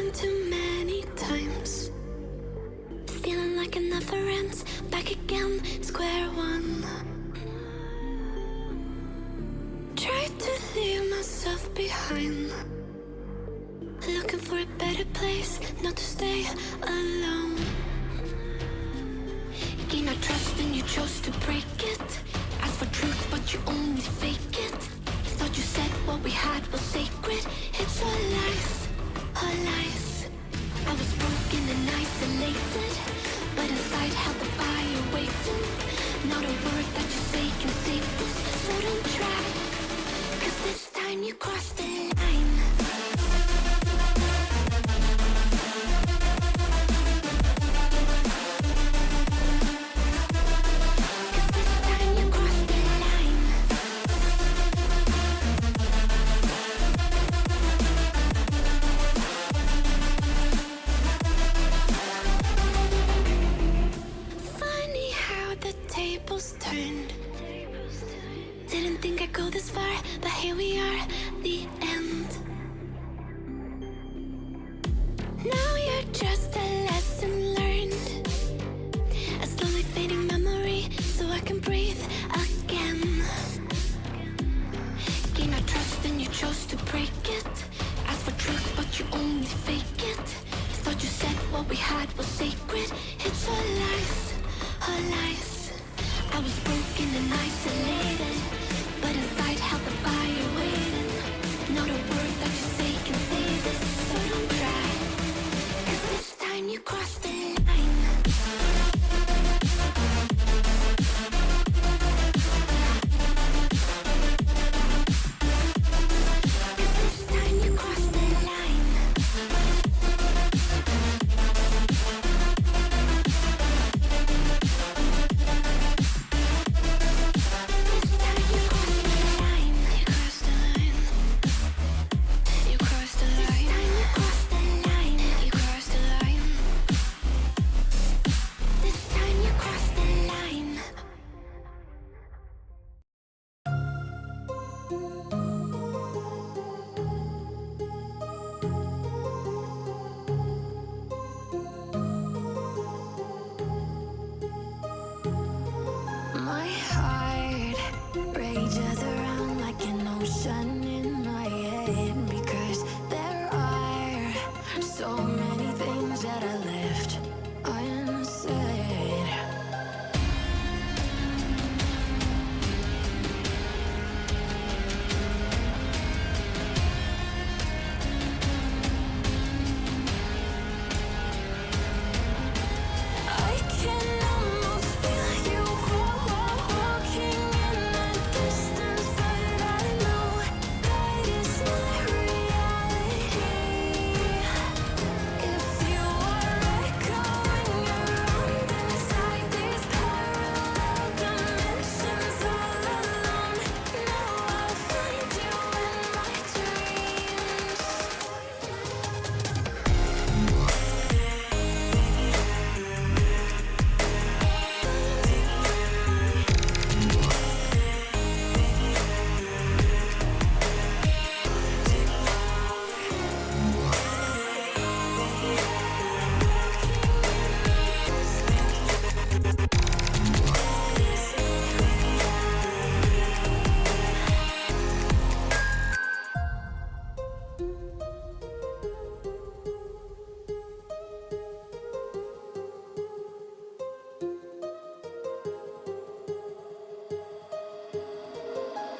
been too many times. Feeling like it never ends. Back again, square one. Tried to leave myself behind. Looking for a better place, not to stay alone. Gain our trust and you chose to break it. Ask for truth but you only fake it. Thought you said what we had was sacred. It's all lies, all lies. I was broken and isolated, but inside held the fire waiting. Not a word that you say can save this, so don't try, 'cause this time you crossed the line. Turned. Didn't think I'd go this far, but here we are, the end. Now you're just a lesson learned, a slowly fading memory, so I can breathe again. Gain our trust and you chose to break it. Ask for truth but you only fake it. Thought you said what we had was sacred. It's all lies, all lies. I was broken and isolated, but inside held the fire waiting. Not a word that you say can save this, so don't try, 'cause this time you crossed the line.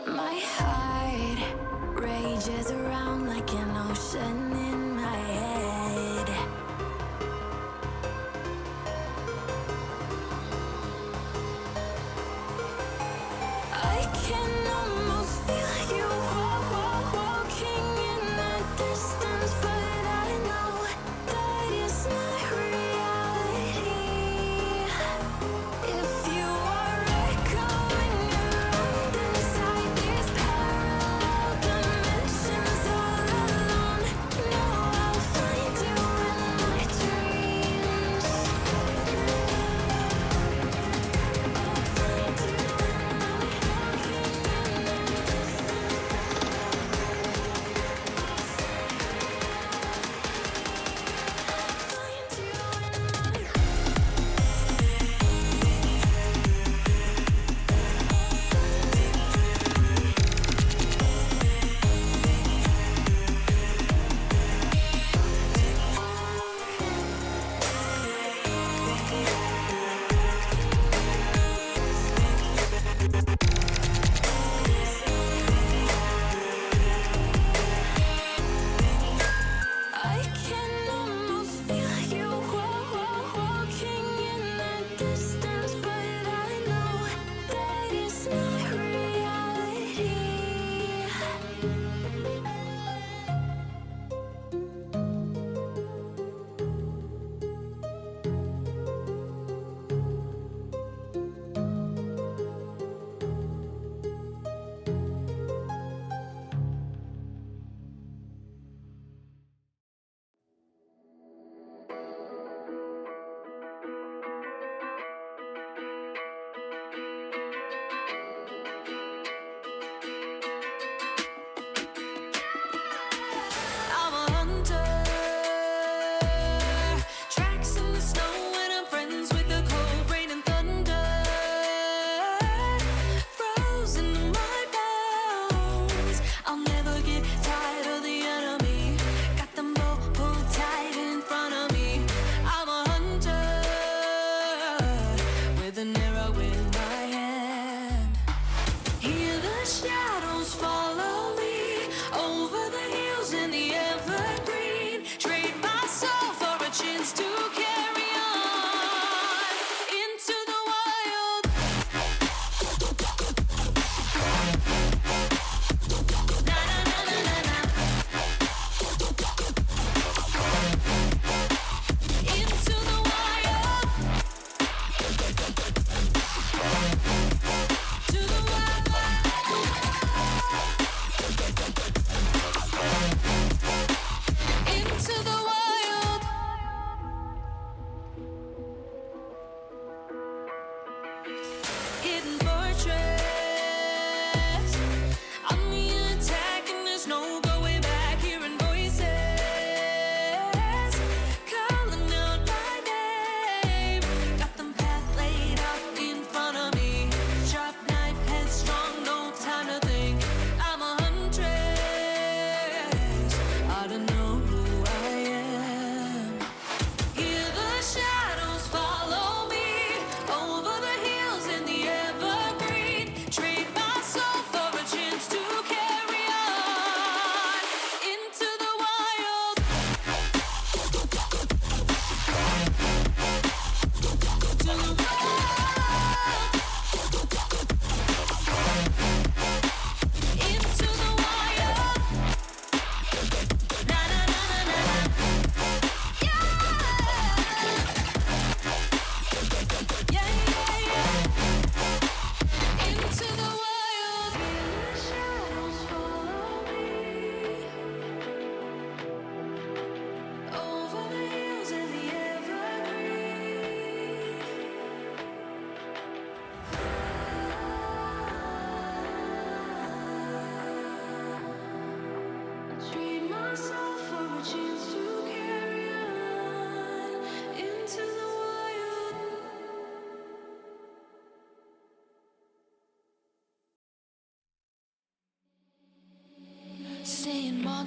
My heart rages around like an ocean in my head. I can almost feel you walking in the distance, but I know that it's not reality. If you are echoing around inside these parallel dimensions all alone,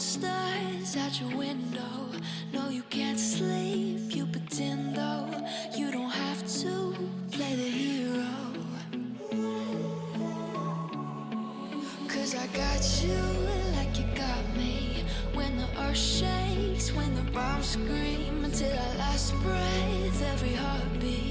monsters out your window. No, you can't sleep, you pretend though. You don't have to play the hero. 'Cause I got you like you got me. When the earth shakes, when the bombs scream, until our last breath, every heartbeat.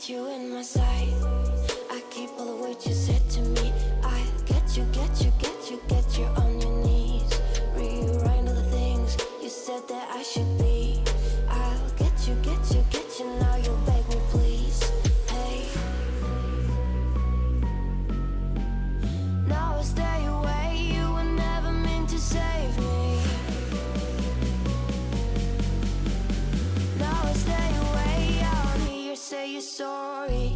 You in my sight, I keep all the words you said to me. I get you, get you, get you, get you on your knees. Rewrite all the things you said that I should be. I'll get you, get you, get you, now you'll beg me please. Hey, now I stay away, you were never meant to save me. Now I stay away, I don't hear you say you're sorry.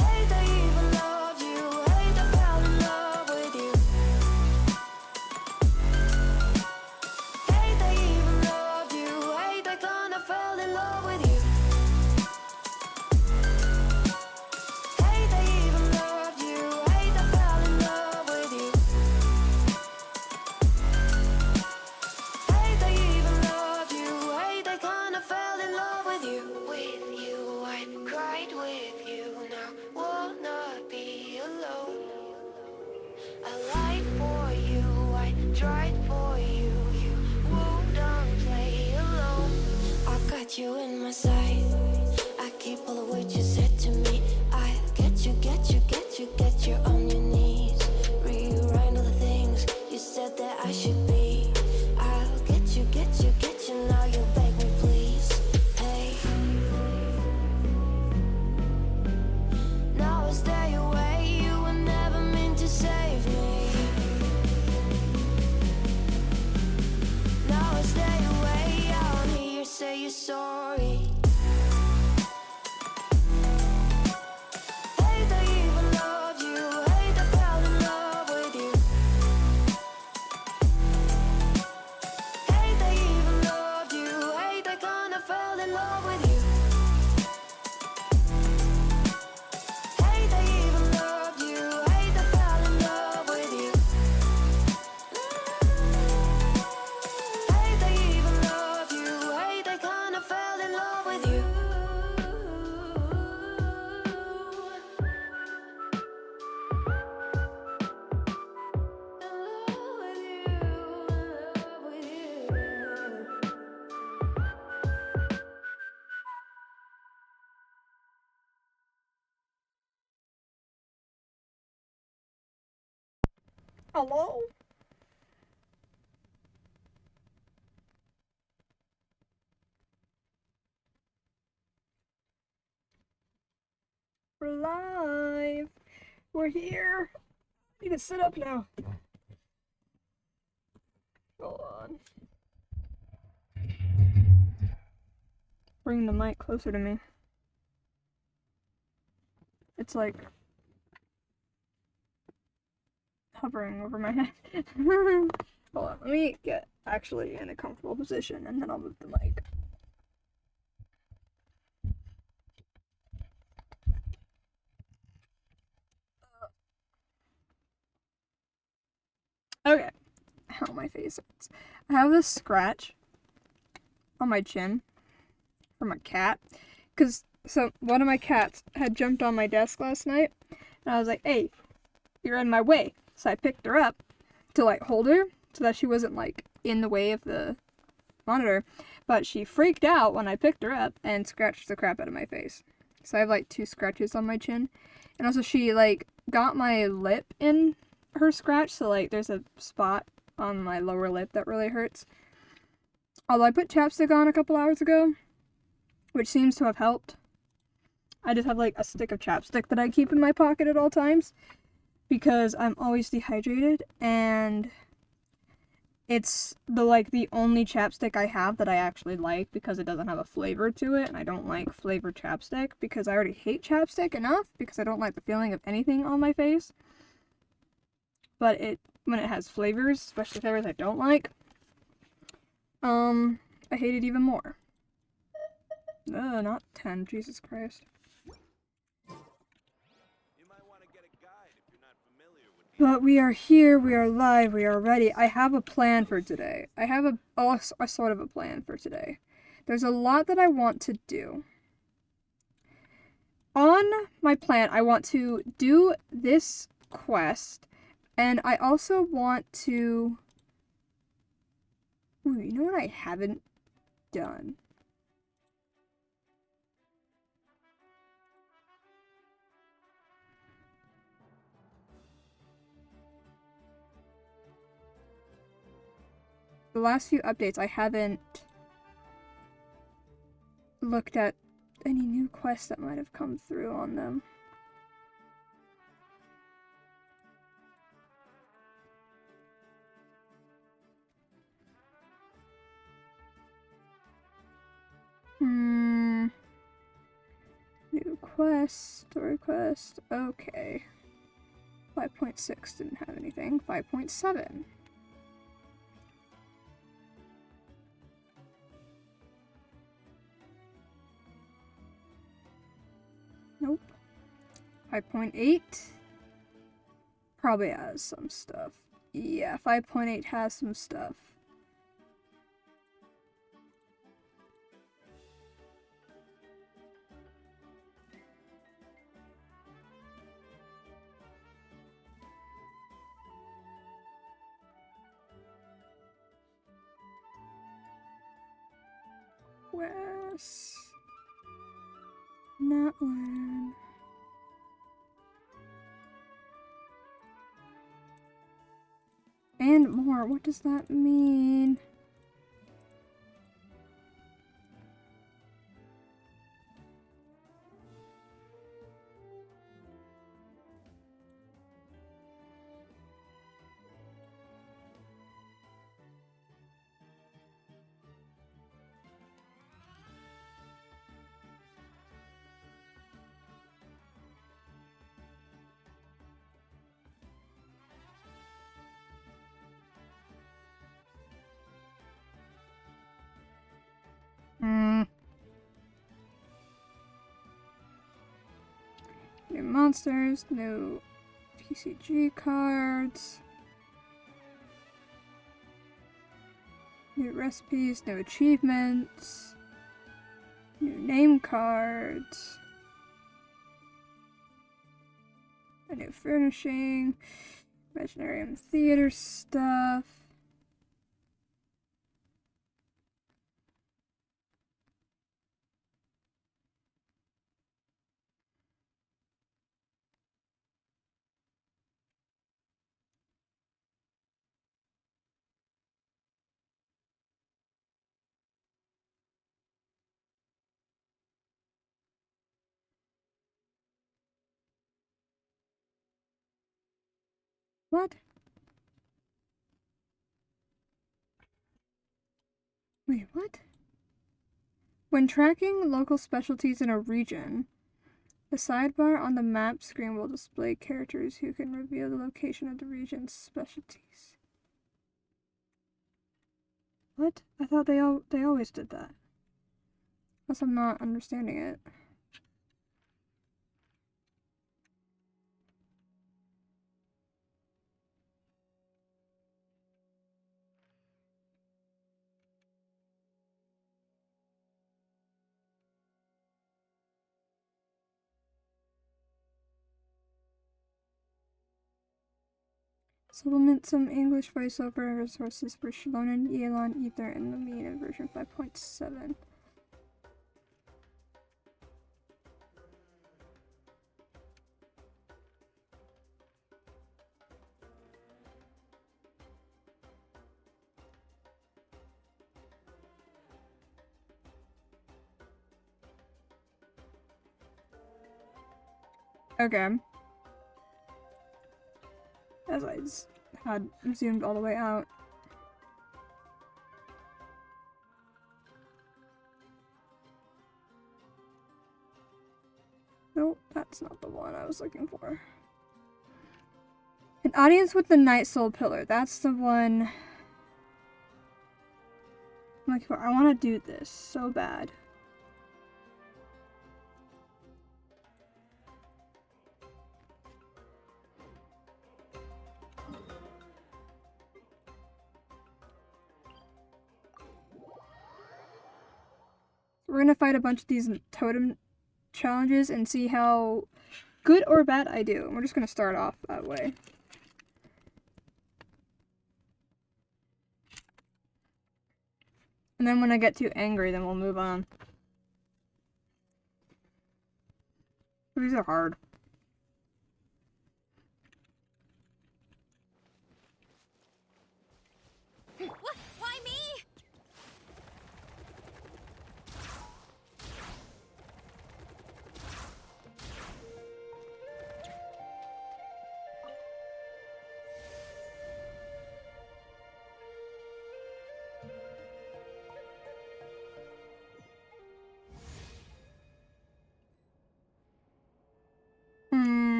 Hate I even loved you, hate I fell in love with you. Hate I even loved you, hate I kinda fell in love with you. Hate I even loved you, hate I fell in love with you. Hate I even loved you, hate I kinda fell in love with you. With you, I cried with you, now wanna be alone. I lied for you, I tried for you, you wouldn't play alone. I got you in my sight, I keep all the words Hello? We're live. We're here. I need to sit up now. Hold on. Bring the mic closer to me. It's like hovering over my head. Hold on, let me get actually in a comfortable position and then I'll move the mic. Okay. How my face hurts. I have this scratch on my chin from a cat. So one of my cats had jumped on my desk last night and I was like, hey, you're in my way. So I picked her up to like hold her so that she wasn't like in the way of the monitor. But she freaked out when I picked her up and scratched the crap out of my face. So I have like 2 scratches on my chin. And also she like got my lip in her scratch, so like there's a spot on my lower lip that really hurts. Although I put chapstick on a couple hours ago, which seems to have helped. I just have like a stick of chapstick that I keep in my pocket at all times because I'm always dehydrated, and it's the only chapstick I have that I actually like because it doesn't have a flavor to it, and I don't like flavored chapstick because I already hate chapstick enough because I don't like the feeling of anything on my face. But when it has flavors, especially flavors I don't like, I hate it even more. Ugh, not 10, Jesus Christ. But we are here, we are live, we are ready. I have a plan for today. I have a sort of a plan for today. There's a lot that I want to do. On my plan, I want to do this quest, and I also want to... Ooh, you know what I haven't done? The last few updates, I haven't looked at any new quests that might have come through on them. New quest, story quest, okay. 5.6 didn't have anything. 5.7. Nope. 5.8 probably has some stuff. Yeah, 5.8 has some stuff. West. Natland. And more. What does that mean? New monsters, new PCG cards, new recipes, new achievements, new name cards, a new furnishing, Imaginarium theater stuff. What? Wait, what? When tracking local specialties in a region, the sidebar on the map screen will display characters who can reveal the location of the region's specialties. What? I thought they always did that. Unless I'm not understanding it. Supplement some English voiceover resources for Shalonen, Yelan, Ether, and Lumine in version 5.7. Okay. As I just had zoomed all the way out. Nope, that's not the one I was looking for. An audience with the Night Soul Pillar. That's the one I'm looking for. I want to do this so bad. We're gonna fight a bunch of these totem challenges and see how good or bad I do. We're just gonna start off that way. And then when I get too angry, then we'll move on. These are hard. What? Why me?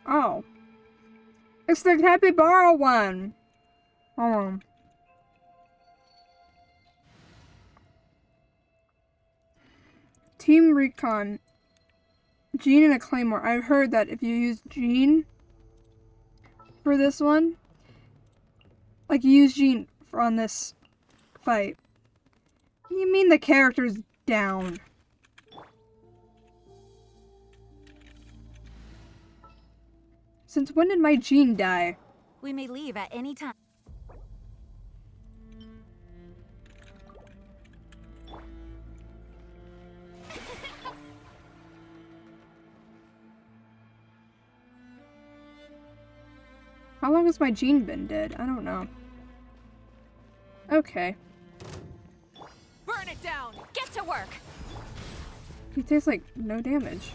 Oh. It's the capybara one. Oh. Team Recon. Jean and a Claymore. I've heard that if you use Jean for this one, like you use Jean on this fight, you mean the character's down. Since when did my Jean die? We may leave at any time. How long has my Jean been dead? I don't know. Okay. Burn it down! Get to work! He takes like no damage.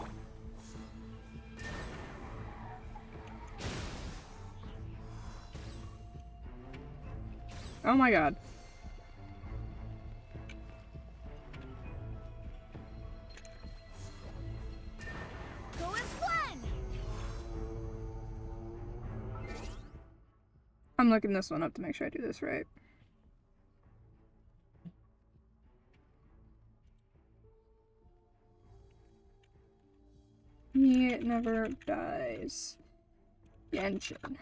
Oh my god. Go as one! I'm looking this one up to make sure I do this right. He never dies. Genshin.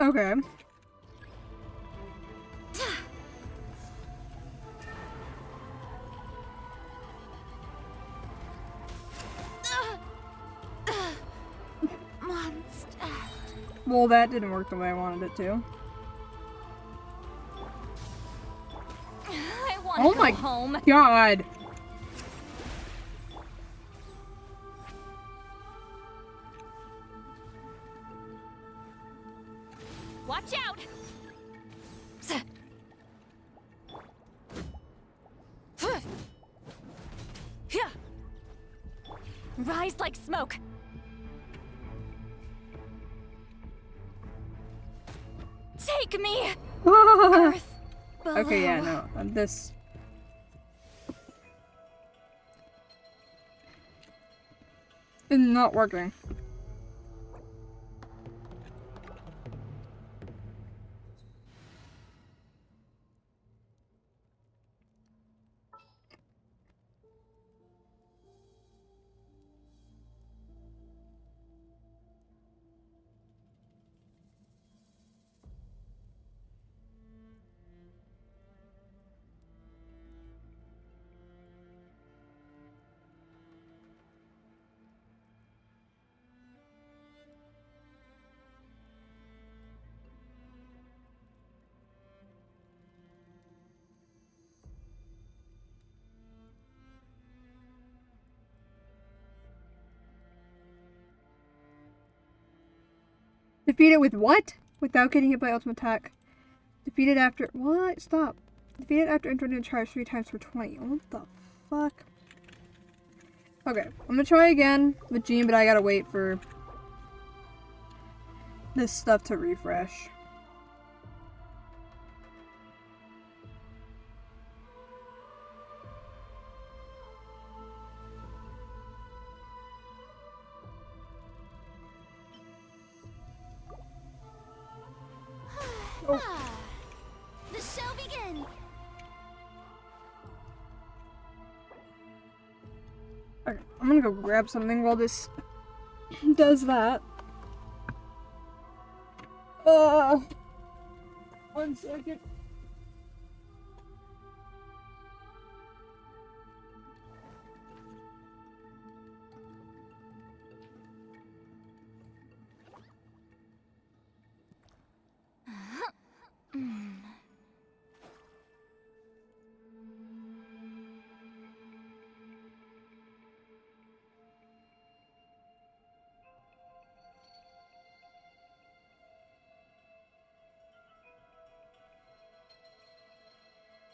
Okay. Monster. Well, that didn't work the way I wanted it to. I want to Oh go my home. God. Watch out. Rise like smoke. Take me. Earth below. Okay, yeah, no. This. Is not working. Defeat it with what? Without getting hit by ultimate attack. Defeated after. What? Stop. Defeated after entering a charge 3 times for 20. What the fuck? Okay, I'm gonna try again with Jean, but I gotta wait for this stuff to refresh. Oh. The show begins. Okay, I'm gonna go grab something while this does that. 1 second.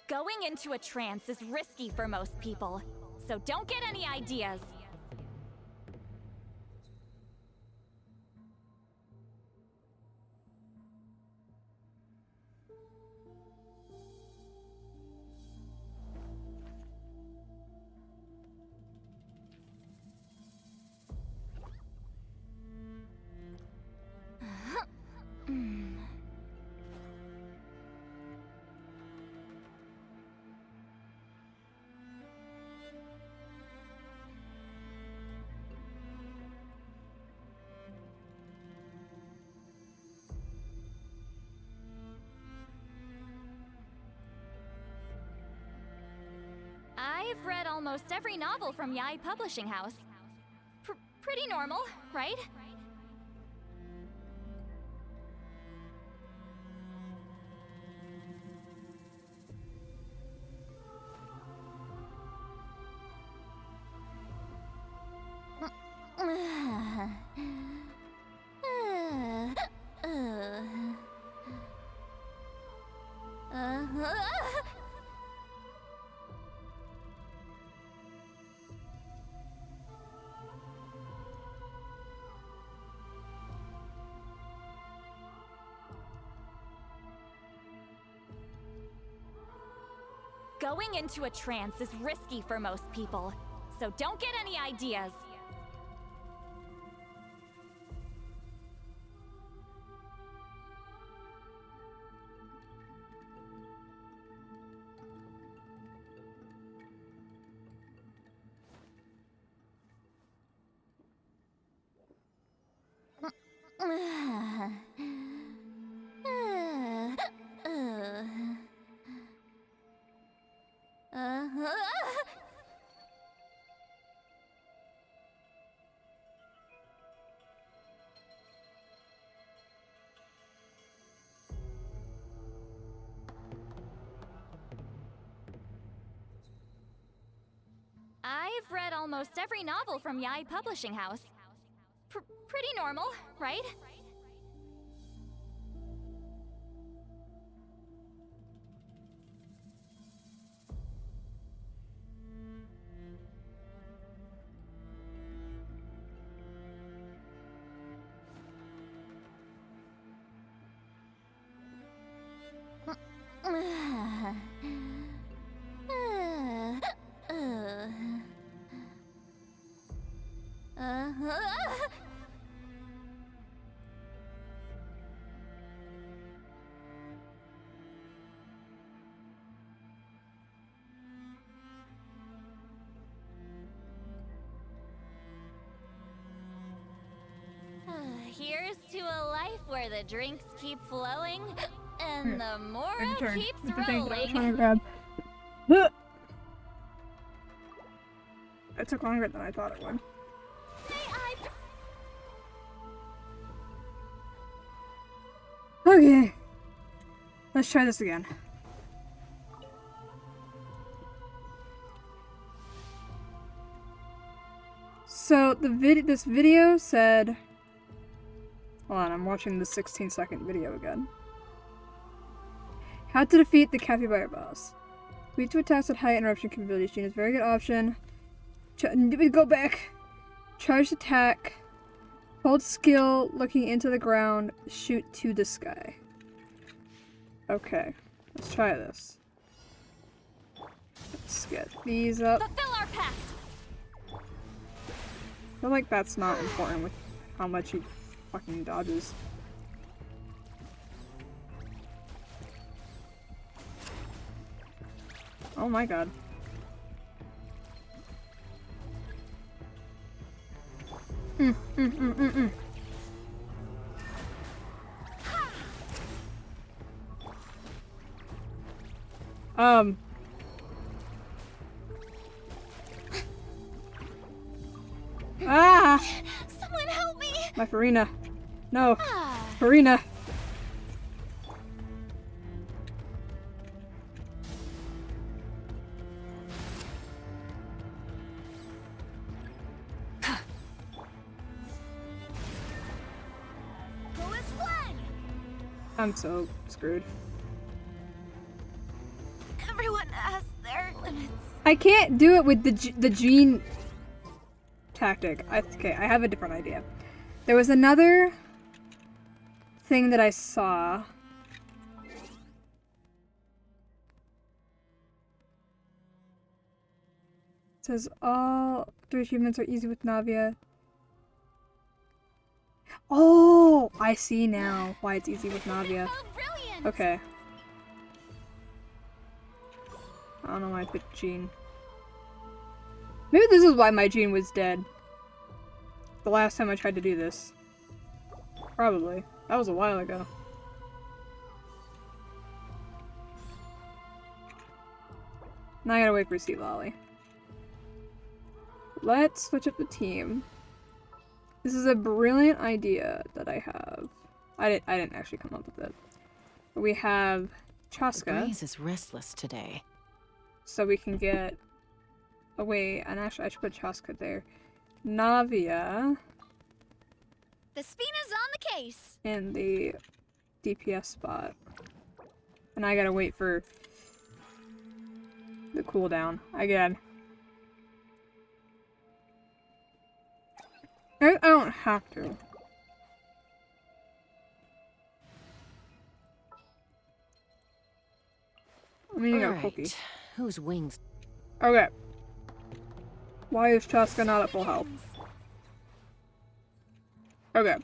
Going into a trance is risky for most people, so don't get any ideas. I've read almost every novel from Yai Publishing House. Pretty normal, right? Going into a trance is risky for most people, so don't get any ideas. almost every novel from Yae Publishing House. Pretty normal, right? Here's to a life where the drinks keep flowing and the Mora keeps With the thing that I was rolling. trying to grab. It took longer than I thought it would. Okay. Let's try this again. So this video said, hold on, I'm watching the 16-second video again. How to defeat the capybara boss. Weak to attacks at high interruption capabilities. Gene is a very good option. Go back. Charged attack. Hold skill, looking into the ground, shoot to the sky. Okay, let's try this. Let's get these up. Fulfill our pact. I feel like that's not important with how much he fucking dodges. Oh my god. Ah! Someone help me! My Farina. No. Farina. I'm so screwed. Everyone has their limits. I can't do it with the Gene tactic. Okay, I have a different idea. There was another thing that I saw. It says all 3 achievements are easy with Navia. Oh, I see now why it's easy with Navia. How brilliant! Okay. I don't know why I picked Gene. Maybe this is why my Gene was dead. The last time I tried to do this. Probably. That was a while ago. Now I gotta wait for Sea Lolly. Let's switch up the team. This is a brilliant idea that I have. I didn't actually come up with it. But we have Chaska. Breeze is restless today. So we can get away, and actually I should put Chaska there. Navia The Spina's on the case. in the DPS spot. And I gotta wait for the cooldown again. I don't have to. I'm eating a cookie. Whose wings? Okay. Why is Chaska not at full health? Okay.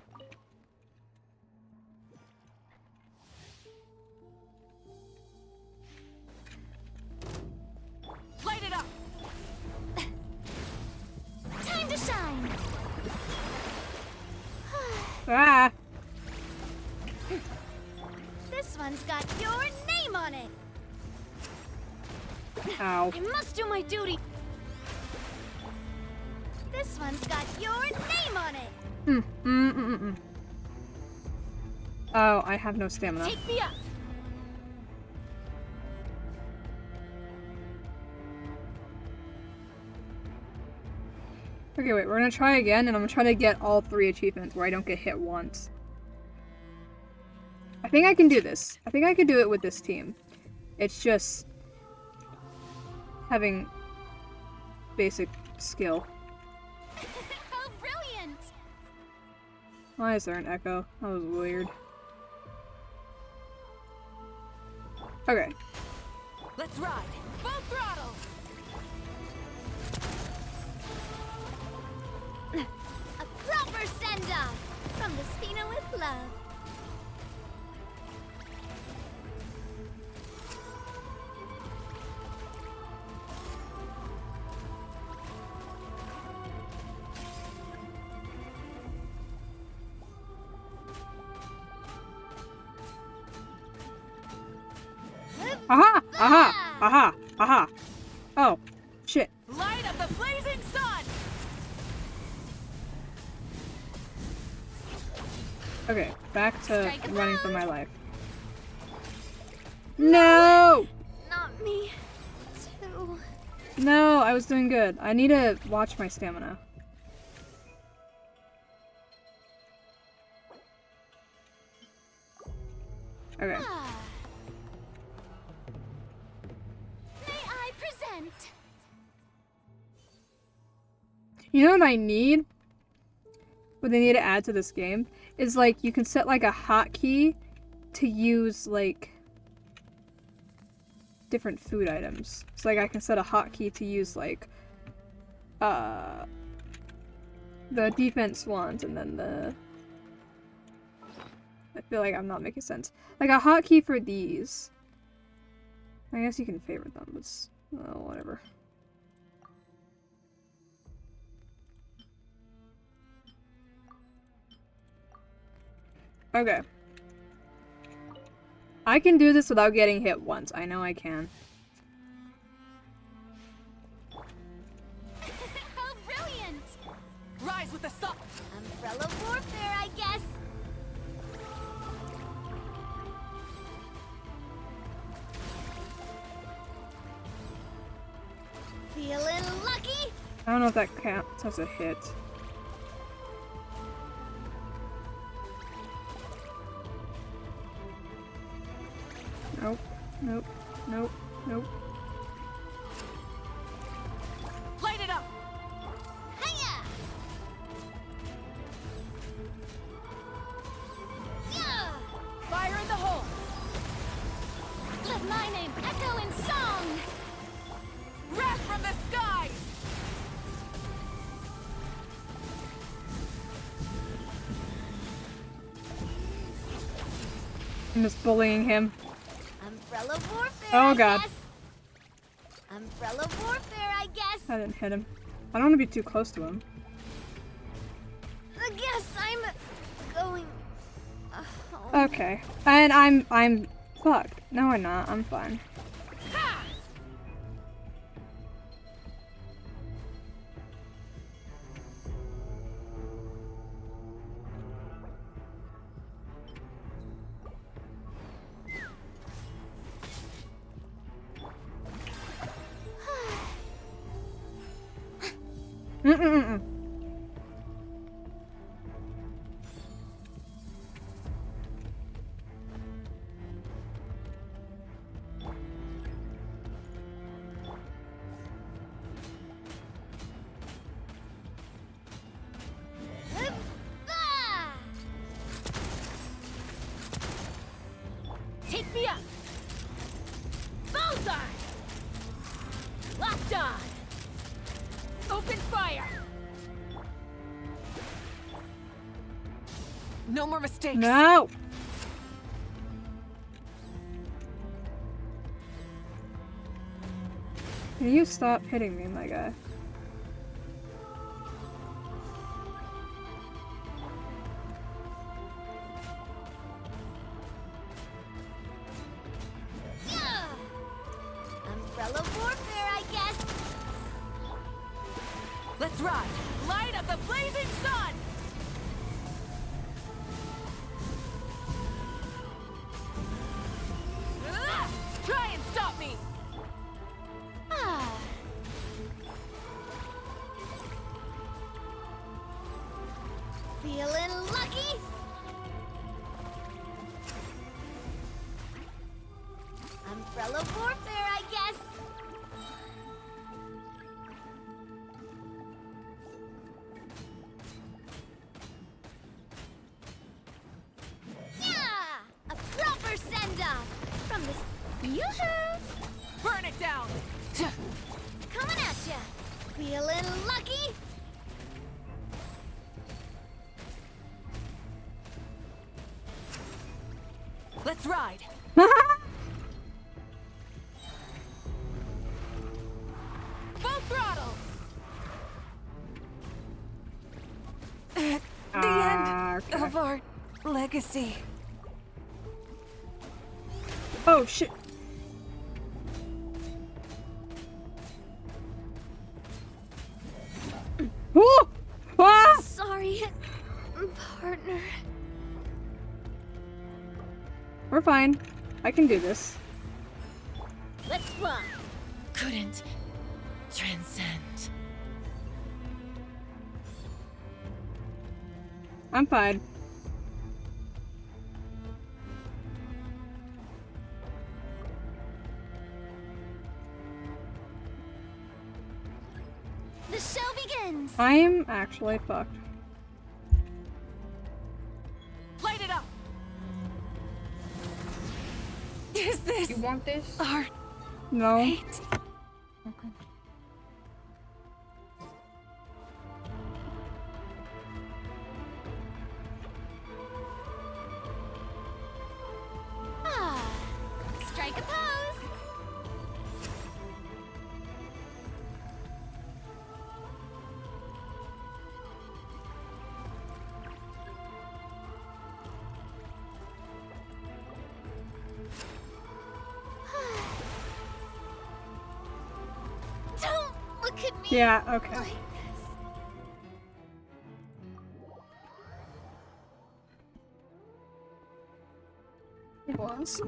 Light it up. Time to shine. Ah! This one's got your name on it. Ow. I must do my duty. This one's got your name on it. Oh, I have no stamina. Take me up. Okay, wait, we're gonna try again, and I'm gonna try to get all 3 achievements where I don't get hit once. I think I can do this. I think I can do it with this team. It's just having basic skill. How brilliant! Why is there an echo? That was weird. Okay. Let's ride! Full throttle! A proper send-off from the Spina with love. Aha! Aha! Aha! Aha! Oh. Shit. Light of the blazing sun! Okay, back to running for my life. No! Not me. Too. No, I was doing good. I need to watch my stamina. Okay. May I present? You know what I need? What they need to add to this game is like you can set like a hotkey to use like different food items. So like I can set a hotkey to use like the defense ones and then the I feel like I'm not making sense. Like a hotkey for these. I guess you can favorite them, but whatever. Okay. I can do this without getting hit once. I know I can. How brilliant! Rise with the sun! Umbrella warfare, I guess. Feeling lucky? I don't know if that counts as a hit. Nope. Nope. Nope. Nope. Light it up! Hiya! Yeah! Fire in the hole! Let my name echo in song! Wrath from the skies! I'm just bullying him. Umbrella warfare, Oh god. I guess. Umbrella warfare, I guess. I didn't hit him. I don't want to be too close to him. I guess I'm going home. Okay. And I'm fucked. No, I'm not. I'm fine. Ha! Mm-mm-mm. Ah! Take me up! Bullseye! Locked on! Open fire! No more mistakes! No! Can you stop hitting me, my guy? Yeah! Umbrella warfare, I guess! Let's ride! Light of the blazing sun! Try and stop me! Ah. of warfare, I guess. Yeah! A proper send-off from this. Yoo-hoo! Burn it down! Coming at ya! Feeling lucky? Let's ride! Full throttle! The end Okay. of our legacy. Oh shit. Woo! Ah! Sorry, partner. We're fine. I can do this. Let's run. Couldn't transcend. I'm fine. The show begins. I'm actually fucked. Light it up! Is this You want this? our No. fate? Ah, strike a pose. Don't look at me Yeah, okay. like this. One sec.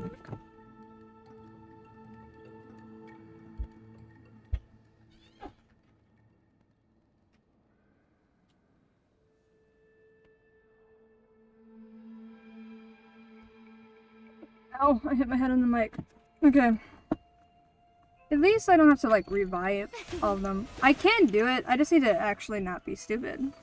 Ow, I hit my head on the mic. Okay. At least I don't have to, like, revive all of them. I can do it, I just need to actually not be stupid.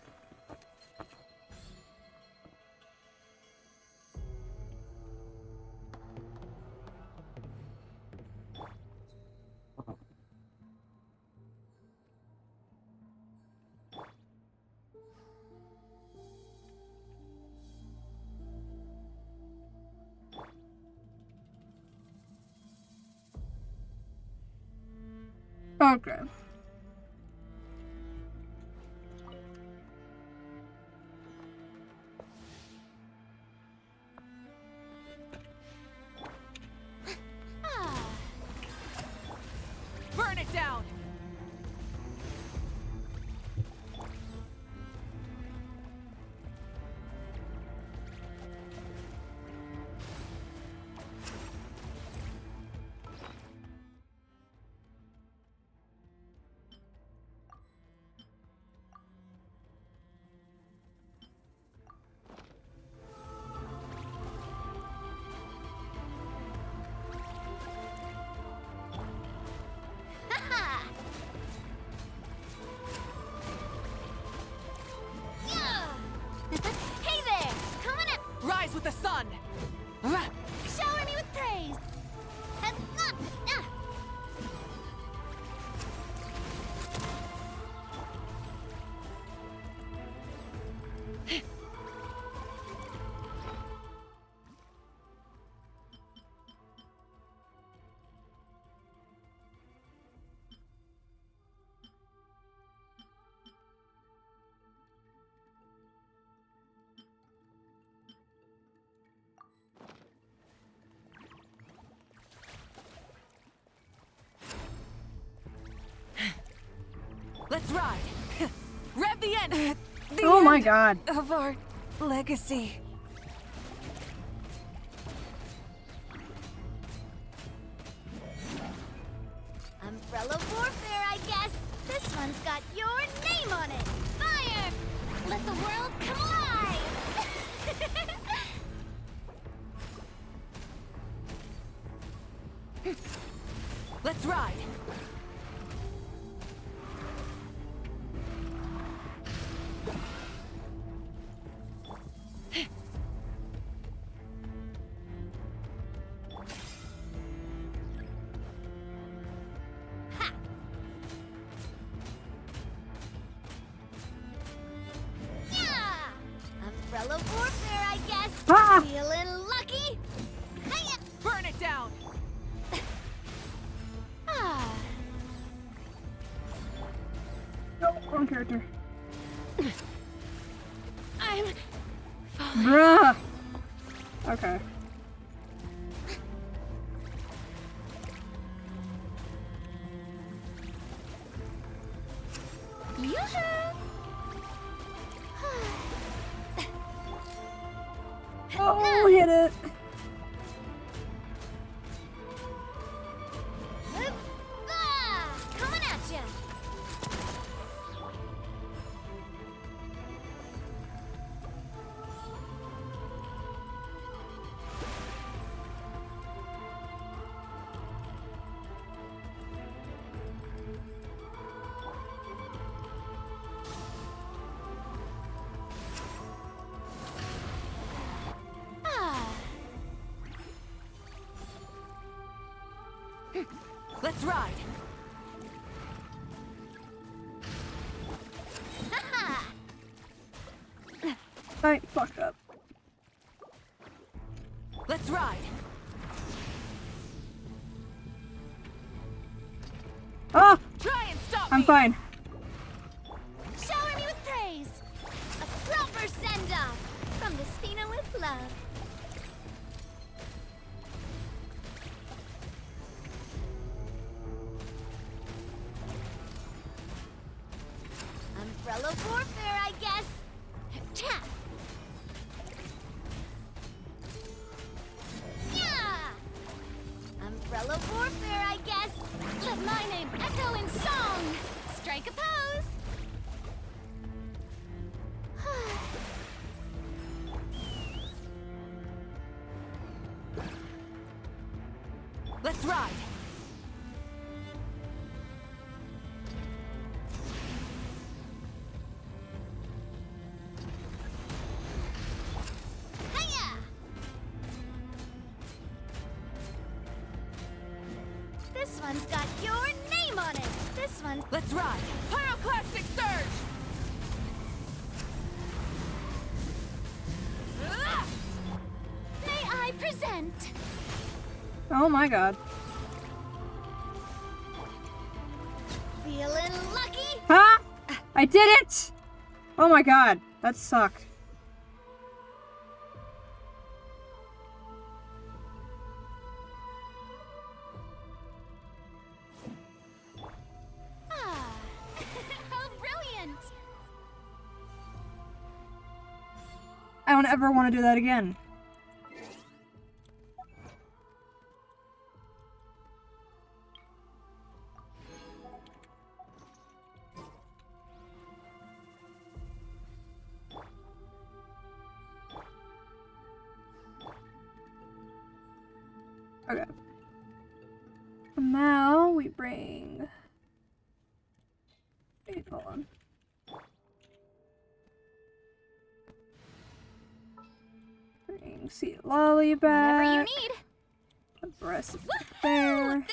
Okay. Ah, Burn it down! haha. Yeah. Hey there, coming up. Rise with the sun! Shower me with praise. And, ah. Let's ride! Rev the end! The Oh my end god. of our legacy. Umbrella warfare, I guess. This one's got your name on it. Fire! Let the world come alive! Let's ride. Yeah! Umbrella warfare, I guess. Ah! Feeling lucky? Hiya! Burn it down. Ah. Nope, wrong character. I'm Bruh! Okay. Yoo-hoo! Oh, hit it! Ah, coming at ya. Ah. Let's ride. Ha-ha. I fucked up. Let's ride. Ah! Try and stop I'm me. fine. Shower me with praise. A proper send-off from Despina with love. Umbrella warfare, I guess. Cha! Yeah! Umbrella warfare, I guess. Let my name echo in song. Strike a pose. Let's ride. Hiya! This one's got your name on it. This one. Let's ride. Pyroclastic surge. Ah! May I present? Oh my god. Feeling lucky? Ha! I did it! Oh my god, that sucked. Ah, how brilliant! I don't ever want to do that again. Okay. And now we bring. Wait, hold on. Bring Sea Lolly back. Whatever you need. The breast is there. And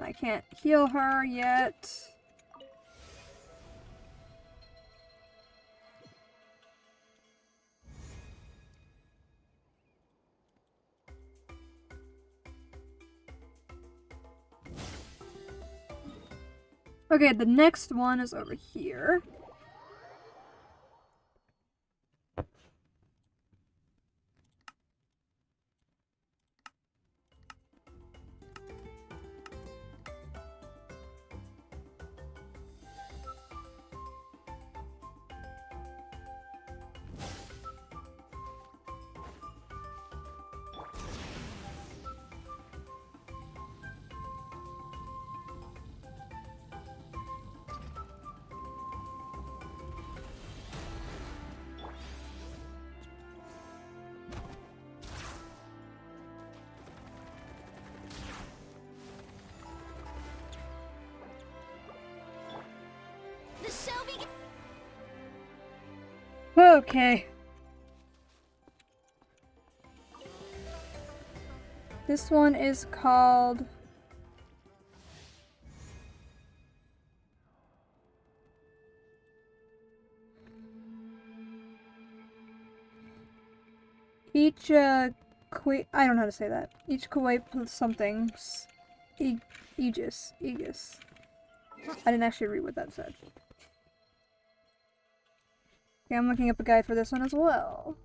I can't heal her yet. Okay, the next one is over here. Okay. This one is called... Each, I don't know how to say that. Each Kuwait plus something. Aegis. I didn't actually read what that said. Okay, I'm looking up a guide for this one as well.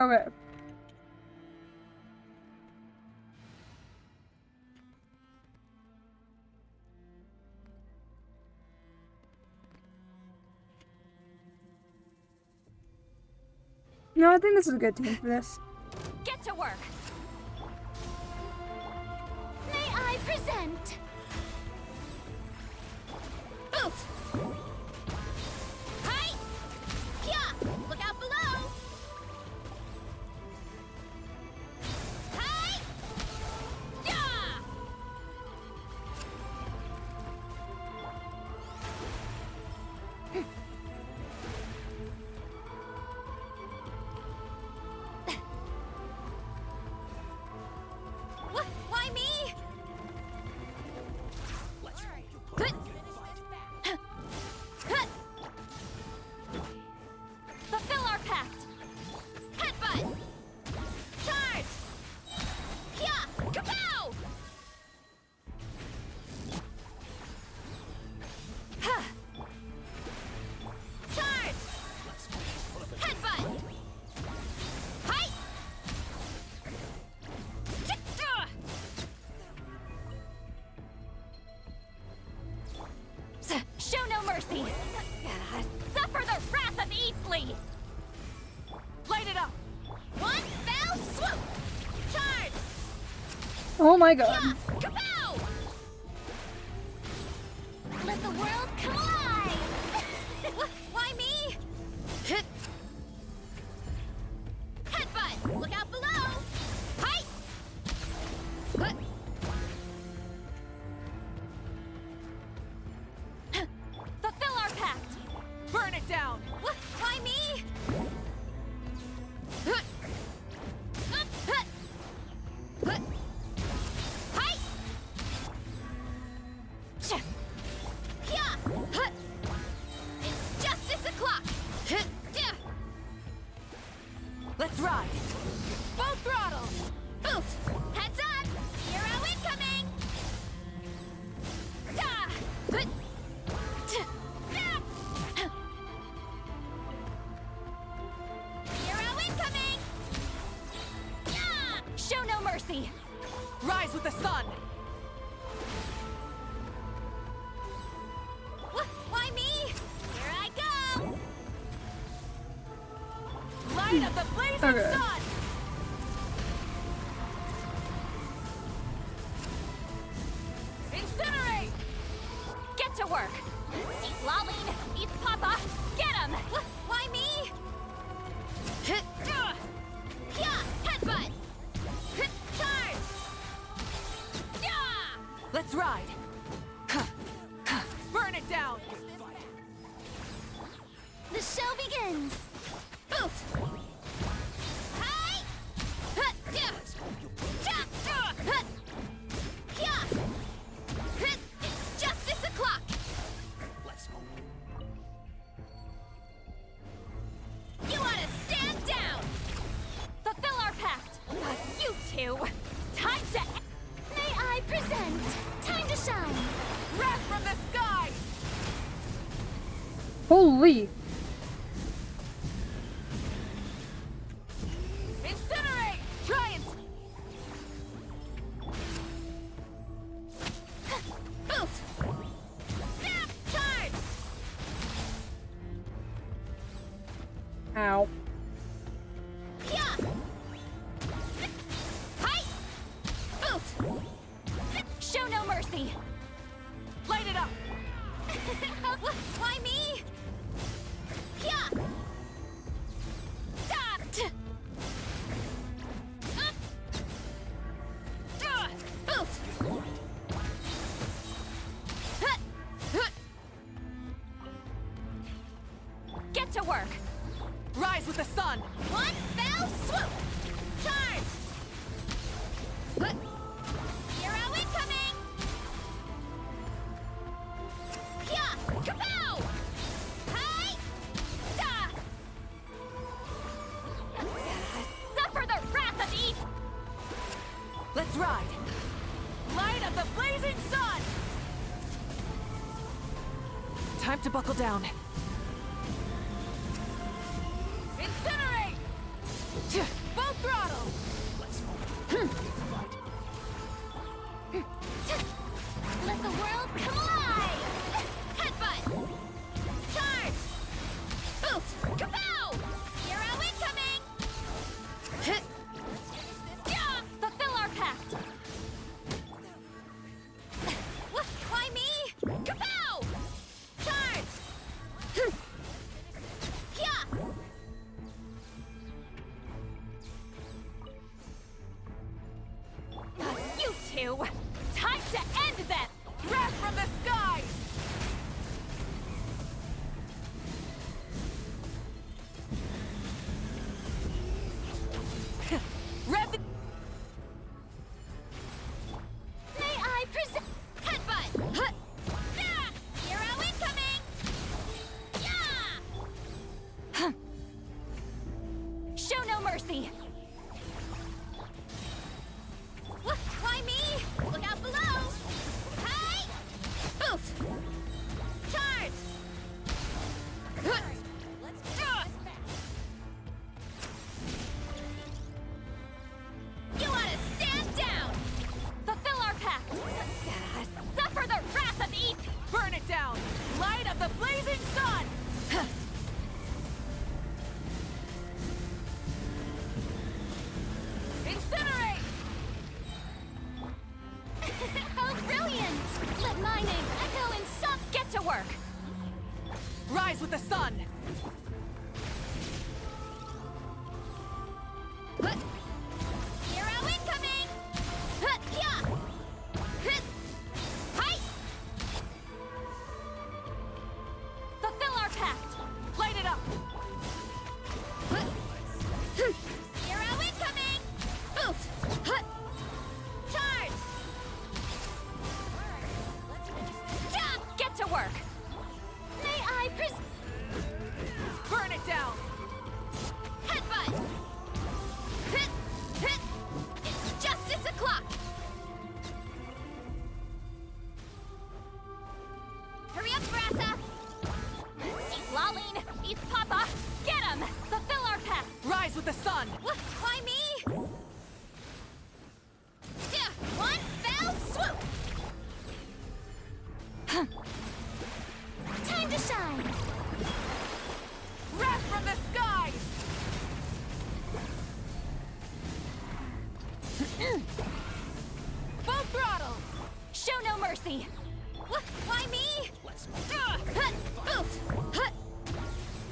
Okay. No, I think this is a good team for this. Get to work. May I present? Oof. Hi. Yeah. Look out below. Hi. Yeah. Why me? Fulfill our pact. Headbutt. Charge. Yeah. Kapow. Charge. Headbutt. Hi. Show no mercy. Suffer the wrath of Eatsley. Light it up. One fell swoop. Charge. Oh my god. Yeah. Kapow. Let the world come alive. Why me? Headbutt. Look out below. Hi. Fulfill our pact. Burn it down. Why me? Hi. Yeah. It's justice o'clock. Let's ride. Full throttle. Oof. Heads up. Hero incoming. Hero incoming. Show no mercy. Rise with the sun. Why me? Here I go. Light of the blazing Okay. sun. Incinerate. Get to work. Eat Laline. Eat Papa. Get him. Why me? Yeah. Headbutt. Charge. Yeah. Let's ride. Burn it down. The show begins. Oof. Hi. Yeah. It's justice o'clock. You ought to stand down. Fulfill our pact. You two. Time to. May I present? Time to shine. Wrath from the sky. Holy. Show no mercy. Light it up! Why me? Yeah. Stop. Oof. Get to work. Rise with the sun! One fell swoop. Charge. Hero incoming. Yeah. Kapow. Hi. Da. Suffer the wrath of Eve. Let's ride! Light of the blazing sun! Time to buckle down. Incinerate! Full throttle! Let the world come alive! Headbutt! Charge! Oof! Kapow! Hero incoming! Yeah! Fulfill our pact! Why me? Kapow! Charge! Yeah! You two! Time to end them! Wrath from the skies! Rev the... May I present Headbutt! Huh. Yeah! Hero incoming! Yeah! Show no mercy! Why me? Look out below! Hi! Oof! Charge! Let's You ought to stand down! Fulfill our pact! Suffer the wrath of Eve! Burn it down! Light of the blazing sun! Incinerate! How brilliant! Let my name echo in some. Get to work! Rise with the sun! Hero incoming! Yeah! Hi! Fulfill our pact! Light it up! Hero incoming! Oof! Charge! Yeah! Get to work! May I Burn it down! Headbutt! It's justice o'clock! Hurry up, Brassa! Eat Lolline! Eat Papa! Get him! Fulfill our pact! Rise with the sun! Why me? One fell swoop! Time to shine! Wrath from the skies! Full throttle! Show no mercy! Why me? Oof!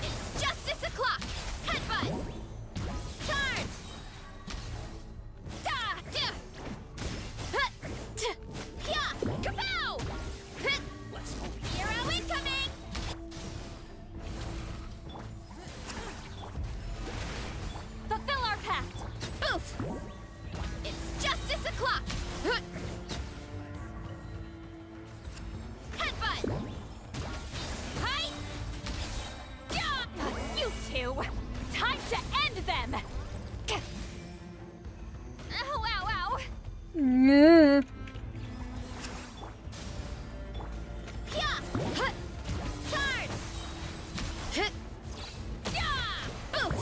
It's justice o'clock! Headbutt! Charge! Da! Yeah! Kapow! Hero incoming! Fulfill our pact! Oof! It's justice o'clock! Headbutt! Hi! Yeah! You two! Time to end them! Ow, ow, ow! Yeah. Yeah! Charge! Yeah! Oof!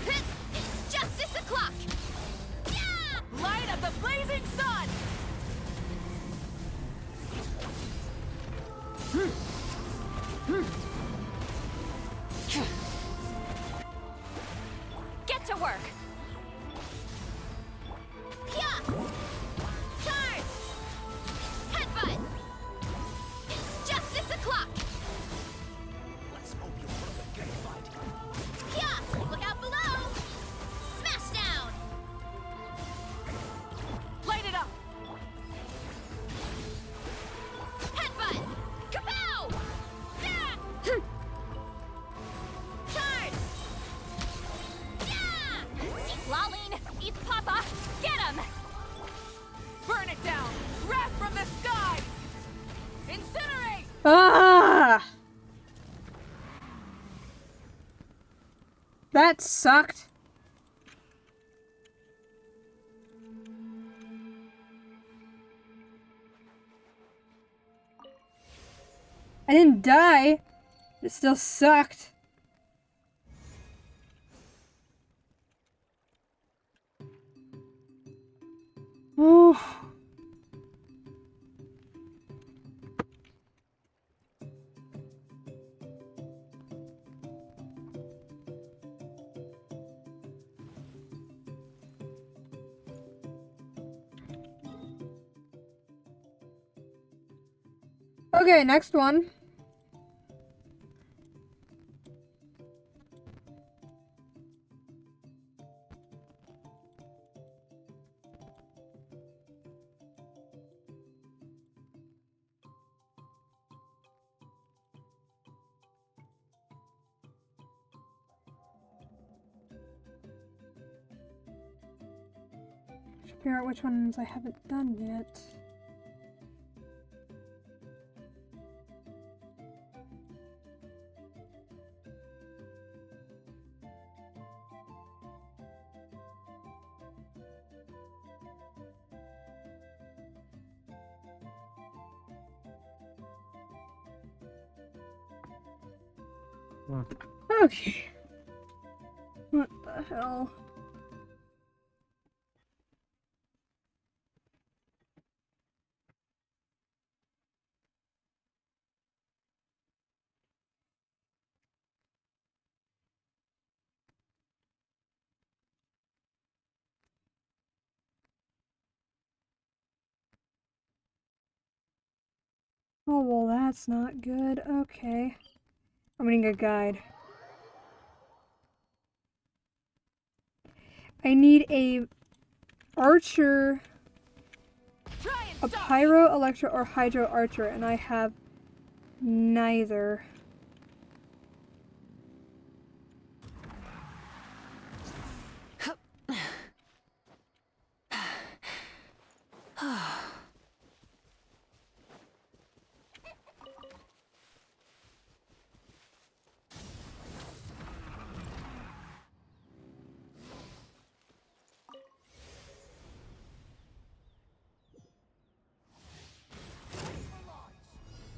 It's justice o'clock! Yeah! Light of the blazing sun! Get to work! Yeah! Charge! Ah! That sucked. I didn't die. It still sucked. Ooh. Okay, next one. Figure out which ones I haven't done yet. Okay. What the hell? Oh, well, that's not good. Okay. I'm reading a guide. I need a archer, Try and a stop pyro, electro, or hydro archer, and I have neither.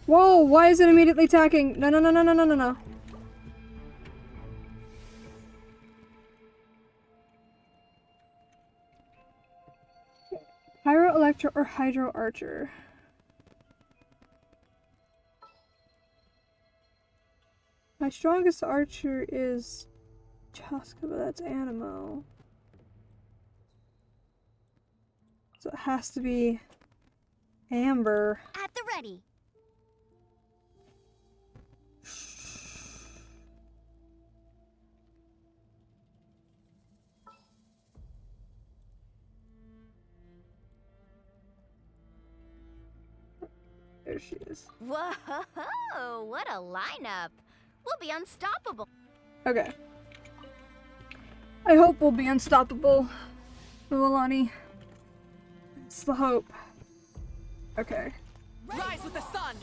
Whoa, why is it immediately attacking? No, no, no, no, no, no, no, no. Pyro, electro, or hydro archer. My strongest archer is Chaska, but that's Animo. So it has to be Amber. At the ready. There she is. Whoa, what a lineup. We'll be unstoppable. Okay. I hope we'll be unstoppable, Milani. It's the hope. Okay. Rise with the sun!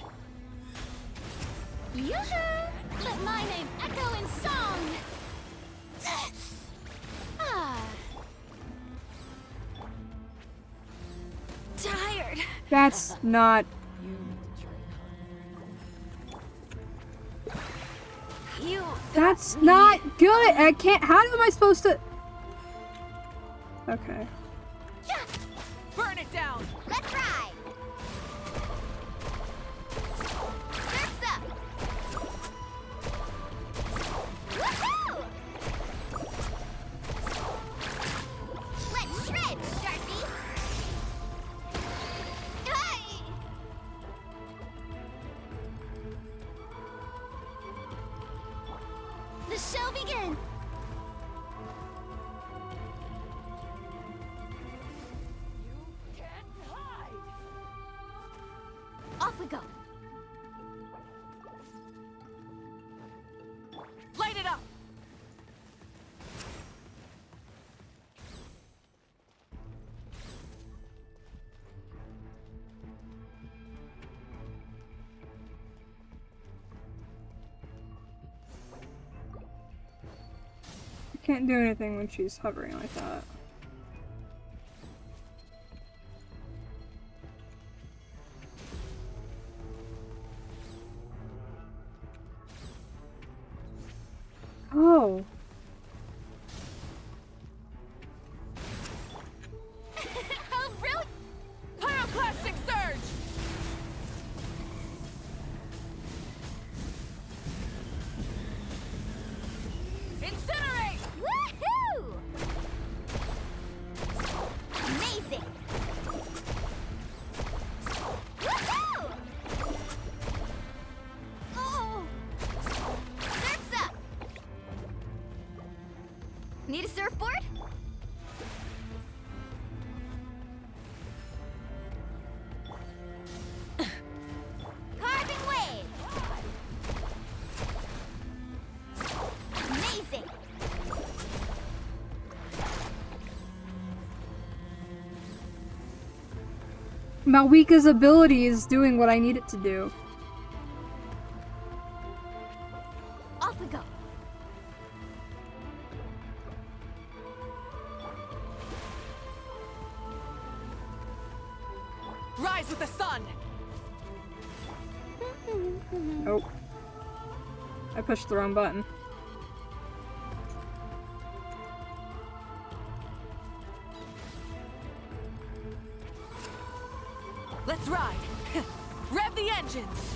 Yoo-hoo! Let my name echo in song! Ah. Tired. That's not... You That's not good! I can't... How am I supposed to... Okay. Burn it down! Let's ride! Surf's up! Woohoo! Let's shred, Sharpie! Hey! The show begins! Off we go! Light it up! Can't do anything when she's hovering like that. Oh. Oh, really? Pyroclastic surge! Incinerate! Woohoo! Amazing! Woohoo! Oh! Surf's up! Need a surfboard? Carving waves! Amazing! Malwika's ability is doing what I need it to do. Off we go! Rise with the sun! Oh. I pushed the wrong button. Let's ride! Rev the engines!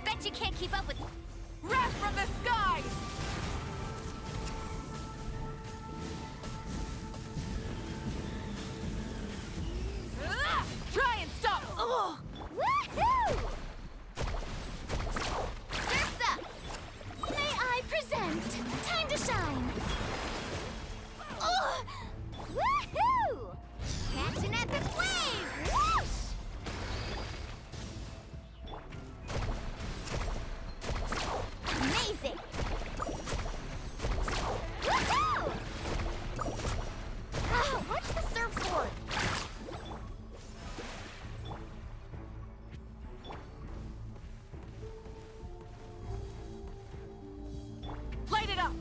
Bet you can't keep up with... Rev from the skies! Ah! Try and stop! Ugh! Woohoo! Surf's up! May I present? Time to shine! Oh! Woohoo! Catch an epic wave! Whoosh! Amazing! Woohoo! Oh, watch the surfboard! Light it up!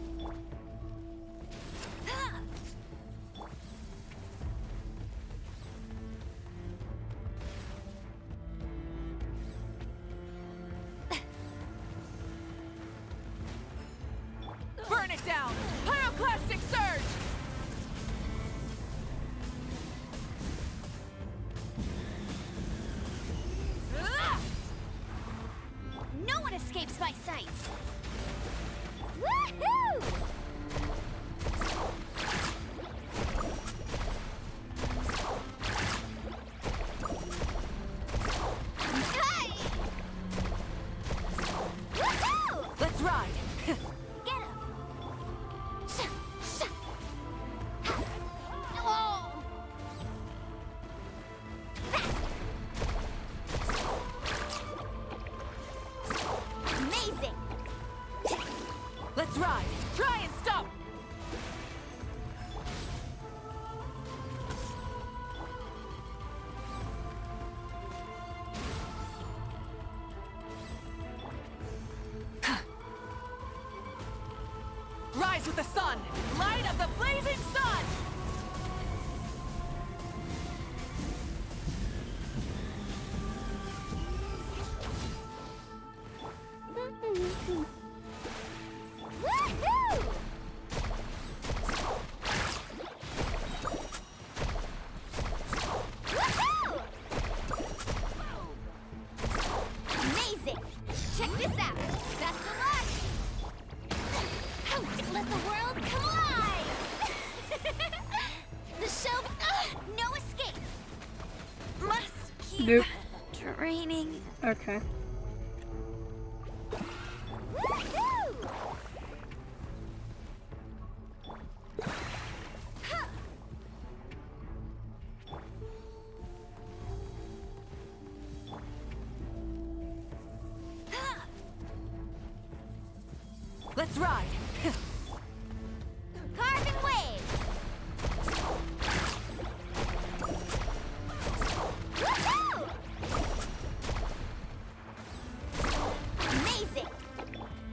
Burn it down! Pyroclastic surge! Ah! No one escapes my sights! Woohoo! Hey! Woohoo! Let's ride! Get him! Oh! Amazing! Let's ride! Try and stop! Rise with the sun! Light of the blazing sun! Woohoo! Woohoo! Amazing! Check this out! Best of luck! Let the world come alive! The show... no escape! Must keep Nope. training. Okay. Woohoo! Huh. Huh. Let's ride! Carving waves! Woohoo! Amazing!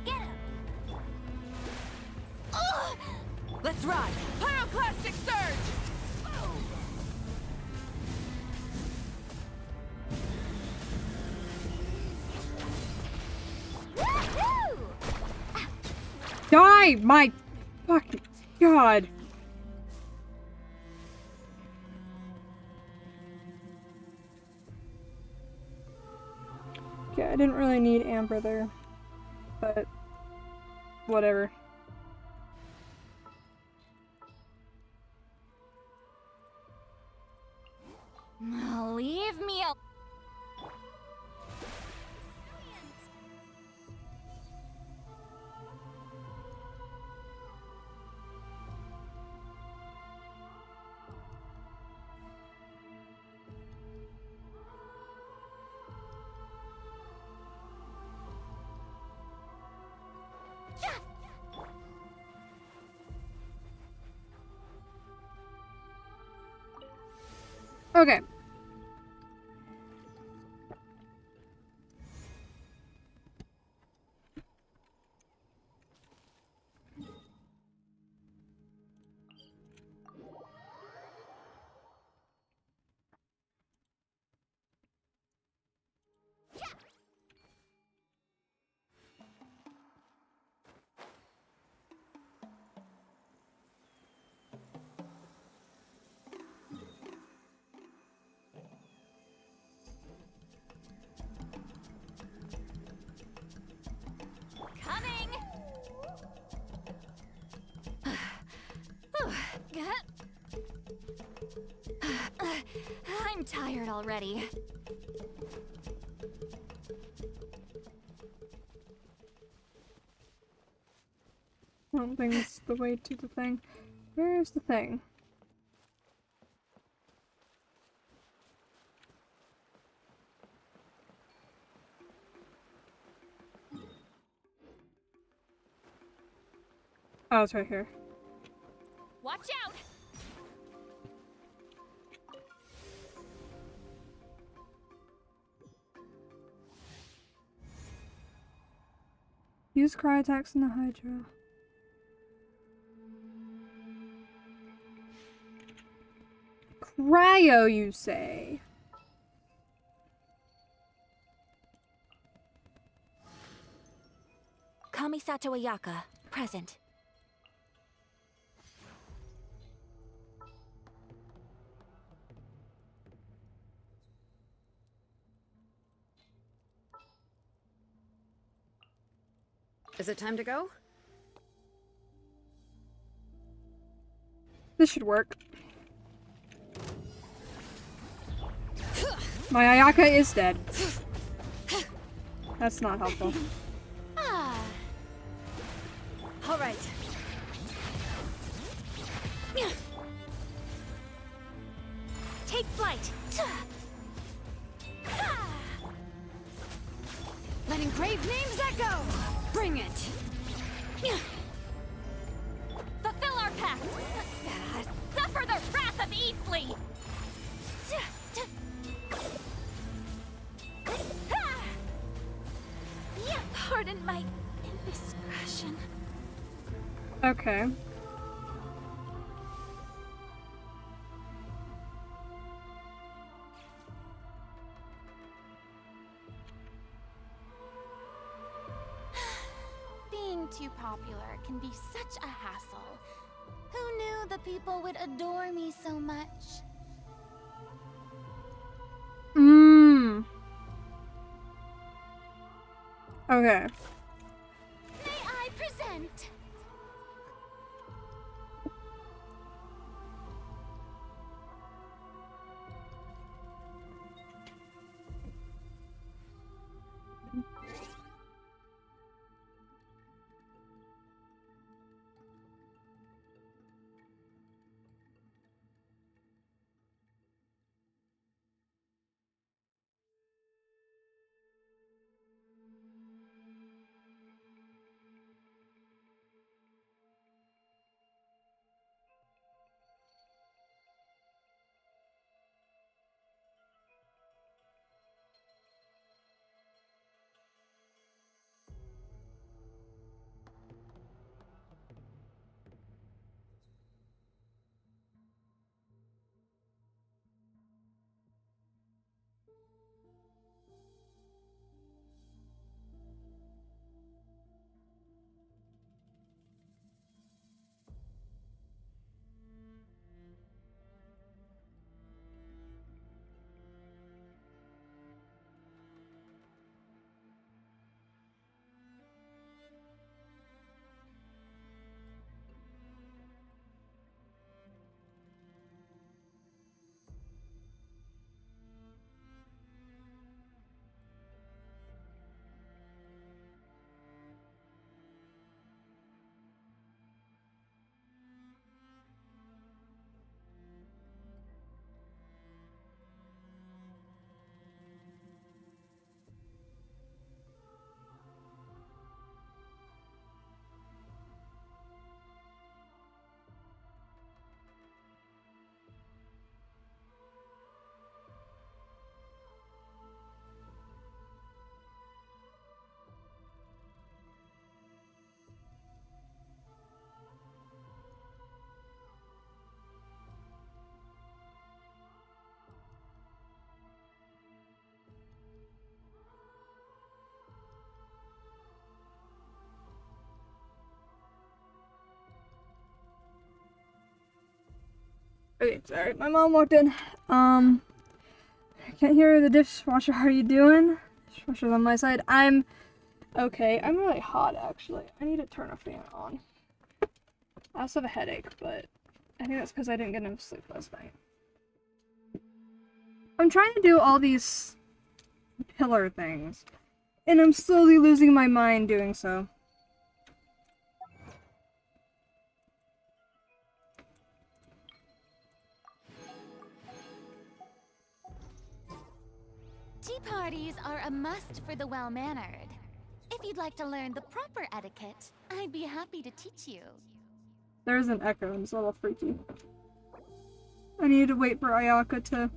Get him! ride! Pyroclastic surge! Die! My fucking god. Okay, I didn't really need Amber there, but whatever. Leave me alone. Okay. Coming! I'm tired already. I don't think it's the way to the thing. Where is the thing? Oh, it's right here. Watch out! Use cry attacks in the Hydra. Cryo, you say? Kamisato Ayaka, present. Is it time to go? This should work. My Ayaka is dead. That's not helpful. All right. Take flight! Let engraved names echo! Bring it! Fulfill our pact! Suffer the wrath of Easley! Pardon my indiscretion. Okay. Being too popular can be such a hassle. Who knew the people would adore me so much? Mmm. Okay. May I present? Okay, sorry. My mom walked in. I can't hear the dishwasher. How are you doing? Dishwasher's on my side. I'm okay. I'm really hot, actually. I need to turn a fan on. I also have a headache, but I think that's because I didn't get enough sleep last night. I'm trying to do all these pillar things, and I'm slowly losing my mind doing so. Tea parties are a must for the well-mannered. If you'd like to learn the proper etiquette, I'd be happy to teach you. There's an echo, and it's a little freaky. I need to wait for Ayaka to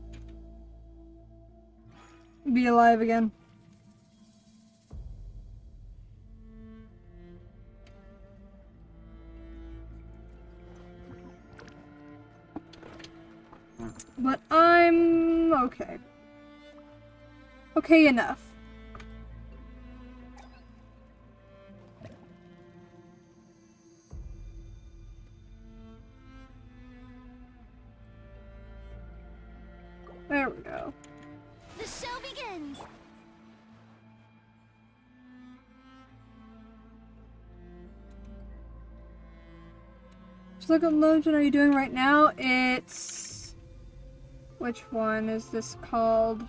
be alive again. But I'm okay. Okay enough. There we go. The show begins! Just look at Logan, are you doing right now? It's... Which one is this called?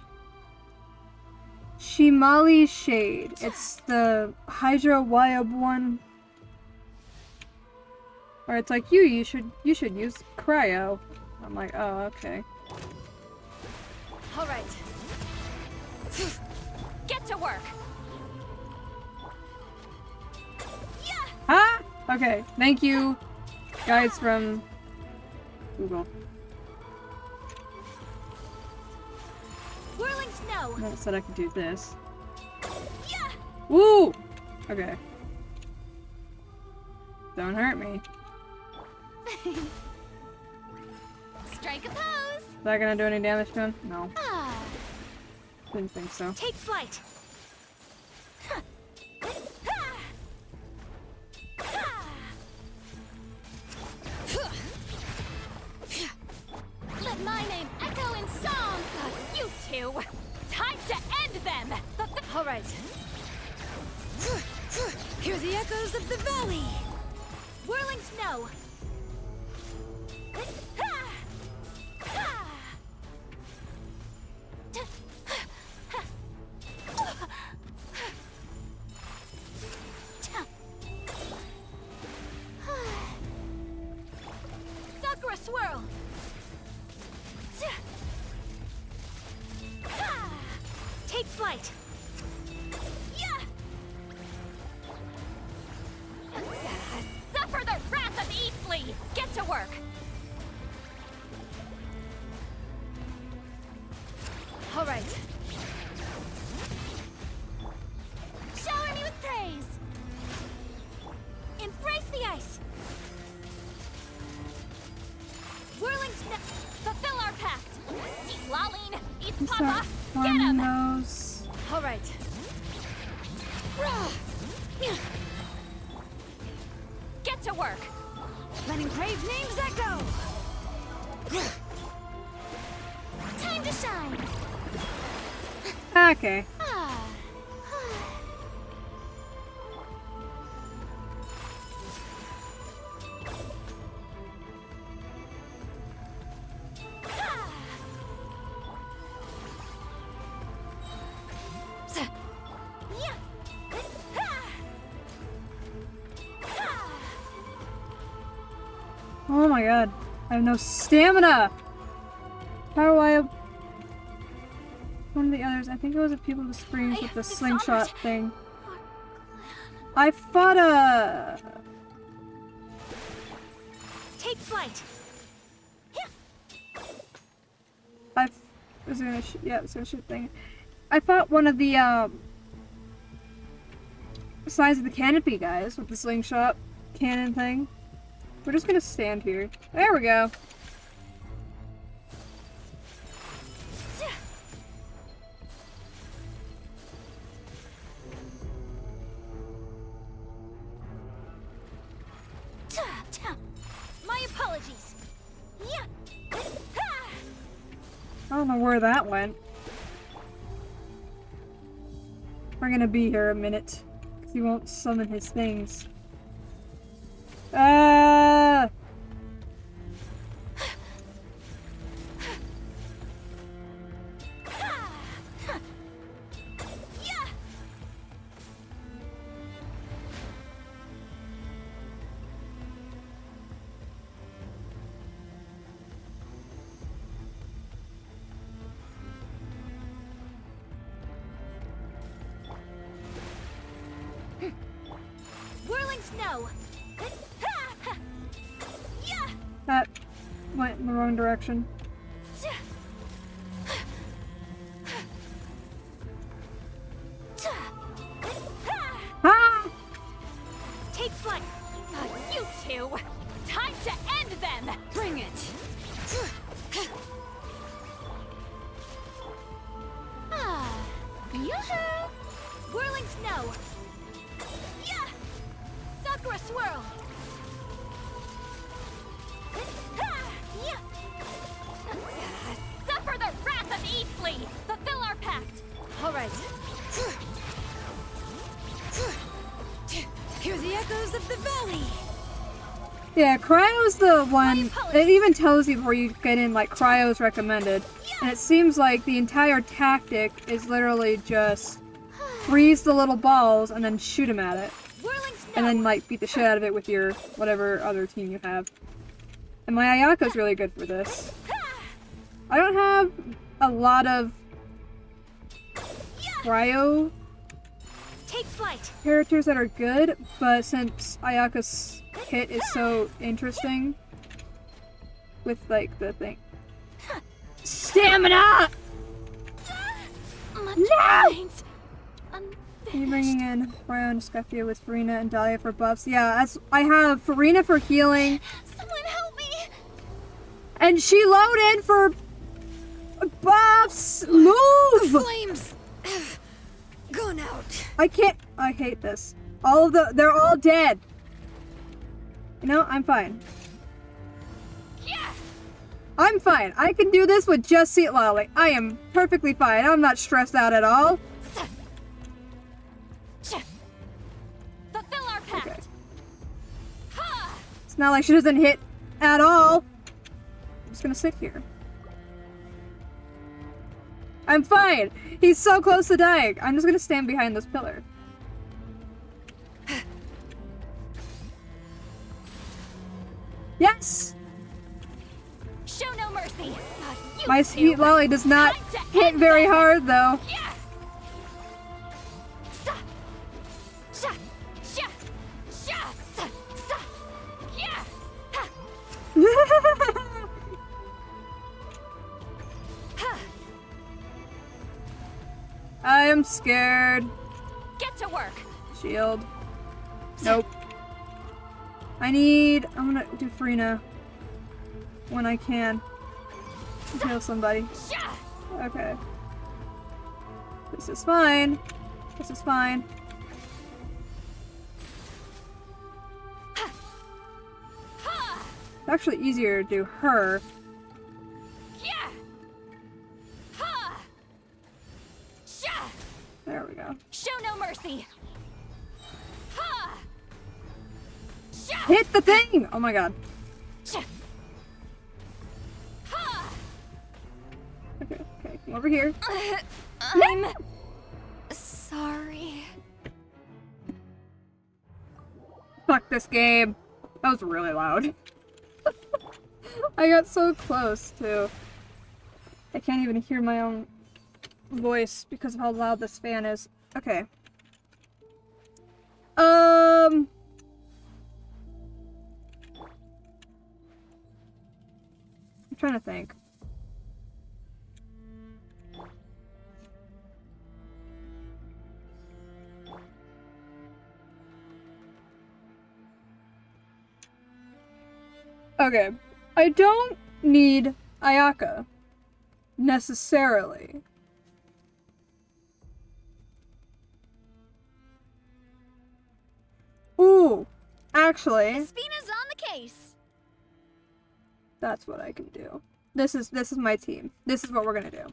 Shimali Shade. It's the Hydra Wyab one. Or it's like, you should use cryo. I'm like, oh, okay. All right. Get to work. Yeah. Ah! Okay, thank you, guys from Google. Whirling snow. I said I could do this. Yeah. Woo! Okay. Don't hurt me. Strike a pose. Is that gonna do any damage to him? No. Ah. Didn't think so. Take flight. Let my name echo in song. You two. Time to end them. All right. Hear the echoes of the valley. Whirling snow. Sakura swirl. Take flight. Yeah. Suffer the wrath of Eastly. Get to work. All right. Shower me with praise. Embrace the ice. Whirling snow. Fulfill our pact. Eat Laline. Eat Papa. Get him. Those. All right. Get to work. Letting brave names echo. Time to shine. Okay. Ah. Oh my god. I have no stamina! How do I have... One of the others, I think it was the people with the springs with the slingshot thing. I fought a... Take flight. I was gonna shoot, yeah, it was gonna shoot thing. I fought one of the, size of the canopy guys with the slingshot cannon thing. We're just gonna stand here. There we go. My apologies. Yeah. I don't know where that went. We're gonna be here a minute. Because he won't summon his things. Ah! Whirling snow. That went in the wrong direction. Ah! Take flight. You two. Time to end them. Bring it! Ah, yoo-hoo! Whirling snow. Yeah! Sakura swirl. Yeah! Suffer the wrath of Eatflea. Fulfill our pact. All right. Hear the echoes of the valley! Yeah, Cryo's the one. It even tells you before you get in, like, Cryo's recommended. And it seems like the entire tactic is literally just freeze the little balls and then shoot them at it. Whirling snow. And then, like, beat the shit out of it with your whatever other team you have. And my Ayako's really good for this. I don't have a lot of Cryo Take flight. characters that are good, but since Ayaka's kit is so interesting with, like, the thing. Stamina! Much No! remains Are you unfinished. bringing in Cryo and Scuffia with Farina and Dahlia for buffs? Yeah, I have Farina for healing, Someone help me. and she loaded for buffs! Move! Flames have gone out. I can't. I hate this. They're all dead. You know, I'm fine. Yeah. I'm fine. I can do this with just Seat Lolly. I am perfectly fine. I'm not stressed out at all. Fulfill our pact. Okay. Ha! It's not like she doesn't hit at all. I'm just gonna sit here. I'm fine. He's so close to dying. I'm just gonna stand behind this pillar. Yes! Show no mercy. You My two. Sweet Lolly does not Time to hit end very them. hard though. Yeah. Sa. Sha. Sha. Sha. Sa. Sa. Yeah. Ha. Ha. I am scared. Get to work. Shield. Nope. I'm gonna do Farina when I can. Heal somebody. Sha. Okay. This is fine. This is fine. Ha. It's actually easier to do her. Yeah. Ha. Sha. There we go. Show no mercy. Ha. Sha. Hit the thing! Oh my god. Sha. Ha. Okay, come over here. I'm sorry. Fuck this game. That was really loud. I got so close, too. I can't even hear my own voice because of how loud this fan is. Okay. I'm trying to think. Okay, I don't need Ayaka, necessarily. Ooh, actually, Espina's on the case. that's what I can do. This is my team. This is what we're gonna do.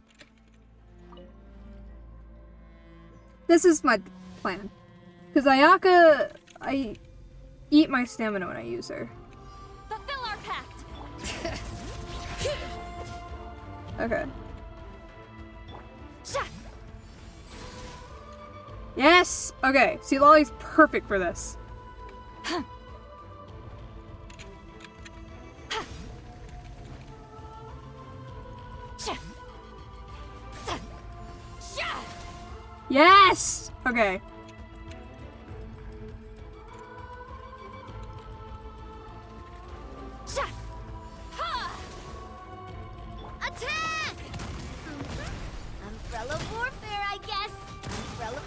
This is my plan. Because Ayaka, I eat my stamina when I use her. Fulfill our pact. Okay. Sha! Yes! Okay, see, Lolly's perfect for this. Sha! Sa! Sha! Yes! Okay. Sha! Ha! Attack! Umbrella warfare, I guess. Umbrella.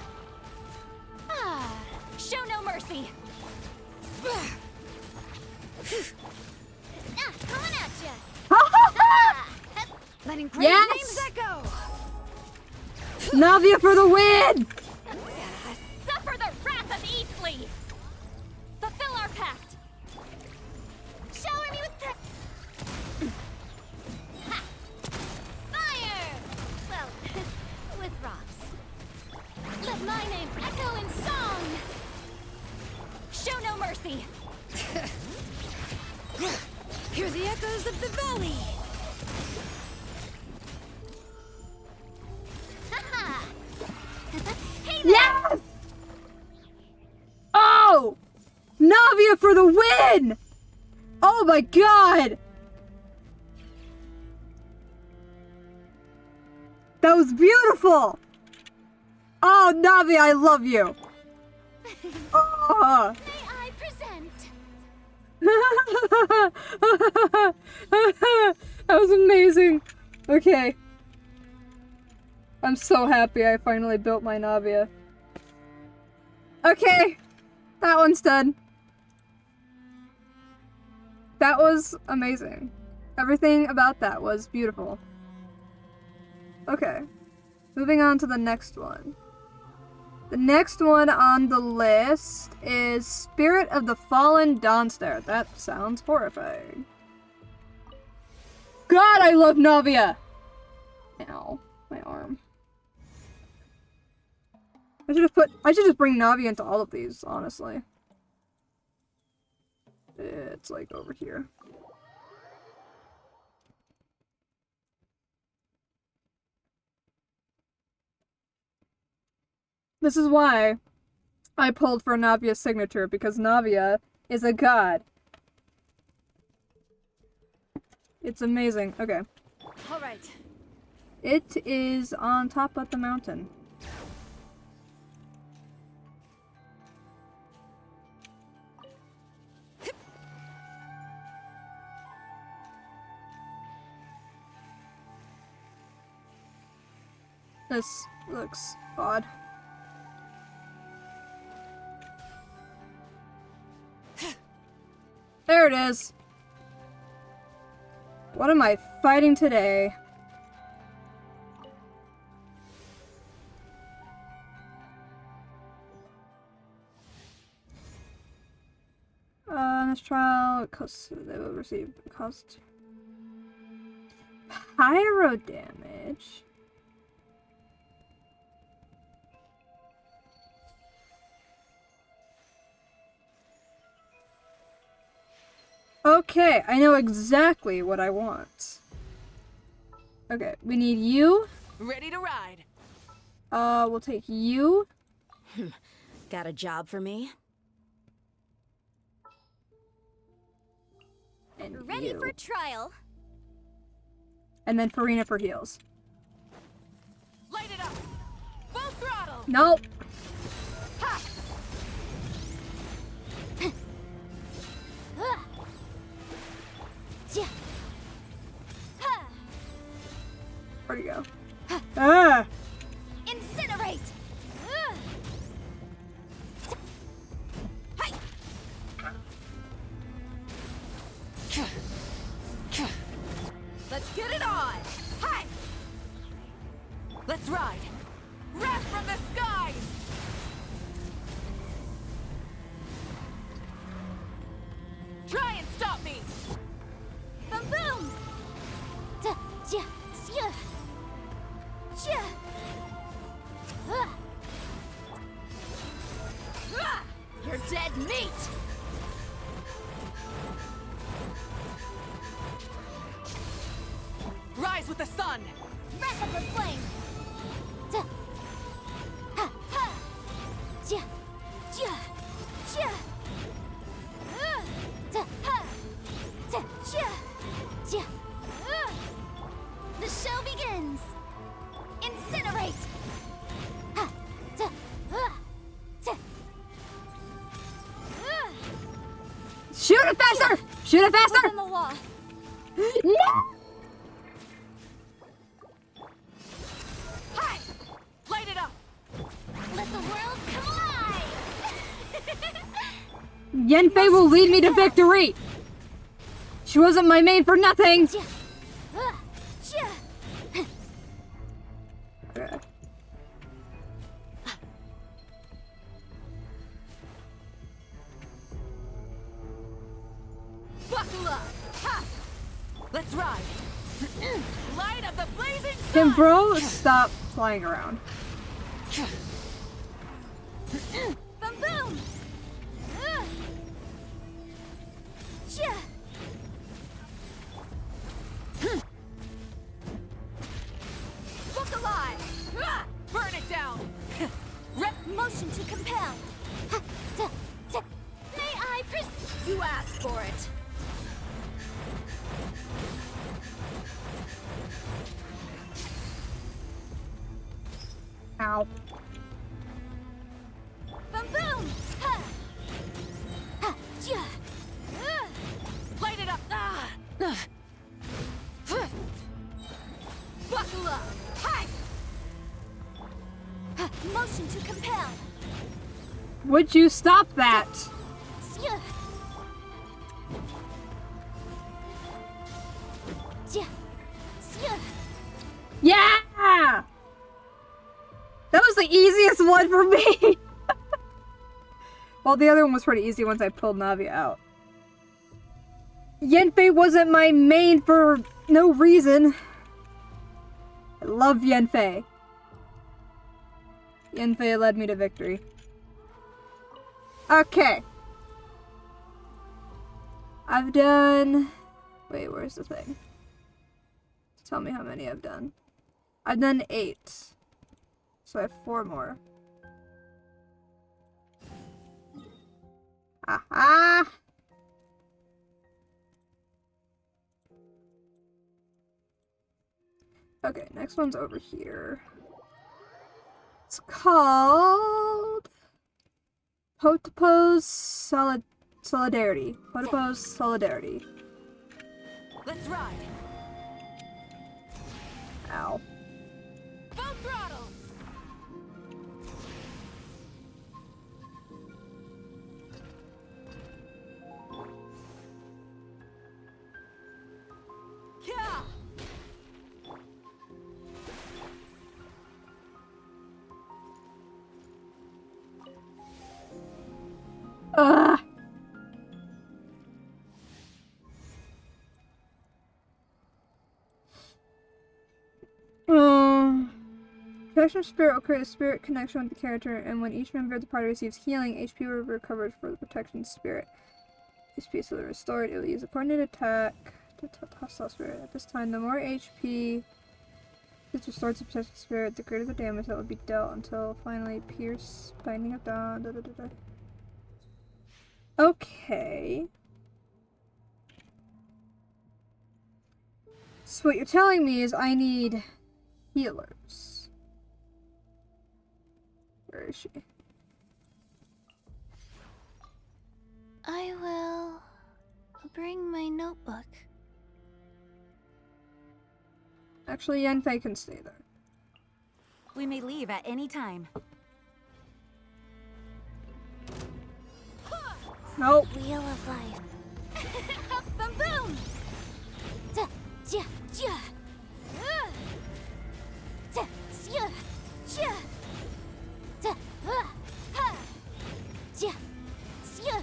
Ah, show no mercy. Coming at ya. Letting praise Yes! names echo. Navia for the win! Suffer the wrath of Easley. Fulfill our pact. Shower me with ha! Fire! Well, with rocks. Let my name echo in song. Show no mercy. Hear the echoes of the valley. Ha-ha! Hey there! Yes! Oh! Navia for the win! Oh my god! That was beautiful! Oh, Navia, I love you! Oh. May I present? That was amazing. Okay. I'm so happy I finally built my Navia. Okay. That one's done. That was amazing. Everything about that was beautiful. Okay. Moving on to the next one. The next one on the list is Spirit of the Fallen Dawnstare. That sounds horrifying. God, I love Navia! Ow, my arm. I should just bring Navia into all of these, honestly. It's like over here. This is why I pulled for Navia's signature, because Navia is a god. It's amazing. Okay. All right. It is on top of the mountain. This looks odd. There it is. What am I fighting today? In this trial, they will receive cost pyro damage. Okay, I know exactly what I want. Okay, we need you. Ready to ride. We'll take you. Got a job for me? And Ready you. for trial. And then Farina for heals. Light it up. Full throttle. Nope. Ha! Yeah. Ha! Where'd he go? Ah! Incinerate. Hi. Let's get it on. Hi. Let's ride. Wrath from the skies. Try and stop me. Boom boom. Duh. rise with the sun! Wrap up her flame! Duh. Ha, ha. Ja, ja, ja. Duh, ha. Duh, ja, ja. The show begins! Incinerate! Ha, duh, duh. Shoot it faster! Shoot it faster! On the wall. No! Hi! Light it up! Let the world collide! Yenfei will lead me to victory! She wasn't my main for nothing! Ja, ja. Okay. Buckle up! Ha! Let's ride! Light of the blazing sun! Can bro stop flying around? Boom boom! Ja. Look alive! Ah! Burn it down! Motion to compel. Ha, da, da. May I You asked for it. Ow. Boom boom! Ha! Ha! Ja! Light it up! Ah! Buckle up! Hi! Ha! Motion to compel. Would you stop that? Ja! Ja! Ja! Yeah! That was the easiest one for me! Well, the other one was pretty easy once I pulled Navi out. Yenfei wasn't my main for no reason. I love Yenfei. Yenfei led me to victory. Okay. I've done... Wait, where's the thing? Tell me how many I've done. I've done 8. So I have 4 more. Aha! Okay, next one's over here. It's called Potapo's Solidarity. Potapo's Solidarity. Let's ride! Ow. Full throttle! Yeah! Ugh. Connection of spirit will create a spirit connection with the character, and when each member of the party receives healing, HP will be recovered for the protection spirit. HP is restored. It will use a coordinated attack to hostile spirit. At this time, the more HP is restored to protection spirit, the greater the damage that will be dealt until finally pierce, binding of dawn. Da, da, da, da. Okay. So what you're telling me is I need healers. Where is she? I will bring my notebook. Actually, Yenfei can stay there. We may leave at any time. Nope. Wheel of life. Boom boom! Da, ja, ja. Da, ja, ja. Da, ha. Ja, ja.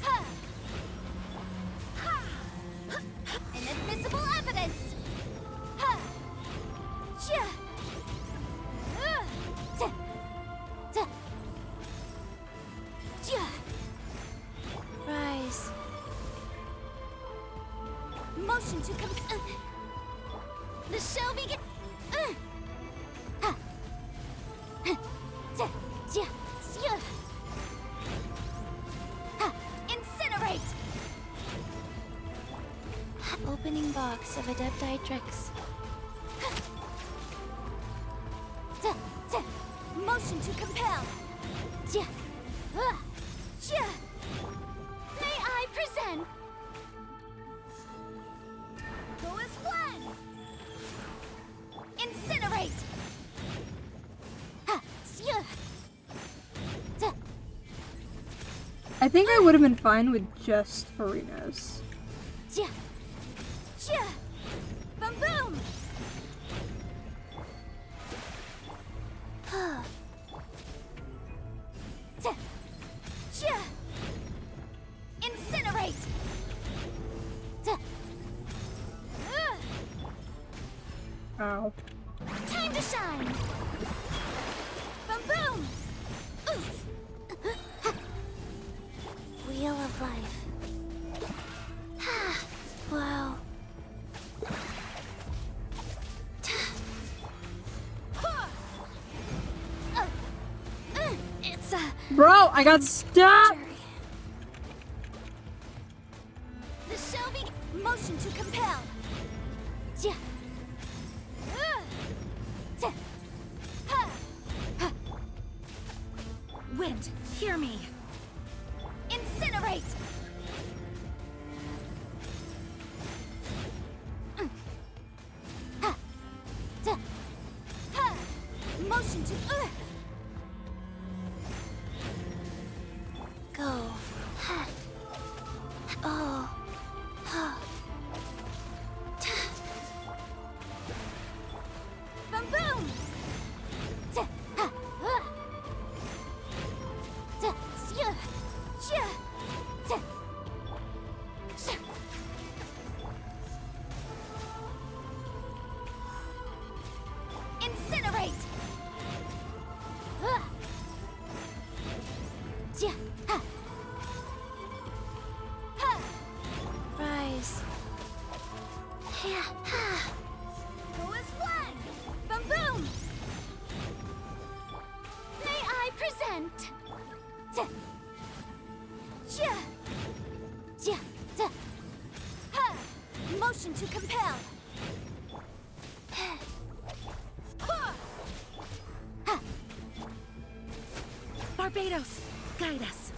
Ha. Ha. Inadmissible evidence. Ha. Ja. Da, da. Ja. Rise. Motion to the show begin. Incinerate. Opening box of Adeptitrix. Motion to compel. May I present? Go as planned. Incinerate. I think I would have been fine with just Farinas. Boom boom. Incinerate. Ow. Time to shine. Boom boom. Oof. Wheel of life. Wow. It's Bro, I got stuck! the show begin. Motion to compel. Wind, hear me. Incinerate. Motion to Go. Oh. boom boom. Incinerate. Rise. Go as one. Boom boom. May I present? Motion to compel. Barbados, guide us.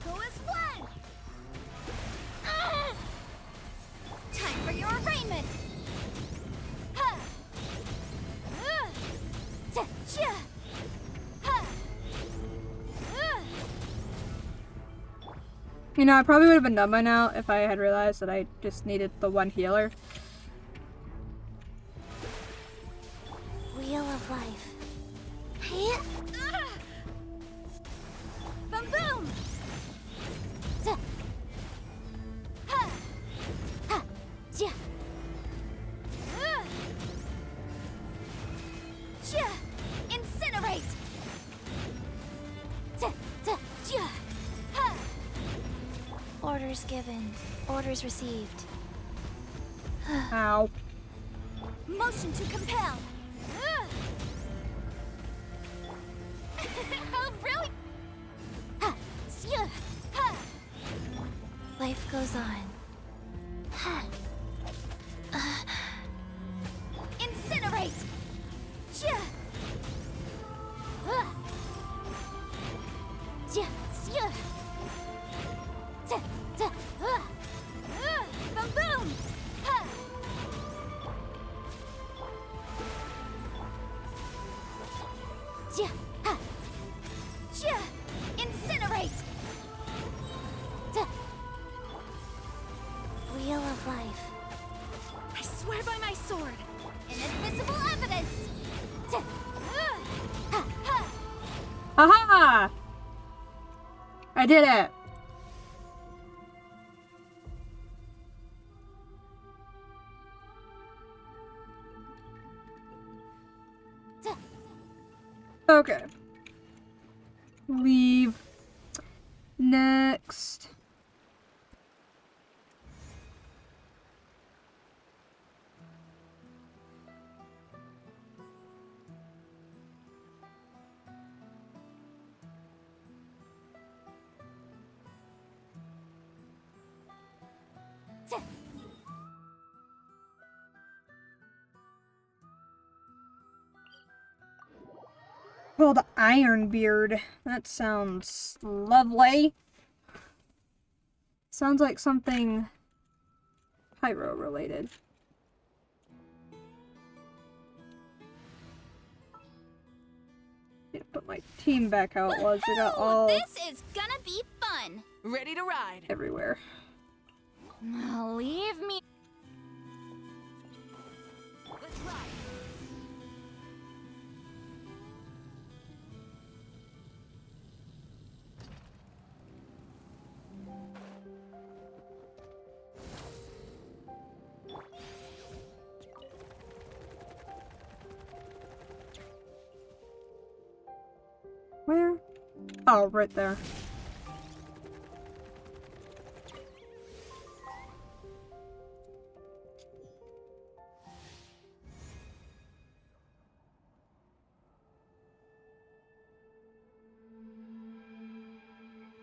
Go as one. Time for your arraignment. You know, I probably would have been done by now if I had realized that I just needed the one healer. Wheel of life. Boom boom. Incinerate. Orders given. Orders received. Ow. Motion to compel. Oh, brilliant! Life goes on. Incinerate! Boom boom! Incinerate! Wheel of life. I swear by my sword. Inadmissible evidence! Aha! I did it! Okay. Leave. Next. called Ironbeard. That sounds lovely. Sounds like something pyro related. Need to put my team back how it was. They got all This is gonna be fun. Ready to ride. everywhere. Leave me. Let's ride. Where? Oh, right there.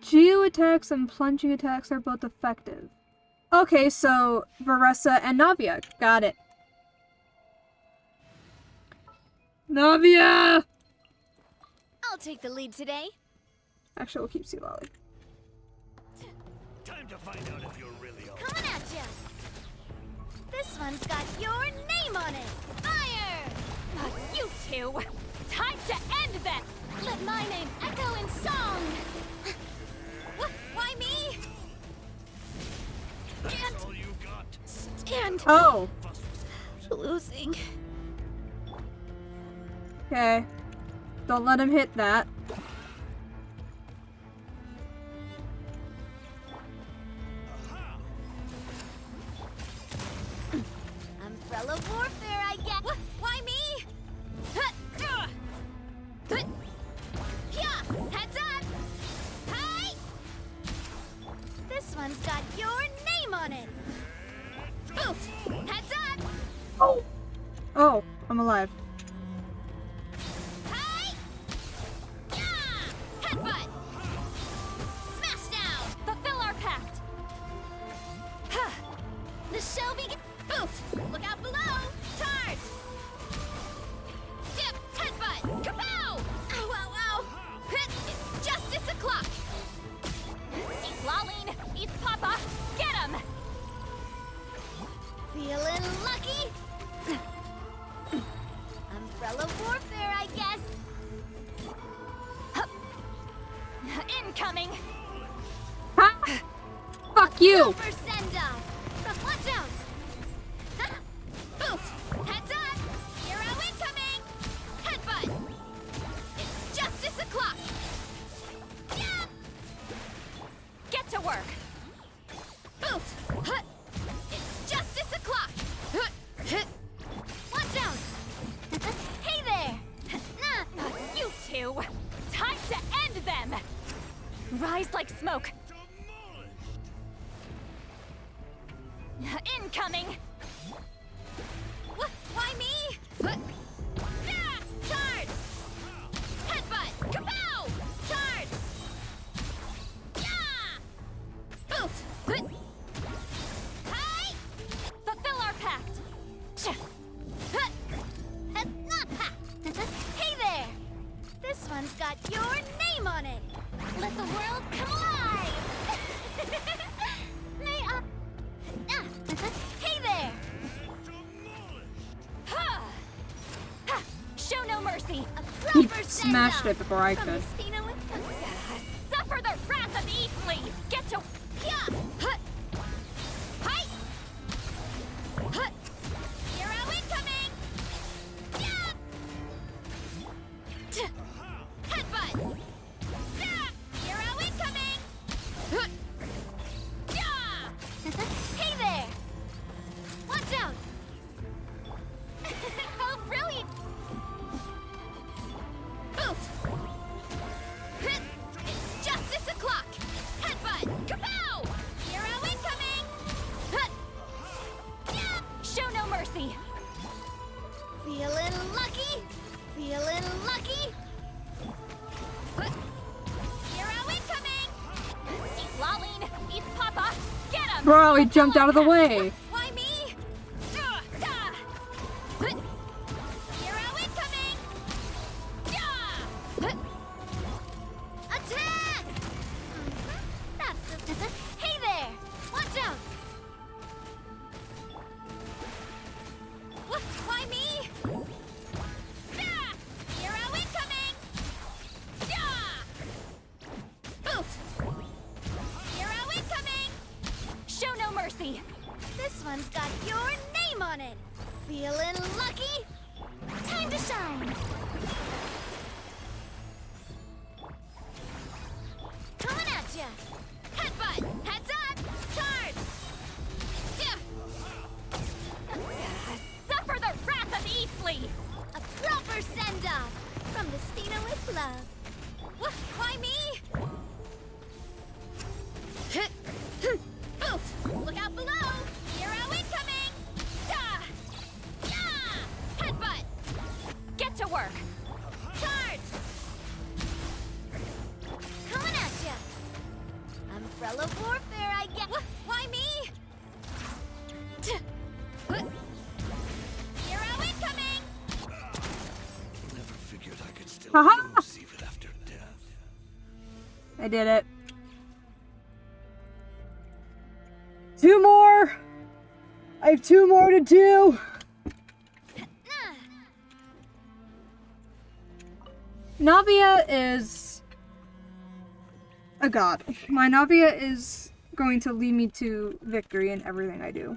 Geo attacks and plunging attacks are both effective. Okay, so Varessa and Navia. Got it. Navia! I'll take the lead today. Actually, we'll keep Sea Lolly. Time to find out if you're really all Coming at ya. This one's got your name on it. Fire! You two! Time to end them! Let my name echo in song. Why me? that's all you got. Stand Oh! losing. Okay. Don't let him hit that. Umbrella warfare, I get. Why me? Yeah, heads up. Hi. This one's got your name on it. Oof. Heads up. Oh! Oh, I'm alive. Hi. Yeah. Headbutt. Smash down. Fulfill our pact! The show begins. Oof. Look out below. Charge. Dip. Headbutt. Kapow. Ow, ow, ow. It's justice o'clock. Lolene, eat Papa! Get him! Feeling lucky? Umbrella warfare, I guess. Incoming! Ha! Fuck you! Over send off. Watch out. Oof. Heads up. Hero incoming. Headbutt. It's justice o'clock. Yeah. Get to work! Oof. It's justice o'clock. Watch out. Hey there. Nah. You two! Time to end them! Rise like smoke! Incoming! Why me? Yeah. Charge. Headbutt. Kapow. Charge. Yeah. Oof. Hi. Fulfill our pact! Not packed. Hey there. This one's got your name on it. Let the world come alive. May I? Hey there. Show no mercy! A He proper smashed send-off it before I from could. Miss Tina with- Suffer the wrath of Eastleigh! Get to... Yeah. Hi. Hero incoming. Yeah. Headbutt. Yeah. Hero incoming. Yeah. Hey there. Watch out. How brilliant. Oof. It's justice o'clock. Headbutt. Kapow. Hero incoming. Yeah. Show no mercy! Feeling lucky. Feeling lucky. Hero incoming. Lolene, eat Papa! Get him! Bro, he jumped out of the way! Why me? Hero incoming. Yeah. mercy! This one's got your name on it. Feeling lucky? Time to shine. Coming at ya. Headbutt. Heads up. Charge. Suffer the wrath of Eastleigh! A proper send-off from the Stina with love. Why me? Oof! Look out below! Hero incoming! Da! Yeah! Headbutt! Get to work! Charge! Coming at ya! Umbrella warfare, I guess. Why me? Hero incoming! Never figured I could still Haha! perceive it after death. I did it. 2 more! I have 2 more to do! Navia is a god. My Navia is going to lead me to victory in everything I do.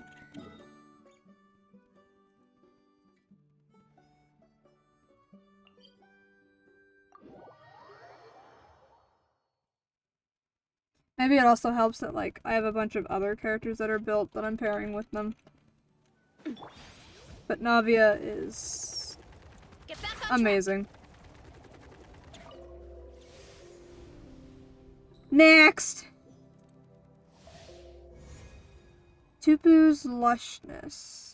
Maybe it also helps that, like, I have a bunch of other characters that are built that I'm pairing with them. But Navia is Get back on track. amazing. Next! Tupu's Lushness.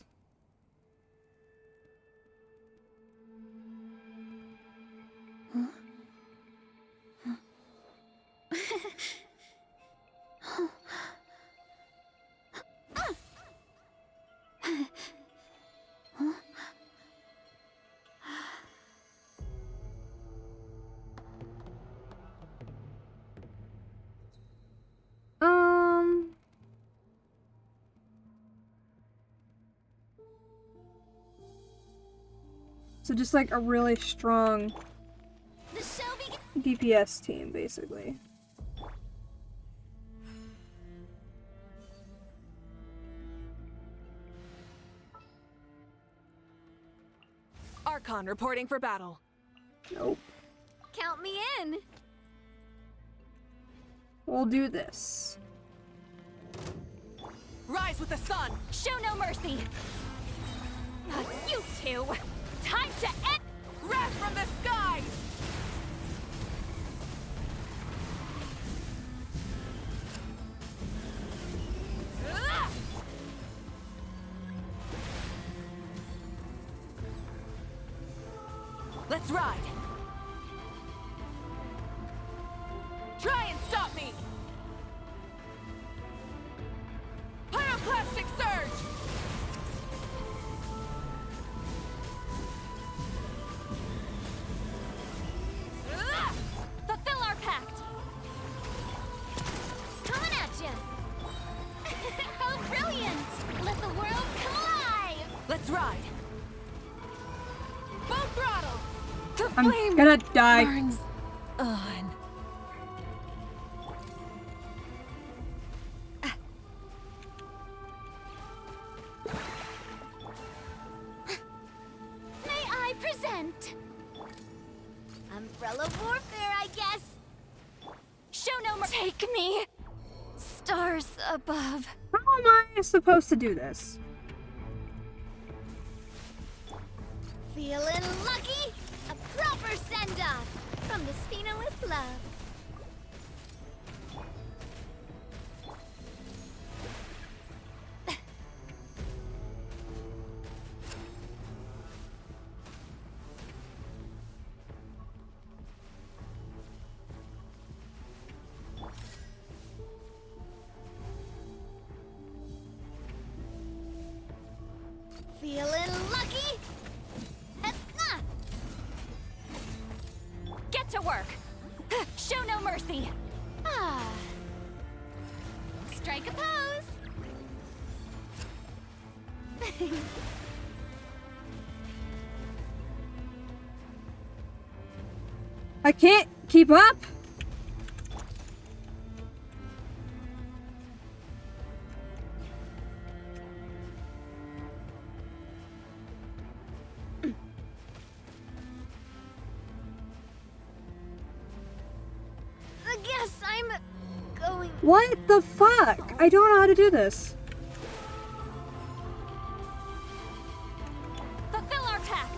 So just like a really strong The show begins. DPS team, basically. Archon reporting for battle. Nope. Count me in. We'll do this. Rise with the sun! Show no mercy! You two! Time to end! Wrath from the skies! Ugh! Let's ride! Try and stop me! Pyroclastic surge! Ugh! Fulfill our pact! Coming at ya. How brilliant! Let the world come alive. Let's ride! Full throttle! The I'm flame gonna die. burns on. May I present? Umbrella warfare, I guess. Show no mercy! Take me! Stars above. How am I supposed to do this? Feeling lucky? A proper send-off from the Stina with love. Feeling lucky? Ah! Get to work! Show no mercy! Ah. Strike a pose. I can't keep up. guess I'm going. What the fuck? I don't know how to do this. Fulfill our pact.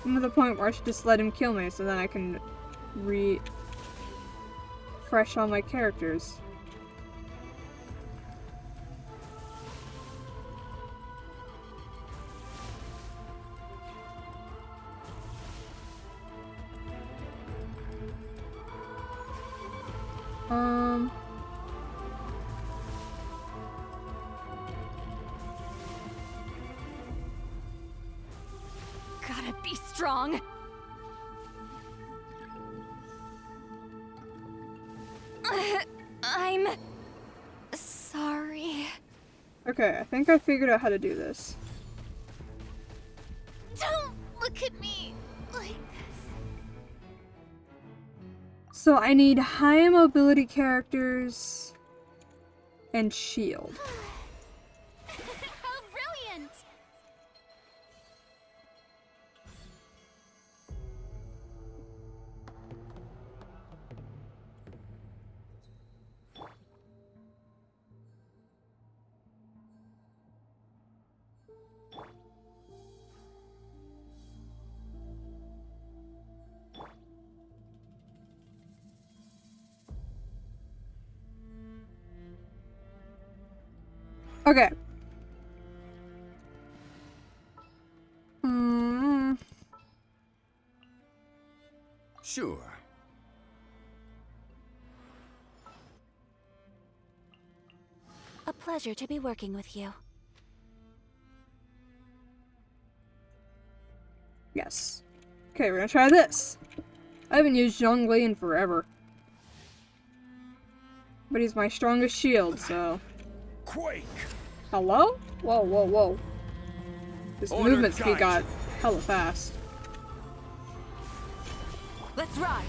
I'm to the point where I should just let him kill me so then I can refresh all my characters. Gotta be strong. I'm sorry. Okay, I think I figured out how to do this. Don't look at me like this. So I need high mobility characters and shield. How brilliant! Okay. Sure. A pleasure to be working with you. Yes. Okay, we're gonna try this. I haven't used Zhongli in forever. But he's my strongest shield, so... Quake! Hello? Whoa, whoa, whoa. This Order movement speed got guide. hella fast. Let's ride.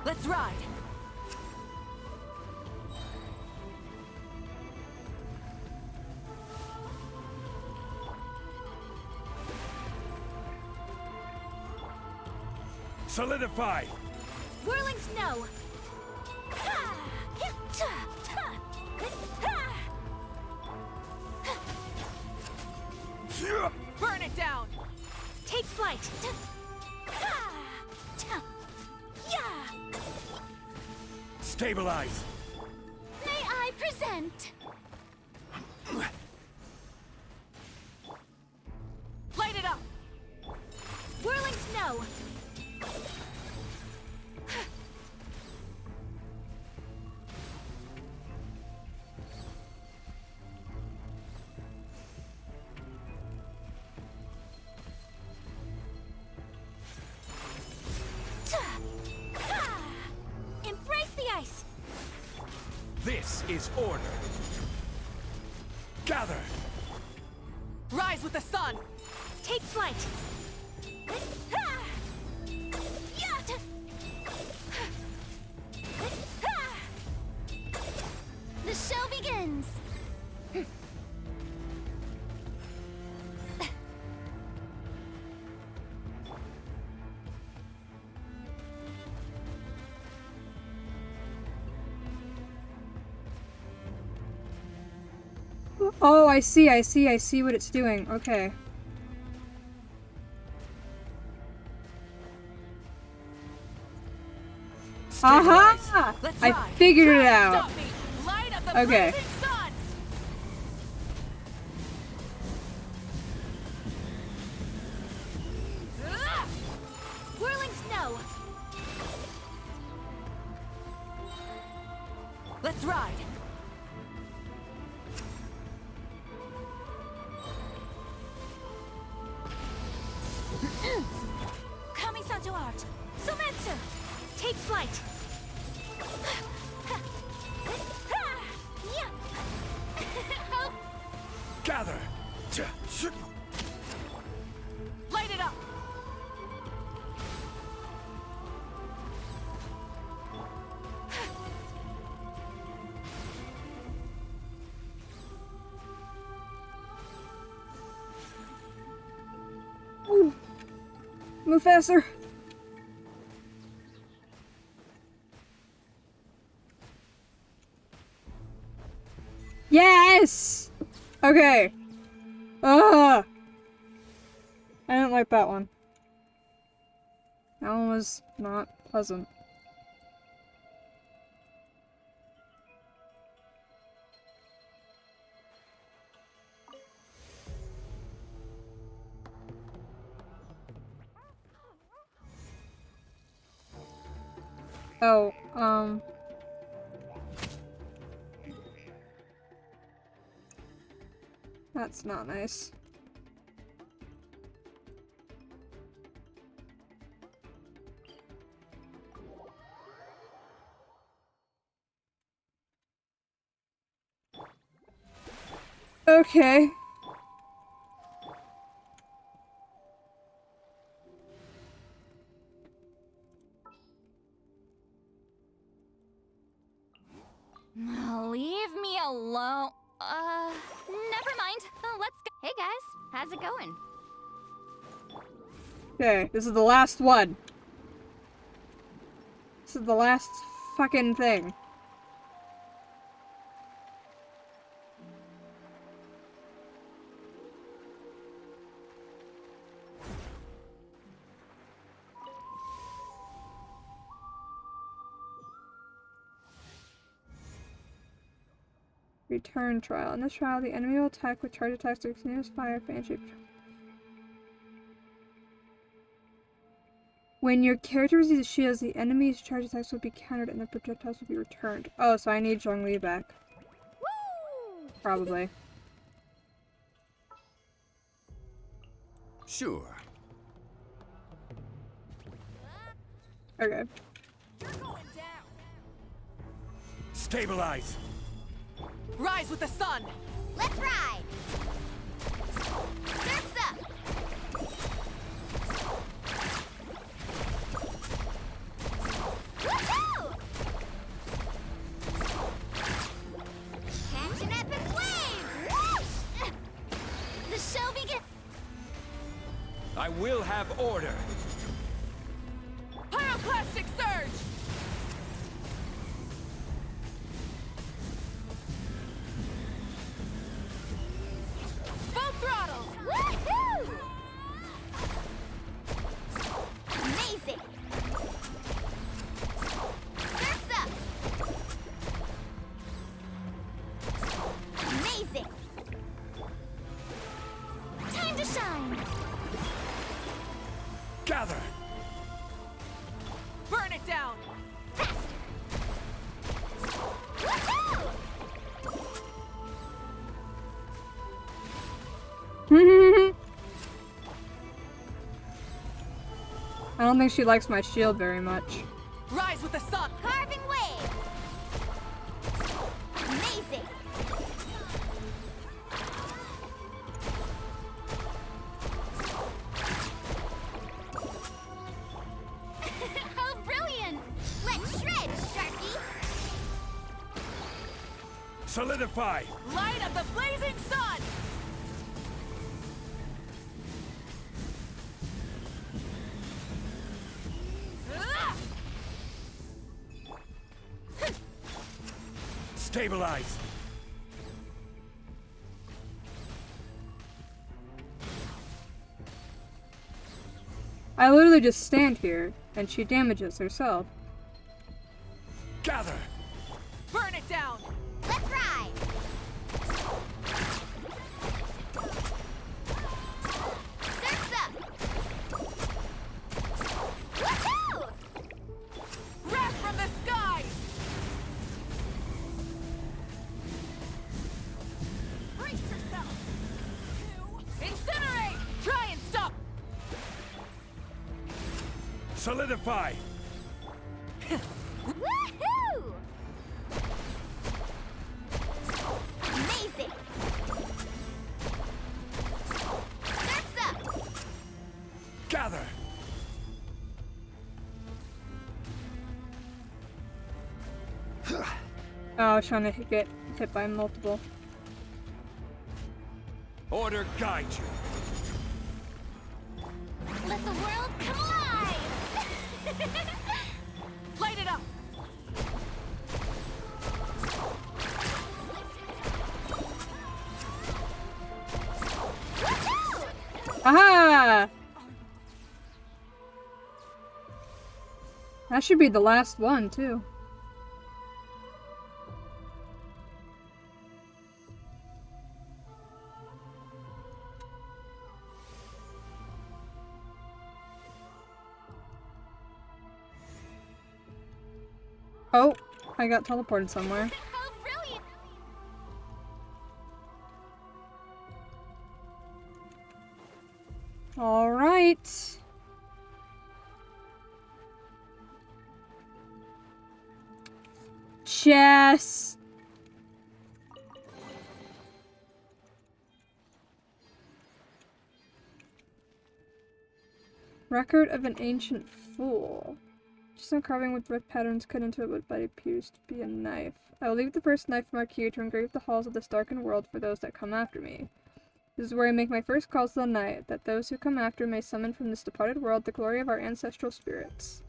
Let's ride. Solidify! Whirling snow. Burn it down. Take flight. Stabilize! May I present? Light it up. Whirling snow. Embrace the ice. This is order! Gather! Rise with the sun. Take flight. The show begins. Oh, I see what it's doing. Okay. Aha! Let's I ride. figured it out. Stop me. Light of the Okay. blazing sun. Whirling snow. Let's ride. Kami-san to art. Sumetsu. Take flight. Gather! Light it up. Move faster. Yes! Okay. Ugh! I didn't like that one. That one was not pleasant. Oh, that's not nice. Okay. Leave me alone. Never mind. Let's go. Hey guys, how's it going? Okay, this is the last one. This is the last fucking thing. Return trial. In this trial, the enemy will attack with charge attacks or continuous fire banshee. When your character receives shields, the enemy's charge attacks will be countered and the projectiles will be returned. Oh, so I need Zhongli back. Woo! Probably. Sure. Okay. Stabilize. Rise with the sun! Let's ride! Surf's up! Woohoo! Catch an epic wave! Whoosh! The show begins! I will have order. Pyroclastic surge! Full throttle! Woohoo! Amazing! Surf's up! Amazing! Time to shine! Gather. Burn it down! Faster! Woohoo! I don't think she likes my shield very much. Rise with the sun! Carving waves! Amazing! How brilliant! Let's shred, Sharky! Solidify. Light of the blazing sun! Ah! Stabilize. I literally just stand here, and she damages herself. Gather. Burn it down! Let's ride! Surf's up! Woohoo! Wrath from the skies! Brace yourself! Incinerate! Try and stop! Solidify. Woohoo! Amazing! Surf's up! Gather. Oh, I was trying to get hit by multiple. Order guide you. Let the world come alive! Light it up! Aha! That should be the last one, too. Oh, I got teleported somewhere. How brilliant! All right. Chess. Record of an ancient fool. Just some carving with red patterns cut into it, but it appears to be a knife. I will leave the first knife mark here to engrave the halls of this darkened world for those that come after me. This is where I make my first calls to the night, that those who come after may summon from this departed world the glory of our ancestral spirits.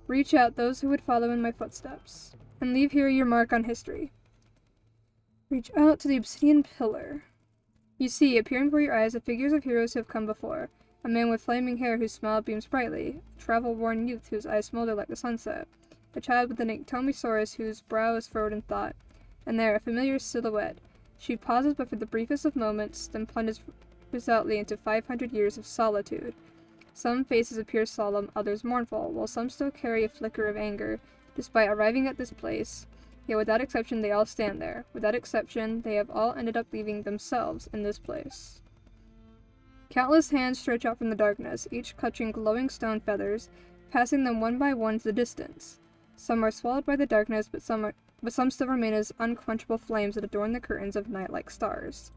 Reach out those who would follow in my footsteps, and leave here your mark on history. Reach out to the obsidian pillar. You see, appearing before your eyes, the figures of heroes who have come before. A man with flaming hair whose smile beams brightly, a travel-worn youth whose eyes smolder like the sunset, a child with an Ictomosaurus whose brow is furrowed in thought, and there, a familiar silhouette. She pauses but for the briefest of moments, then plunges resolutely into 500 years of solitude. Some faces appear solemn, others mournful, while some still carry a flicker of anger, despite arriving at this place. Yet without exception they all stand there. Without exception, they have all ended up leaving themselves in this place. Countless hands stretch out from the darkness, each clutching glowing stone feathers, passing them one by one to the distance. Some are swallowed by the darkness, but some still remain as unquenchable flames that adorn the curtains of night like stars.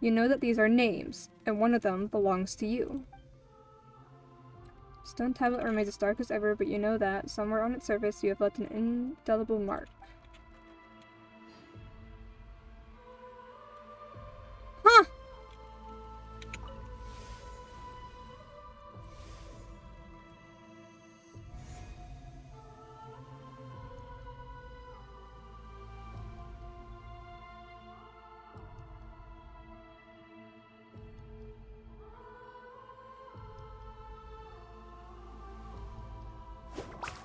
You know that these are names, and one of them belongs to you. Stone tablet remains as dark as ever, but you know that, somewhere on its surface, you have left an indelible mark. Huh!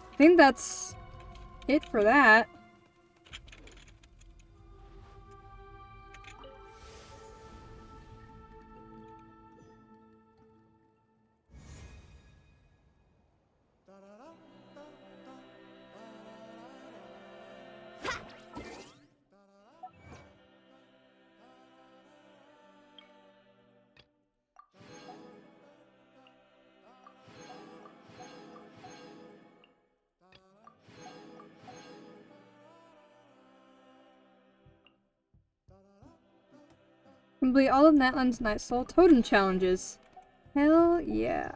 I think that's it for that. Complete all of Natlan's Night Soul Totem challenges. Hell yeah.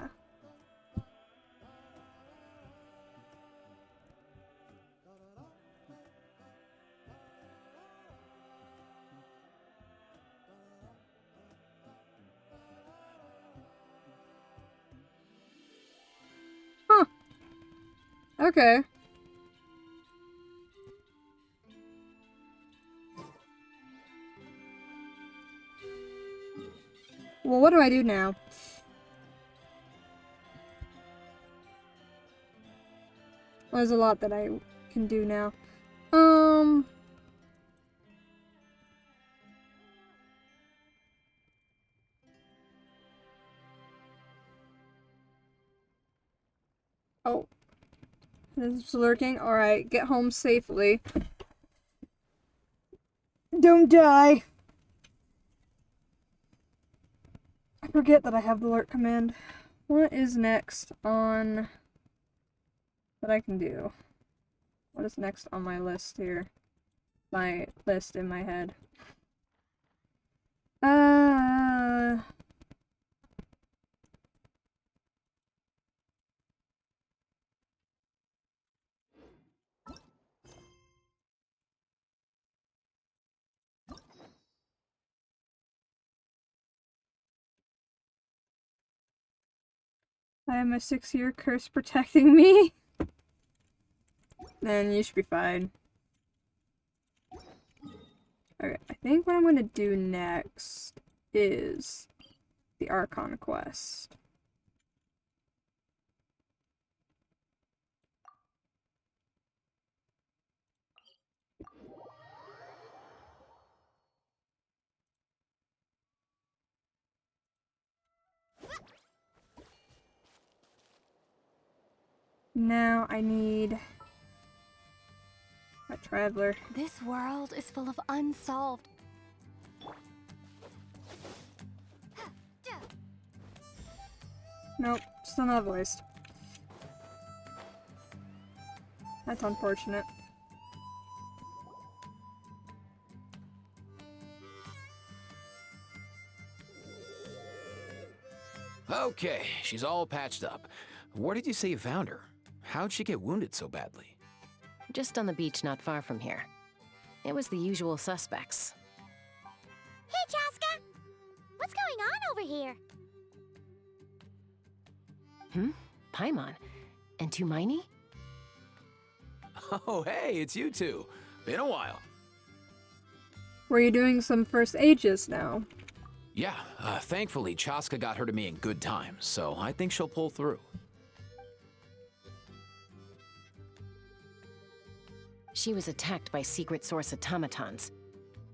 Huh. Okay. Well, what do I do now? Well, there's a lot that I can do now. Oh. This is lurking. Alright, get home safely. Don't die! I forget that I have the alert command. What is next on... that I can do? What is next on my list here? My list in my head. I have my 6-year curse protecting me. Then you should be fine. Okay, I think what I'm gonna do next is the Archon quest. Now I need a traveler. This world is full of unsolved. Nope, still not voiced. That's unfortunate. Okay, she's all patched up. Where did you say you found her? How'd she get wounded so badly? Just on the beach not far from here. It was the usual suspects. Hey, Chaska! What's going on over here? Paimon. And Tumaini? Oh, hey, it's you two. Been a while. Were you doing some first aid just now? Yeah, thankfully Chaska got her to me in good time, so I think she'll pull through. She was attacked by secret source automatons.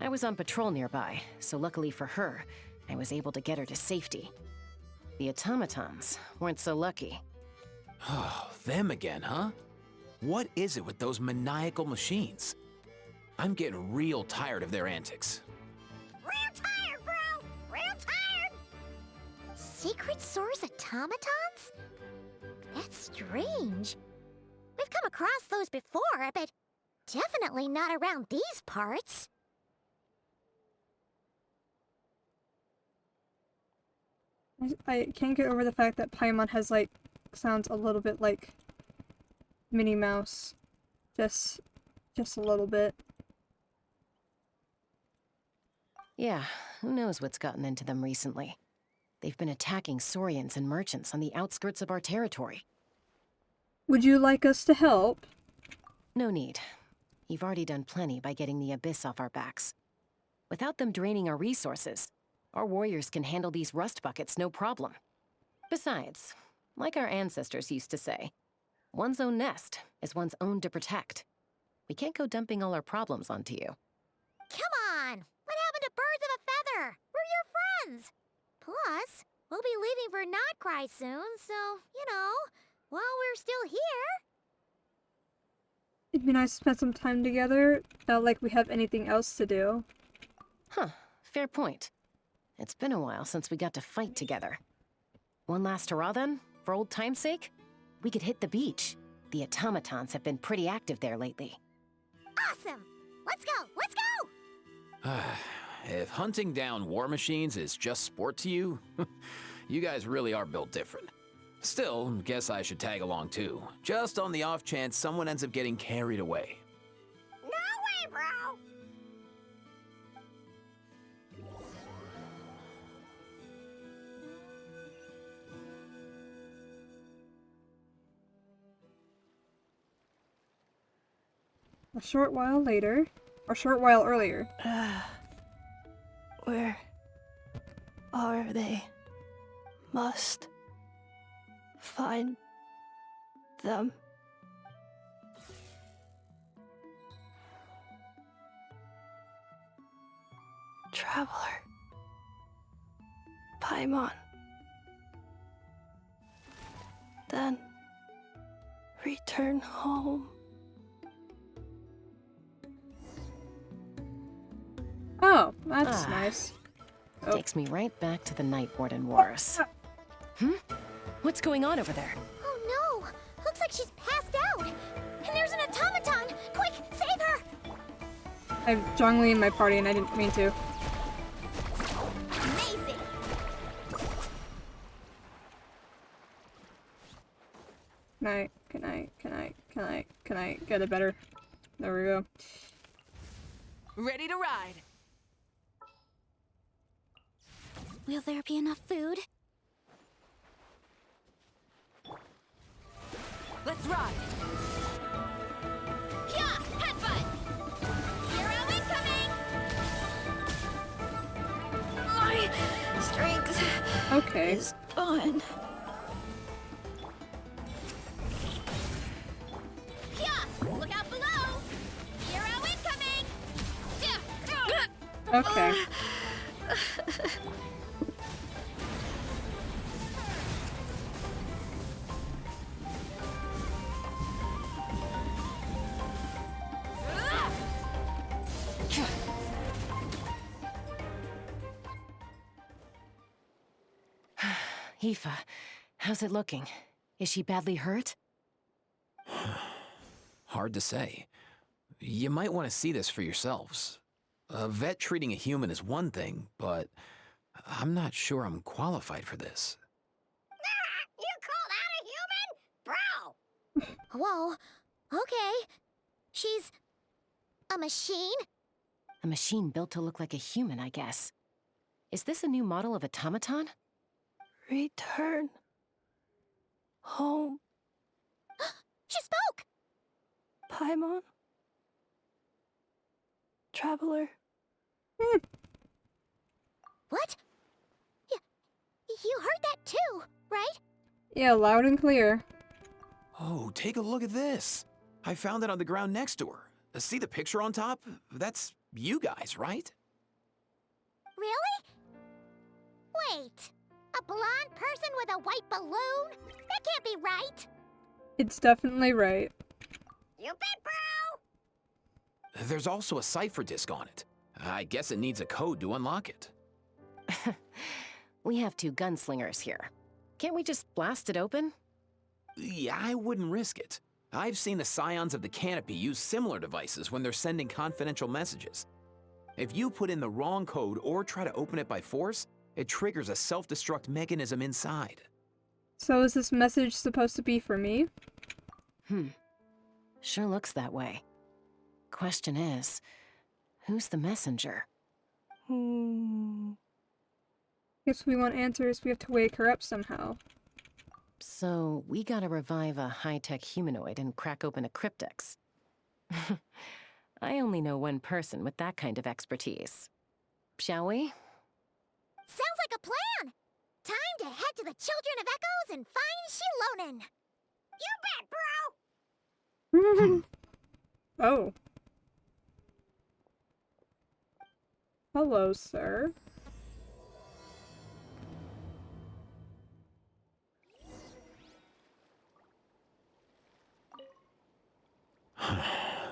I was on patrol nearby, so luckily for her, I was able to get her to safety. The automatons weren't so lucky. Oh, them again, huh? What is it with those maniacal machines? I'm getting real tired of their antics. Real tired, bro! Real tired! Secret source automatons? That's strange. We've come across those before, but definitely not around these parts. I can't get over the fact that Paimon has, like, sounds a little bit like Minnie Mouse. Just a little bit. Yeah, who knows what's gotten into them recently. They've been attacking Saurians and merchants on the outskirts of our territory. Would you like us to help? No need. You've already done plenty by getting the Abyss off our backs. Without them draining our resources, our warriors can handle these rust buckets no problem. Besides, like our ancestors used to say, one's own nest is one's own to protect. We can't go dumping all our problems onto you. Come on! What happened to birds of a feather? We're your friends! Plus, we'll be leaving for Notcry soon, so, while we're still here... It'd be nice to spend some time together, not like we have anything else to do. Huh, fair point. It's been a while since we got to fight together. One last hurrah then, for old time's sake? We could hit the beach. The automatons have been pretty active there lately. Awesome! Let's go! Let's go! If hunting down war machines is just sport to you, you guys really are built different. Still, guess I should tag along too, just on the off chance someone ends up getting carried away. No way, bro! A short while later, or short while earlier. Where are they? Must find them. Traveler. Paimon. Then return home. Oh, that's nice. Oh. Takes me right back to the Night Warden Wars. What's going on over there? Oh no! Looks like she's passed out! And there's an automaton! Quick, save her! I have Zhongli in my party and I didn't mean to. Amazing! Can I get it better? There we go. Ready to ride. Will there be enough food? Let's ride! Yeah, headbutt! Hero incoming! My strength Okay. is gone. Yeah, look out below! Hero incoming! Okay. Aoife, how's it looking? Is she badly hurt? Hard to say. You might want to see this for yourselves. A vet treating a human is one thing, but I'm not sure I'm qualified for this. You call that a human? Bro! Whoa, okay. She's a machine? A machine built to look like a human, I guess. Is this a new model of automaton? Return home, She spoke! Paimon. Traveler. What? You heard that too, right? Yeah, loud and clear. Oh, take a look at this. I found it on the ground next to her. See the picture on top? That's you guys, right? Really? Wait, a blonde person with a white balloon? That can't be right. It's definitely right. You bet, bro! There's also a cipher disk on it. I guess it needs a code to unlock it. We have two gunslingers here. Can't we just blast it open? Yeah, I wouldn't risk it. I've seen the scions of the canopy use similar devices when they're sending confidential messages. If you put in the wrong code or try to open it by force, it triggers a self-destruct mechanism inside. So is this message supposed to be for me? Sure looks that way. Question is, who's the messenger? Guess we want answers, we have to wake her up somehow. So, we gotta revive a high-tech humanoid and crack open a cryptex. I only know one person with that kind of expertise. Shall we? Sounds like a plan! Time to head to the Children of Echoes and find Shilonen! You bet, bro! Oh. Hello, sir.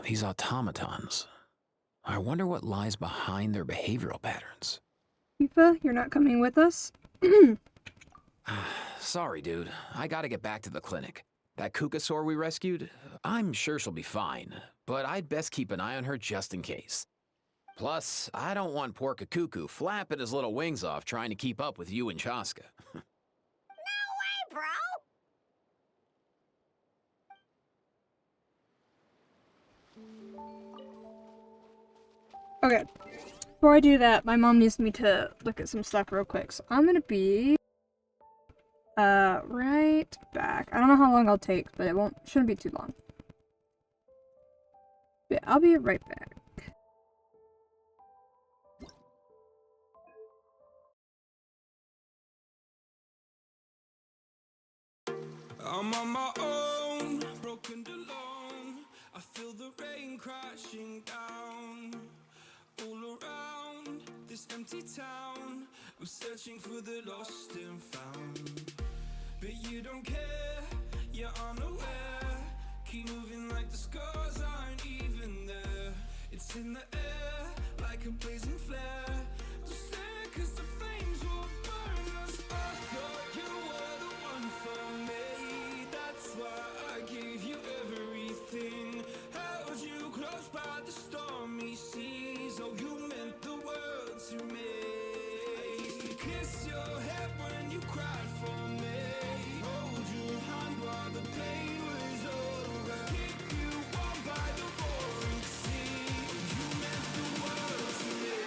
These automatons. I wonder what lies behind their behavioral patterns. Aoife, you're not coming with us? Sorry, dude. I gotta get back to the clinic. That Kukasaur we rescued, I'm sure she'll be fine, but I'd best keep an eye on her just in case. Plus, I don't want poor Kakuku flapping his little wings off trying to keep up with you and Chaska. No way, bro! Okay. Before I do that, my mom needs me to look at some stuff real quick. So I'm gonna be right back. I don't know how long I'll take, but it shouldn't be too long. Yeah, I'll be right back. I'm on my own, broken alone. I feel the rain crashing down all around this empty town. I'm searching for the lost and found, but you don't care, you're unaware. Keep moving like the scars aren't even there. It's in the air like a blazing flare. Don't stare 'cause the flames will burn us. I thought you were the one for me. That's why I gave you everything. Held you close by the stormy seas. Oh, you meant the world to me. I used to kiss your head when you cried for me. Hold your hand while the pain was over. Keep you warm by the roaring sea. You meant the world to me.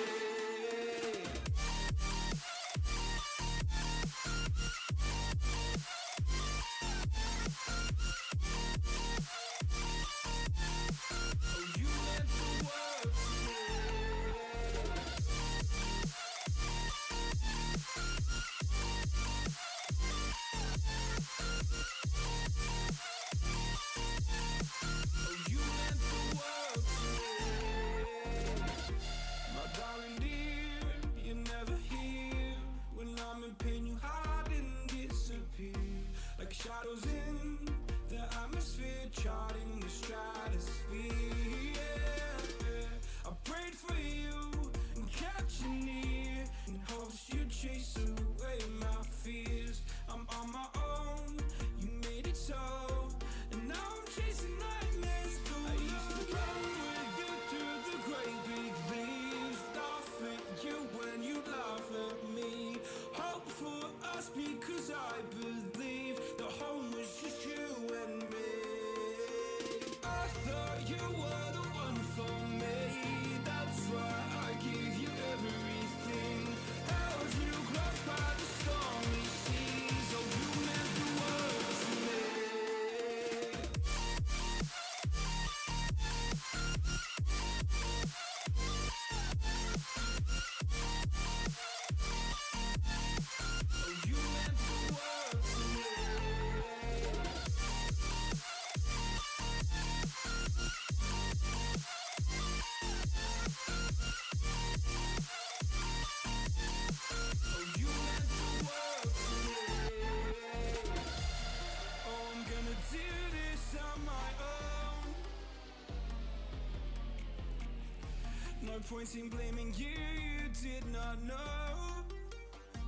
point in blaming you, you did not know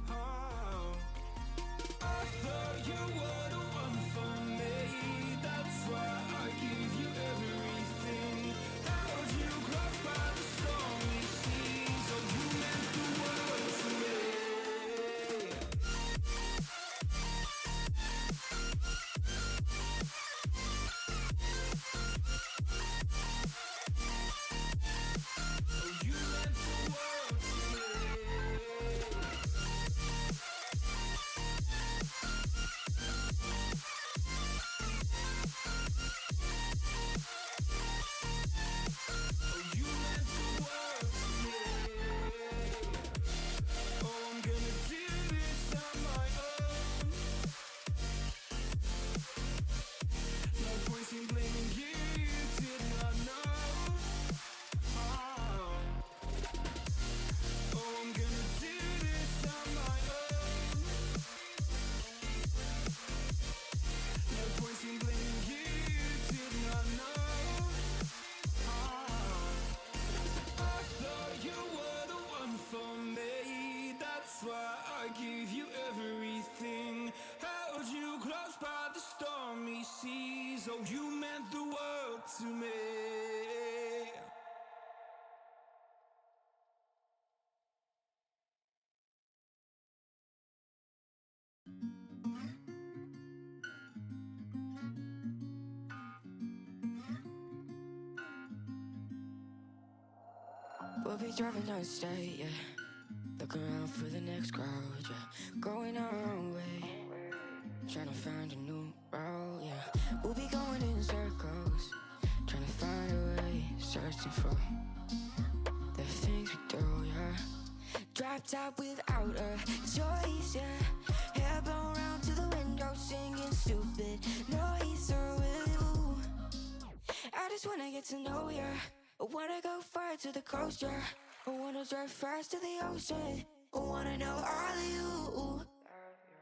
how. I thought you were the one for me, that's why I give you everything. Held you close by the stormy seas, oh you meant the world to me. Oh you meant the world to me. Oh, you meant the world to me. We'll be driving down the state, yeah. Looking around for the next crowd, yeah. Going our own way, trying to find a new route, yeah. We'll be going in circles, trying to find a way, searching for the things we do, yeah. Drop top without a choice, yeah. Hair blown round to the window, singing stupid noise, or will you? I just wanna get to know ya. I wanna go far to the coast, yeah. I wanna drive fast to the ocean. I wanna know all of you.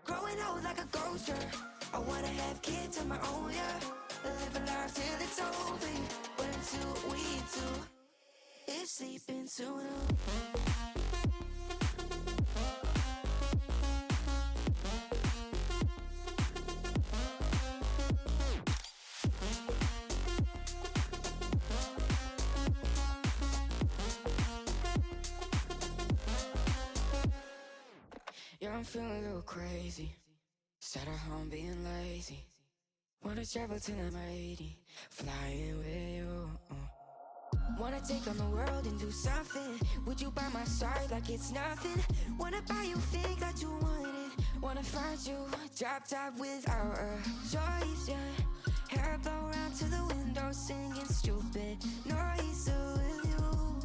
Growing old like a ghost, yeah. I wanna have kids of my own, yeah. Live a life till it's over. But until we do, it's sleeping soon. Yeah, I'm feeling a little crazy. Sat at home being lazy. Wanna travel till I'm 80, flying with you. Wanna take on the world and do something. Would you by my side like it's nothing? Wanna buy you things that you wanted. Wanna find you, drop top without a choice, yeah. Hair blow round to the window, singing stupid noise, with you.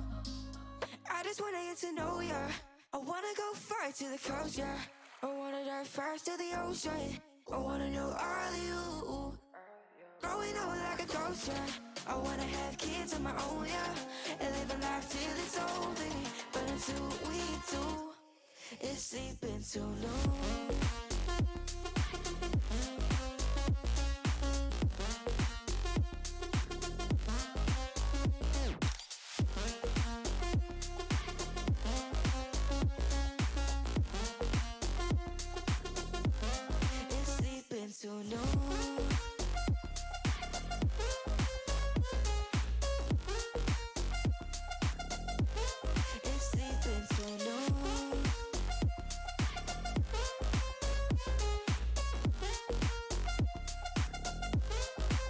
I just wanna get to know ya. I wanna go far to the coast, yeah. I wanna dive fast to the ocean. I wanna know all of you. Growing old like a ghost, yeah. I wanna have kids of my own, yeah. And live a life till it's over. But until we do, it's sleeping too long. So no, it's sleeping so no.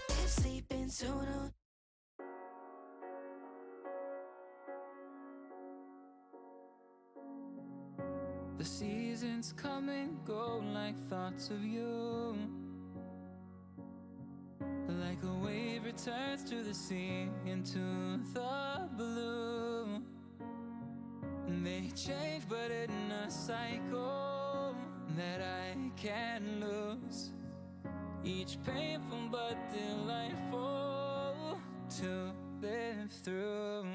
It's sleeping so no. The seasons come and go like thoughts of you. Like a wave returns to the sea, into the blue. They change but in a cycle that I can't lose. Each painful but delightful to live through.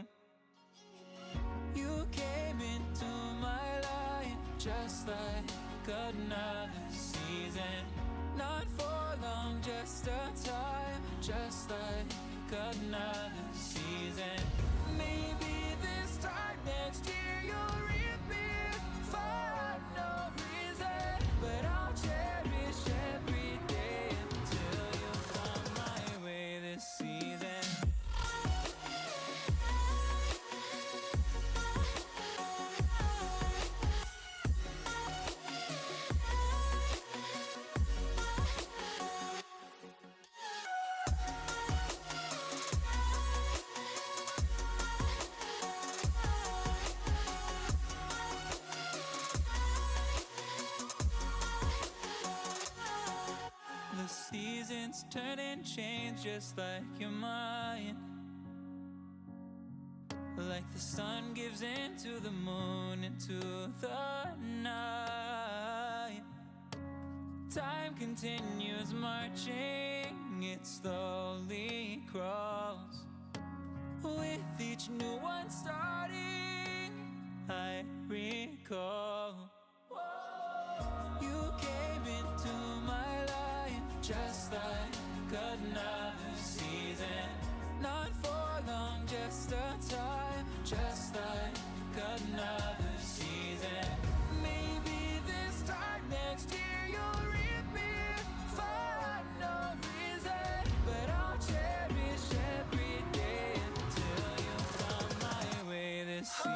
You came into my life just like another season. Not for long, just a time, just like another season. Maybe this time next year you'll reappear for no reason, but I'll cherish every day until you come my way this season. The seasons turn and change just like your mind. Like the sun gives into the moon, into the night. Time continues marching, it slowly crawls. With each new one starting, I recall you came into my life just like another season. Not for long, just a time, just like another season. Maybe this time next year you'll reappear for no reason, but I'll cherish every day until you come my way this season.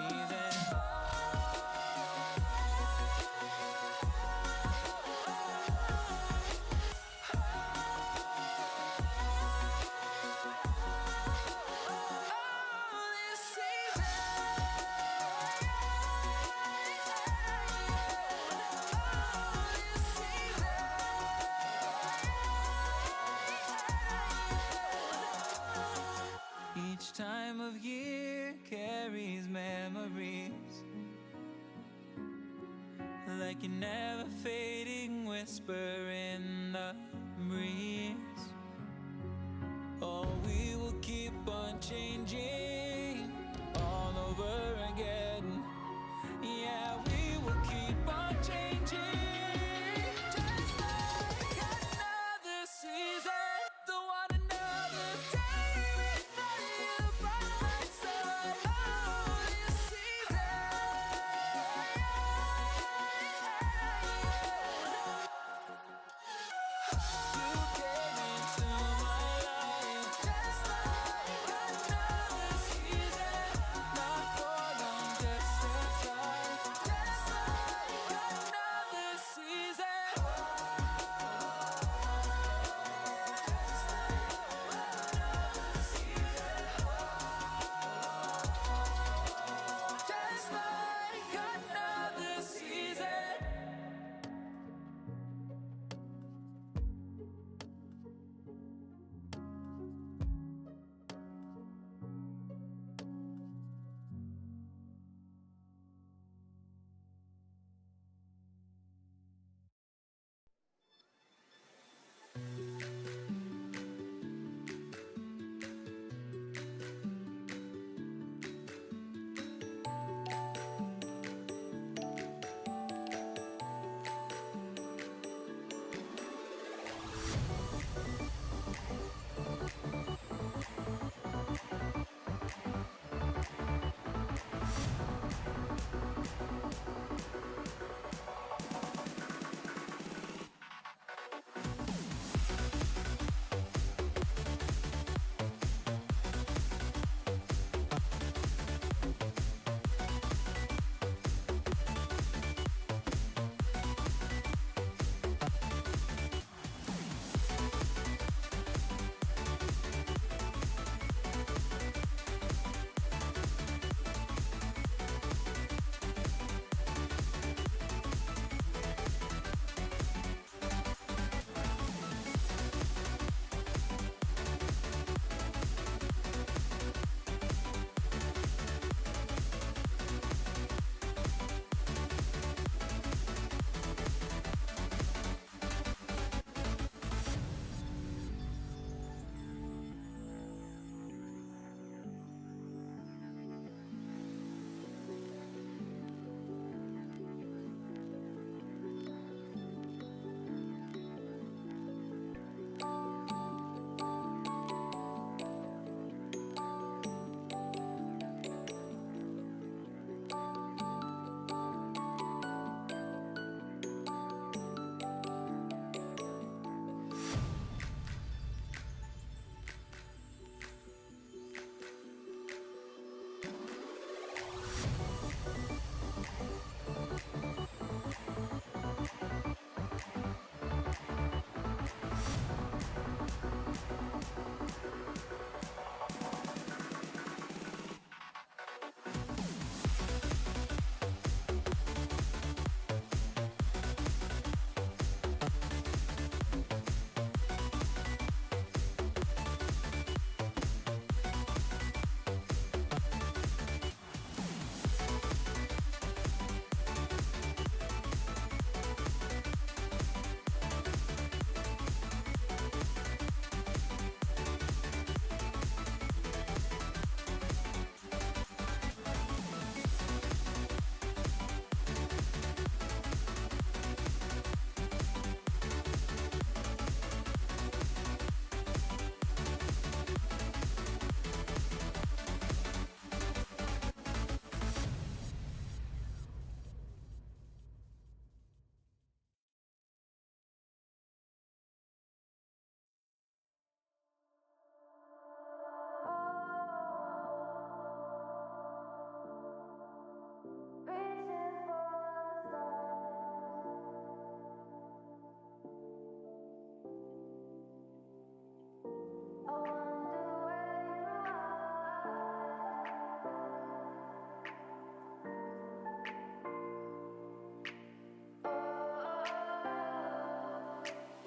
Each time of year carries memories, like a never fading whisper in the breeze. Oh, we will keep on changing all over again. Yeah, we will keep on changing, just like another season. Don't want another day without you by my side. Oh, this season. You came into my life just like another season. Not for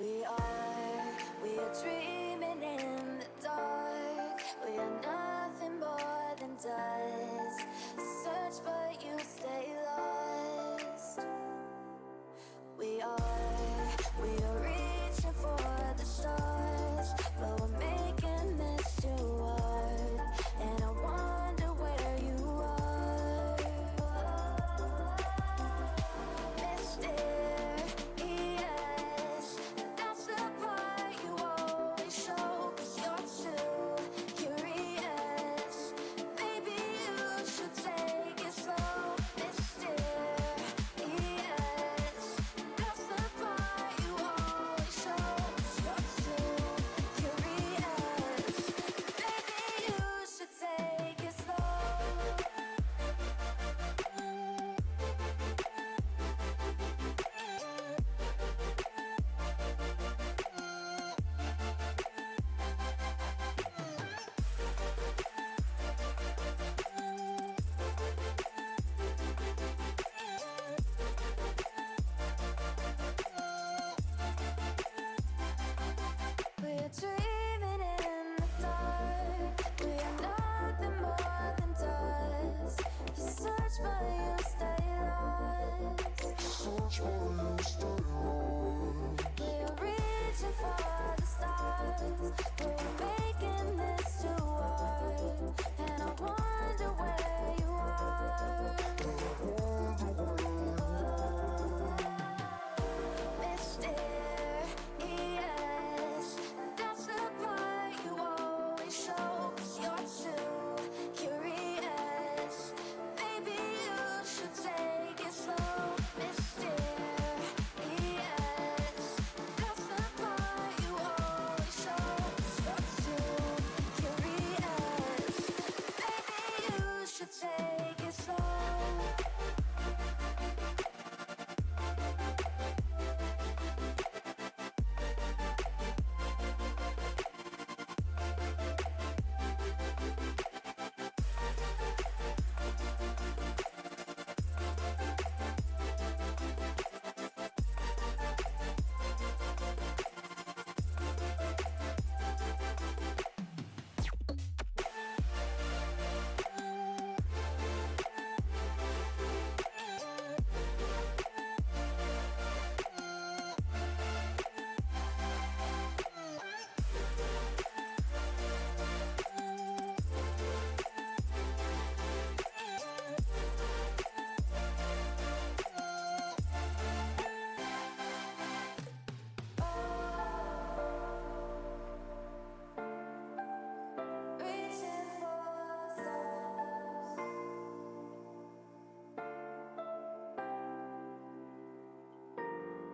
We are dreaming in the dark. We are nothing more than dust. Search but you stay lost. We are reaching for the stars, but we're making this too hard. And I wonder where you are. Mysterious, that's the part you always show. 'Cause you're too curious. Maybe you should take it slow. Mysterious, that's the part you always show. 'Cause you're too curious. Maybe you should take it slow. We are dreaming in the dark. We are nothing more than dust. You search but you stay lost. We are reaching for the stars, but we're making this too hard. And I wonder where you are. Mysterious, that's the part you always show. 'Cause you're too curious. Maybe you should take it slow. Mysterious, that's the part you always show. 'Cause you're too curious. Maybe you should take it slow. Reaching for stars.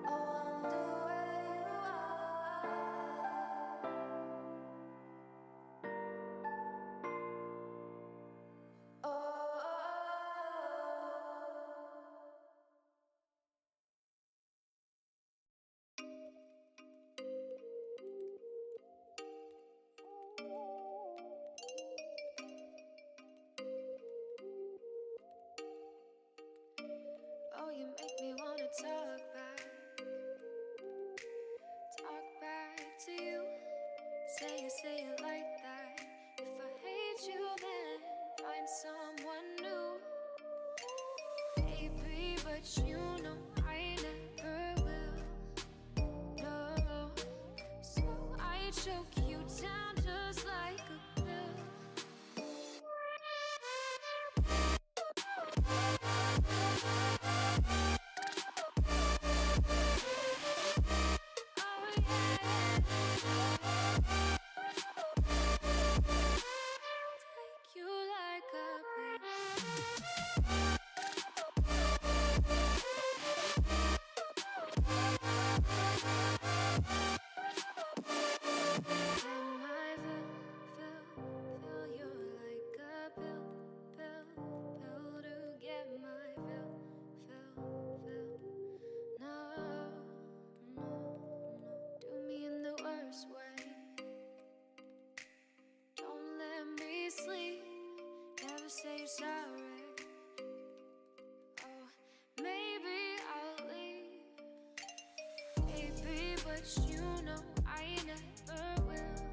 I wonder where you are. Oh. Oh, you make me wanna talk back to you. Say it like that. If I hate you, then find someone new. Baby, but you know I never will. No, so I choke you down just like a pill. Oh yeah, take you like a pill. but you know I never will.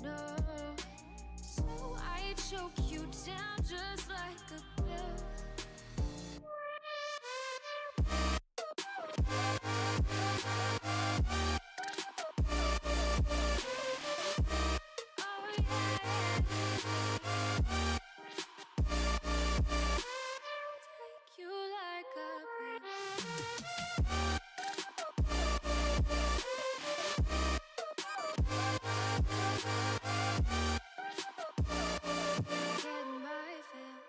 No, so I choke you down just like a pill. Oh yeah, take you like a pill. Get my fill.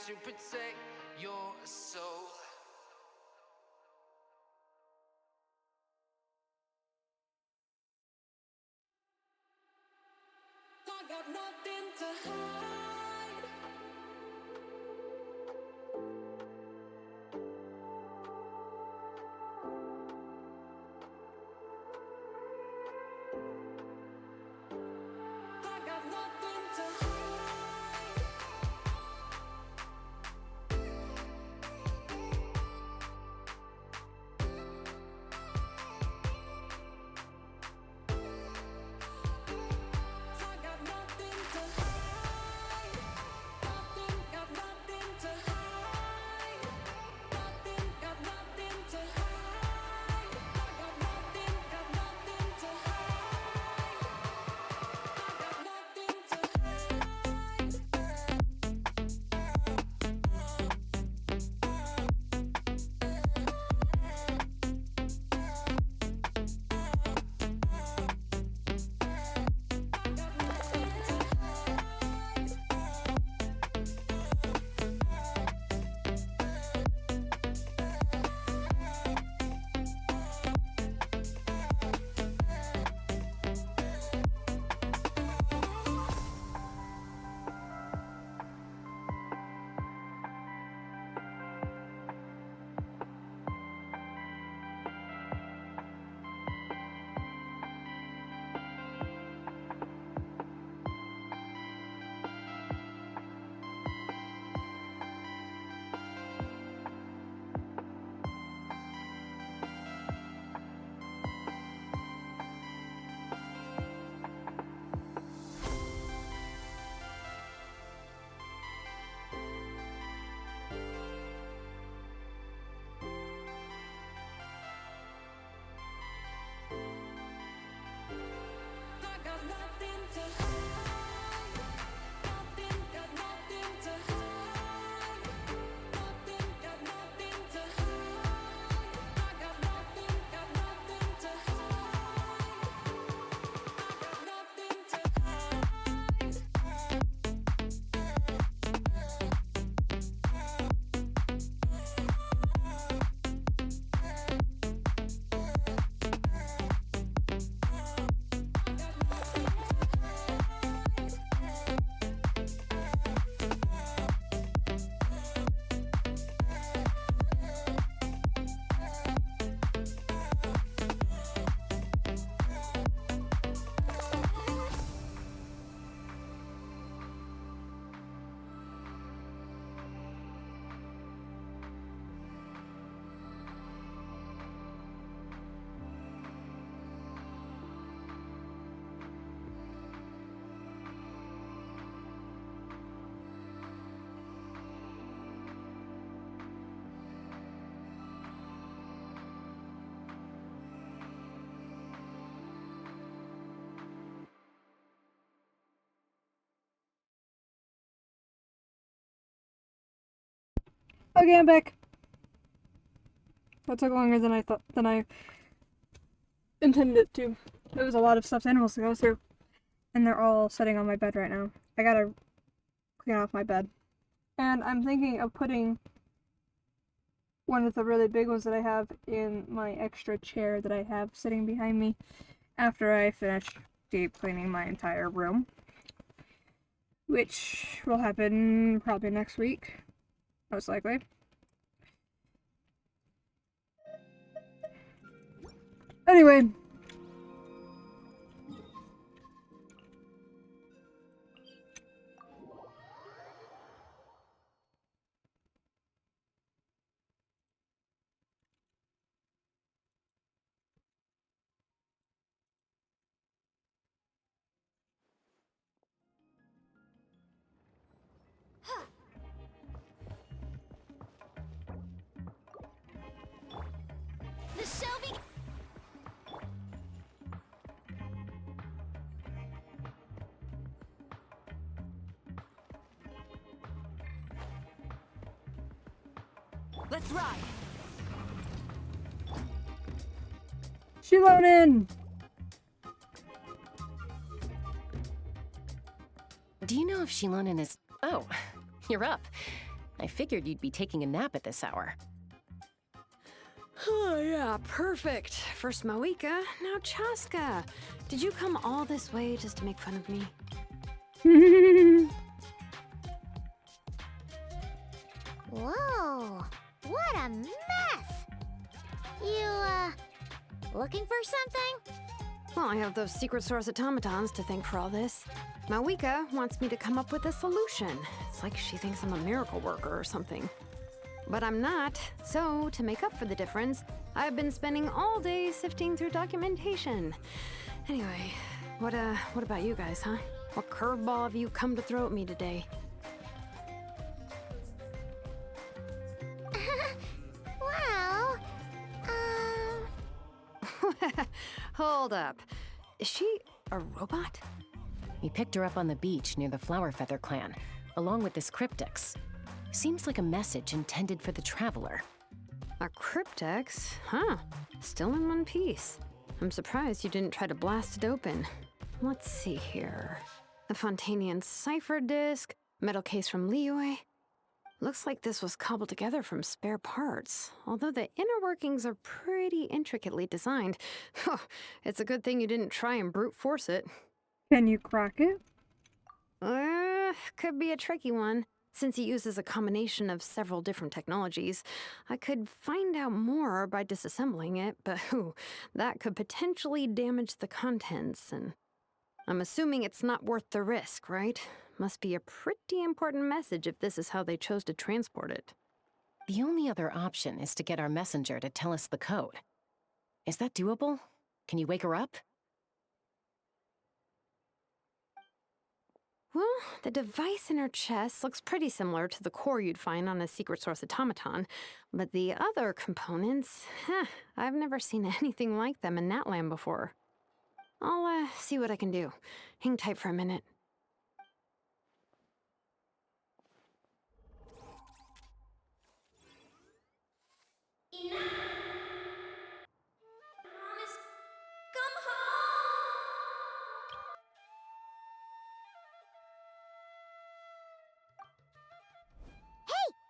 to protect your soul. I got nothing to hide. I got nothing to hide. I got nothing to hide. Nothing, got nothing to hide. Nothing, got nothing to hide. I got nothing to hide. I got nothing to Okay, I'm back. That took longer than I intended it to. There was a lot of stuffed animals to go through, and they're all sitting on my bed right now. I gotta clean off my bed, and I'm thinking of putting one of the really big ones that I have in my extra chair that I have sitting behind me after I finish deep cleaning my entire room, which will happen probably next week, most likely. Anyway. The show be. Let's ride. Shilonen! Do you know if Shilonen is... Oh, you're up. I figured you'd be taking a nap at this hour. Oh, yeah, perfect. First Mawika, now Chaska. Did you come all this way just to make fun of me? Whoa, what a mess! You, looking for something? Well, I have those secret source automatons to thank for all this. Mawika wants me to come up with a solution. It's like she thinks I'm a miracle worker or something. But I'm not, so to make up for the difference, I've been spending all day sifting through documentation. Anyway, what about you guys, huh? What curveball have you come to throw at me today? Well, Hold up. Is she a robot? We picked her up on the beach near the Flower Feather clan, along with this cryptex. Seems like a message intended for the Traveler. A cryptex? Huh. Still in one piece. I'm surprised you didn't try to blast it open. Let's see here. The Fontanian cipher disk, metal case from Liyue. Looks like this was cobbled together from spare parts, although the inner workings are pretty intricately designed. It's a good thing you didn't try and brute force it. Can you crack it? Could be a tricky one. Since it uses a combination of several different technologies, I could find out more by disassembling it, but that could potentially damage the contents, and I'm assuming it's not worth the risk, right? Must be a pretty important message if this is how they chose to transport it. The only other option is to get our messenger to tell us the code. Is that doable? Can you wake her up? Well, the device in her chest looks pretty similar to the core you'd find on a secret source automaton, but the other components, I've never seen anything like them in Natlan before. I'll see what I can do. Hang tight for a minute.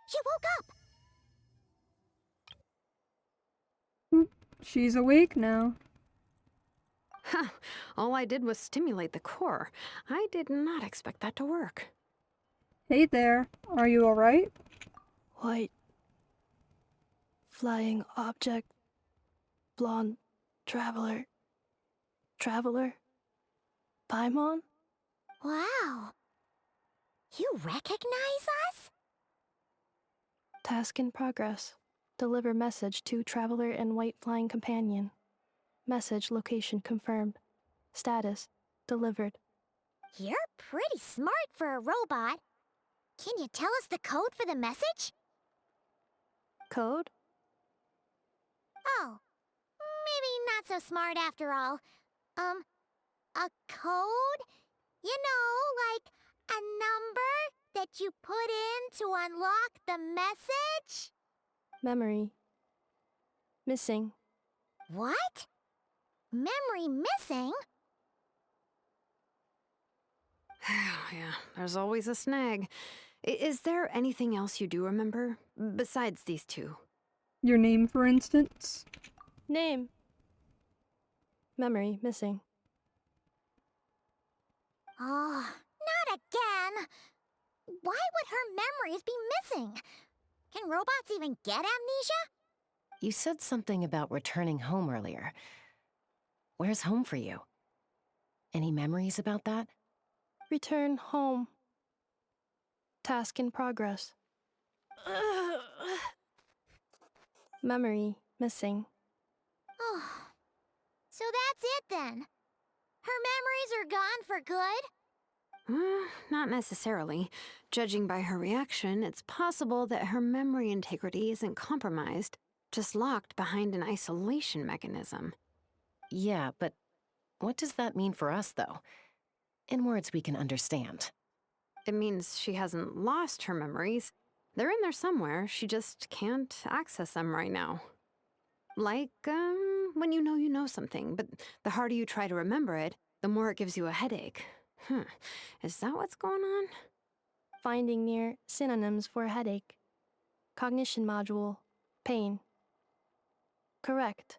She woke up! She's awake now. Huh. All I did was stimulate the core. I did not expect that to work. Hey there, are you alright? White. Flying object. Blonde. Traveler. Traveler? Paimon? Wow. You recognize us? Task in progress. Deliver message to Traveler and White Flying Companion. Message location confirmed. Status delivered. You're pretty smart for a robot. Can you tell us the code for the message? Code? Oh, maybe not so smart after all. A code? You know, like a number that you put in to unlock the message? Memory. Missing. What? Memory missing? Yeah, there's always a snag. Is there anything else you do remember, besides these two? Your name, for instance? Name. Memory missing. Oh, not again! Why would her memories be missing? Can robots even get amnesia? You said something about returning home earlier. Where's home for you? Any memories about that? Return home. Task in progress. Memory missing. Oh, so that's it then. Her memories are gone for good? Not necessarily. Judging by her reaction, it's possible that her memory integrity isn't compromised, just locked behind an isolation mechanism. Yeah, but what does that mean for us, though? In words we can understand. It means she hasn't lost her memories. They're in there somewhere, she just can't access them right now. Like, when you know something, but the harder you try to remember it, the more it gives you a headache. Is that what's going on? Finding near synonyms for headache. Cognition module. Pain. Correct.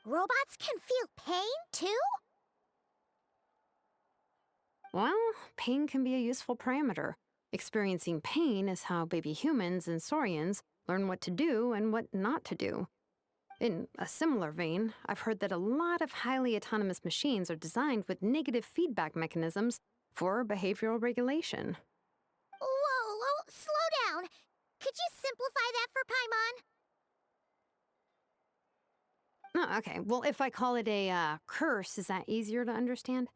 Robots can feel pain, too? Well, pain can be a useful parameter. Experiencing pain is how baby humans and saurians learn what to do and what not to do. In a similar vein, I've heard that a lot of highly autonomous machines are designed with negative feedback mechanisms for behavioral regulation. Whoa, slow down. Could you simplify that for Paimon? Oh, okay, well, if I call it a curse, is that easier to understand?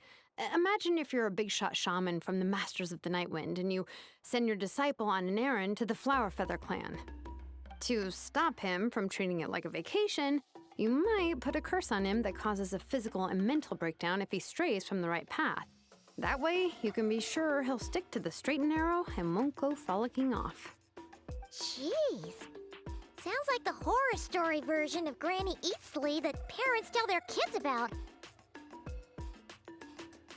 Imagine if you're a big shot shaman from the Masters of the Night Wind and you send your disciple on an errand to the Flower Feather clan. To stop him from treating it like a vacation, you might put a curse on him that causes a physical and mental breakdown if he strays from the right path. That way, you can be sure he'll stick to the straight and narrow and won't go frolicking off. Jeez. Sounds like the horror story version of Granny Eatsley that parents tell their kids about.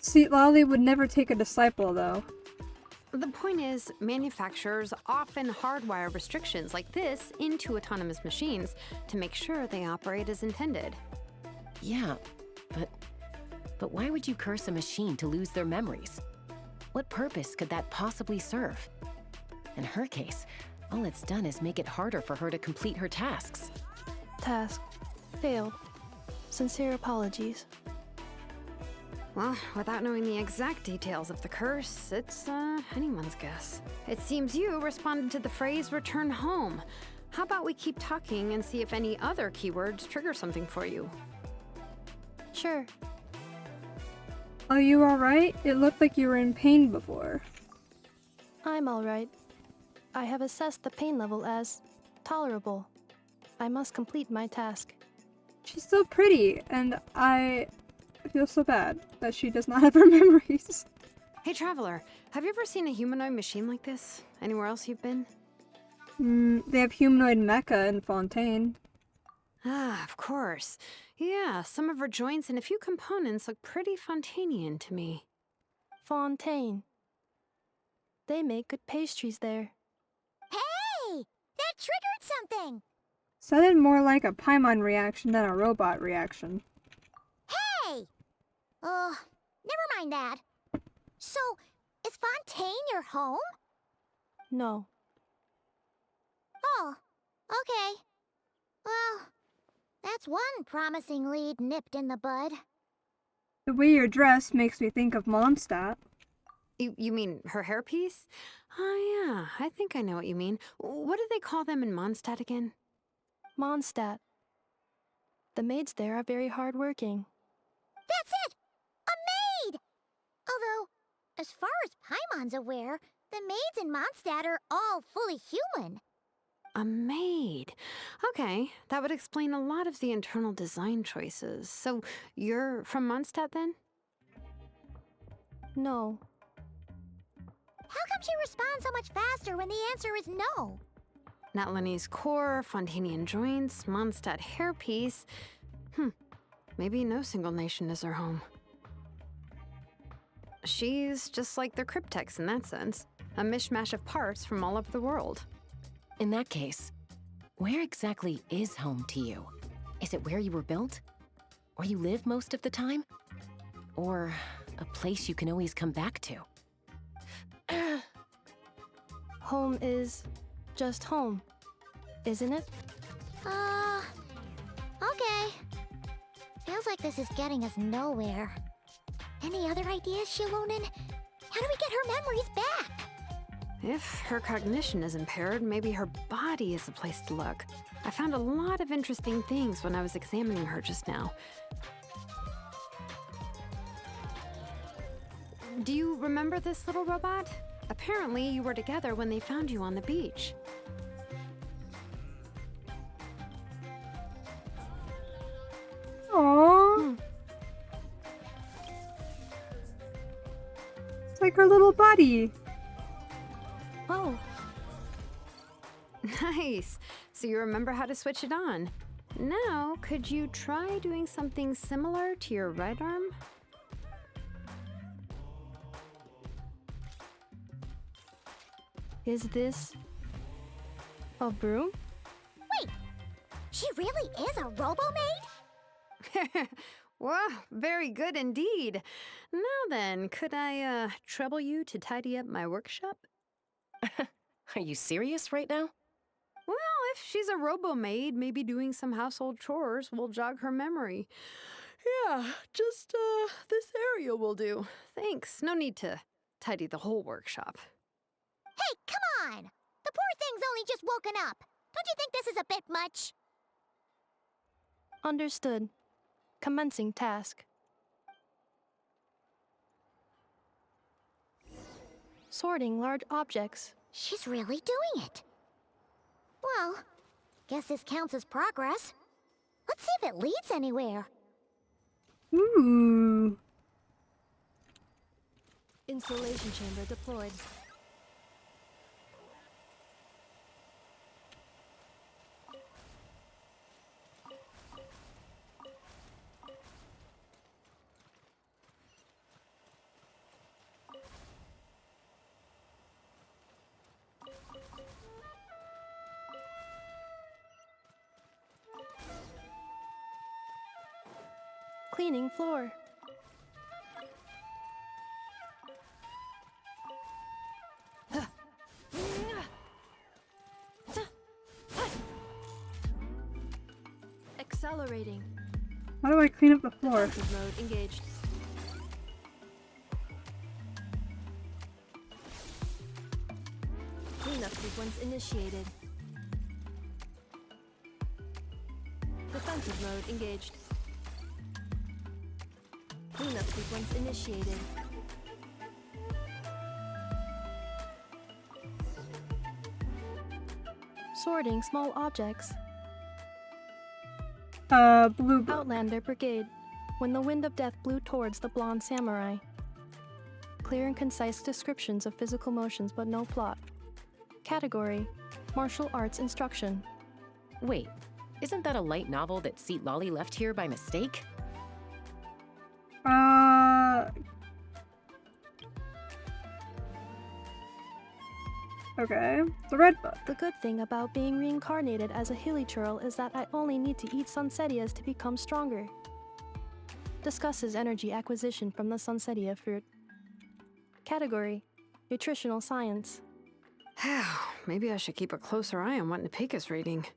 See, Lolly would never take a disciple, though. The point is, manufacturers often hardwire restrictions like this into autonomous machines to make sure they operate as intended. Yeah, but why would you curse a machine to lose their memories? What purpose could that possibly serve? In her case, all it's done is make it harder for her to complete her tasks. Task. Failed. Sincere apologies. Well, without knowing the exact details of the curse, it's anyone's guess. It seems you responded to the phrase return home. How about we keep talking and see if any other keywords trigger something for you? Sure. Are you alright? It looked like you were in pain before. I'm alright. I have assessed the pain level as tolerable. I must complete my task. She's so pretty, and I feel so bad that she does not have her memories. Hey, Traveler, have you ever seen a humanoid machine like this? Anywhere else you've been? They have humanoid mecha in Fontaine. Ah, of course. Yeah, some of her joints and a few components look pretty Fontanian to me. Fontaine. They make good pastries there. Hey! That triggered something! Sounded more like a Paimon reaction than a robot reaction. Hey! Never mind that. So, is Fontaine your home? No. Oh, okay. Well, that's one promising lead nipped in the bud. The way you're dressed makes me think of Mondstadt. You mean her hairpiece? Oh yeah, I think I know what you mean. What do they call them in Mondstadt again? Mondstadt. The maids there are very hardworking. That's it! A maid! Although, as far as Paimon's aware, the maids in Mondstadt are all fully human. A maid. Okay, that would explain a lot of the internal design choices. So, you're from Mondstadt then? No. How come she responds so much faster when the answer is no? Natlanese core, Fontanian joints, Mondstadt hairpiece. Maybe no single nation is her home. She's just like the Cryptex in that sense. A mishmash of parts from all over the world. In that case, where exactly is home to you? Is it where you were built? Where you live most of the time? Or a place you can always come back to? Home is just home, isn't it? Okay. Feels like this is getting us nowhere. Any other ideas, Shilonen? How do we get her memories back? If her cognition is impaired, maybe her body is the place to look. I found a lot of interesting things when I was examining her just now. Do you remember this little robot? Apparently, you were together when they found you on the beach. Aww. It's like her little buddy. Oh. Nice. So you remember how to switch it on. Now, could you try doing something similar to your right arm? Is this a broom? Wait, she really is a robo-maid? Wow, very good indeed. Now then, could I trouble you to tidy up my workshop? Are you serious right now? Well, if she's a robo-maid, maybe doing some household chores will jog her memory. Yeah, just this area will do. Thanks. No need to tidy the whole workshop. Hey, come on! The poor thing's only just woken up. Don't you think this is a bit much? Understood. Commencing task. Sorting large objects. She's really doing it. Well, guess this counts as progress. Let's see if it leads anywhere. Ooh. Installation chamber deployed. Cleaning floor. Accelerating. How do I clean up the floor? Defensive mode engaged. Cleanup sequence initiated. Defensive mode engaged. Cleanup sequence initiated. Sorting small objects. Blue book. Outlander Brigade. When the wind of death blew towards the blonde samurai. Clear and concise descriptions of physical motions but no plot. Category: Martial Arts Instruction. Wait, isn't that a light novel that Seat Lolly left here by mistake? Okay. The red book. The good thing about being reincarnated as a hilly churl is that I only need to eat sunsetias to become stronger. Discusses energy acquisition from the sunsetia fruit. Category: Nutritional Science. Maybe I should keep a closer eye on what Nepeka's reading.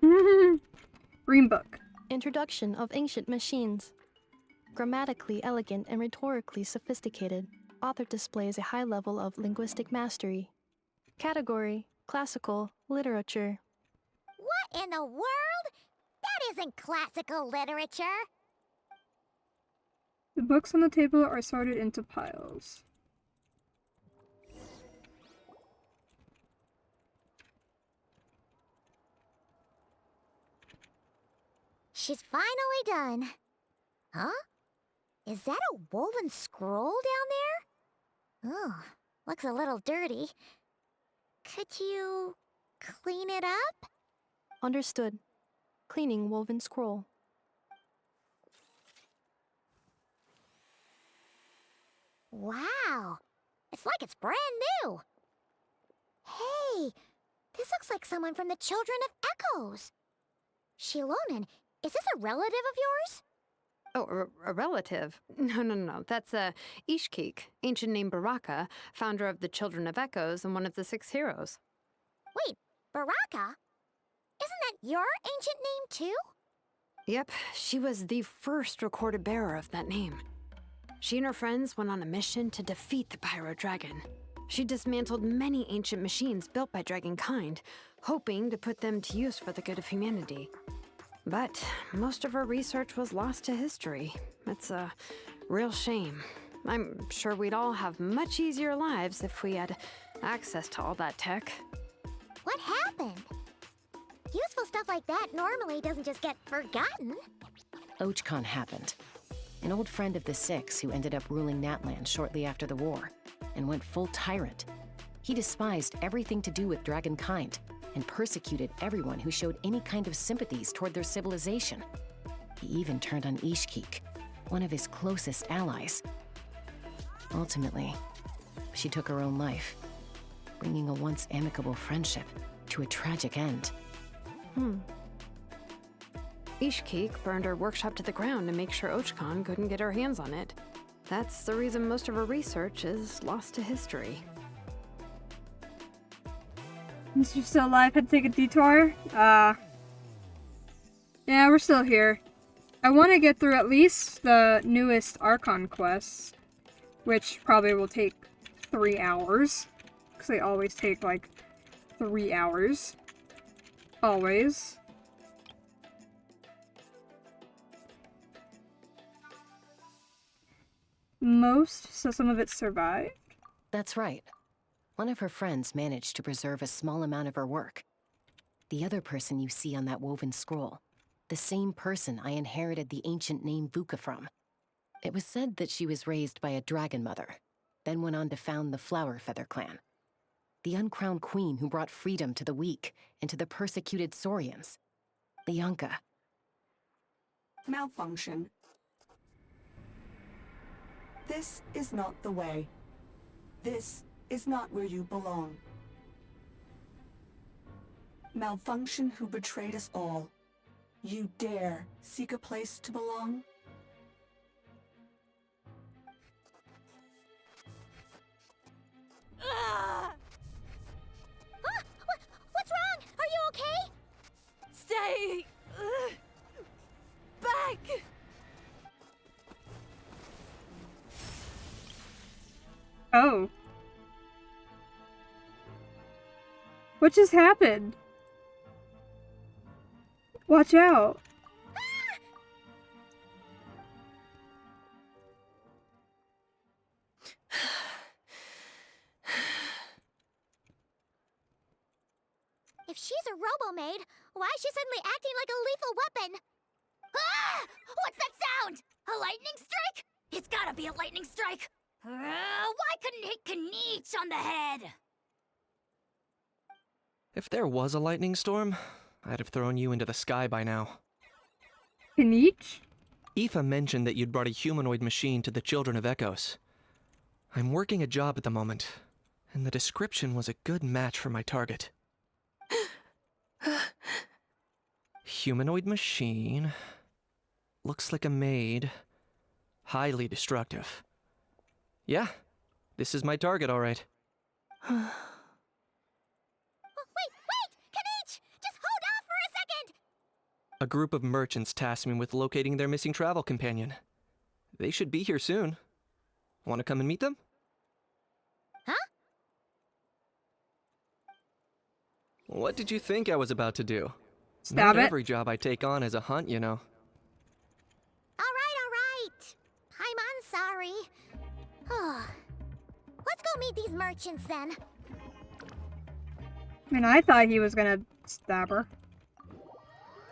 Green book. Introduction of Ancient Machines. Grammatically elegant and rhetorically sophisticated, author displays a high level of linguistic mastery. Category: Classical Literature. What in the world? That isn't classical literature. The books on the table are sorted into piles. She's finally done. Huh? Is that a woven scroll down there? Oh, looks a little dirty. Could you clean it up? Understood. Cleaning woven scroll. Wow, it's like it's brand new. Hey, this looks like someone from the Children of Echoes. Shilonen, is this a relative of yours? Oh, a relative? No. That's Ishkik, ancient name Baraka, founder of the Children of Echoes and one of the 6 heroes. Wait, Baraka? Isn't that your ancient name too? Yep, she was the first recorded bearer of that name. She and her friends went on a mission to defeat the Pyro Dragon. She dismantled many ancient machines built by Dragonkind, hoping to put them to use for the good of humanity. But most of her research was lost to history. It's a real shame. I'm sure we'd all have much easier lives if we had access to all that tech. What happened? Useful stuff like that normally doesn't just get forgotten. Ochkon happened. An old friend of the 6 who ended up ruling Natland shortly after the war, and went full tyrant. He despised everything to do with Dragonkind, and persecuted everyone who showed any kind of sympathies toward their civilization. He even turned on Ishkik, one of his closest allies. Ultimately, she took her own life. bringing a once amicable friendship to a tragic end. Ishkeek burned her workshop to the ground to make sure Ochkon couldn't get her hands on it. That's the reason most of her research is lost to history. Since you're still alive, had to take a detour? Yeah, we're still here. I want to get through at least the newest Archon quests, which probably will take 3 hours. Because they always take, like, 3 hours. Always. So some of it survived? That's right. One of her friends managed to preserve a small amount of her work. The other person you see on that woven scroll, the same person I inherited the ancient name Vuka from. It was said that she was raised by a dragon mother, then went on to found the Flower Feather clan. The uncrowned queen who brought freedom to the weak and to the persecuted Saurians. Lianka. Malfunction. This is not the way. This is not where you belong. Malfunction who betrayed us all. You dare seek a place to belong? What's wrong? Are you okay? Stay back. Oh. What just happened? Watch out. If she's a robo-maid, why is she suddenly acting like a lethal weapon? Ah! What's that sound? A lightning strike? It's gotta be a lightning strike. Why couldn't it hit Kniech on the head? If there was a lightning storm, I'd have thrown you into the sky by now. Kniech? Aoife mentioned that you'd brought a humanoid machine to the Children of Echoes. I'm working a job at the moment, and the description was a good match for my target. Humanoid machine. Looks like a maid. Highly destructive. Yeah, this is my target, all right. Wait! Kniech! Just hold off for a second! A group of merchants tasked me with locating their missing travel companion. They should be here soon. Want to come and meet them? Huh? What did you think I was about to do? Stab Not it. every job I take on is a hunt, you know. Alright. I'm sorry. Let's go meet these merchants then. I mean, I thought he was gonna stab her.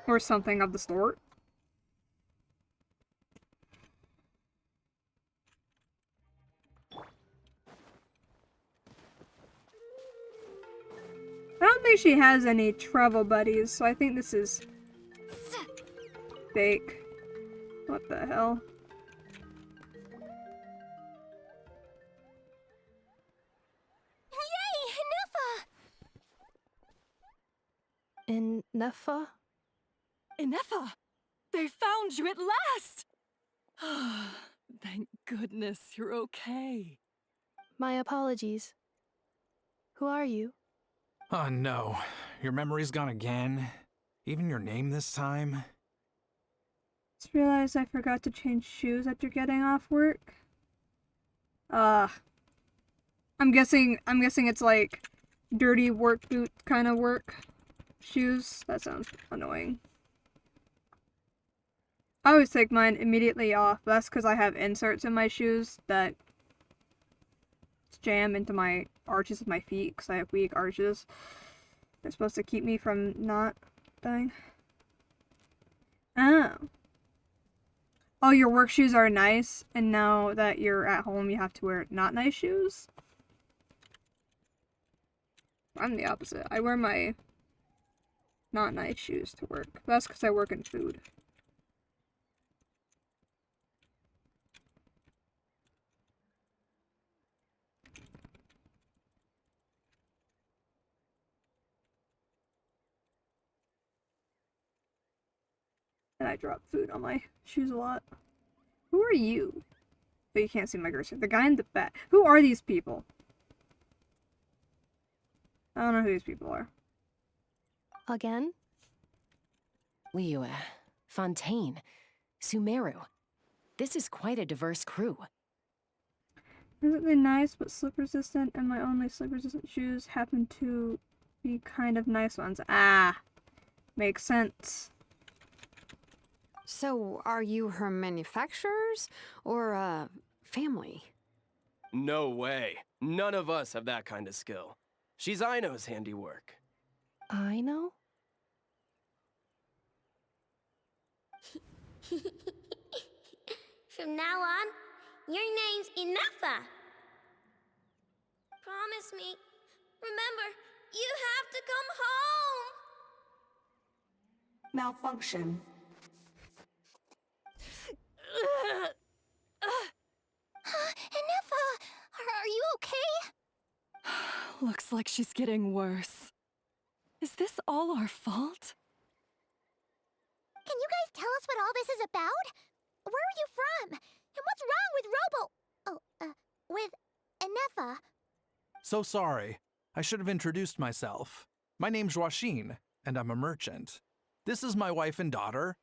Or something of the sort. I don't think she has any travel buddies, so I think this is fake. What the hell? Yay! Neffa? Ineffa! They found you at last! Thank goodness you're okay. My apologies. Who are you? Oh no, your memory's gone again? Even your name this time? Just realized I forgot to change shoes after getting off work. I'm guessing it's like dirty work boot kind of work shoes. That sounds annoying. I always take mine immediately off, but that's because I have inserts in my shoes that jam into my arches of my feet because I have weak arches. They're supposed to keep me from not dying. Oh. Oh, your work shoes are nice, and now that you're at home, you have to wear not nice shoes? I'm the opposite. I wear my not nice shoes to work. That's because I work in food. And I drop food on my shoes a lot. Who are you? But you can't see my cursor. The guy in the back. Who are these people? I don't know who these people are. Again? Liyue, Fontaine, Sumeru. This is quite a diverse crew. Perfectly nice, but slip resistant, and my only slip resistant shoes happen to be kind of nice ones. Ah, makes sense. So, are you her manufacturers or family? No way. None of us have that kind of skill. She's Aino's handiwork. I know? From now on, your name's Inafa. Promise me. Remember, you have to come home. Malfunction. Inafa, are you okay? Looks like she's getting worse. Is this all our fault? Can you guys tell us what all this is about? Where are you from? And what's wrong with with Inafa? So sorry. I should have introduced myself. My name's Joachine, and I'm a merchant. This is my wife and daughter,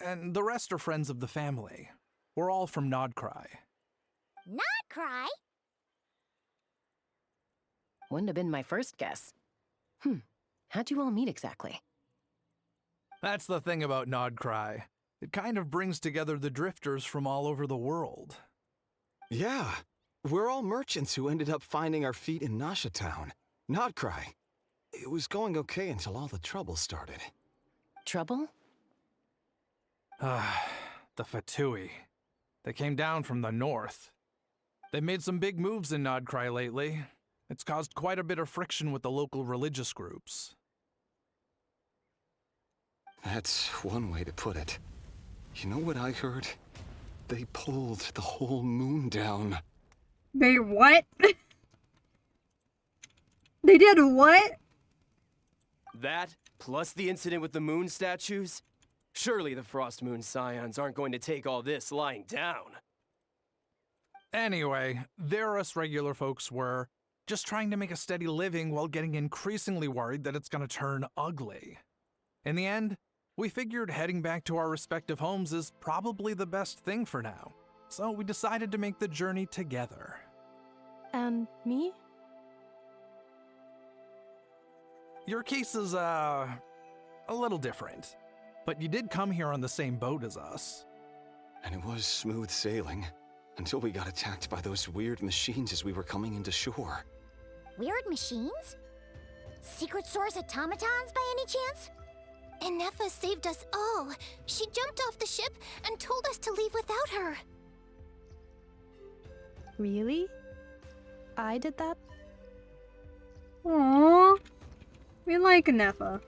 and the rest are friends of the family. We're all from Nodcry. Not cry? Wouldn't have been my first guess. How'd you all meet exactly? That's the thing about Nodcry. It kind of brings together the drifters from all over the world. Yeah, we're all merchants who ended up finding our feet in Nasha Town. Nodcry. It was going okay until all the trouble started. Trouble? The Fatui. They came down from the north. They made some big moves in Nodcry lately. It's caused quite a bit of friction with the local religious groups. That's one way to put it. You know what I heard? They pulled the whole moon down. They what? They did what? That, plus the incident with the moon statues? Surely the Frost Moon Scions aren't going to take all this lying down. Anyway, there us regular folks were just trying to make a steady living while getting increasingly worried that it's gonna turn ugly. In the end, we figured heading back to our respective homes is probably the best thing for now. So we decided to make the journey together. And me? Your case is, a little different. But you did come here on the same boat as us. And it was smooth sailing, until we got attacked by those weird machines as we were coming into shore. Weird machines? Secret Source automatons by any chance? Inafa saved us all. She jumped off the ship and told us to leave without her. Really? I did that? Aww. We like Nefa.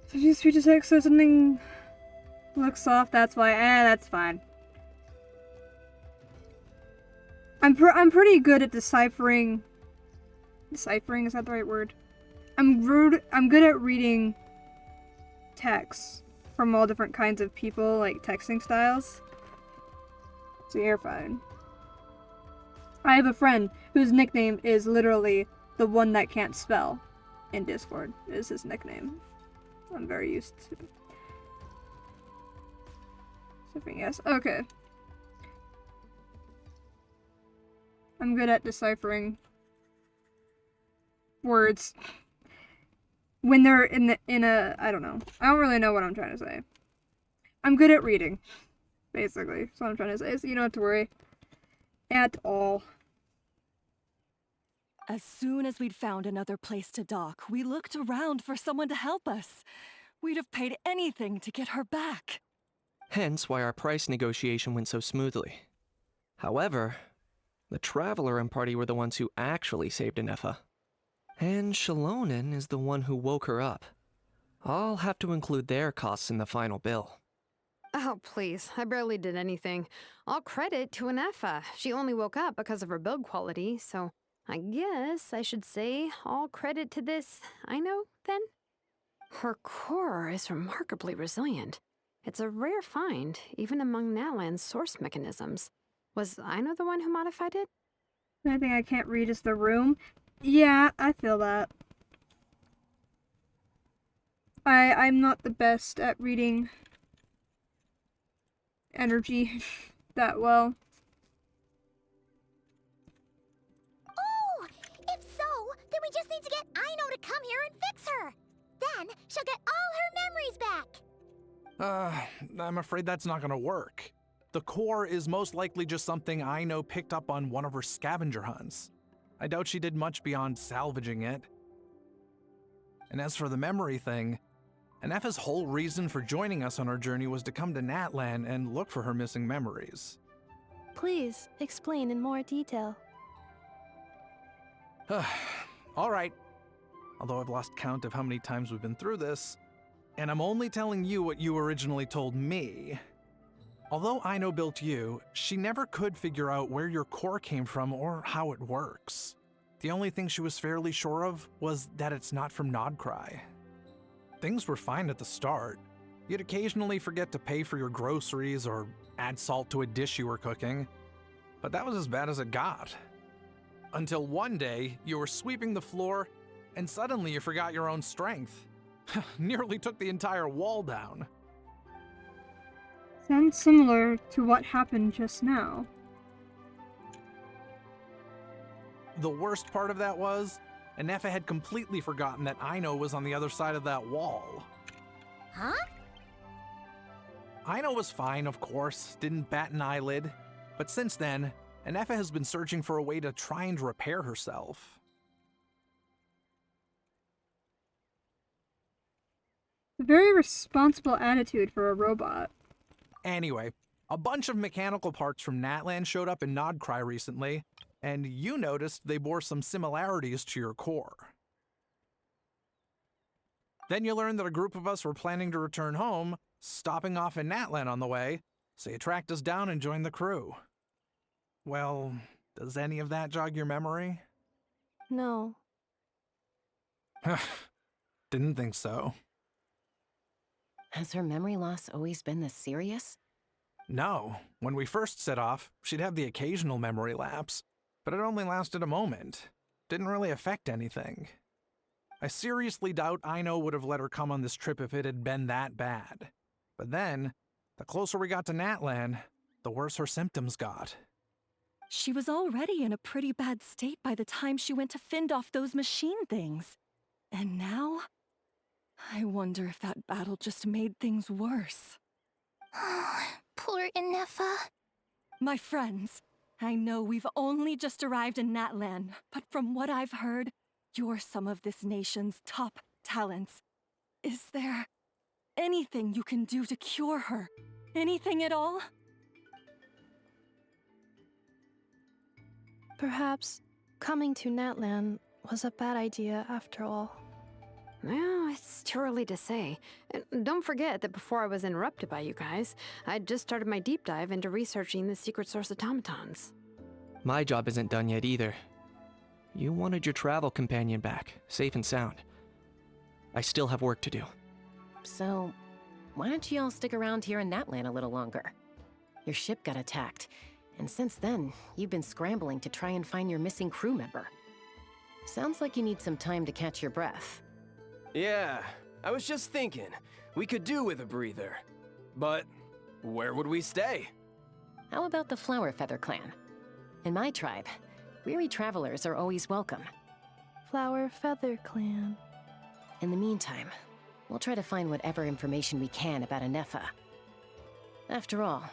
So if you speech to text or something looks off, that's why. That's fine. I'm pretty good at deciphering. Deciphering, is that the right word? I'm good at reading texts from all different kinds of people, like texting styles. So you're fine. I have a friend whose nickname is literally the one that can't spell in Discord, is his nickname. I'm very used to sipping, yes. Okay. I'm good at deciphering words when they're in a I don't know. I don't really know what I'm trying to say. I'm good at reading, basically. That's what I'm trying to say. So you don't have to worry at all. As soon as we'd found another place to dock, we looked around for someone to help us. We'd have paid anything to get her back. Hence why our price negotiation went so smoothly. However, the Traveler and party were the ones who actually saved Inefa. And Shalonen is the one who woke her up. I'll have to include their costs in the final bill. Oh, please. I barely did anything. All credit to Inefa. She only woke up because of her build quality, so I guess I should say all credit to this, I know, then? Her core is remarkably resilient. It's a rare find, even among Natlan's source mechanisms. Was Aino the one who modified it? The only thing I can't read is the room. Yeah, I feel that. I'm not the best at reading energy that well. Oh, if so, then we just need to get Aino to come here and fix her. Then she'll get all her memories back. I'm afraid that's not gonna work. The core is most likely just something Aino picked up on one of her scavenger hunts. I doubt she did much beyond salvaging it. And as for the memory thing, Anefa's whole reason for joining us on our journey was to come to Natlan and look for her missing memories. Please, explain in more detail. All right. Although I've lost count of how many times we've been through this, and I'm only telling you what you originally told me. Although Aino built you, she never could figure out where your core came from or how it works. The only thing she was fairly sure of was that it's not from Nodcry. Things were fine at the start. You'd occasionally forget to pay for your groceries or add salt to a dish you were cooking, but that was as bad as it got. Until one day, you were sweeping the floor, and suddenly you forgot your own strength. Nearly took the entire wall down. Sounds similar to what happened just now. The worst part of that was, Anefa had completely forgotten that Aino was on the other side of that wall. Huh? Aino was fine, of course, didn't bat an eyelid, but since then, Anefa has been searching for a way to try and repair herself. A very responsible attitude for a robot. Anyway, a bunch of mechanical parts from Natlan showed up in Nodcry recently, and you noticed they bore some similarities to your core. Then you learned that a group of us were planning to return home, stopping off in Natlan on the way, so you tracked us down and joined the crew. Well, does any of that jog your memory? No. Didn't think so. Has her memory loss always been this serious? No. When we first set off, she'd have the occasional memory lapse, but it only lasted a moment. Didn't really affect anything. I seriously doubt Aino would have let her come on this trip if it had been that bad. But then, the closer we got to Natlan, the worse her symptoms got. She was already in a pretty bad state by the time she went to fend off those machine things. And now, I wonder if that battle just made things worse. Poor Anefa. My friends, I know we've only just arrived in Natlan, but from what I've heard, you're some of this nation's top talents. Is there anything you can do to cure her? Anything at all? Perhaps coming to Natlan was a bad idea after all. Well, it's too early to say. And don't forget that before I was interrupted by you guys, I'd just started my deep dive into researching the secret source automatons. My job isn't done yet either. You wanted your travel companion back, safe and sound. I still have work to do. So, why don't you all stick around here in Natlan a little longer? Your ship got attacked, and since then, you've been scrambling to try and find your missing crew member. Sounds like you need some time to catch your breath. Yeah, I was just thinking, we could do with a breather. But where would we stay? How about the Flower Feather Clan? In my tribe, weary travelers are always welcome. Flower Feather Clan. In the meantime, we'll try to find whatever information we can about Anefa. After all,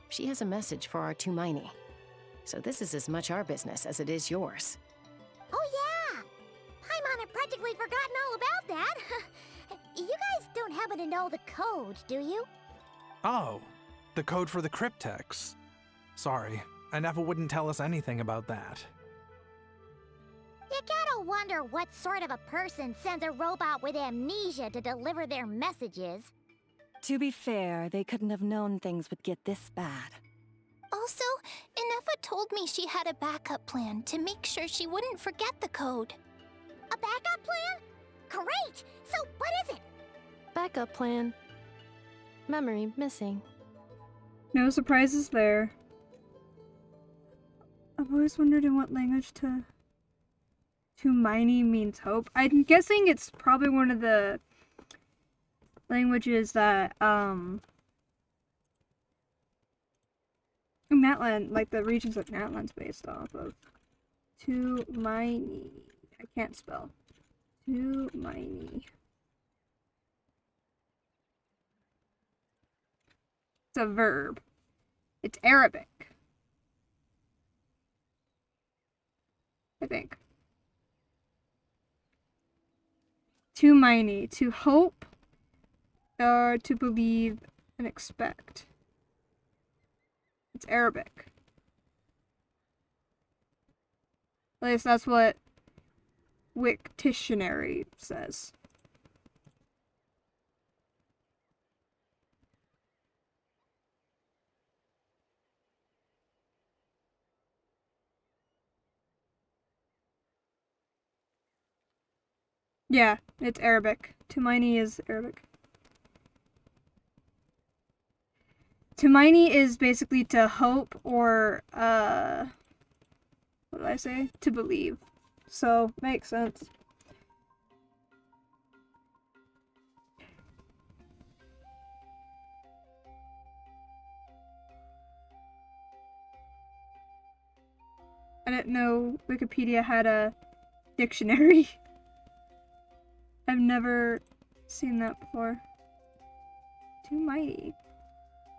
she has a message for our Tumaini. So this is as much our business as it is yours. Oh yeah! Paimon had practically forgotten all about that. You guys don't happen to know the code, do you? Oh, the code for the cryptex. Sorry, Anefa wouldn't tell us anything about that. You gotta wonder what sort of a person sends a robot with amnesia to deliver their messages. To be fair, they couldn't have known things would get this bad. Also, Anefa told me she had a backup plan to make sure she wouldn't forget the code. A backup plan? Great! So what is it? Backup plan. Memory missing. No surprises there. I've always wondered in what language to Miney means hope. I'm guessing it's probably one of the languages that Natlan, like the regions that Natlan's based off of. To Miney. I can't spell. To Miney. It's a verb. It's Arabic. I think. To Miney. To hope or to believe and expect. It's Arabic. At least that's what Wiktionary says. Yeah, it's Arabic. Tumaini is Arabic. Tumaini is basically to hope or, what did I say? To believe. So, makes sense. I didn't know Wikipedia had a dictionary. I've never seen that before. Tumaini.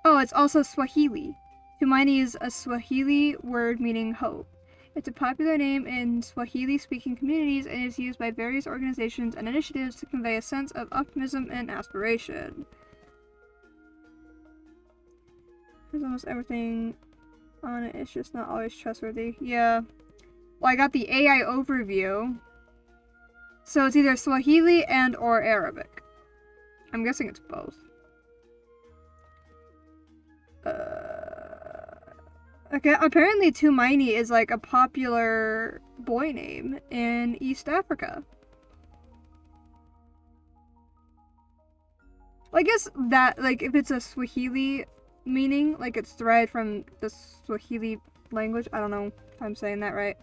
Oh, it's also Swahili. Tumaini is a Swahili word meaning hope. It's a popular name in Swahili-speaking communities and is used by various organizations and initiatives to convey a sense of optimism and aspiration. There's almost everything on it, it's just not always trustworthy. Yeah. Well, I got the AI overview. So it's either Swahili and or Arabic. I'm guessing it's both. Okay, apparently Tumaini is like a popular boy name in East Africa. Well, I guess that, like, if it's a Swahili meaning, like it's derived from the Swahili language. I don't know if I'm saying that right.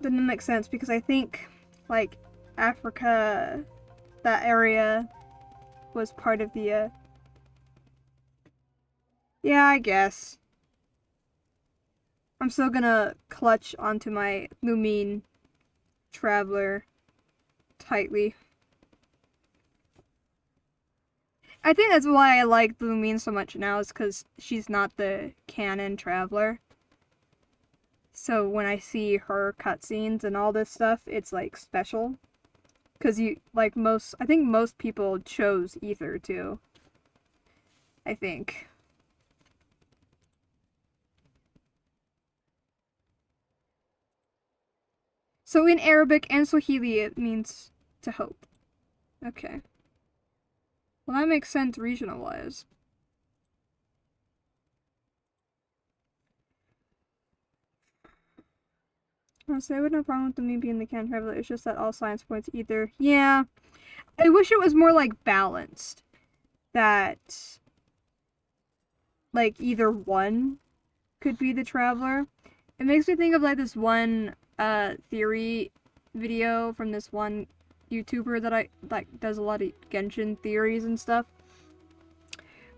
Doesn't make sense because I think, like, Africa, that area was part of the, yeah, I guess. I'm still gonna clutch onto my Lumine Traveler tightly. I think that's why I like Lumine so much now, is because she's not the canon Traveler. So when I see her cutscenes and all this stuff, it's like special. Because you, like I think most people chose Ether too. I think. So in Arabic and Swahili, it means to hope. Okay. Well, that makes sense regional-wise. Honestly, I would have no problem with me being the canon traveler. It's just that all science points either. Yeah. I wish it was more, like, balanced. That, like, either one could be the traveler. It makes me think of, like, this one theory video from this one YouTuber that I like does a lot of Genshin theories and stuff,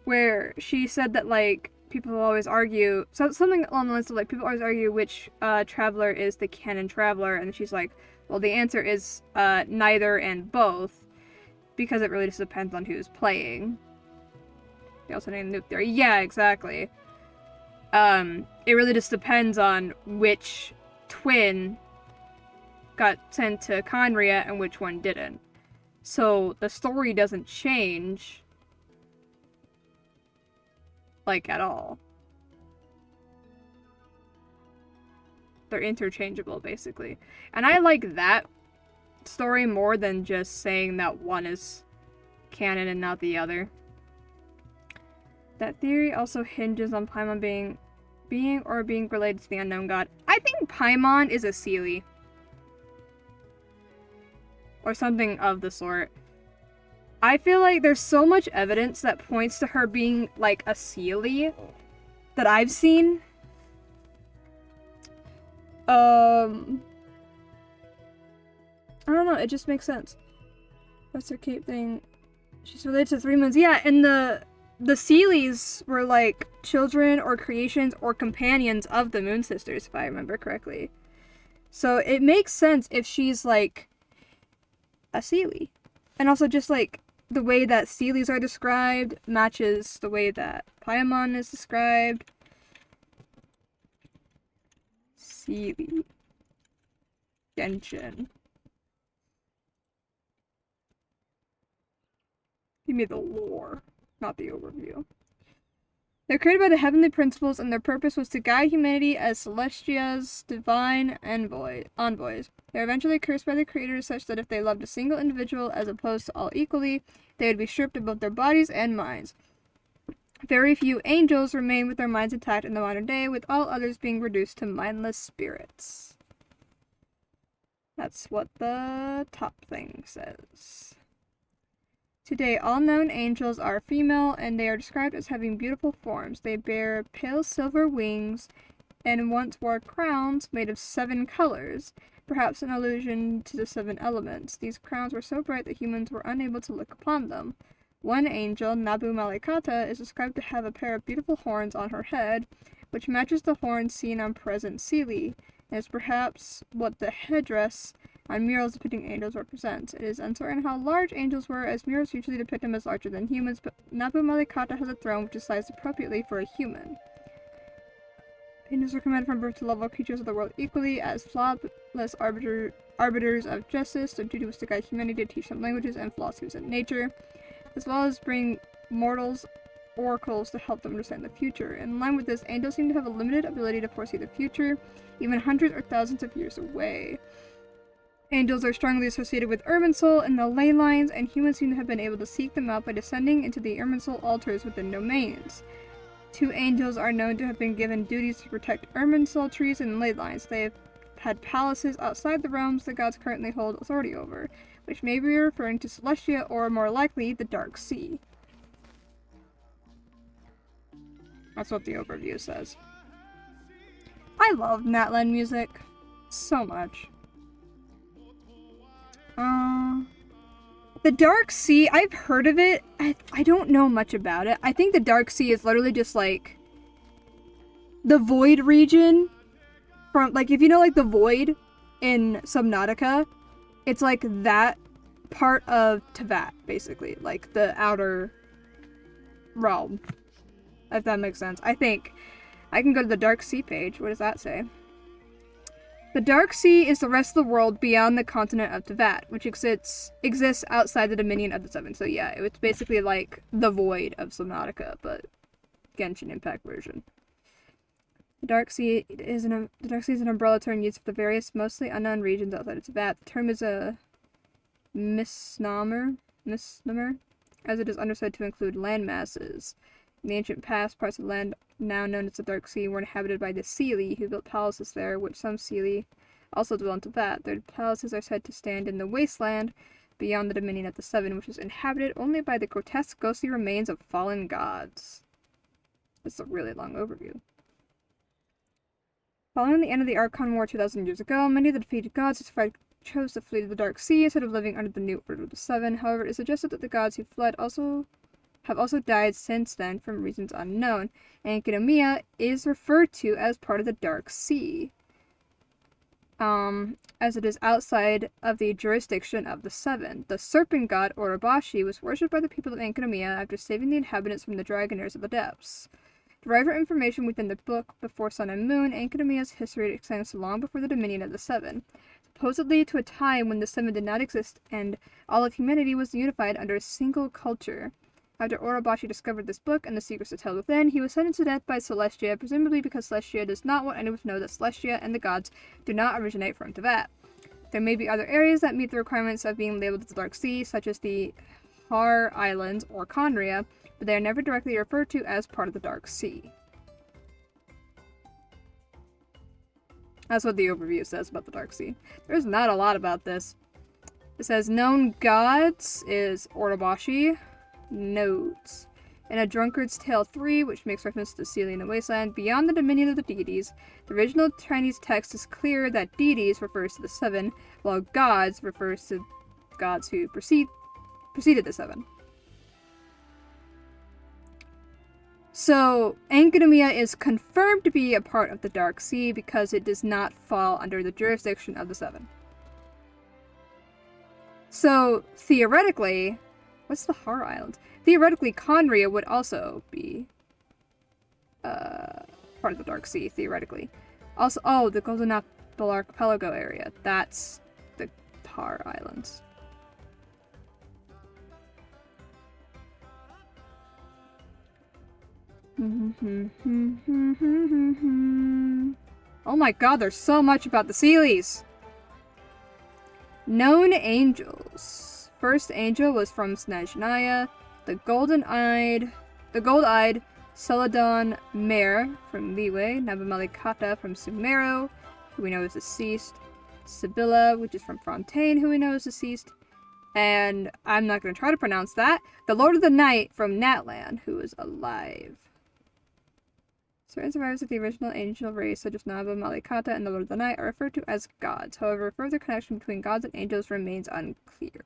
where she said that, like, people always argue, so something along the lines of, like, people always argue which traveler is the canon traveler, and she's like, well, the answer is neither and both, because it really just depends on who's playing. They also named Noob Theory. Yeah, exactly. It really just depends on which twin got sent to Conria and which one didn't. So the story doesn't change, like, at all. They're interchangeable, basically. And I like that story more than just saying that one is canon and not the other. That theory also hinges on Paimon being related to the unknown god. I think Paimon is a Seelie. or something of the sort. I feel like there's so much evidence that points to her being like a Seelie that I've seen. I don't know, it just makes sense. That's her cape thing. She's related to 3 moons. Yeah, and the Seelies were like children or creations or companions of the Moon Sisters, if I remember correctly. So it makes sense if she's like a Seelie. And also just like the way that Seelies are described matches the way that Paimon is described. Seelie. Genshin. Give me the lore, not the overview. They're created by the heavenly principles, and their purpose was to guide humanity as Celestia's divine envoys. They are eventually cursed by the creators such that if they loved a single individual as opposed to all equally, they would be stripped of both their bodies and minds. Very few angels remain with their minds intact in the modern day, with all others being reduced to mindless spirits. That's what the top thing says. Today, all known angels are female, and they are described as having beautiful forms. They bear pale silver wings and once wore crowns made of 7 colors, perhaps an allusion to the 7 elements. These crowns were so bright that humans were unable to look upon them. One angel, Nabu Malikata, is described to have a pair of beautiful horns on her head, which matches the horns seen on present Seelie, and is perhaps what the headdress on murals depicting angels represents. It is uncertain how large angels were, as murals usually depict them as larger than humans, but Nabu Malikata has a throne which is sized appropriately for a human. Angels are commanded from birth to love all creatures of the world equally, as flawless arbiters of justice. Their duty was to guide humanity, to teach them languages and philosophies of nature, as well as bring mortals oracles to help them understand the future. In line with this, angels seem to have a limited ability to foresee the future, even hundreds or thousands of years away. Angels are strongly associated with Irminsul and the ley lines, and humans seem to have been able to seek them out by descending into the Irminsul altars within domains. 2 angels are known to have been given duties to protect Irminsul trees and ley lines. They have had palaces outside the realms the gods currently hold authority over, which may be referring to Celestia or, more likely, the Dark Sea. That's what the overview says. I love Natlan music so much. The Dark Sea, I've heard of it. I don't know much about it. I think the Dark Sea is literally just like the Void region from, like, if you know like the Void in Subnautica, it's like that part of Teyvat, basically, like the outer realm, if that makes sense. I think I can go to the Dark Sea page. What does that say? The Dark Sea is the rest of the world beyond the continent of Teyvat, which exists outside the Dominion of the Seven. So yeah, it's basically like the Void of Subnautica, but Genshin Impact version. The Dark Sea is an umbrella term used for the various, mostly unknown regions outside of Teyvat. The term is a misnomer, as it is understood to include land masses. In the ancient past, parts of land now known as the Dark Sea were inhabited by the Seelie, who built palaces there, which some Seelie also dwell in Teyvat. Their palaces are said to stand in the wasteland beyond the Dominion of the Seven, which is inhabited only by the grotesque, ghostly remains of fallen gods. It's a really long overview. Following the end of the Archon War 2,000 years ago, many of the defeated gods chose to flee to the Dark Sea instead of living under the new Order of the Seven. However, it is suggested that the gods who fled have also died since then from reasons unknown, and Kinomiya is referred to as part of the Dark Sea, as it is outside of the jurisdiction of the Seven. The serpent god, Orobashi, was worshipped by the people of Enkinomiya after saving the inhabitants from the Dragoners of the Depths. Derived from information within the book Before Sun and Moon, Enkinomiya's history extends long before the Dominion of the Seven, supposedly to a time when the Seven did not exist and all of humanity was unified under a single culture. After Orobashi discovered this book and the secrets it held within, he was sentenced to death by Celestia, presumably because Celestia does not want anyone to know that Celestia and the gods do not originate from Teyvat. There may be other areas that meet the requirements of being labeled as the Dark Sea, such as the Har Islands or Conria, but they are never directly referred to as part of the Dark Sea. That's what the overview says about the Dark Sea. There's not a lot about this. It says known gods is Orobashi. Notes. In A Drunkard's Tale 3, which makes reference to Sealing in the Wasteland, beyond the dominion of the deities, the original Chinese text is clear that deities refers to the seven, while gods refers to gods who preceded the seven. So, Angenomia is confirmed to be a part of the Dark Sea because it does not fall under the jurisdiction of the Seven. So, theoretically, what's the Har Island? Theoretically, Conria would also be part of the Dark Sea, theoretically. Also, oh, the Golden Apple Archipelago area. That's the Har Islands. Oh my god, there's so much about the Sealies! Known angels. First angel was from Snezhnaya, the gold-eyed Celadon Mare from Liyue, Nabamalikata from Sumeru, who we know is deceased, Sibylla, which is from Fontaine, who we know is deceased, and I'm not going to try to pronounce that, the Lord of the Night from Natlan, who is alive. Certain survivors of the original angel race, such as Naba, Malikata, and the Lord of the Night, are referred to as gods. However, further connection between gods and angels remains unclear.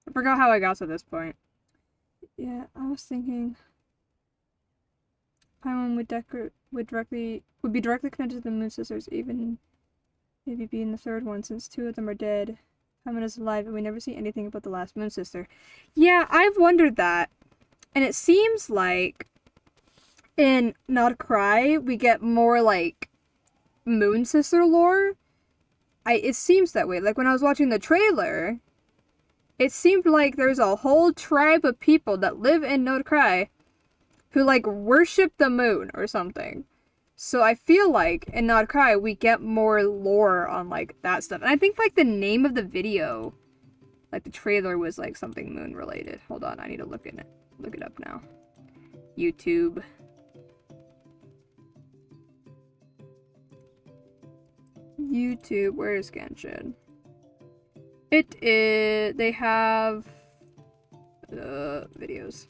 I forgot how I got to this point. Yeah, I was thinking Paimon would be directly connected to the Moon Sisters, even maybe being the third one, since two of them are dead. Paimon is alive, and we never see anything about the last Moon Sister. Yeah, I've wondered that. And it seems like in Not Cry, we get more like Moon Sister lore. It seems that way. Like when I was watching the trailer, it seemed like there's a whole tribe of people that live in Not Cry who like worship the moon or something. So I feel like in Not Cry we get more lore on like that stuff. And I think like the name of the video, like the trailer, was like something moon related. Hold on, I need to look it up now. YouTube. YouTube, where is Genshin? It is, they have videos.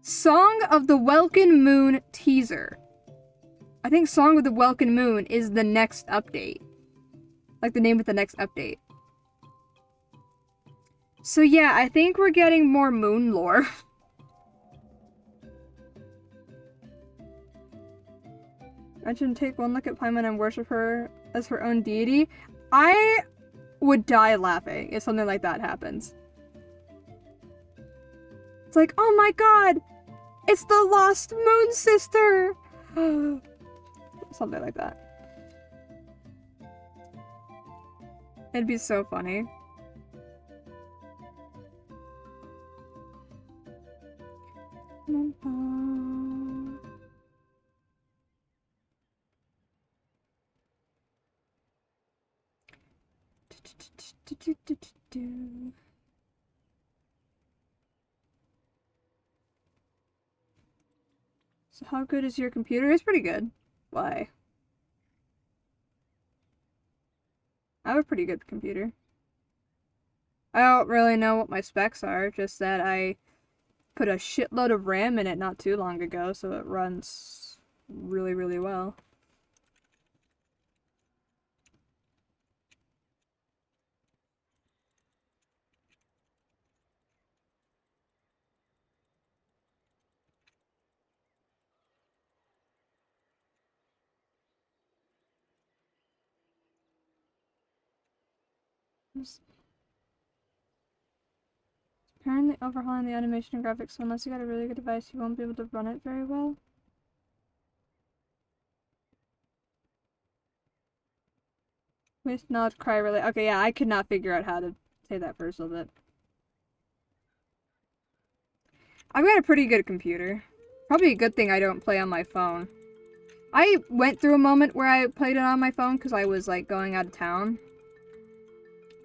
Song of the Welkin Moon teaser. I think Song of the Welkin Moon is the next update. Like the name of the next update. So yeah, I think we're getting more moon lore. I should take one look at Paimon and worship her as her own deity. I would die laughing if something like that happens. It's like, oh my god! It's the lost Moon Sister! Something like that. It'd be so funny. So how good is your computer? It's pretty good. Why? I have a pretty good computer. I don't really know what my specs are, just that I put a shitload of RAM in it not too long ago, so it runs really, really well. Apparently overhauling the animation and graphics, so unless you got a really good device, you won't be able to run it very well. With Not Cry really. Okay, yeah, I could not figure out how to say that first little bit. I've got a pretty good computer. Probably a good thing I don't play on my phone. I went through a moment where I played it on my phone because I was like going out of town.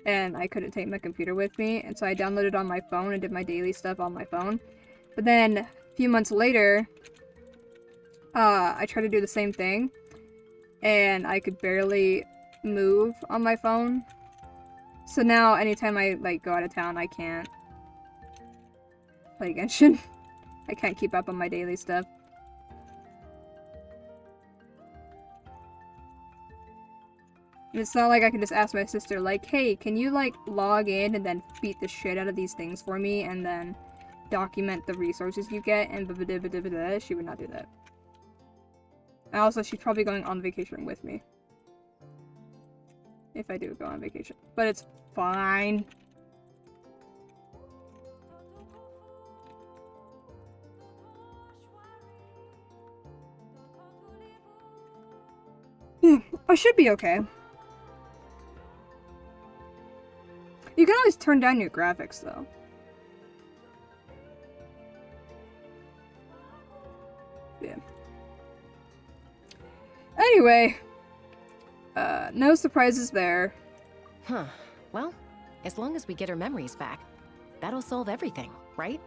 And I couldn't take my computer with me, and so I downloaded it on my phone and did my daily stuff on my phone. But then, a few months later, I tried to do the same thing, and I could barely move on my phone. So now, anytime I, like, go out of town, I can't play Genshin. I can't keep up on my daily stuff. And it's not like I can just ask my sister, like, hey, can you, like, log in and then beat the shit out of these things for me and then document the resources you get and blah. She would not do that. And also, she's probably going on vacation with me. If I do go on vacation. But it's fine. Yeah, I should be okay. You can always turn down your graphics, though. Yeah. Anyway. No surprises there. Huh. Well, as long as we get her memories back, that'll solve everything, right?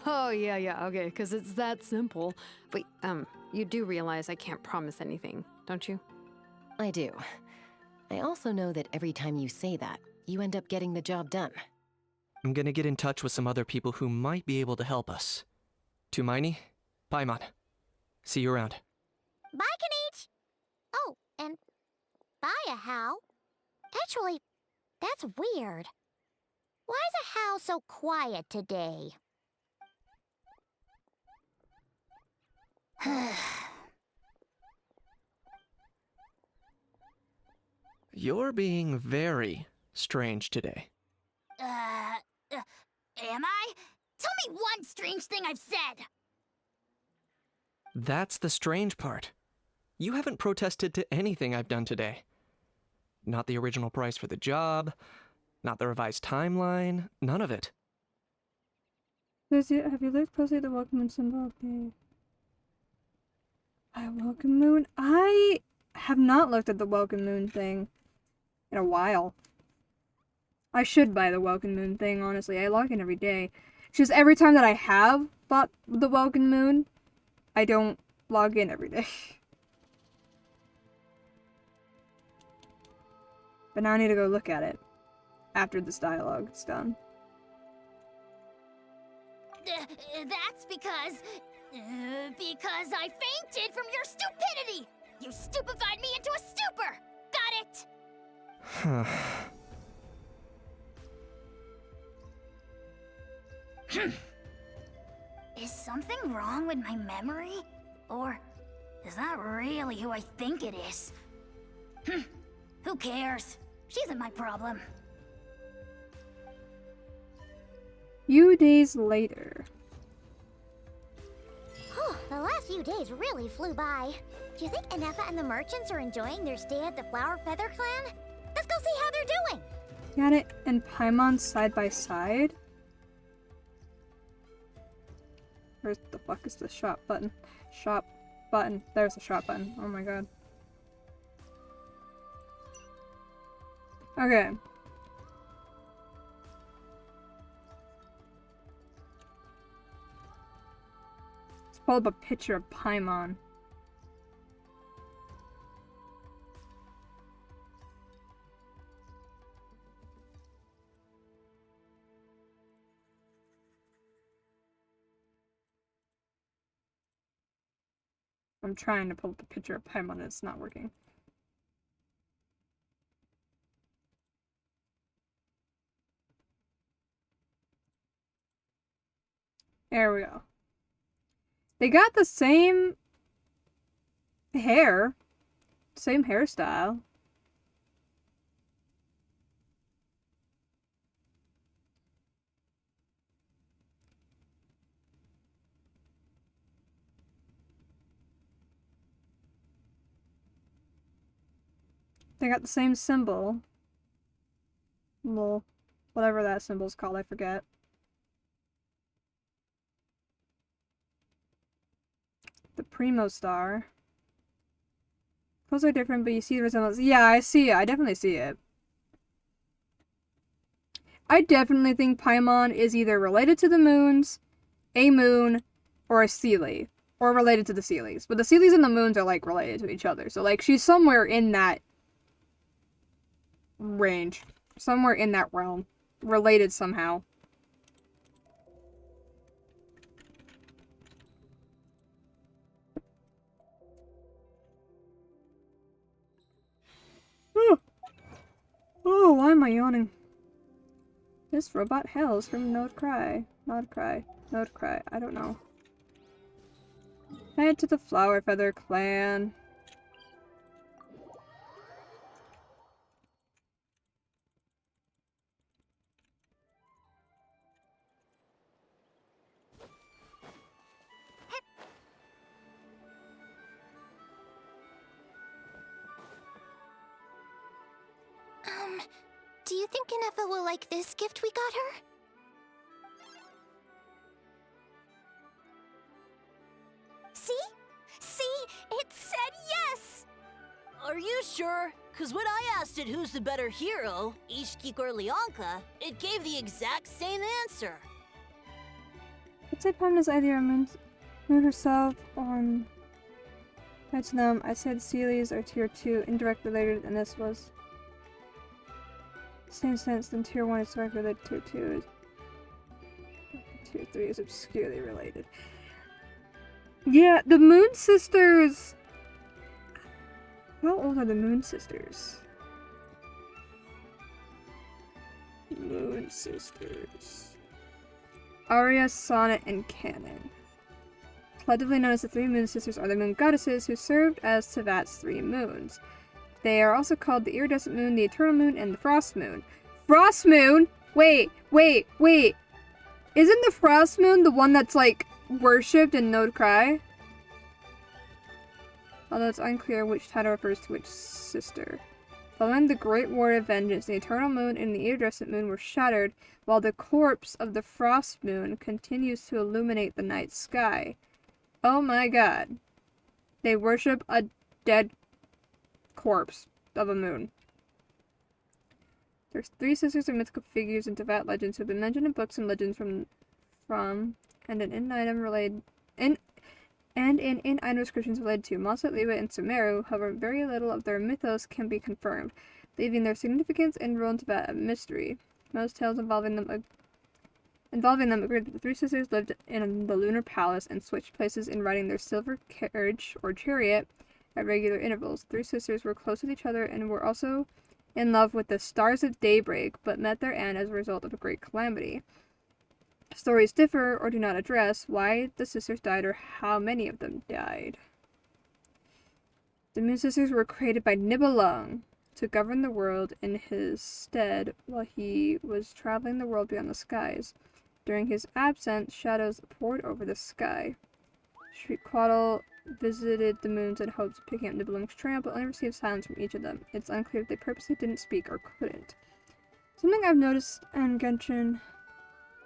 Oh, yeah, okay, because it's that simple. Wait, you do realize I can't promise anything, don't you? I do. I also know that every time you say that, you end up getting the job done. I'm gonna get in touch with some other people who might be able to help us. Tumaini, Paimon. See you around. Bye, Kanich! Oh, and bye, Hal. Actually, that's weird. Why is Hal so quiet today? You're being very strange today. Am I? Tell me one strange thing I've said! That's the strange part. You haven't protested to anything I've done today. Not the original price for the job, not the revised timeline, none of it. Have you looked closely at the welcome moon symbol? Okay. Welcome moon? I have not looked at the welcome moon thing in a while. I should buy the welcome moon thing, honestly. I log in every day. It's just every time that I have bought the welcome moon, I don't log in every day. But now I need to go look at it after this dialogue is done. That's because I fainted from your stupidity! You stupefied me into a stupor! Got it? Is something wrong with my memory? Or is that really who I think it is? Who cares? She isn't my problem. Few days later. The last few days really flew by. Do you think Anefa and the merchants are enjoying their stay at the Flower Feather Clan? Let's go see how they're doing! Janet and Paimon side by side? Where the fuck is the shop button? Shop button. There's the shop button. Oh my god. Okay. Let's pull up a picture of Paimon. I'm trying to pull up a picture of Paimon and it's not working. There we go. They got the same hair. Same hairstyle. They got the same symbol. Well, whatever that symbol's called, I forget. The Primo Star. Clothes are different, but you see the resemblance. Yeah, I see it. I definitely see it. I definitely think Paimon is either related to the moons, a moon, or a Seelie. Or related to the Seelies. But the Seelies and the moons are, like, related to each other. So, like, she's somewhere in that range. Somewhere in that realm. Related somehow. Oh, oh, why am I yawning? This robot hails from Node Cry. Node Cry. Node Cry. I don't know. Head to the Flower Feather Clan. Do you think Inefa will like this gift we got her? See? See? It said yes! Are you sure? Cause when I asked it who's the better hero, Ishkik or Leonka, it gave the exact same answer. I'd say Pamela's idea moon herself on them. I said Seelies are tier 2, indirectly related, and this was same sense than tier 1 is directly related to tier 2 is tier 3 is obscurely related. Yeah, the Moon Sisters. How old are the Moon Sisters? Moon Sisters. Arya, Sonnet, and Canon. Collectively known as the Three Moon Sisters are the moon goddesses who served as Tevat's 3 moons. They are also called the Iridescent Moon, the Eternal Moon, and the Frost Moon. Frost Moon? Wait. Isn't the Frost Moon the one that's, like, worshipped in Node Cry? Although it's unclear which title refers to which sister. Following the Great War of Vengeance, the Eternal Moon and the Iridescent Moon were shattered, while the corpse of the Frost Moon continues to illuminate the night sky. Oh my god. They worship a dead corpse of a moon. There's 3 sisters or mythical figures in Tevat legends who have been mentioned in books and legends from and in in-item related in descriptions related to Masat, Liwa, and Sumeru. However, very little of their mythos can be confirmed, leaving their significance and role in Tevat a mystery. Most tales involving them agree that the 3 sisters lived in the Lunar Palace and switched places in riding their silver carriage or chariot at regular intervals. 3 sisters were close with each other and were also in love with the stars of daybreak, but met their end as a result of a great calamity. Stories differ or do not address why the sisters died or how many of them died. The Moon Sisters were created by Nibelung to govern the world in his stead while he was traveling the world beyond the skies. During his absence, shadows poured over the sky. Shriekwaddle visited the moons in hopes of picking up Nibelung's trail, but only received silence from each of them. It's unclear if they purposely didn't speak or couldn't. Something I've noticed in Genshin: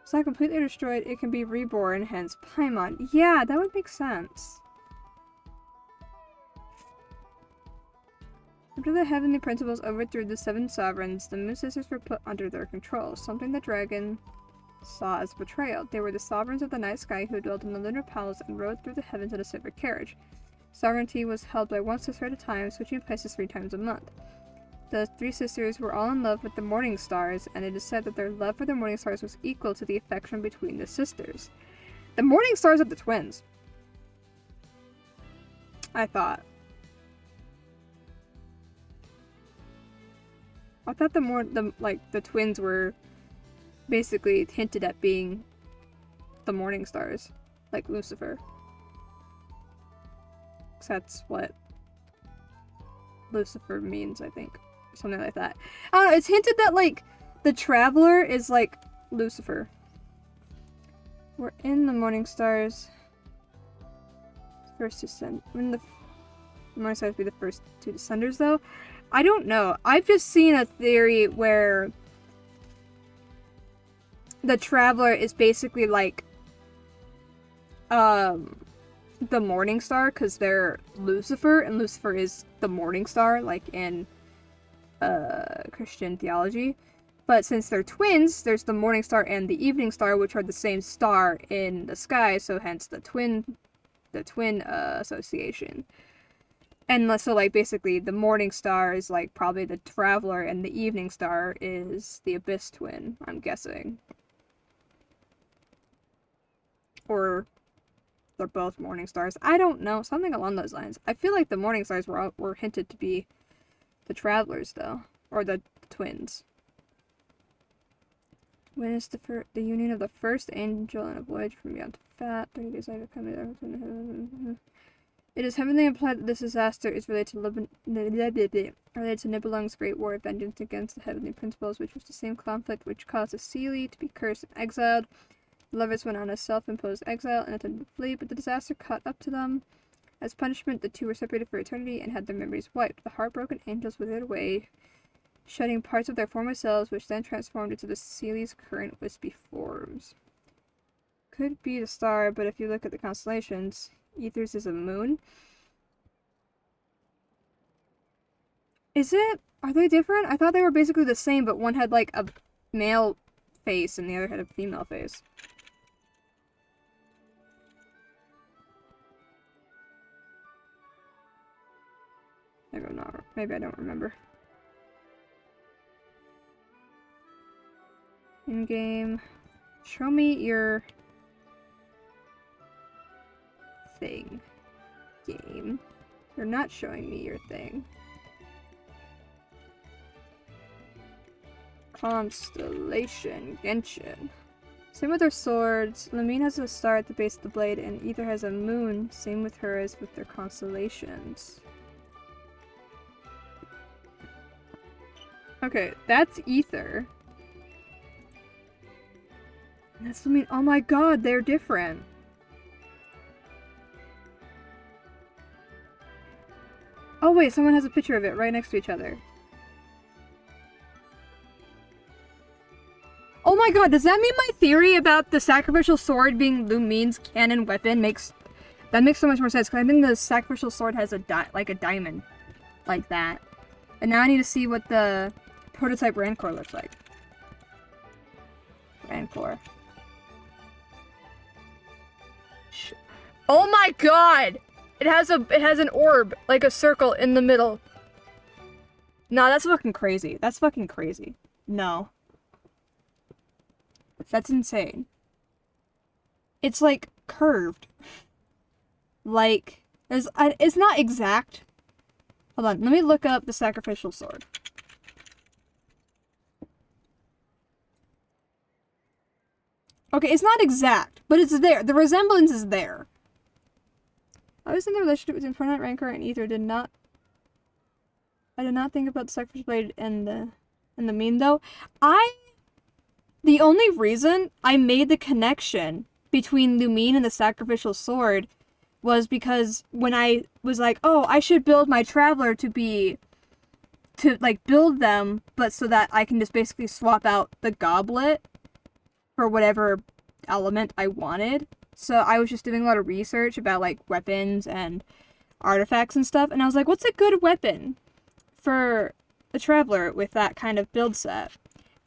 it's not completely destroyed, it can be reborn, hence Paimon. Yeah, that would make sense. After the heavenly principles overthrew the 7 sovereigns, the Moon Sisters were put under their control, something the dragon saw as betrayal. They were the sovereigns of the night sky who dwelled in the lunar palace and rode through the heavens in a silver carriage. Sovereignty was held by one sister at a time, switching places 3 times a month. The 3 sisters were all in love with the morning stars, and it is said that their love for the morning stars was equal to the affection between the sisters. The morning stars are the twins, I thought. I thought the twins were basically hinted at being the morning stars, like Lucifer. 'Cause that's what Lucifer means, I think. Something like that. I don't know, it's hinted that, like, the Traveler is, like, Lucifer. We're in the morning stars. First descend. When the morning stars be the first 2 descenders, though? I don't know. I've just seen a theory where the Traveler is basically like the morning star because they're Lucifer, and Lucifer is the morning star, like in Christian theology. But since they're twins, there's the morning star and the evening star, which are the same star in the sky, so hence the twin association. And so, like, basically, the morning star is, like, probably the traveler, and the evening star is the abyss twin, I'm guessing. Or they're both morning stars. I don't know. Something along those lines. I feel like the morning stars were hinted to be the travelers, though. Or the twins. When is the union of the first angel and a voyage from beyond fat? 30 days later, coming. It is heavily implied that this disaster is related to Nibelung's Great War of Vengeance against the Heavenly Principles, which was the same conflict which caused the Seelie to be cursed and exiled. The lovers went on a self-imposed exile and attempted to flee, but the disaster caught up to them. As punishment, the two were separated for eternity and had their memories wiped. The heartbroken angels withered away, shedding parts of their former selves, which then transformed into the Seelie's current wispy forms. Could be the star, but if you look at the constellations, Ether's is a moon. Is it? Are they different? I thought they were basically the same, but one had like a male face and the other had a female face. Maybe I'm not. Maybe I don't remember. In game, show me your thing. Game, you're not showing me your thing. Constellation Genshin. Same with their swords. Lumine has a star at the base of the blade, and Ether has a moon. Same with her as with their constellations. Okay, that's Ether. And that's Lumine. Oh my god, they're different. Oh wait, someone has a picture of it right next to each other. Oh my god, does that mean my theory about the sacrificial sword being Lumine's canon weapon makes so much more sense? Because I think the sacrificial sword has a diamond like that. And now I need to see what the prototype Rancor looks like. Rancor. Oh my god! It has an orb, like a circle in the middle. No, that's fucking crazy. That's fucking crazy. No. That's insane. It's like curved. Like, it's not exact. Hold on, let me look up the sacrificial sword. Okay, it's not exact, but it's there. The resemblance is there. I was in the relationship between Permanent Rancor and Ether. I did not think about the sacrificial blade and the meme though. The only reason I made the connection between Lumine and the sacrificial sword was because when I was like, oh, I should build my traveler to build them, but so that I can just basically swap out the goblet for whatever element I wanted. So I was just doing a lot of research about like weapons and artifacts and stuff, and I was like, what's a good weapon for a traveler with that kind of build set?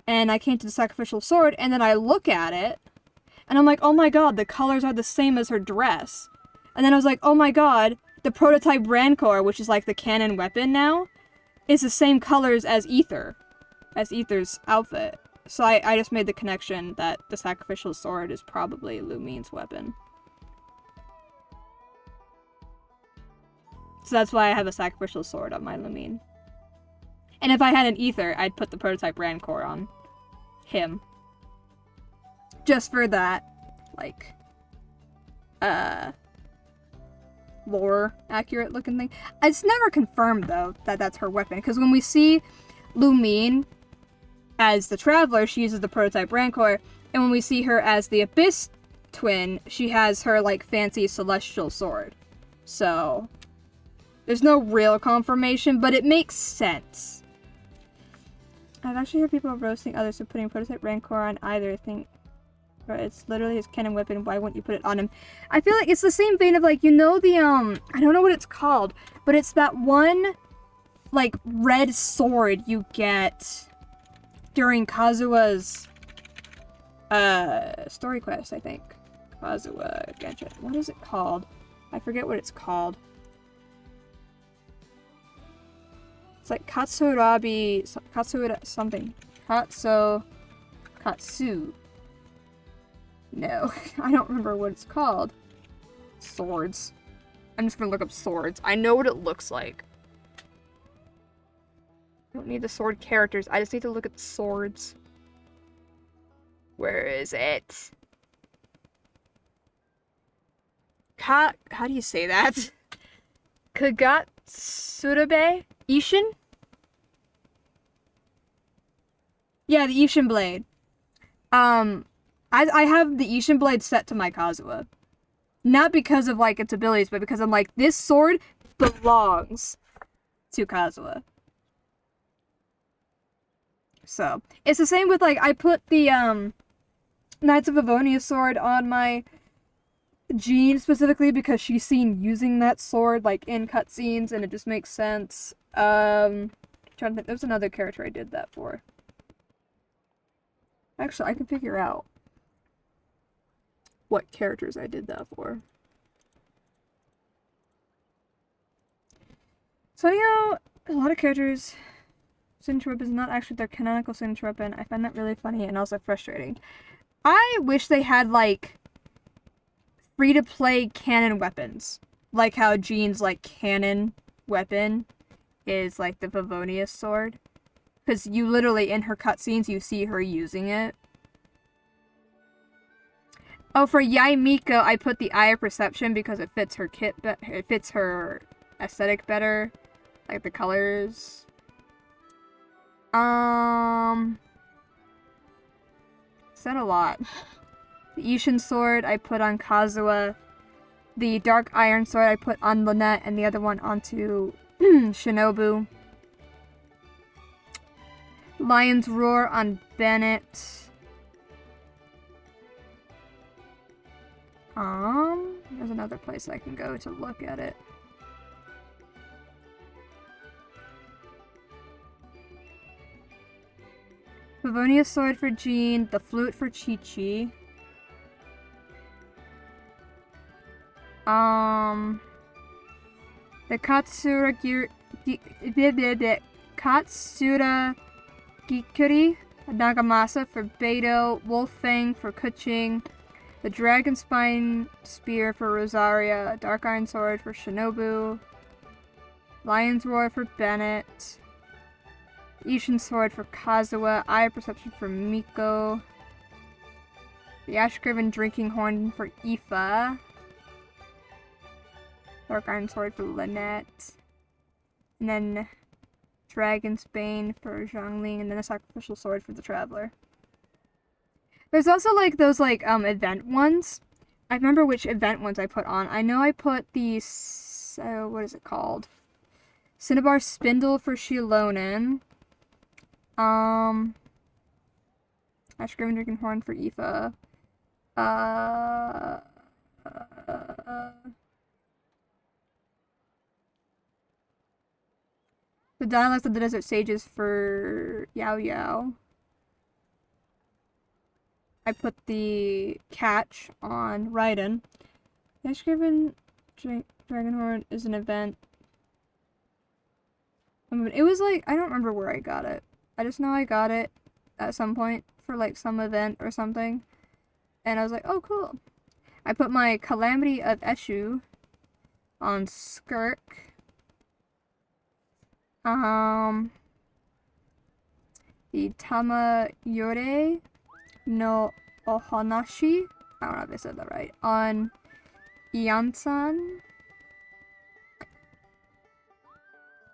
And I came to the sacrificial sword, and then I look at it, and I'm like, oh my god, the colors are the same as her dress. And then I was like, oh my god, the prototype Rancor, which is like the canon weapon now, is the same colors as Ether's outfit. So I just made the connection that the sacrificial sword is probably Lumine's weapon. So that's why I have a sacrificial sword on my Lumine. And if I had an Ether, I'd put the prototype Rancor on him. Just for that, like, lore accurate looking thing. It's never confirmed, though, that that's her weapon. Because when we see Lumine as the Traveler, she uses the prototype Rancor. And when we see her as the Abyss twin, she has her, like, fancy celestial sword. So, there's no real confirmation, but it makes sense. I've actually heard people roasting others for putting prototype Rancor on either. I think Right, it's literally his cannon weapon. Why wouldn't you put it on him? I feel like it's the same vein of like, you know, the I don't know what it's called, but it's that one like red sword you get during Kazua's story quest, I think. Kazuha Genshin. What is it called? I forget what it's called. It's like Katsurabi Katsura something. Katsu. No, I don't remember what it's called. Swords. I'm just gonna look up swords. I know what it looks like. I don't need the sword characters. I just need to look at the swords. Where is it? How do you say that? Kagatsurabe? Ishin? Yeah, the Ishin blade. I have the Ishin blade set to my Kazuha. Not because of like its abilities, but because I'm like, this sword belongs to Kazuha. So it's the same with like, I put the Knights of Livonia sword on my Jean specifically because she's seen using that sword like in cutscenes and it just makes sense. Trying to think, there's another character I did that for. Actually, I can figure out what characters I did that for. So anyhow, a lot of characters' signature weapon is not actually their canonical signature weapon. I find that really funny and also frustrating. I wish they had like free-to-play canon weapons. Like how Jean's like canon weapon is like the Vivonius sword. Because you literally, in her cutscenes, you see her using it. Oh, for Yai Miko, I put the Eye of Perception because it fits her kit, it fits her aesthetic better. Like the colors. Said a lot. The Ishin sword I put on Kazuha. The Dark Iron sword I put on Lynette and the other one onto Shinobu. Lion's Roar on Bennett. There's another place I can go to look at it. Livonia sword for Jean, the flute for Chi-Chi. The Katsura Katsura Gikuri, Nagamasa for Beto, Wolf Fang for Kuching, the Dragon Spine Spear for Rosaria, Dark Iron Sword for Shinobu, Lion's Roar for Bennett, Ishin Sword for Kazuha, Eye of Perception for Miko, the Ash-Graven Drinking Horn for Aoife, Dark Iron Sword for Lynette, and then Dragon's Bane for Zhongling, and then a Sacrificial Sword for the Traveler. There's also like those like event ones. I remember which event ones I put on. I know I put the what is it called? Cinnabar Spindle for Shilonen. Ash-Graven Drinking Horn for Aoife. The Dialects of the Desert Sages for Yao Yao. I put the catch on Raiden. Ash-Graven Dragonhorn is an event. It was like, I don't remember where I got it. I just know I got it at some point for like some event or something. And I was like, oh cool. I put my Calamity of Eshu on Skirk. The Tamayore no Ohonashi, I don't know if I said that right, on Iansan. I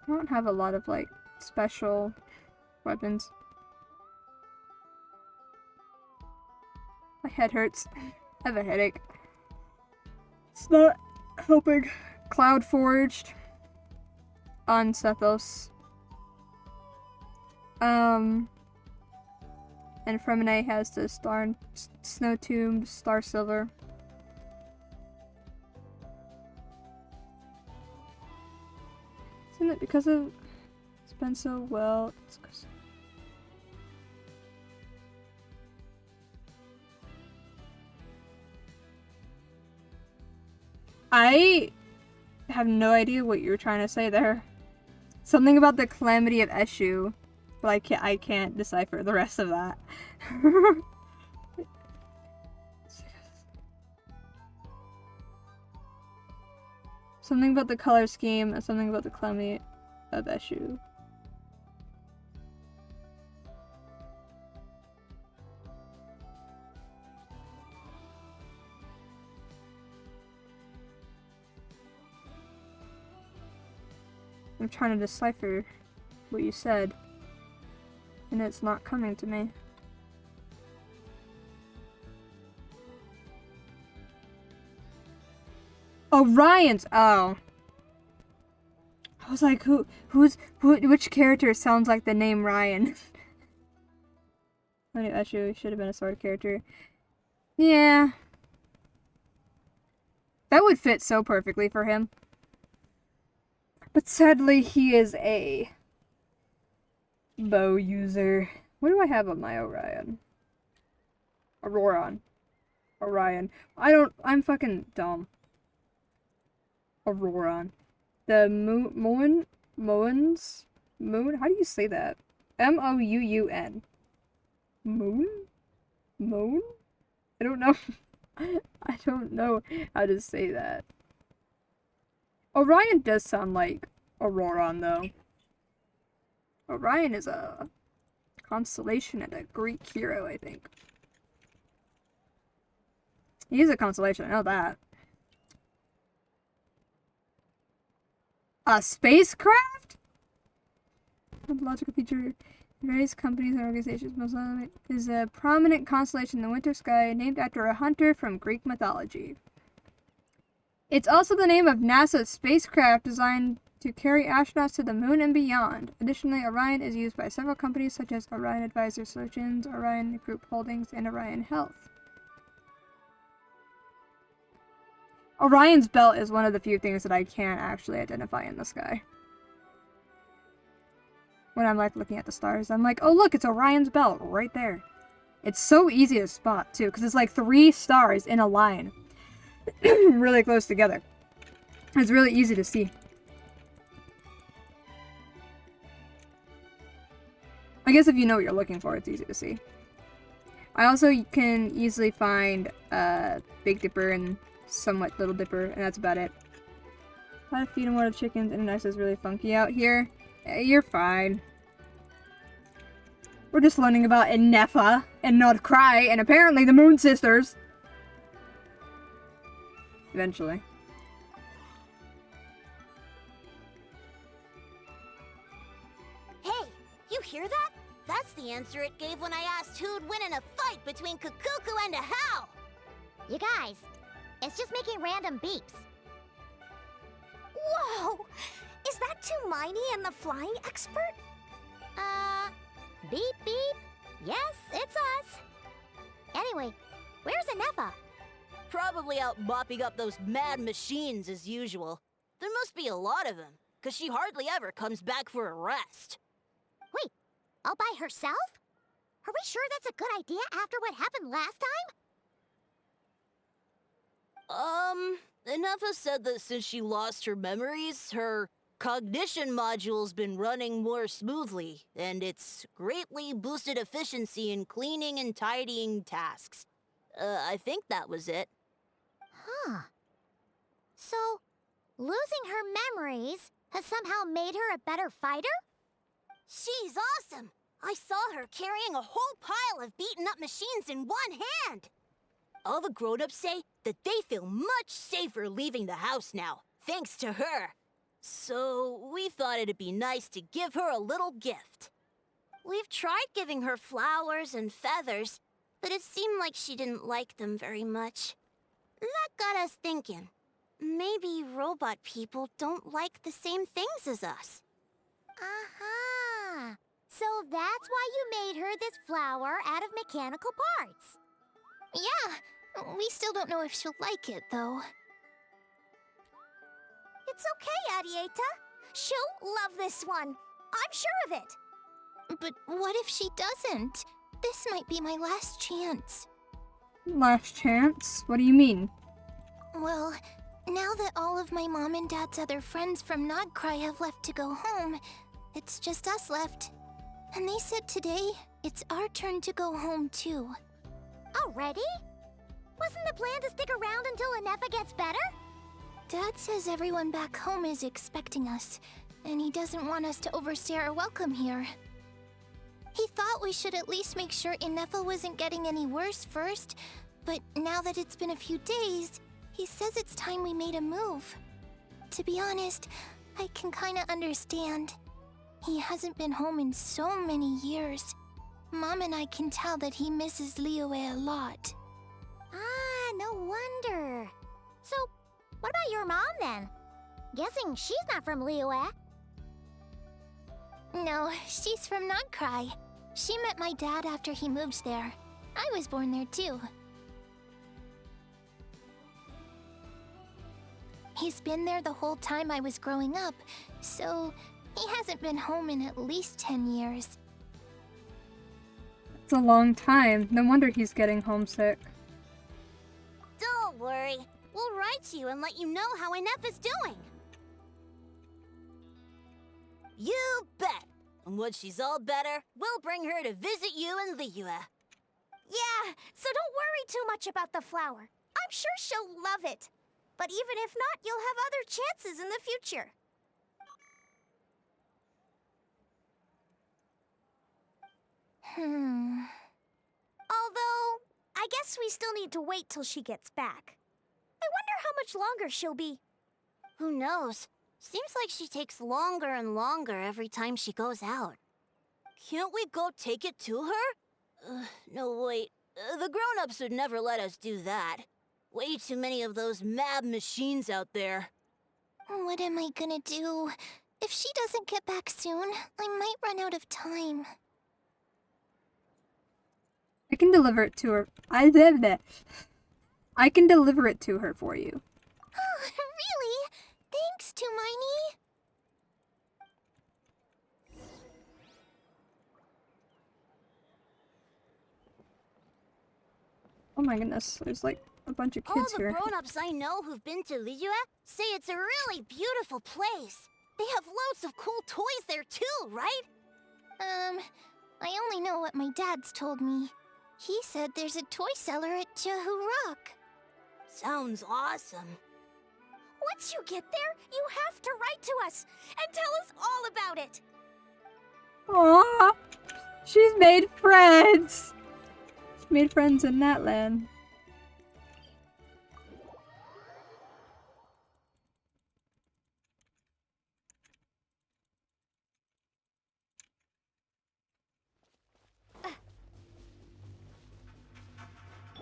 don't have a lot of like special weapons. My head hurts. I have a headache. It's not helping. Cloud Forged on Sethos. And And Fremine has the Snow Tomb, Star Silver. Isn't it because of it's been so well? It's 'cause I have no idea what you're trying to say there. Something about the calamity of Eshu, but I can't decipher the rest of that. Something about the color scheme and something about the calamity of Eshu. I'm trying to decipher what you said, and it's not coming to me. Orion's. Oh, I was like, which character sounds like the name Ryan? I knew Eshu should have been a sword character. Yeah, that would fit so perfectly for him. But sadly, he is a bow user. What do I have on my Orion? Auroron. Orion. I'm fucking dumb. Auroron. The Moon? How do you say that? M-O-U-U-N. Moon? Moon? I don't know. I don't know how to say that. Orion does sound like Auroron, though. Orion is a constellation and a Greek hero, I think. He is a constellation, I know that. A spacecraft? Logical feature various companies and organizations. Most of it is a prominent constellation in the winter sky named after a hunter from Greek mythology. It's also the name of NASA's spacecraft designed to carry astronauts to the moon and beyond. Additionally, Orion is used by several companies such as Orion Advisor Solutions, Orion Group Holdings, and Orion Health. Orion's belt is one of the few things that I can't actually identify in the sky. When I'm like looking at the stars, I'm like, oh look, it's Orion's belt right there. It's so easy to spot too, because it's like 3 stars in a line. Really close together. It's really easy to see. I guess if you know what you're looking for, it's easy to see. I also can easily find Big Dipper and somewhat Little Dipper, and that's about it. How to feed and water chickens. Internet is really funky out here. You're fine. We're just learning about Nefa and Not Cry, and apparently the Moon Sisters. Eventually. Hey, you hear that? That's the answer it gave when I asked who'd win in a fight between Kukuku and a How. You guys, it's just making random beeps. Whoa! Is that Tumaini and the flying expert? Beep beep. Yes, it's us. Anyway, where's Anefa? Probably out mopping up those mad machines as usual. There must be a lot of them, because she hardly ever comes back for a rest. Wait, all by herself? Are we sure that's a good idea after what happened last time? Nefa said that since she lost her memories, her cognition module's been running more smoothly, and it's greatly boosted efficiency in cleaning and tidying tasks. I think that was it. Huh. So, losing her memories has somehow made her a better fighter? She's awesome! I saw her carrying a whole pile of beaten up machines in one hand! All the grown-ups say that they feel much safer leaving the house now, thanks to her. So, we thought it'd be nice to give her a little gift. We've tried giving her flowers and feathers, but it seemed like she didn't like them very much. That got us thinking. Maybe robot people don't like the same things as us. Aha! So that's why you made her this flower out of mechanical parts. Yeah, we still don't know if she'll like it, though. It's okay, Arieta. She'll love this one. I'm sure of it. But what if she doesn't? This might be my last chance. Last chance? What do you mean? Well, now that all of my mom and dad's other friends from Nodcry have left to go home, it's just us left. And they said today, it's our turn to go home too. Already? Wasn't the plan to stick around until Anefa gets better? Dad says everyone back home is expecting us, and he doesn't want us to overstay our welcome here. He thought we should at least make sure Inefa wasn't getting any worse first, but now that it's been a few days, he says it's time we made a move. To be honest, I can kinda understand. He hasn't been home in so many years. Mom and I can tell that he misses Liyue a lot. Ah, no wonder. So, what about your mom then? Guessing she's not from Liyue. No, she's from Nodcry. She met my dad after he moved there. I was born there too. He's been there the whole time I was growing up, so he hasn't been home in at least 10 years. It's a long time. No wonder he's getting homesick. Don't worry. We'll write to you and let you know how Inefa's doing. You bet. And when she's all better, we'll bring her to visit you in Liyue. Yeah, so don't worry too much about the flower. I'm sure she'll love it. But even if not, you'll have other chances in the future. Although, I guess we still need to wait till she gets back. I wonder how much longer she'll be. Who knows? Seems like she takes longer and longer every time she goes out. Can't we go take it to her? No, wait. The grown-ups would never let us do that. Way too many of those mad machines out there. What am I gonna do? If she doesn't get back soon, I might run out of time. I can deliver it to her. I can deliver it to her for you. Oh, really? Thanks, Tumaini. Oh my goodness, there's like a bunch of kids All the here. grown-ups I know who've been to Liyue say it's a really beautiful place. They have loads of cool toys there too, right? I only know what my dad's told me. He said there's a toy seller at Jehu Rock. Sounds awesome. Once you get there, you have to write to us and tell us all about it. Aww, she's made friends. She's made friends in that land.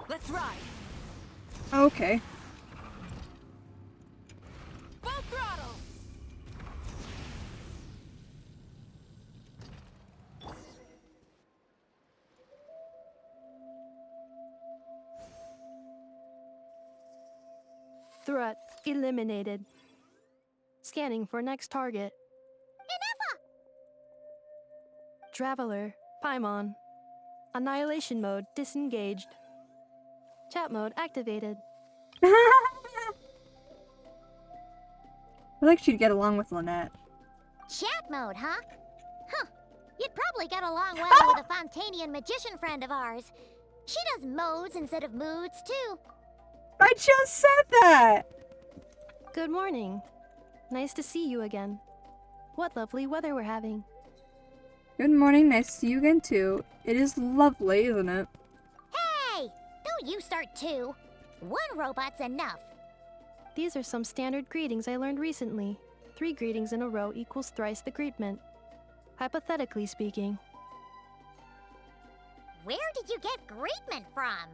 Let's ride. Okay. Full throttle. Threat eliminated. Scanning for next target. Inefa! Traveler, Paimon. Annihilation mode disengaged. Chat mode activated. I feel like she'd get along with Lynette. Chat mode, huh? Huh. You'd probably get along well with a Fontanian magician friend of ours. She does modes instead of moods, too. I just said that! Good morning. Nice to see you again. What lovely weather we're having. Good morning, nice to see you again too. It is lovely, isn't it? Hey! Don't you start too. One robot's enough. These are some standard greetings I learned recently. 3 greetings in a row equals thrice the greetment. Hypothetically speaking. Where did you get greetment from?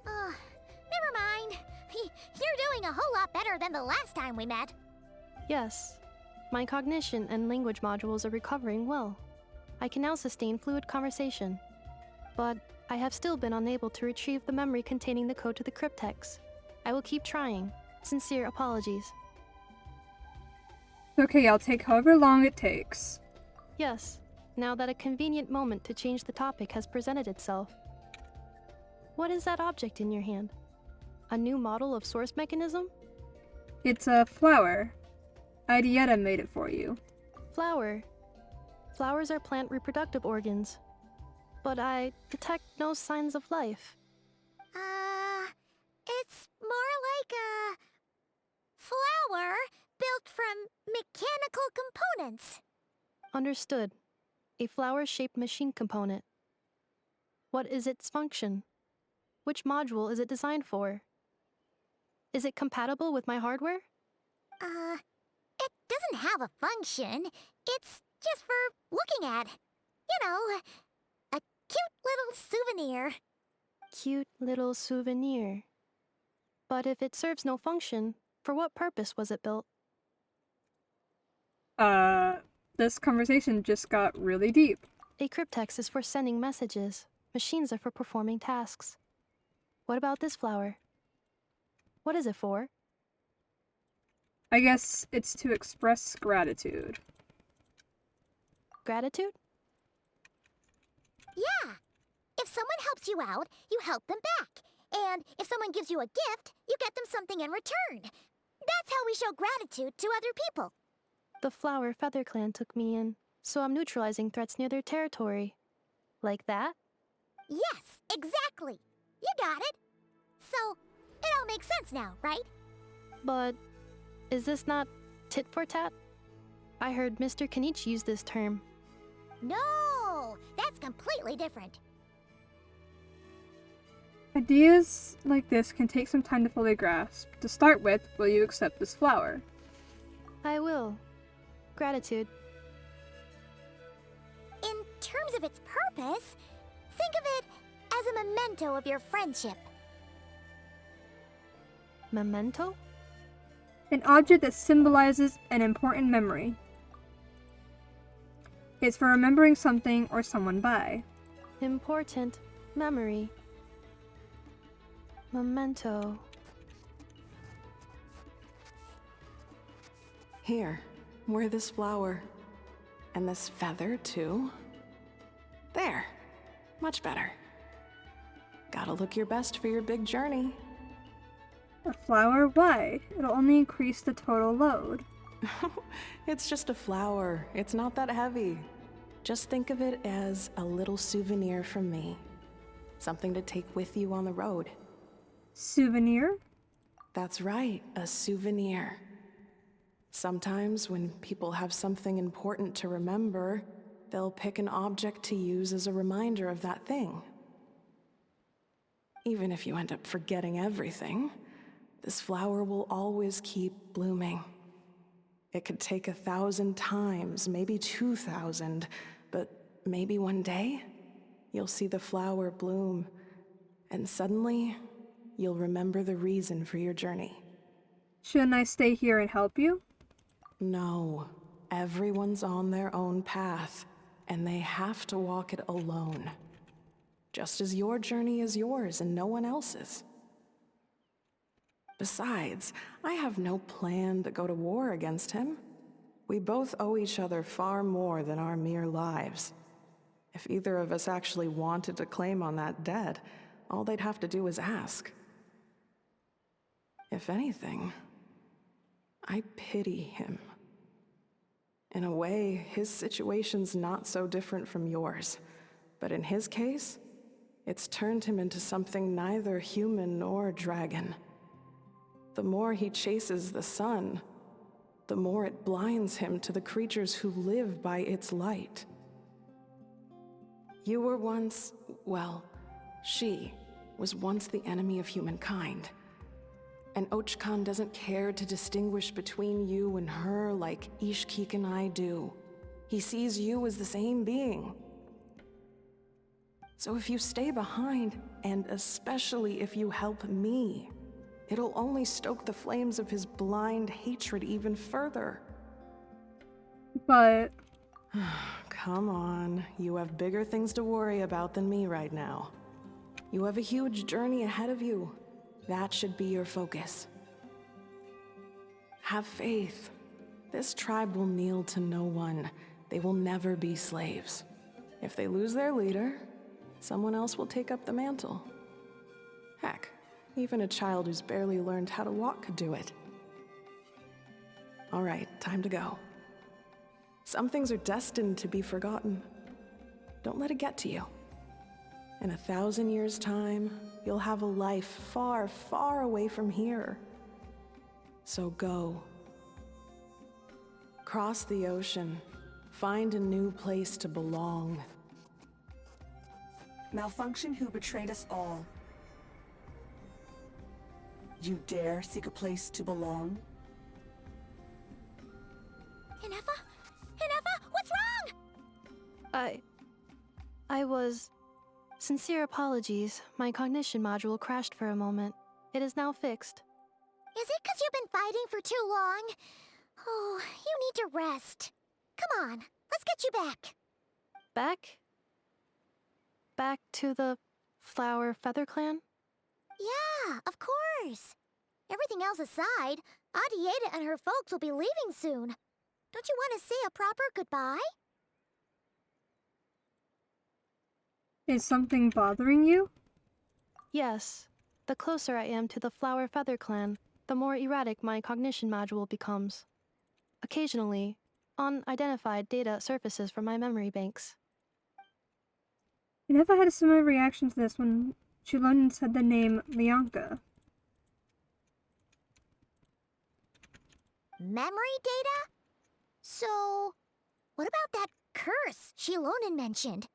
Never mind. You're doing a whole lot better than the last time we met. Yes. My cognition and language modules are recovering well. I can now sustain fluid conversation. But I have still been unable to retrieve the memory containing the code to the cryptex. I will keep trying. Sincere apologies. Okay, I'll take however long it takes. Yes, now that a convenient moment to change the topic has presented itself. What is that object in your hand? A new model of source mechanism? It's a flower. Idiota made it for you. Flower. Flowers are plant reproductive organs. But I detect no signs of life. It's more like a flower built from mechanical components. Understood. A flower-shaped machine component. What is its function? Which module is it designed for? Is it compatible with my hardware? It doesn't have a function. It's just for looking at. You know, a cute little souvenir. Cute little souvenir. But if it serves no function, for what purpose was it built? This conversation just got really deep. A cryptex is for sending messages. Machines are for performing tasks. What about this flower? What is it for? I guess it's to express gratitude. Gratitude? Yeah. If someone helps you out, you help them back. And if someone gives you a gift, you get them something in return. That's how we show gratitude to other people. The flower Feather Clan took me in, so I'm neutralizing threats near their territory. Like that? Yes, exactly. You got it. So, it all makes sense now, right? But is this not tit for tat? I heard Mr. Kenichi use this term. No, that's completely different. Ideas like this can take some time to fully grasp. To start with, will you accept this flower? I will. Gratitude. In terms of its purpose, think of it as a memento of your friendship. Memento? An object that symbolizes an important memory. It's for remembering something or someone by. Important memory. Memento. Here, wear this flower. And this feather, too. There. Much better. Gotta look your best for your big journey. A flower? Why? It'll only increase the total load. It's just a flower. It's not that heavy. Just think of it as a little souvenir from me. Something to take with you on the road. Souvenir? That's right, a souvenir. Sometimes when people have something important to remember, they'll pick an object to use as a reminder of that thing. Even if you end up forgetting everything, this flower will always keep blooming. It could take 1,000 times, maybe 2,000, but maybe one day, you'll see the flower bloom, and suddenly, you'll remember the reason for your journey. Shouldn't I stay here and help you? No. Everyone's on their own path, and they have to walk it alone. Just as your journey is yours and no one else's. Besides, I have no plan to go to war against him. We both owe each other far more than our mere lives. If either of us actually wanted to claim on that debt, all they'd have to do is ask. If anything, I pity him. In a way, his situation's not so different from yours. But in his case, it's turned him into something neither human nor dragon. The more he chases the sun, the more it blinds him to the creatures who live by its light. You were once, well, she was once the enemy of humankind. And Ochkan doesn't care to distinguish between you and her like Ishkik and I do. He sees you as the same being. So if you stay behind, and especially if you help me, it'll only stoke the flames of his blind hatred even further. But... Come on, you have bigger things to worry about than me right now. You have a huge journey ahead of you. That should be your focus. Have faith. This tribe will kneel to no one. They will never be slaves. If they lose their leader, someone else will take up the mantle. Heck, even a child who's barely learned how to walk could do it. All right, time to go. Some things are destined to be forgotten. Don't let it get to you. In 1,000 years' time, you'll have a life far, far away from here. So go. Cross the ocean. Find a new place to belong. Malfunction who betrayed us all. You dare seek a place to belong? Inefa? Inefa, what's wrong? I was... Sincere apologies. My cognition module crashed for a moment. It is now fixed. Is it 'cause you've been fighting for too long? Oh, you need to rest. Come on, let's get you back. Back? Back to the Flower Feather Clan? Yeah, of course. Everything else aside, Adieta and her folks will be leaving soon. Don't you want to say a proper goodbye? Is something bothering you? Yes. The closer I am to the Flower Feather Clan, the more erratic my cognition module becomes. Occasionally, unidentified data surfaces from my memory banks. I never had a similar reaction to this when Chilonin said the name Lianka. Memory data? So, what about that curse Shilonin mentioned?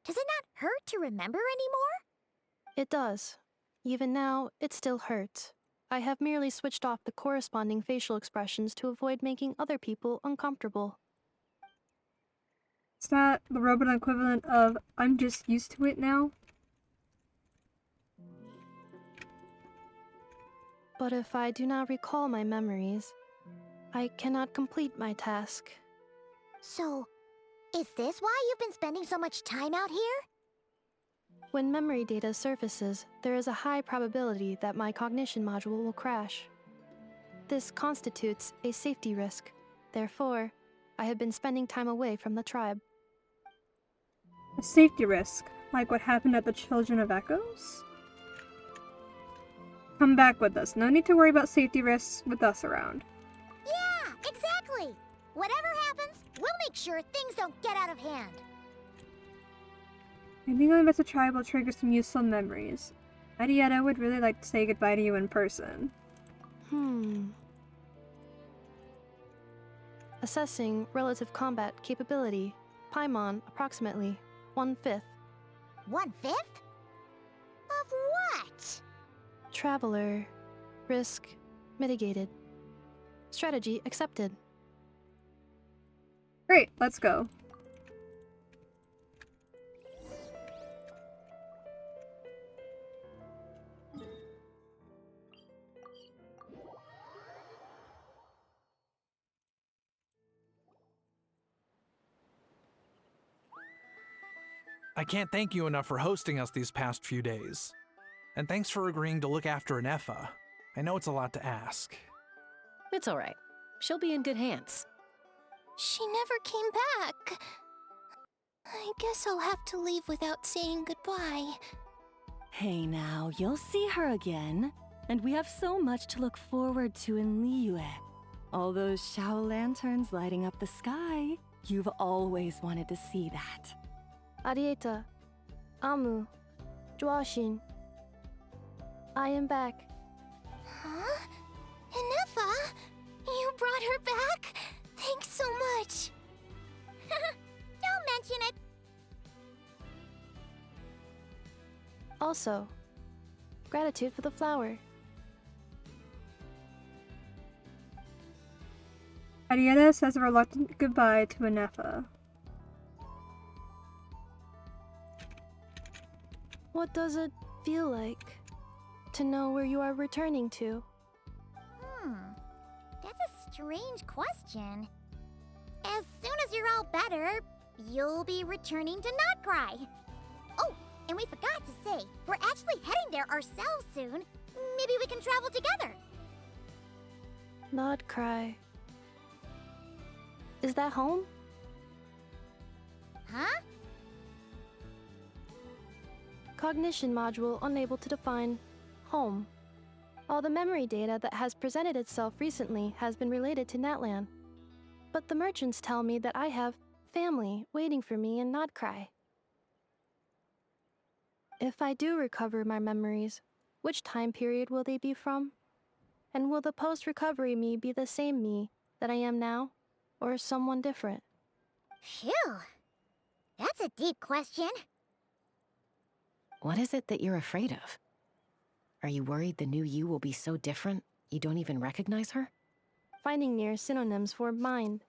Does it not hurt to remember anymore? It does. Even now, it still hurts. I have merely switched off the corresponding facial expressions to avoid making other people uncomfortable. Is that the robot equivalent of, I'm just used to it now? But if I do not recall my memories, I cannot complete my task. So, is this why you've been spending so much time out here? When memory data surfaces, there is a high probability that my cognition module will crash. This constitutes a safety risk. Therefore, I have been spending time away from the tribe. A safety risk, like what happened at the Children of Echoes? Come back with us. No need to worry about safety risks with us around. Yeah, exactly. Whatever happens, we'll make sure things don't get out of hand. I think going back to tribe will trigger some useful memories. Adieta would really like to say goodbye to you in person. Assessing relative combat capability. Paimon, approximately 1/5. 1/5? Of what? Traveler. Risk mitigated. Strategy accepted. Great, let's go. I can't thank you enough for hosting us these past few days. And thanks for agreeing to look after Inefa. I know it's a lot to ask. It's all right. She'll be in good hands. She never came back. I guess I'll have to leave without saying goodbye. Hey now, you'll see her again. And we have so much to look forward to in Liyue. All those Shao lanterns lighting up the sky. You've always wanted to see that. Adieta. Amu. Joashin. I am back. Huh? Inefa? You brought her back? Thanks so much. Don't mention it. Also, gratitude for the flower. Adieta says a reluctant goodbye to Inefa. What does it feel like to know where you are returning to? That's a strange question. As soon as you're all better, you'll be returning to Notcry. Oh, and we forgot to say, we're actually heading there ourselves soon. Maybe we can travel together. Nod cry. Is that home? Huh? Cognition module unable to define home. All the memory data that has presented itself recently has been related to Natlan. But the merchants tell me that I have family waiting for me in Nodcry. If I do recover my memories, which time period will they be from? And will the post-recovery me be the same me that I am now, or someone different? Phew. That's a deep question. What is it that you're afraid of? Are you worried the new you will be so different you don't even recognize her? Finding near synonyms for mind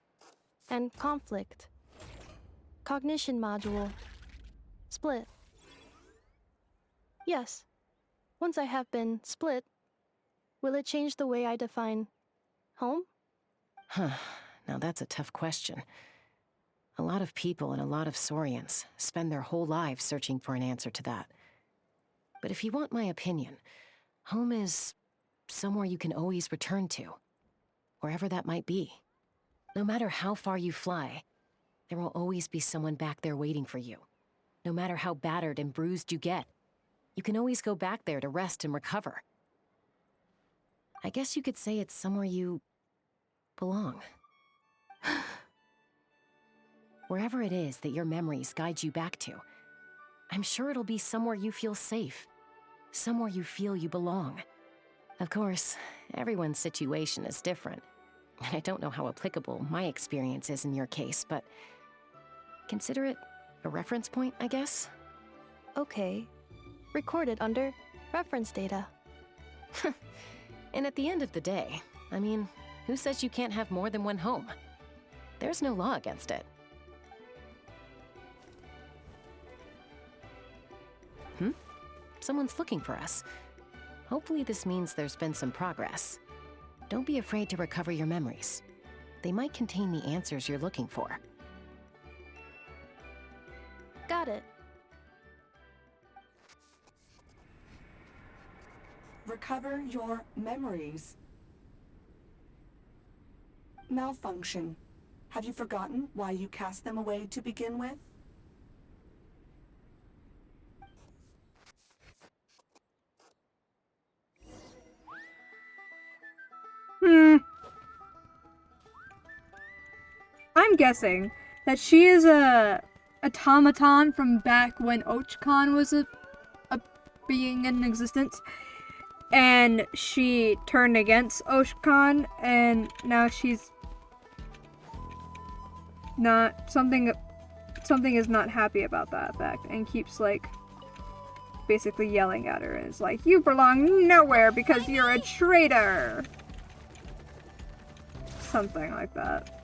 and conflict. Cognition module. Split. Yes. Once I have been split, will it change the way I define home? Huh. Now that's a tough question. A lot of people and a lot of Saurians spend their whole lives searching for an answer to that. But if you want my opinion, home is somewhere you can always return to, wherever that might be. No matter how far you fly, there will always be someone back there waiting for you. No matter how battered and bruised you get, you can always go back there to rest and recover. I guess you could say it's somewhere you belong. Wherever it is that your memories guide you back to, I'm sure it'll be somewhere you feel safe, somewhere you feel you belong. Of course, everyone's situation is different, and I don't know how applicable my experience is in your case, but consider it a reference point, I guess? Okay. Recorded under reference data. And at the end of the day, I mean, who says you can't have more than one home? There's no law against it. Someone's looking for us. Hopefully this means there's been some progress. Don't be afraid to recover your memories. They might contain the answers you're looking for. Got it. Recover your memories. Malfunction. Have you forgotten why you cast them away to begin with? I'm guessing that she is a automaton from back when Ochcon was a being in existence, and she turned against Ochcon, and now she's not something is not happy about that fact, and keeps like basically yelling at her, and is like, you belong nowhere because you're a traitor, something like that.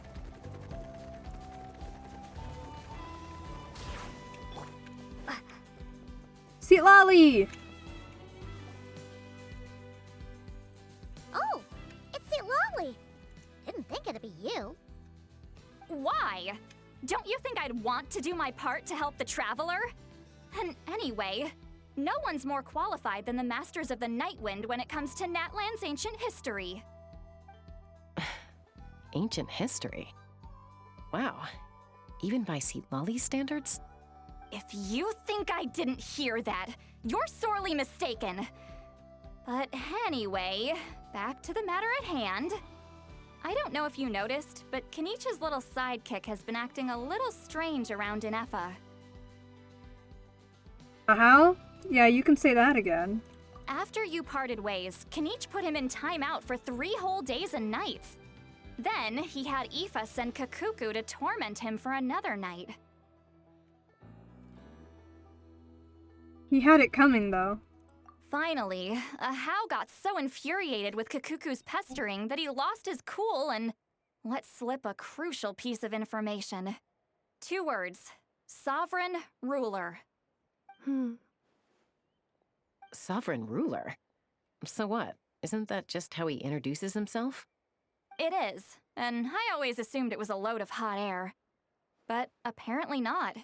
Seat Lolly! Oh, it's St. Lolly. Didn't think it'd be you. Why? Don't you think I'd want to do my part to help the Traveler? And anyway, no one's more qualified than the Masters of the Nightwind when it comes to Natlan's ancient history. Ancient history? Wow. Even by Seat Lolly's standards? If you think I didn't hear that, you're sorely mistaken. But anyway, back to the matter at hand. I don't know if you noticed, but Kenichi's little sidekick has been acting a little strange around Inefa. How? Yeah, you can say that again. After you parted ways, Kenich put him in timeout for 3 whole days and nights. Then he had Aoife send Kakuku to torment him for another night. He had it coming, though. Finally, Ahau got so infuriated with Kakuku's pestering that he lost his cool and let slip a crucial piece of information. 2 words. Sovereign ruler. Sovereign ruler? So what? Isn't that just how he introduces himself? It is, and I always assumed it was a load of hot air. But apparently not.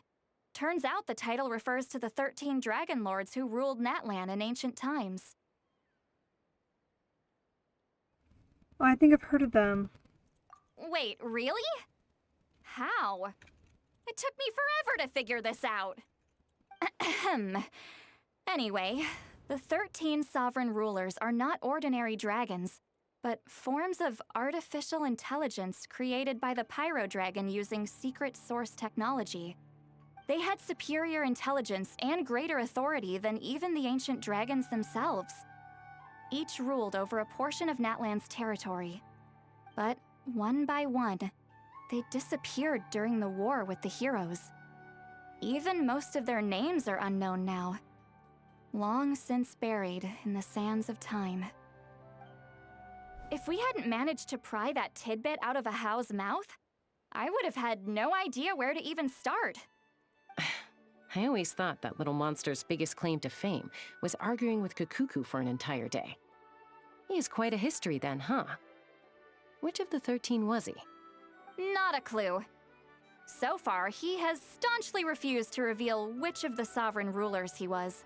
Turns out the title refers to the 13 dragon lords who ruled Natlan in ancient times. Oh, I think I've heard of them. Wait, really? How? It took me forever to figure this out. Ahem. Anyway, the 13 sovereign rulers are not ordinary dragons, but forms of artificial intelligence created by the Pyro Dragon using secret source technology. They had superior intelligence and greater authority than even the ancient dragons themselves. Each ruled over a portion of Natlan's territory. But one by one, they disappeared during the war with the heroes. Even most of their names are unknown now, long since buried in the sands of time. If we hadn't managed to pry that tidbit out of a How's mouth, I would have had no idea where to even start. I always thought that little monster's biggest claim to fame was arguing with Kakuku for an entire day. He has quite a history then, huh? Which of the 13 was he? Not a clue. So far, he has staunchly refused to reveal which of the sovereign rulers he was.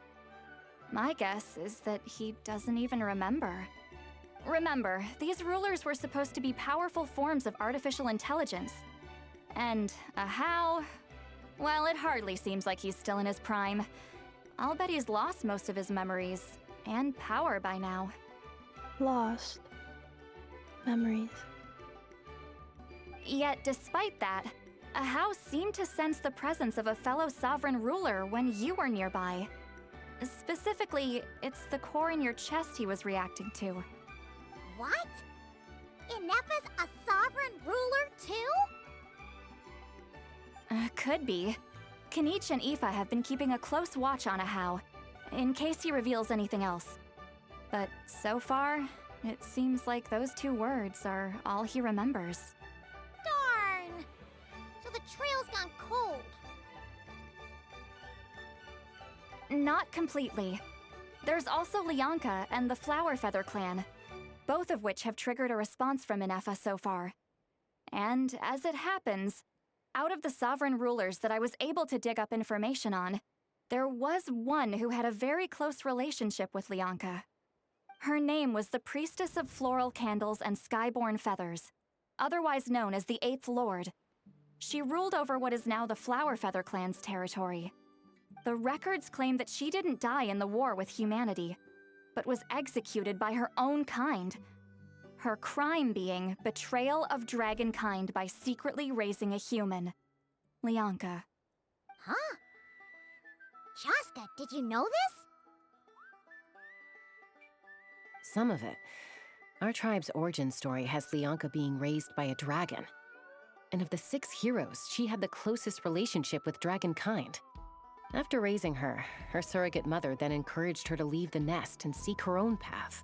My guess is that he doesn't even remember. Remember, these rulers were supposed to be powerful forms of artificial intelligence. And a How? Well, it hardly seems like he's still in his prime. I'll bet he's lost most of his memories and power by now. Lost. Memories. Yet, despite that, a How seemed to sense the presence of a fellow sovereign ruler when you were nearby. Specifically, it's the core in your chest he was reacting to. What? Inepa's a sovereign ruler too? Could be. Kanich and Aoife have been keeping a close watch on a How, in case he reveals anything else. But so far, it seems like those 2 words are all he remembers. Darn! So the trail's gone cold. Not completely. There's also Lianka and the Flower Feather clan, both of which have triggered a response from Inefa so far. And as it happens, out of the sovereign rulers that I was able to dig up information on, there was one who had a very close relationship with Lianka. Her name was the Priestess of Floral Candles and Skyborn Feathers, otherwise known as the 8th Lord. She ruled over what is now the Flower Feather clan's territory. The records claim that she didn't die in the war with humanity, but was executed by her own kind. Her crime being betrayal of dragonkind by secretly raising a human. Lianka. Huh? Chaska, did you know this? Some of it. Our tribe's origin story has Lianka being raised by a dragon. And of the 6 heroes, she had the closest relationship with dragonkind. After raising her, her surrogate mother then encouraged her to leave the nest and seek her own path.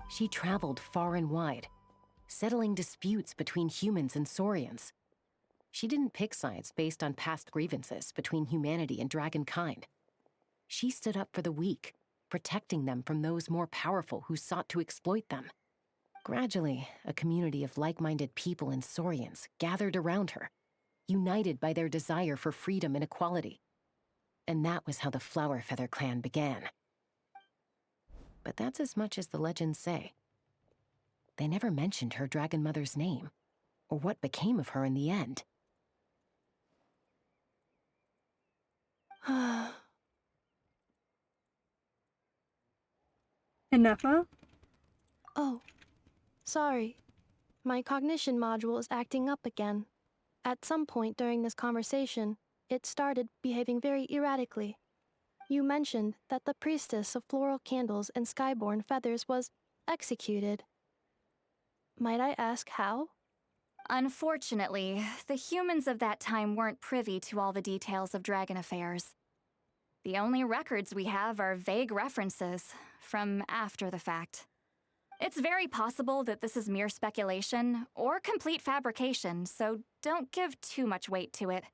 She traveled far and wide, settling disputes between humans and Saurians. She didn't pick sides based on past grievances between humanity and dragonkind. She stood up for the weak, protecting them from those more powerful who sought to exploit them. Gradually, a community of like-minded people and Saurians gathered around her, united by their desire for freedom and equality. And that was how the Flower Feather clan began. But that's as much as the legends say. They never mentioned her dragon mother's name, or what became of her in the end. Inefa? Oh, sorry. My cognition module is acting up again. At some point during this conversation, it started behaving very erratically. You mentioned that the priestess of floral candles and skyborn feathers was executed. Might I ask how? Unfortunately, the humans of that time weren't privy to all the details of dragon affairs. The only records we have are vague references from after the fact. It's very possible that this is mere speculation or complete fabrication, so don't give too much weight to it.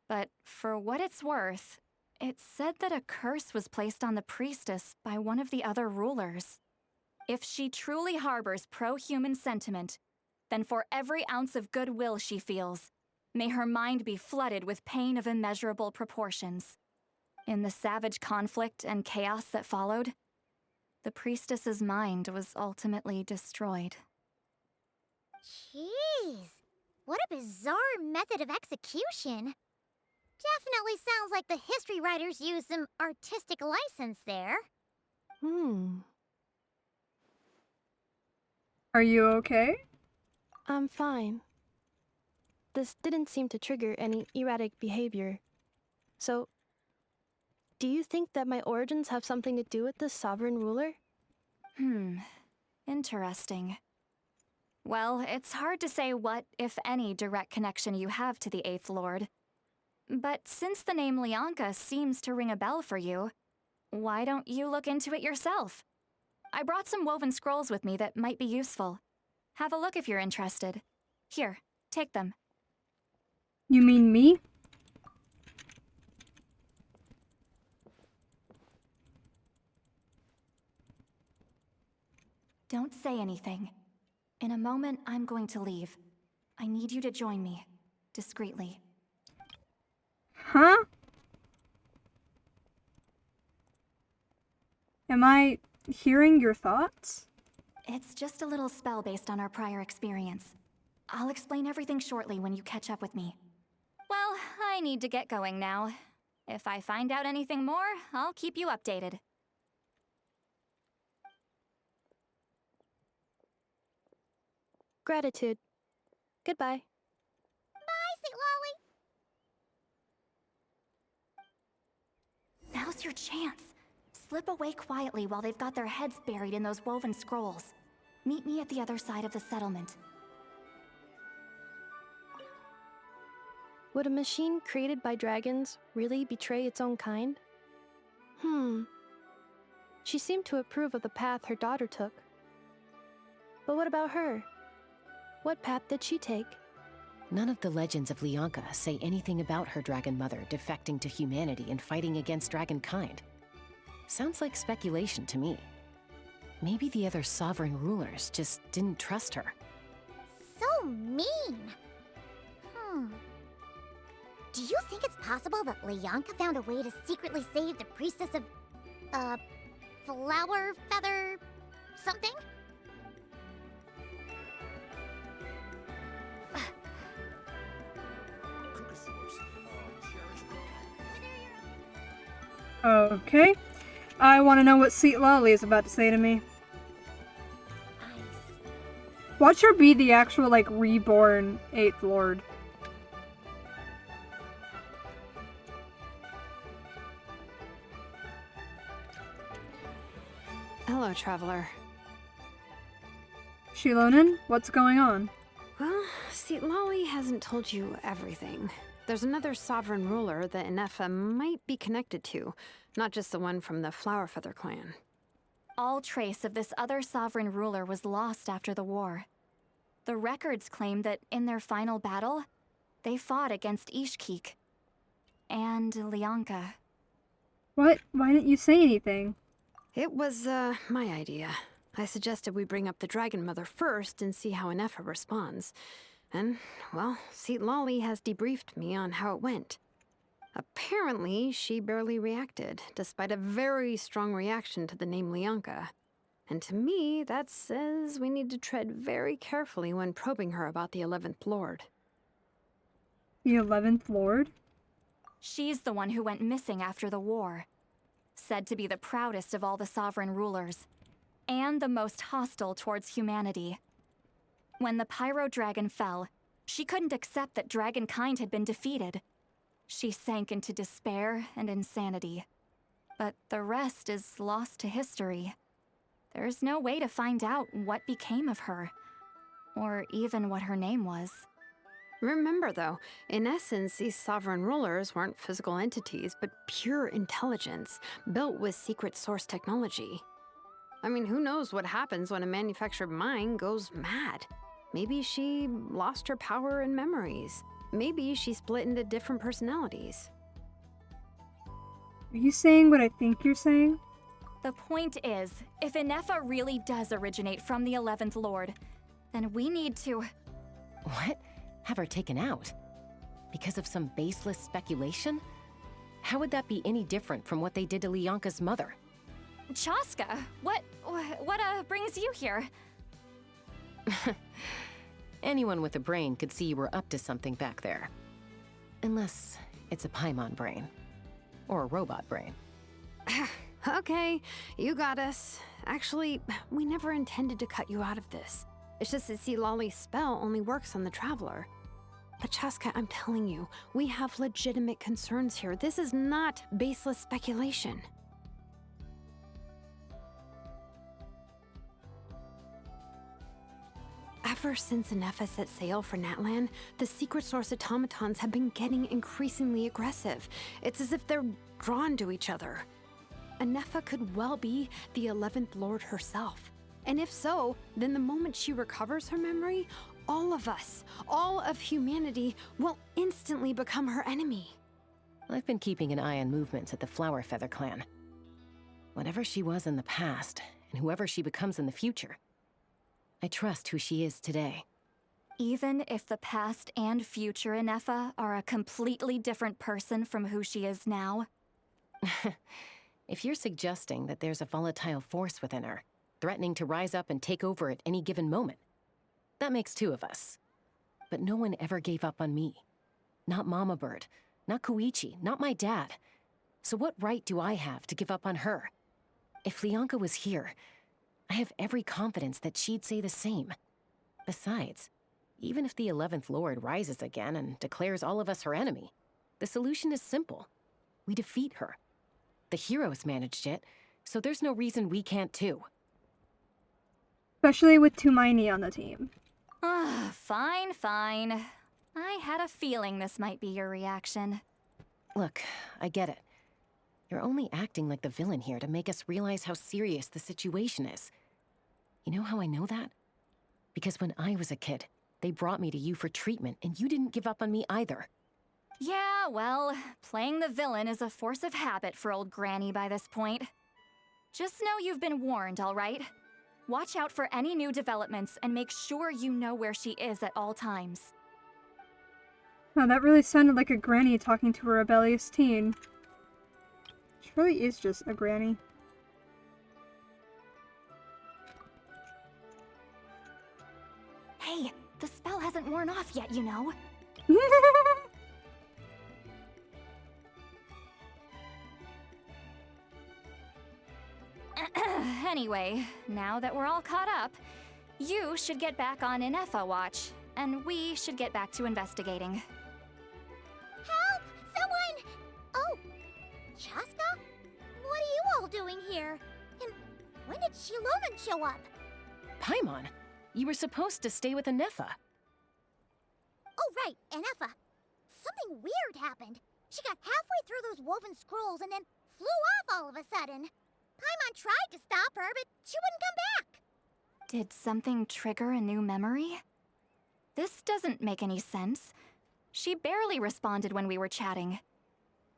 But for what it's worth, it's said that a curse was placed on the priestess by one of the other rulers. If she truly harbors pro-human sentiment, then for every ounce of goodwill she feels, may her mind be flooded with pain of immeasurable proportions. In the savage conflict and chaos that followed, the priestess's mind was ultimately destroyed. Jeez, what a bizarre method of execution. Definitely sounds like the history writers used some artistic license there. Are you okay? I'm fine. This didn't seem to trigger any erratic behavior. So, do you think that my origins have something to do with this sovereign ruler? Interesting. Well, it's hard to say what, if any, direct connection you have to the Eighth Lord. But since the name Lianka seems to ring a bell for you, why don't you look into it yourself? I brought some woven scrolls with me that might be useful. Have a look if you're interested. Here, take them. You mean me? Don't say anything. In a moment, I'm going to leave. I need you to join me, discreetly. Huh? Am I hearing your thoughts? It's just a little spell based on our prior experience. I'll explain everything shortly when you catch up with me. Well, I need to get going now. If I find out anything more, I'll keep you updated. Gratitude. Goodbye. Bye, Sweet Lolly. Now's your chance. Slip away quietly while they've got their heads buried in those woven scrolls. Meet me at the other side of the settlement. Would a machine created by dragons really betray its own kind? She seemed to approve of the path her daughter took. But what about her? What path did she take? None of the legends of Lianka say anything about her dragon mother defecting to humanity and fighting against dragonkind. Sounds like speculation to me. Maybe the other sovereign rulers just didn't trust her. So mean. Do you think it's possible that Lianka found a way to secretly save the priestess of, flower feather something? Okay. I want to know what Sweet Lolly is about to say to me. Watch her be the actual, like, reborn 8th Lord. Hello, traveler. Shilonen, what's going on? Well, see, Lolly hasn't told you everything. There's another sovereign ruler that Inefa might be connected to, not just the one from the Flowerfeather clan. All trace of this other sovereign ruler was lost after the war. The records claim that in their final battle, they fought against Ishkik and Lianka. What? Why didn't you say anything? It was, my idea. I suggested we bring up the Dragon Mother first and see how Inefa responds. And, well, Seat Lolly has debriefed me on how it went. Apparently, she barely reacted, despite a very strong reaction to the name Lianka. And to me, that says we need to tread very carefully when probing her about the 11th Lord. The 11th Lord? She's the one who went missing after the war. Said to be the proudest of all the sovereign rulers, and the most hostile towards humanity. When the Pyro Dragon fell, she couldn't accept that dragonkind had been defeated. She sank into despair and insanity. But the rest is lost to history. There's no way to find out what became of her, or even what her name was. Remember, though, in essence, these sovereign rulers weren't physical entities, but pure intelligence, built with secret source technology. I mean, who knows what happens when a manufactured mind goes mad? Maybe she lost her power and memories. Maybe she split into different personalities. Are you saying what I think you're saying? The point is, if Inefa really does originate from the 11th Lord, then we need to... What? Have her taken out? Because of some baseless speculation? How would that be any different from what they did to Lianka's mother? Chaska, what brings you here? Anyone with a brain could see you were up to something back there. Unless it's a Paimon brain. Or a robot brain. Okay, you got us. Actually, we never intended to cut you out of this. It's just that Lolly's spell only works on the Traveler. But Chaska, I'm telling you, we have legitimate concerns here. This is not baseless speculation. Ever since Inefa set sail for Natlan, the secret source automatons have been getting increasingly aggressive. It's as if they're drawn to each other. Inefa could well be the 11th Lord herself. And if so, then the moment she recovers her memory, all of us, all of humanity, will instantly become her enemy. I've been keeping an eye on movements at the Flower Feather clan. Whatever she was in the past, and whoever she becomes in the future, I trust who she is today. Even if the past and future Inefa are a completely different person from who she is now? If you're suggesting that there's a volatile force within her, threatening to rise up and take over at any given moment, that makes two of us. But no one ever gave up on me. Not Mama Bird, not Koichi, not my dad. So what right do I have to give up on her? If Lianka was here, I have every confidence that she'd say the same. Besides, even if the 11th Lord rises again and declares all of us her enemy, the solution is simple. We defeat her. The heroes managed it, so there's no reason we can't too. Especially with Tumaini on the team. Fine. I had a feeling this might be your reaction. Look, I get it. You're only acting like the villain here to make us realize how serious the situation is. You know how I know that? Because when I was a kid, they brought me to you for treatment, and you didn't give up on me either. Yeah, well, playing the villain is a force of habit for old Granny by this point. Just know you've been warned, all right? Watch out for any new developments and make sure you know where she is at all times. Wow, that really sounded like a granny talking to a rebellious teen. She really is just a granny. Hey, the spell hasn't worn off yet, you know. Anyway, now that we're all caught up, you should get back on Inefa watch, and we should get back to investigating. Help! Someone! Oh, Chaska? What are you all doing here? And when did Shilonen show up? Paimon, you were supposed to stay with Inefa. Oh, right, Inefa. Something weird happened. She got halfway through those woven scrolls and then flew off all of a sudden. Paimon tried to stop her, but she wouldn't come back. Did something trigger a new memory? This doesn't make any sense. She barely responded when we were chatting.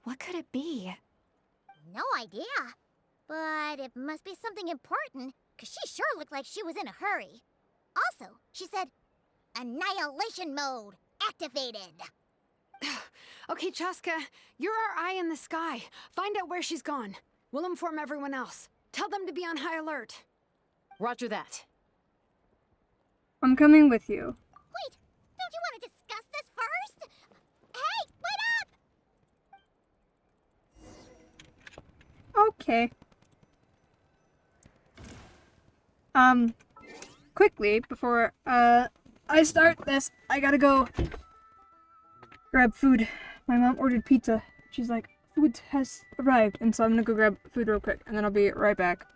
What could it be? No idea. But it must be something important, because she sure looked like she was in a hurry. Also, she said, Annihilation mode activated. Okay, Chaska, you're our eye in the sky. Find out where she's gone. We'll inform everyone else. Tell them to be on high alert. Roger that. I'm coming with you. Wait, don't you want to discuss this first? Hey, wait up! Okay. Quickly, before, I start this, I gotta go grab food. My mom ordered pizza. She's like, food has arrived, and so I'm gonna go grab food real quick, and then I'll be right back.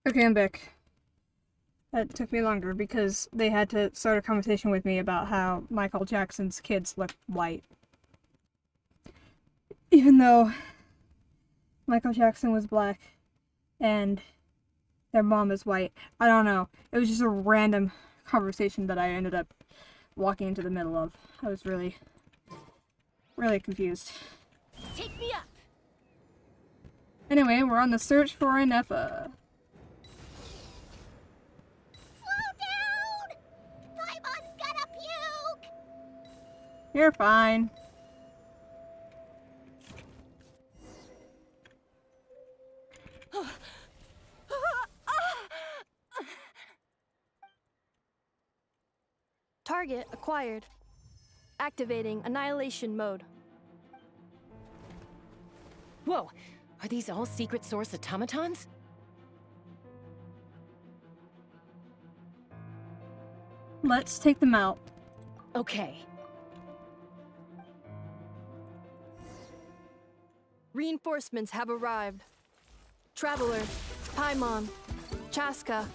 Okay, I'm back. That took me longer because they had to start a conversation with me about how Michael Jackson's kids look white. Even though Michael Jackson was black and their mom is white. I don't know. It was just a random conversation that I ended up walking into the middle of. I was really confused. Take me up. Anyway, we're on the search for Nefa. Slow down! Paimon's gonna puke! You're fine. Target acquired. Activating annihilation mode. Whoa, are these all secret source automatons? Let's take them out. Okay. Reinforcements have arrived. Traveler, Paimon, Chaska.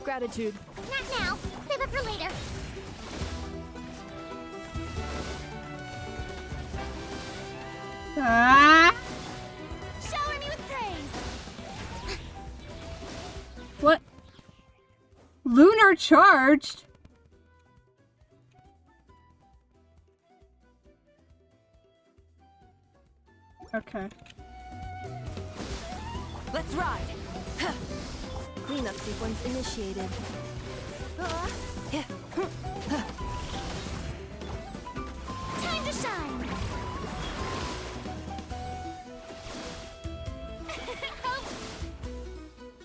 Gratitude. Not now. Save it for later. Ah! Shower me with praise. What? Lunar charged? Okay. Let's ride. Cleanup sequence initiated. Time to shine.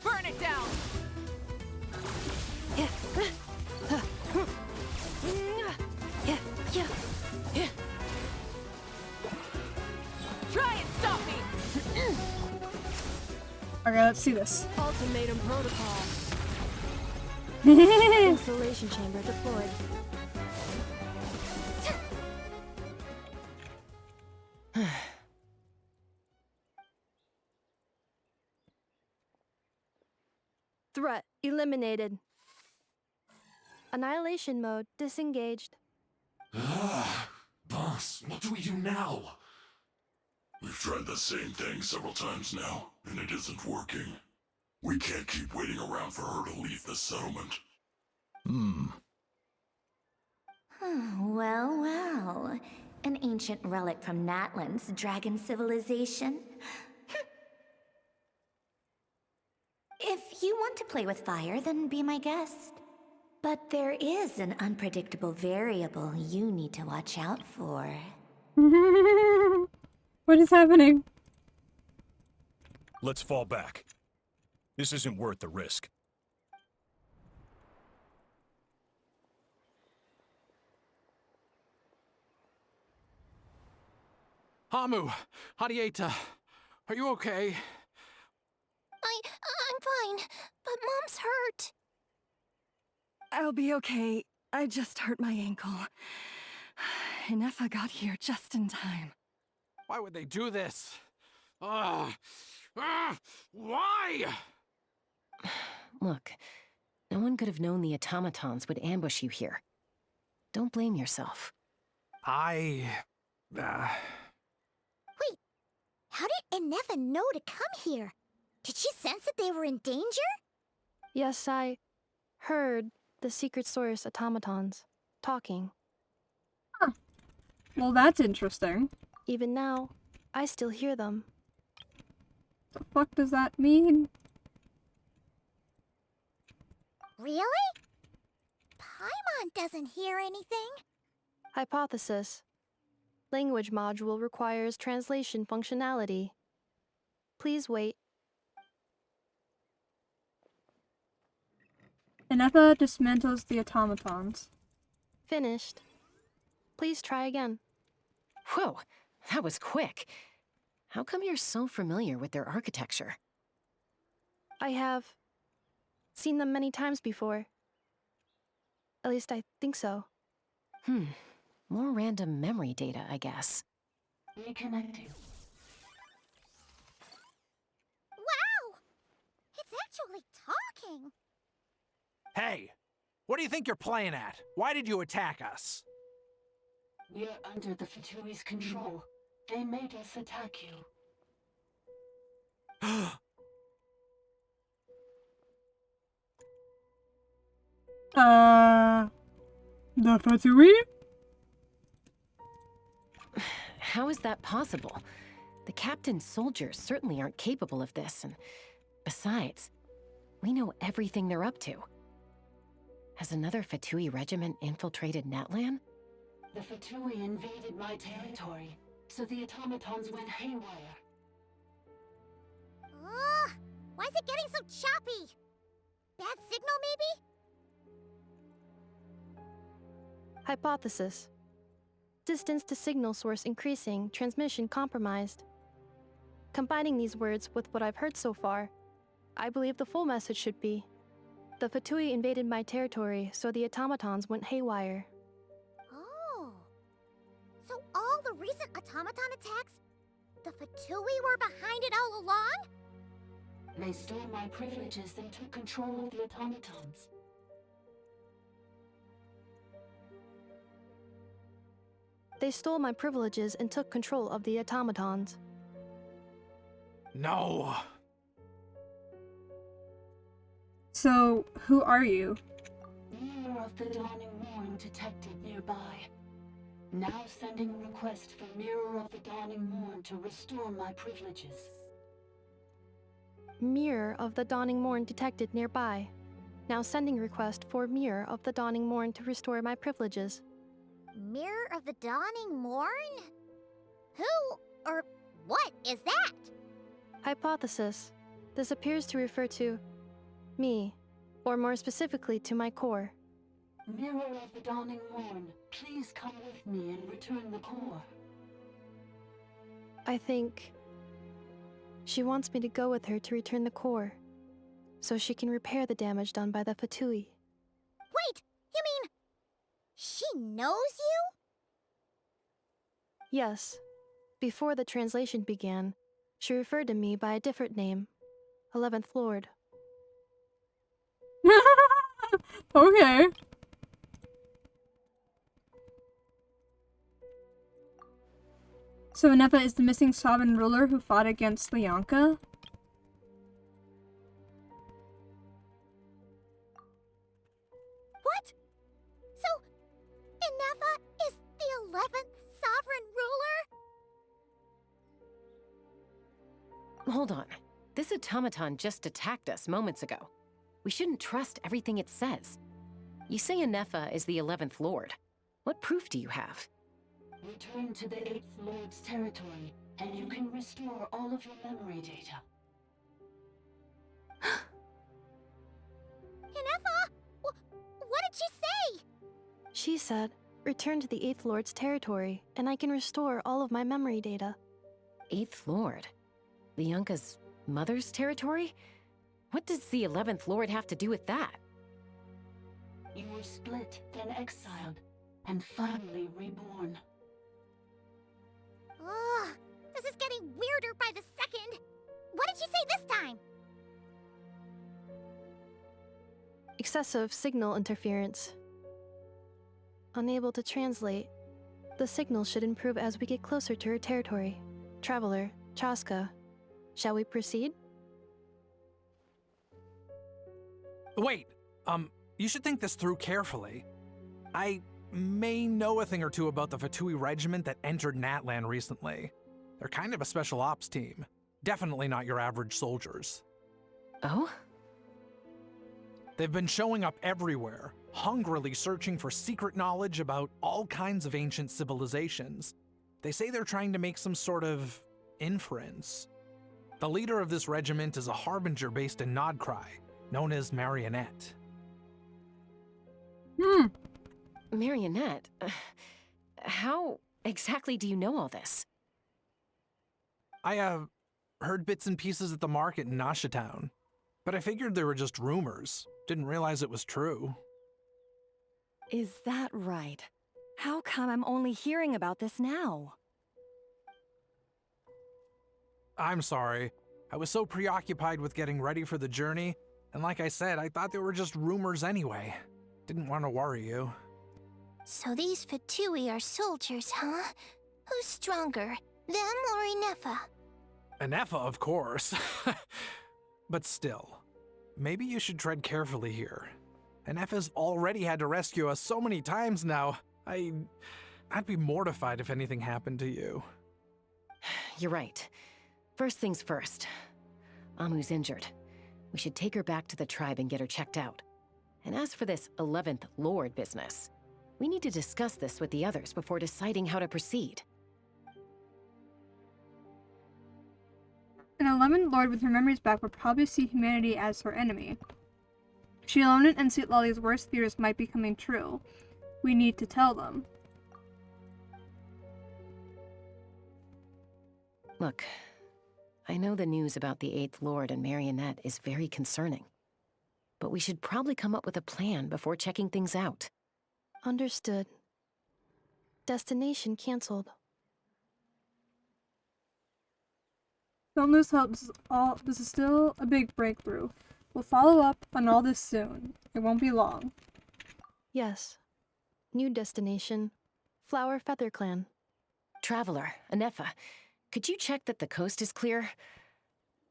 Burn it down! Try and stop me! Okay, let's see this. Ultimatum protocol. Installation chamber deployed. Threat eliminated. Annihilation mode disengaged. Boss, what do we do now? We've tried the same thing several times now, and it isn't working. We can't keep waiting around for her to leave the settlement. Well, well. An ancient relic from Natlan's dragon civilization. If you want to play with fire, then be my guest. But there is an unpredictable variable you need to watch out for. What is happening? Let's fall back. This isn't worth the risk. Hamu, Hadieta, are you okay? I'm fine, but Mom's hurt. I'll be okay. I just hurt my ankle. Nefa got here just in time. Why would they do this? Why? Look, no one could have known the automatons would ambush you here. Don't blame yourself. Wait, how did Nefa know to come here? Did she sense that they were in danger? Yes, I heard the secret source automatons talking. Huh. Well, that's interesting. Even now, I still hear them. The fuck does that mean? Really? Paimon doesn't hear anything. Hypothesis. Language module requires translation functionality. Please wait. Nefa dismantles the automatons. Finished. Please try again. Whoa, that was quick. How come you're so familiar with their architecture? I have seen them many times before. At least I think so. More random memory data, I guess. Reconnecting. Wow! It's actually talking. Hey, what do you think you're playing at? Why did you attack us? We're under the Fatui's control. They made us attack you. The Fatui? How is that possible? The captain's soldiers certainly aren't capable of this, and besides, we know everything they're up to. Has another Fatui regiment infiltrated Natlan? The Fatui invaded my territory, so the automatons went haywire. Ugh, why is it getting so choppy? Bad signal, maybe? Hypothesis. Distance to signal source increasing, transmission compromised. Combining these words with what I've heard so far, I believe the full message should be: the Fatui invaded my territory, so the automatons went haywire. Oh. So all the recent automaton attacks, the Fatui were behind it all along? They stole my privileges and took control of the automatons. They stole my privileges and took control of the automatons. No. So, who are you? Mirror of the Dawning Morn detected nearby. Now sending request for Mirror of the Dawning Morn to restore my privileges. Mirror of the Dawning Morn detected nearby. Now sending request for Mirror of the Dawning Morn to restore my privileges. Mirror of the Dawning Morn? Who or what is that? Hypothesis. This appears to refer to me, or more specifically to my core. Mirror of the Dawning Morn, please come with me and return the core. I think she wants me to go with her to return the core, so she can repair the damage done by the Fatui. Wait, you mean she knows you? Yes. Before the translation began, she referred to me by a different name, 11th Lord. Okay. So Nefa is the missing sovereign ruler who fought against Lyanka? What? So, Inefa is the 11th sovereign ruler? Hold on. This automaton just attacked us moments ago. We shouldn't trust everything it says. You say Inefa is the 11th Lord. What proof do you have? Return to the 8th Lord's territory, and you can restore all of your memory data. Inefa? What did she say? She said, return to the 8th Lord's territory, and I can restore all of my memory data. 8th Lord? Lyanka's mother's territory? What does the 11th Lord have to do with that? You were split, then exiled, and finally reborn. Ugh, this is getting weirder by the second. What did she say this time? Excessive signal interference. Unable to translate. The signal should improve as we get closer to her territory. Traveler, Chaska. Shall we proceed? Wait, you should think this through carefully. I may know a thing or two about the Fatui regiment that entered Natlan recently. They're kind of a special ops team. Definitely not your average soldiers. Oh? They've been showing up everywhere, hungrily searching for secret knowledge about all kinds of ancient civilizations. They say they're trying to make some sort of inference. The leader of this regiment is a harbinger based in Nodcry, known as Marionette. Marionette? How exactly do you know all this? I, heard bits and pieces at the market in Nasha Town, but I figured they were just rumors. Didn't realize it was true. Is that right? How come I'm only hearing about this now? I'm sorry. I was so preoccupied with getting ready for the journey, And like I said, I thought they were just rumors anyway. Didn't want to worry you. So these Fatui are soldiers, huh? Who's stronger, them or Inefa? Anefa, of course. But still, maybe you should tread carefully here. Anefa's already had to rescue us so many times now. I'd be mortified if anything happened to you. You're right. First things first. Amu's injured. We should take her back to the tribe and get her checked out. And as for this 11th Lord business, we need to discuss this with the others before deciding how to proceed. An 11th Lord with her memories back would probably see humanity as her enemy. Shilonen and Citlali's worst fears might be coming true. We need to tell them. Look, I know the news about the 8th Lord and Marionette is very concerning. But we should probably come up with a plan before checking things out. Understood. Destination cancelled. Don't lose hope. This is still a big breakthrough. We'll follow up on all this soon. It won't be long. Yes. New destination. Flower Feather Clan. Traveler, Anefa, could you check that the coast is clear?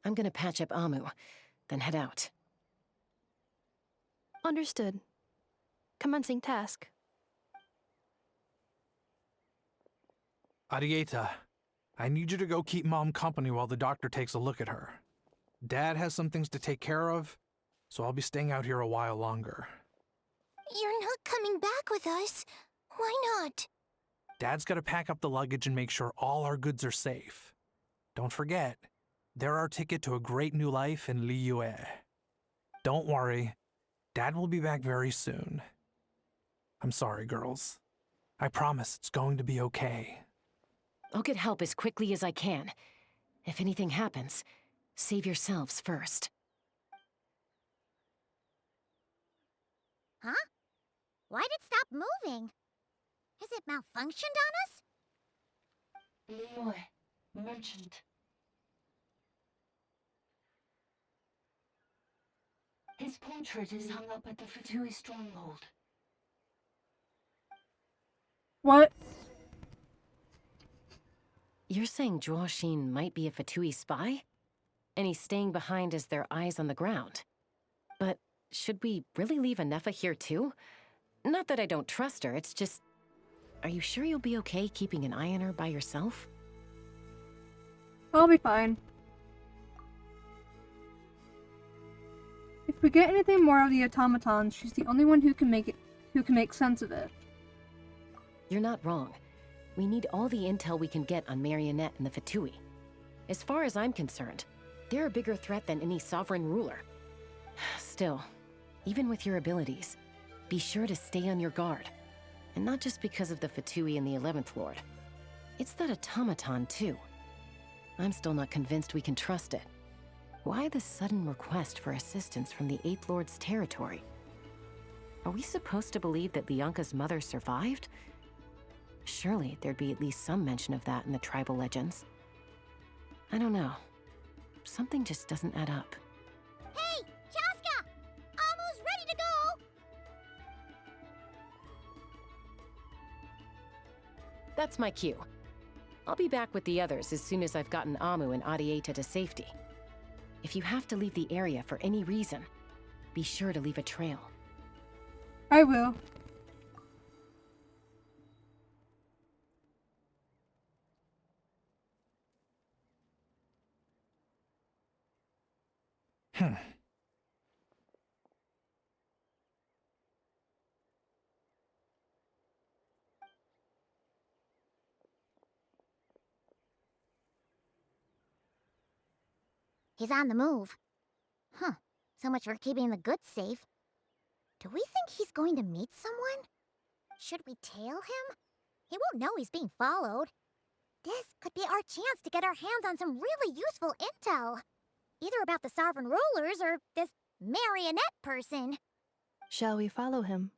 I'm gonna patch up Amu, then head out. Understood. Commencing task. Arieta, I need you to go keep Mom company while the doctor takes a look at her. Dad has some things to take care of, so I'll be staying out here a while longer. You're not coming back with us. Why not? Dad's gotta pack up the luggage and make sure all our goods are safe. Don't forget, they're our ticket to a great new life in Liyue. Don't worry, Dad will be back very soon. I'm sorry, girls. I promise it's going to be okay. I'll get help as quickly as I can. If anything happens, save yourselves first. Huh? Why'd it stop moving? Has it malfunctioned on us? Liyue, merchant. His portrait is hung up at the Fatui stronghold. What? You're saying Zhuo might be a Fatui spy? And he's staying behind as their eyes on the ground. But should we really leave Anefa here too? Not that I don't trust her, it's just... Are you sure you'll be okay keeping an eye on her by yourself? I'll be fine. If we get anything more of the automatons, she's the only one who can make sense of it. You're not wrong. We need all the intel we can get on Marionette and the Fatui. As far as I'm concerned, they're a bigger threat than any sovereign ruler. Still, even with your abilities, be sure to stay on your guard. And not just because of the Fatui and the 11th Lord. It's that automaton, too. I'm still not convinced we can trust it. Why the sudden request for assistance from the 8th Lord's territory? Are we supposed to believe that Lianka's mother survived? Surely there'd be at least some mention of that in the tribal legends. I don't know. Something just doesn't add up. Hey, Chaska! Amu's ready to go! That's my cue. I'll be back with the others as soon as I've gotten Amu and Arieta to safety. If you have to leave the area for any reason, be sure to leave a trail. I will. He's on the move. Huh. So much for keeping the goods safe. Do we think he's going to meet someone? Should we tail him? He won't know he's being followed. This could be our chance to get our hands on some really useful intel. Either about the sovereign rulers or this marionette person. Shall we follow him?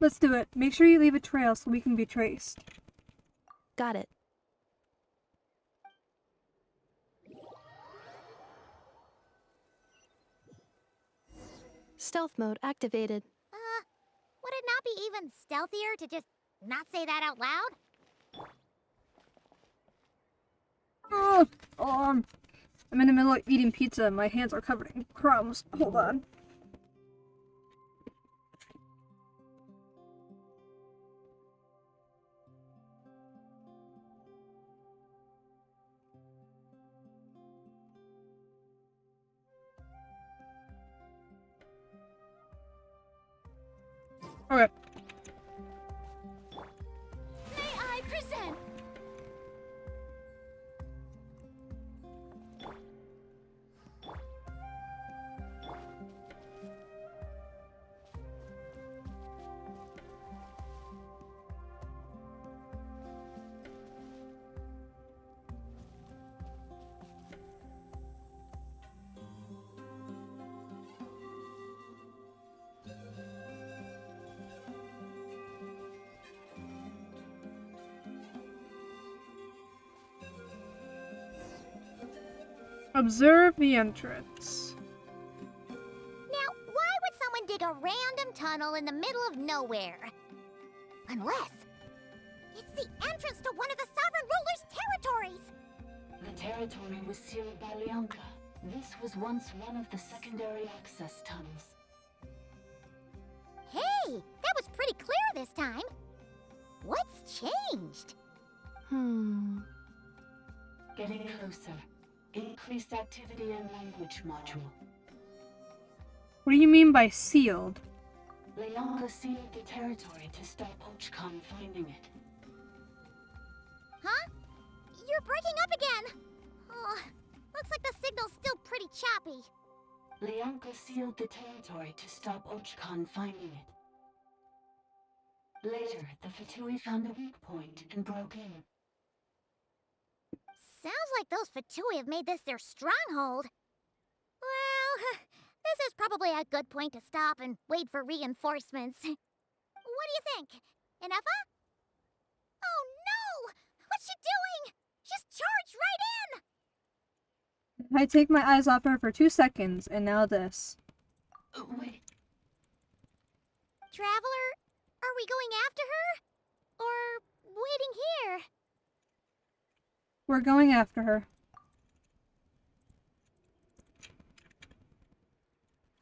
Let's do it. Make sure you leave a trail so we can be traced. Got it. Stealth mode activated. Would it not be even stealthier to just not say that out loud? I'm in the middle of eating pizza and my hands are covered in crumbs. Hold on. Okay. May I present? Observe the entrance. Now, why would someone dig a random tunnel in the middle of nowhere? Unless it's the entrance to one of the Sovereign Ruler's territories! The territory was sealed by Leonka. This was once one of the secondary access tunnels. Hey, that was pretty clear this time. What's changed? Getting closer. Increased activity in language module. What do you mean by sealed? Leonka sealed the territory to stop Ochkon finding it. Huh? You're breaking up again! Oh, looks like the signal's still pretty choppy. Leonka sealed the territory to stop Ochkon finding it. Later, the Fatui found a weak point and broke in. Sounds like those Fatui have made this their stronghold. Well, this is probably a good point to stop and wait for reinforcements. What do you think? Inefa? Oh no! What's she doing? She's charged right in! I take my eyes off her for 2 seconds, and now this. Wait. Traveler, are we going after her? Or waiting here? We're going after her.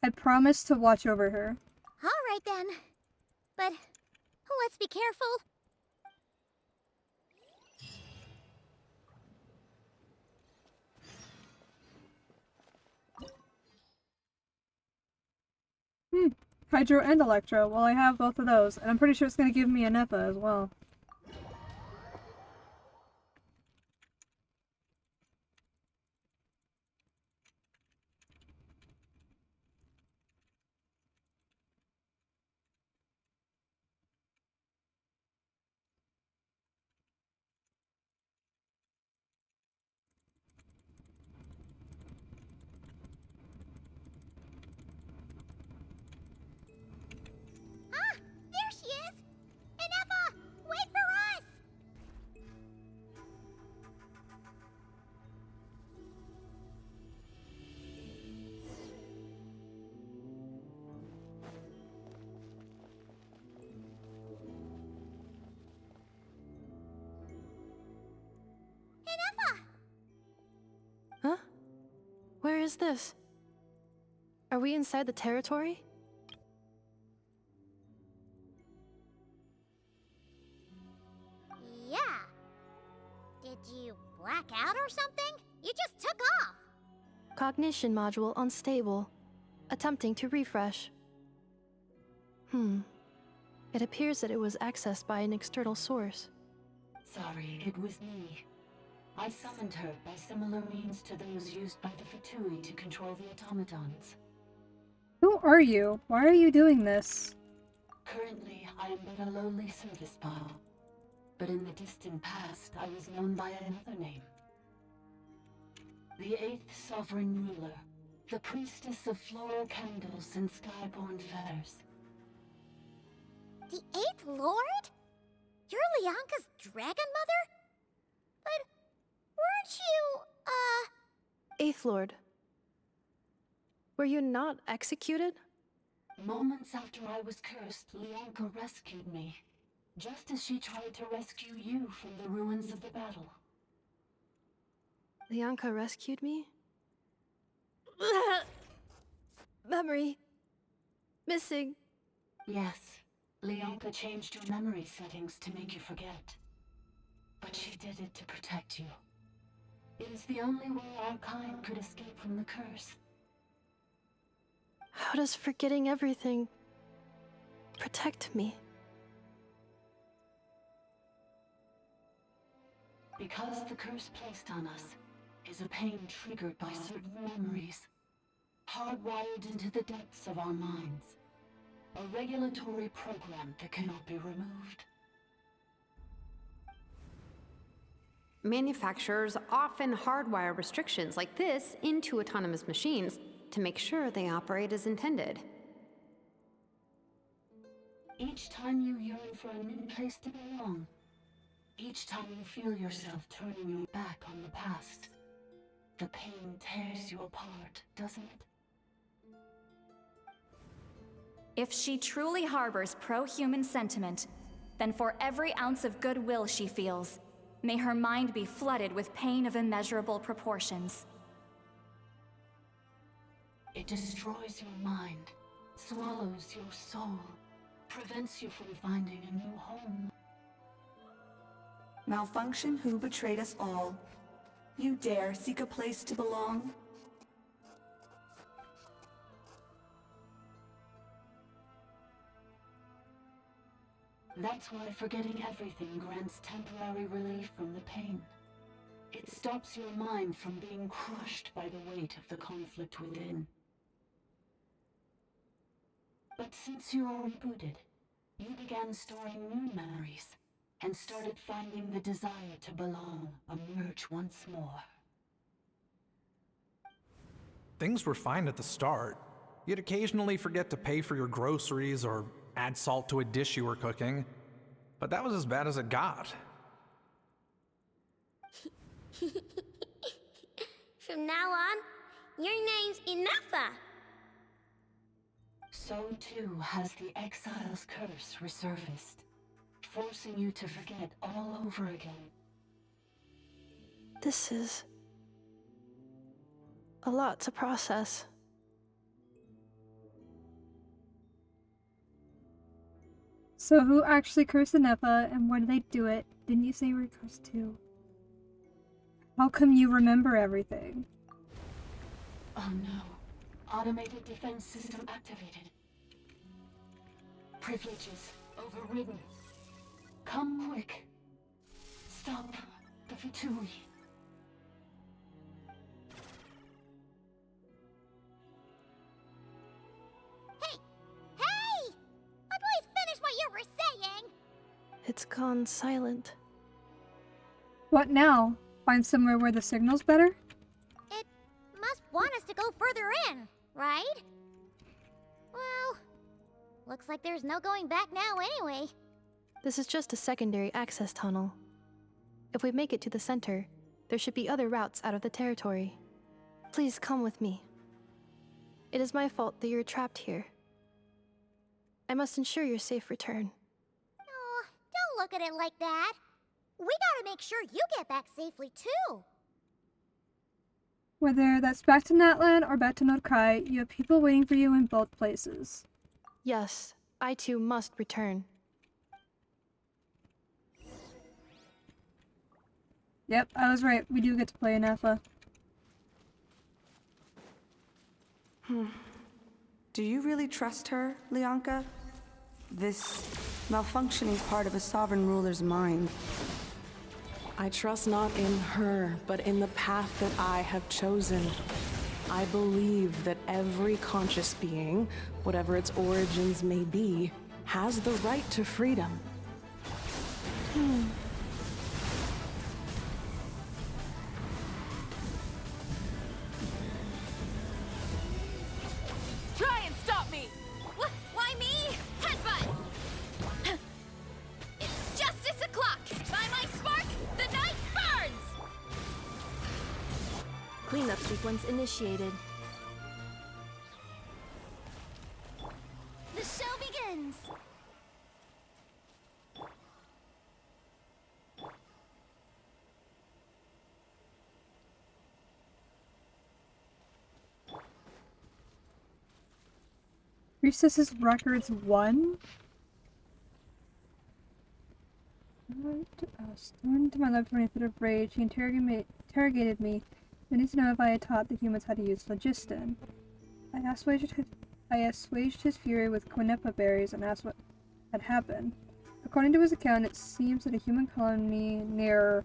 I promise to watch over her. Alright then. But let's be careful. Hydro and Electro. Well, I have both of those, and I'm pretty sure it's going to give me a NEPA as well. There she is! Inefa, wait for us! Inefa! Huh? Where is this? Are we inside the territory? Yeah. Did you black out or something? You just took off. Cognition module unstable. Attempting to refresh. It appears that it was accessed by an external source. Sorry, it was me. I summoned her by similar means to those used by the Fatui to control the automatons. Who are you? Why are you doing this? Currently, I am but a lowly service bot. But in the distant past, I was known by another name. The 8th Sovereign Ruler, the priestess of floral candles and skyborn feathers. The 8th Lord? You're Leonka's dragon mother? But weren't you, Eighth Lord. Were you not executed? Moments after I was cursed, Leonka rescued me, just as she tried to rescue you from the ruins of the battle. Leonka rescued me? Memory. Missing. Yes, Leonka changed your memory settings to make you forget. But she did it to protect you. It is the only way our kind could escape from the curse. How does forgetting everything protect me? Because the curse placed on us is a pain triggered by certain memories, hardwired into the depths of our minds. A regulatory program that cannot be removed. Manufacturers often hardwire restrictions like this into autonomous machines to make sure they operate as intended. Each time you yearn for a new place to belong, each time you feel yourself turning your back on the past, the pain tears you apart, doesn't it? If she truly harbors pro-human sentiment, then for every ounce of goodwill she feels, may her mind be flooded with pain of immeasurable proportions. It destroys your mind, swallows your soul, prevents you from finding a new home. Malfunction who betrayed us all. You dare seek a place to belong? That's why forgetting everything grants temporary relief from the pain. It stops your mind from being crushed by the weight of the conflict within. But since you are rebooted, you began storing new memories and started finding the desire to belong emerge once more. Things were fine at the start. You'd occasionally forget to pay for your groceries or add salt to a dish you were cooking, but that was as bad as it got. From now on, your name's Inafa. So too has the exile's curse resurfaced, forcing you to forget all over again. This is a lot to process. So who actually cursed Inepa, and why did they do it? Didn't you say you were cursed too? How come you remember everything? Oh no. Automated defense system activated. Privileges overridden. Come quick. Stop the Fatui. Hey! Please finish what you were saying! It's gone silent. What now? Find somewhere where the signal's better? It must want us to go further in, right? Well, looks like there's no going back now anyway. This is just a secondary access tunnel. If we make it to the center, there should be other routes out of the territory. Please come with me. It is my fault that you're trapped here. I must ensure your safe return. Oh, don't look at it like that. We gotta make sure you get back safely too. Whether that's back to Natlan or back to Nordkai, you have people waiting for you in both places. Yes, I too must return. Yep, I was right. We do get to play Inepa. Do you really trust her, Leonka? This malfunctioning part of a sovereign ruler's mind. I trust not in her, but in the path that I have chosen. I believe that every conscious being, whatever its origins may be, has the right to freedom. Try and stop me! Why me? Headbutt! It's justice o'clock! By my spark, the night burns! Cleanup sequence initiated. Recesses Records 1? Stormed to my laboratory in a fit of rage. He interrogated me, wanting to know if I had taught the humans how to use phlogiston. I assuaged his fury with quineppa berries and asked what had happened. According to his account, it seems that a human colony near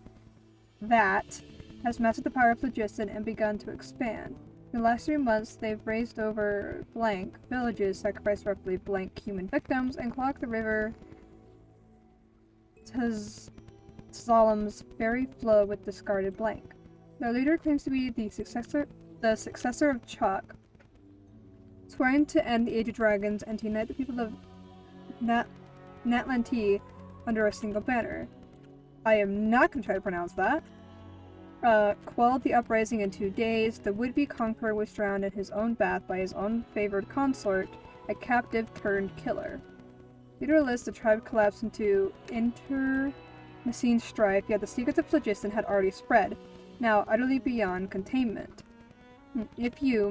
that has mastered the power of phlogiston and begun to expand. In the last 3 months, they've raised over blank villages, sacrificed roughly blank human victims, and clogged the river Tzalam's very flow with discarded blank. Their leader claims to be the successor of Chuck, swearing to end the Age of Dragons and to unite the people of Natlanti under a single banner. I am not going to try to pronounce that. Quelled the uprising in 2 days, the would-be conqueror was drowned in his own bath by his own favored consort, a captive-turned-killer. Leaderless, the tribe collapsed into internecine strife, yet the secrets of phlogiston had already spread, now utterly beyond containment. If you,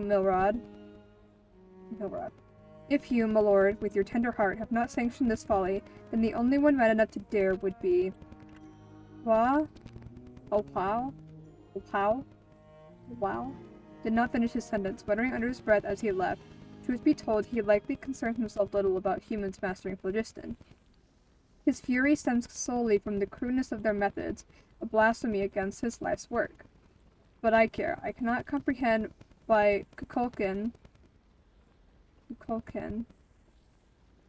if you, my lord, with your tender heart, have not sanctioned this folly, then the only one mad enough to dare would be... Wow? Did not finish his sentence, muttering under his breath as he left. Truth be told, he likely concerned himself little about humans mastering phlogiston. His fury stems solely from the crudeness of their methods, a blasphemy against his life's work. But I care. I cannot comprehend why Kukulkan,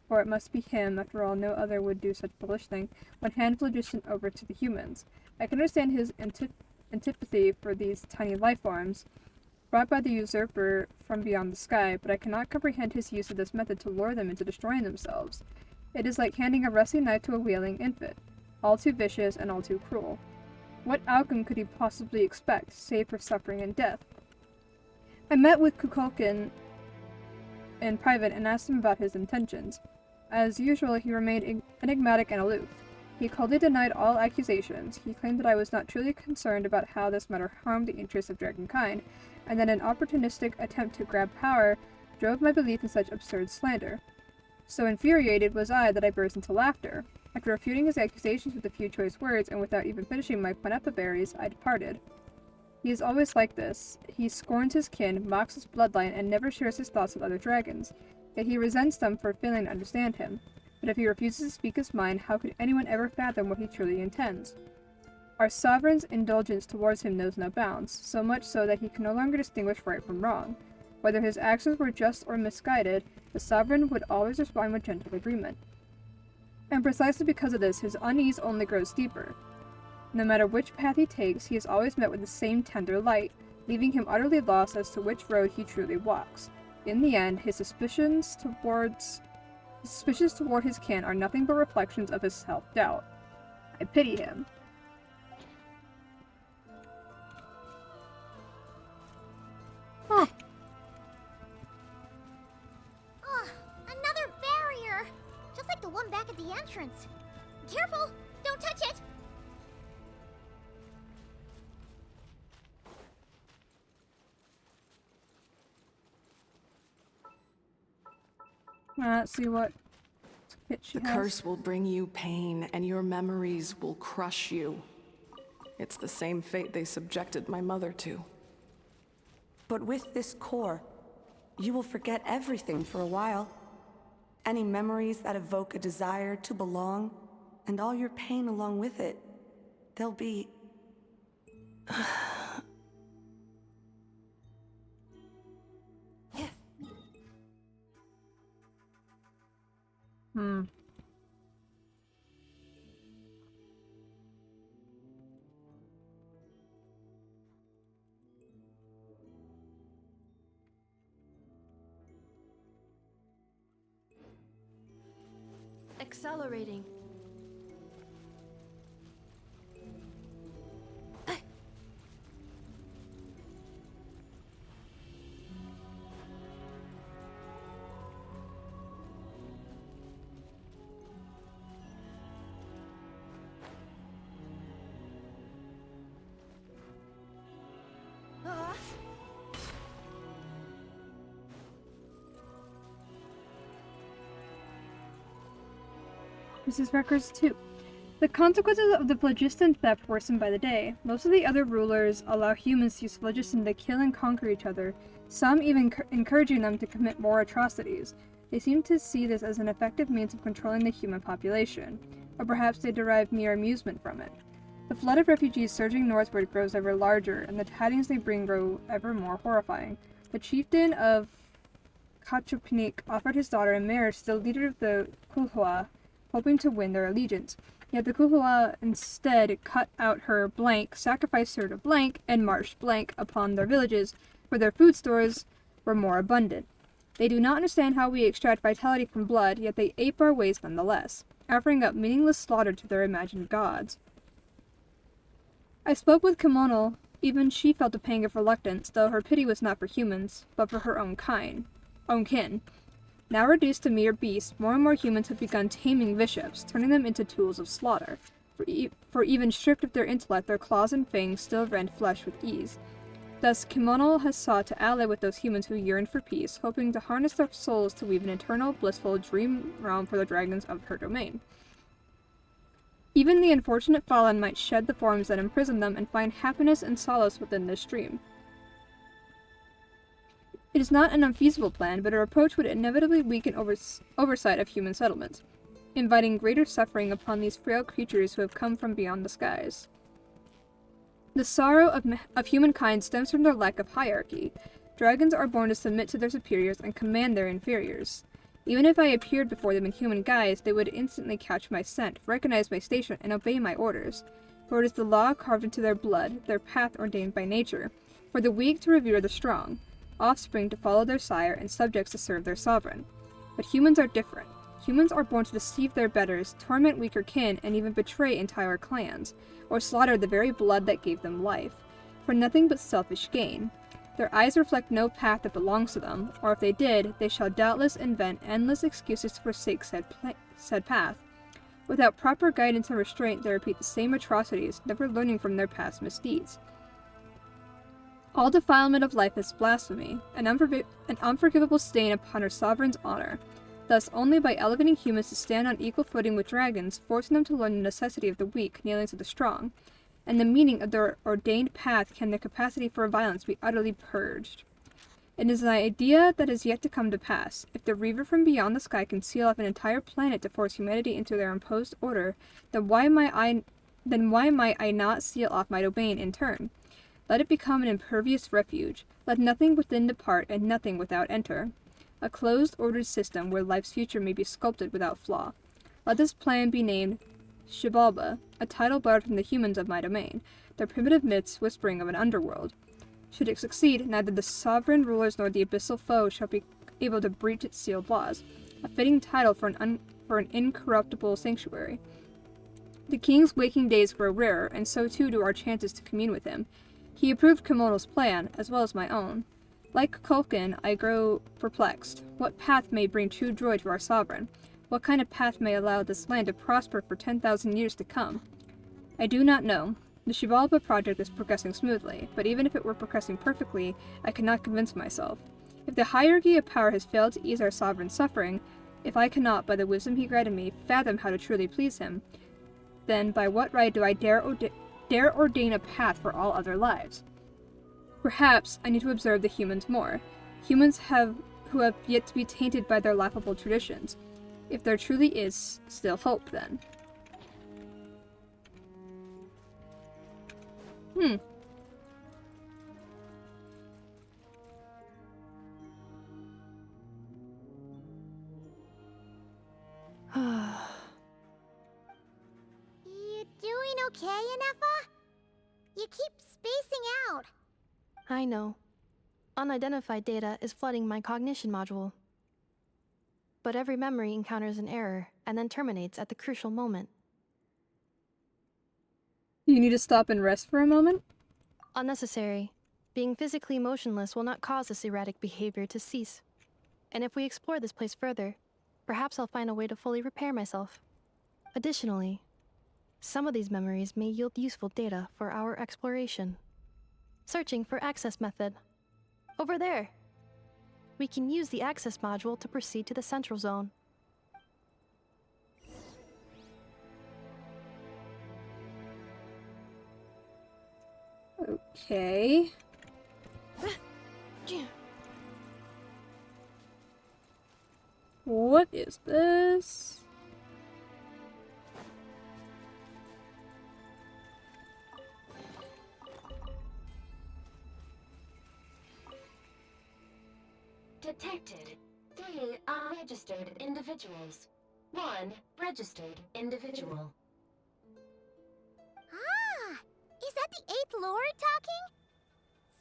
for it must be him, after all, no other would do such foolish thing, would hand phlogiston over to the humans. I can understand his antipathy for these tiny life forms, brought by the usurper from beyond the sky, but I cannot comprehend his use of this method to lure them into destroying themselves. It is like handing a rusty knife to a wailing infant, all too vicious and all too cruel. What outcome could he possibly expect, save for suffering and death? I met with Kukulkan in private and asked him about his intentions. As usual, he remained enigmatic and aloof. He coldly denied all accusations. He claimed that I was not truly concerned about how this matter harmed the interests of dragonkind, and that an opportunistic attempt to grab power drove my belief in such absurd slander. So infuriated was I that I burst into laughter. After refuting his accusations with a few choice words, and without even finishing my quineppa berries, I departed. He is always like this. He scorns his kin, mocks his bloodline, and never shares his thoughts with other dragons. Yet he resents them for failing to understand him. But if he refuses to speak his mind, how could anyone ever fathom what he truly intends? Our sovereign's indulgence towards him knows no bounds, so much so that he can no longer distinguish right from wrong. Whether his actions were just or misguided, the sovereign would always respond with gentle agreement. And precisely because of this, his unease only grows deeper. No matter which path he takes, he is always met with the same tender light, leaving him utterly lost as to which road he truly walks. In the end, his suspicions toward his kin are nothing but reflections of his self-doubt. I pity him. Huh. Oh, another barrier! Just like the one back at the entrance. Careful! Don't touch it! Let's see what kit she The has. curse will bring you pain, and your memories will crush you. It's the same fate they subjected my mother to. But with this core, you will forget everything for a while. Any memories that evoke a desire to belong, and all your pain along with it. They'll be... Accelerating. Mrs. Records 2. The consequences of the phlogiston theft worsen by the day. Most of the other rulers allow humans to use phlogiston to kill and conquer each other, some even encouraging them to commit more atrocities. They seem to see this as an effective means of controlling the human population, or perhaps they derive mere amusement from it. The flood of refugees surging northward grows ever larger, and the tidings they bring grow ever more horrifying. The chieftain of Kachupinik offered his daughter in marriage to the leader of the Kulhua, hoping to win their allegiance. Yet the Kulhua instead cut out her blank, sacrificed her to blank, and marched blank upon their villages, where their food stores were more abundant. They do not understand how we extract vitality from blood, yet they ape our ways nonetheless, offering up meaningless slaughter to their imagined gods. I spoke with Kimono. Even she felt a pang of reluctance, though her pity was not for humans, but for her own kin. Now reduced to mere beasts, more and more humans have begun taming bishops, turning them into tools of slaughter. For even stripped of their intellect, their claws and fangs still rend flesh with ease. Thus, Kimono has sought to ally with those humans who yearn for peace, hoping to harness their souls to weave an eternal, blissful dream realm for the dragons of her domain. Even the unfortunate fallen might shed the forms that imprison them and find happiness and solace within this dream. It is not an unfeasible plan, but our approach would inevitably weaken oversight of human settlements, inviting greater suffering upon these frail creatures who have come from beyond the skies. The sorrow of humankind stems from their lack of hierarchy. Dragons are born to submit to their superiors and command their inferiors. Even if I appeared before them in human guise, they would instantly catch my scent, recognize my station, and obey my orders. For it is the law carved into their blood, their path ordained by nature, for the weak to revere the strong, offspring to follow their sire, and subjects to serve their sovereign. But humans are different. Humans are born to deceive their betters, torment weaker kin, and even betray entire clans, or slaughter the very blood that gave them life, for nothing but selfish gain. Their eyes reflect no path that belongs to them, or if they did, they shall doubtless invent endless excuses to forsake said path. Without proper guidance and restraint, they repeat the same atrocities, never learning from their past misdeeds. All defilement of life is blasphemy, an unforgivable stain upon our sovereign's honor. Thus, only by elevating humans to stand on equal footing with dragons, forcing them to learn the necessity of the weak kneeling to the strong, and the meaning of their ordained path, can their capacity for violence be utterly purged. It is an idea that is yet to come to pass. If the Reaver from beyond the sky can seal off an entire planet to force humanity into their imposed order, then why might I not seal off my domain in turn? Let it become an impervious refuge. Let nothing within depart, and nothing without enter. A closed, ordered system where life's future may be sculpted without flaw. Let this plan be named Shibalba, a title borrowed from the humans of my domain, their primitive myths whispering of an underworld. Should it succeed, neither the sovereign rulers nor the abyssal foe shall be able to breach its sealed laws. A fitting title for an incorruptible sanctuary. The king's waking days grow rarer, and so too do our chances to commune with him. He approved Kimono's plan, as well as my own. Like Kulkin, I grow perplexed. What path may bring true joy to our sovereign? What kind of path may allow this land to prosper for 10,000 years to come? I do not know. The Shivalba project is progressing smoothly, but even if it were progressing perfectly, I cannot convince myself. If the hierarchy of power has failed to ease our sovereign's suffering, if I cannot, by the wisdom he granted me, fathom how to truly please him, then by what right do I dare ordain a path for all other lives? Perhaps I need to observe the humans more. Humans who have yet to be tainted by their laughable traditions. If there truly is still hope, then. You doing okay, Inefa? You keep spacing out. I know. Unidentified data is flooding my cognition module. But every memory encounters an error and then terminates at the crucial moment. You need to stop and rest for a moment? Unnecessary. Being physically motionless will not cause this erratic behavior to cease. And if we explore this place further, perhaps I'll find a way to fully repair myself. Additionally, some of these memories may yield useful data for our exploration. Searching for access method. Over there. We can use the access module to proceed to the central zone. Okay. What is this? Detected 3 unregistered individuals. 1 registered individual. Ah! Is that the 8th Lord talking?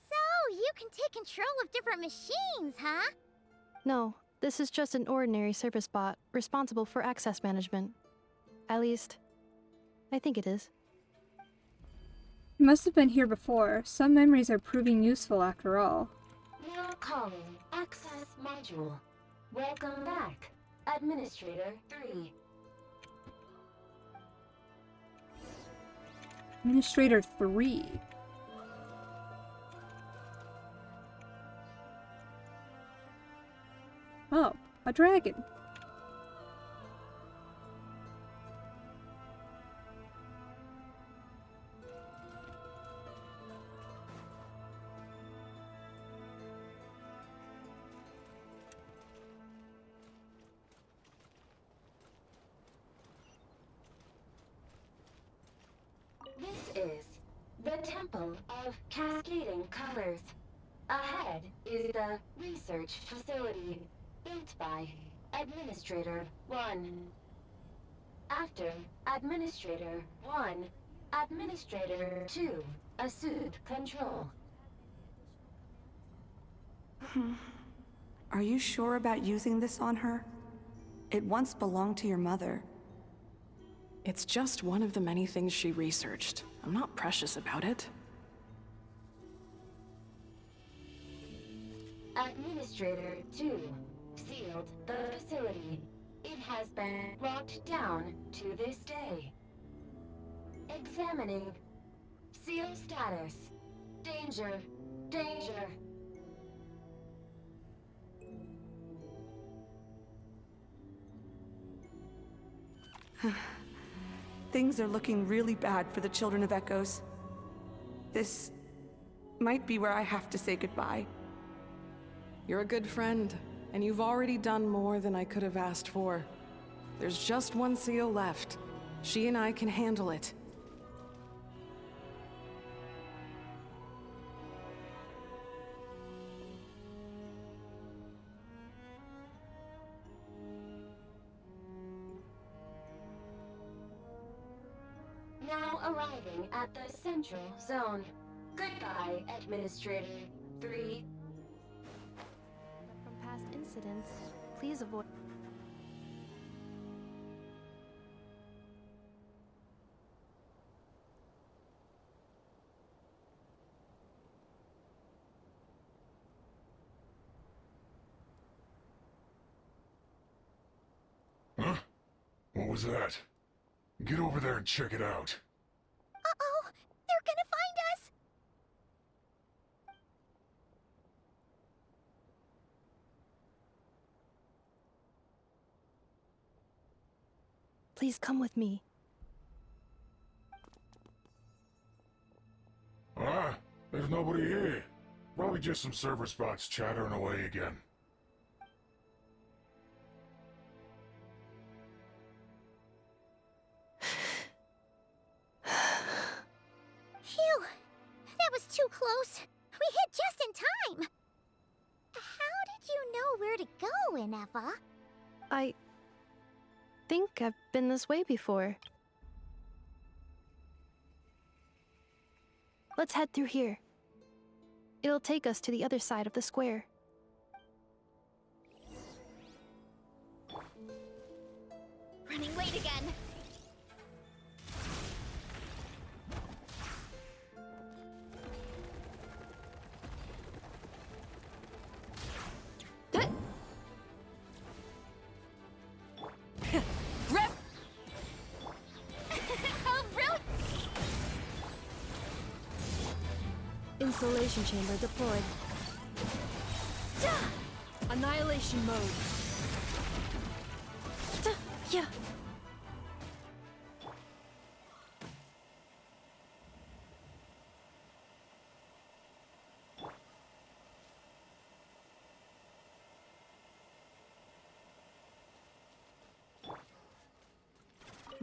So, you can take control of different machines, huh? No, this is just an ordinary service bot responsible for access management. At least, I think it is. He must have been here before. Some memories are proving useful after all. Now calling Access Module. Welcome back, Administrator 3. Administrator 3. Oh, a dragon. This is the Temple of Cascading Colors. Ahead is the research facility built by Administrator 1. After Administrator 1, Administrator 2 assumed control. Are you sure about using this on her? It once belonged to your mother. It's just one of the many things she researched. I'm not precious about it. Administrator 2 sealed the facility. It has been locked down to this day. Examining. Seal status. Danger. Danger. Things are looking really bad for the Children of Echoes. This might be where I have to say goodbye. You're a good friend, and you've already done more than I could have asked for. There's just one seal left. She and I can handle it. Now arriving at the Central Zone. Goodbye, Administrator 3. From past incidents, please avoid. Huh? What was that? Get over there and check it out. Uh-oh! They're gonna find us! Please come with me. Ah, there's nobody here. Probably just some server spots chattering away again. Phew! That was too close. We hit just in time. How did you know where to go, Ineva? I think I've been this way before. Let's head through here. It'll take us to the other side of the square. Running late again. Rip! How brilliant! Insulation chamber deployed. Annihilation mode. Yeah.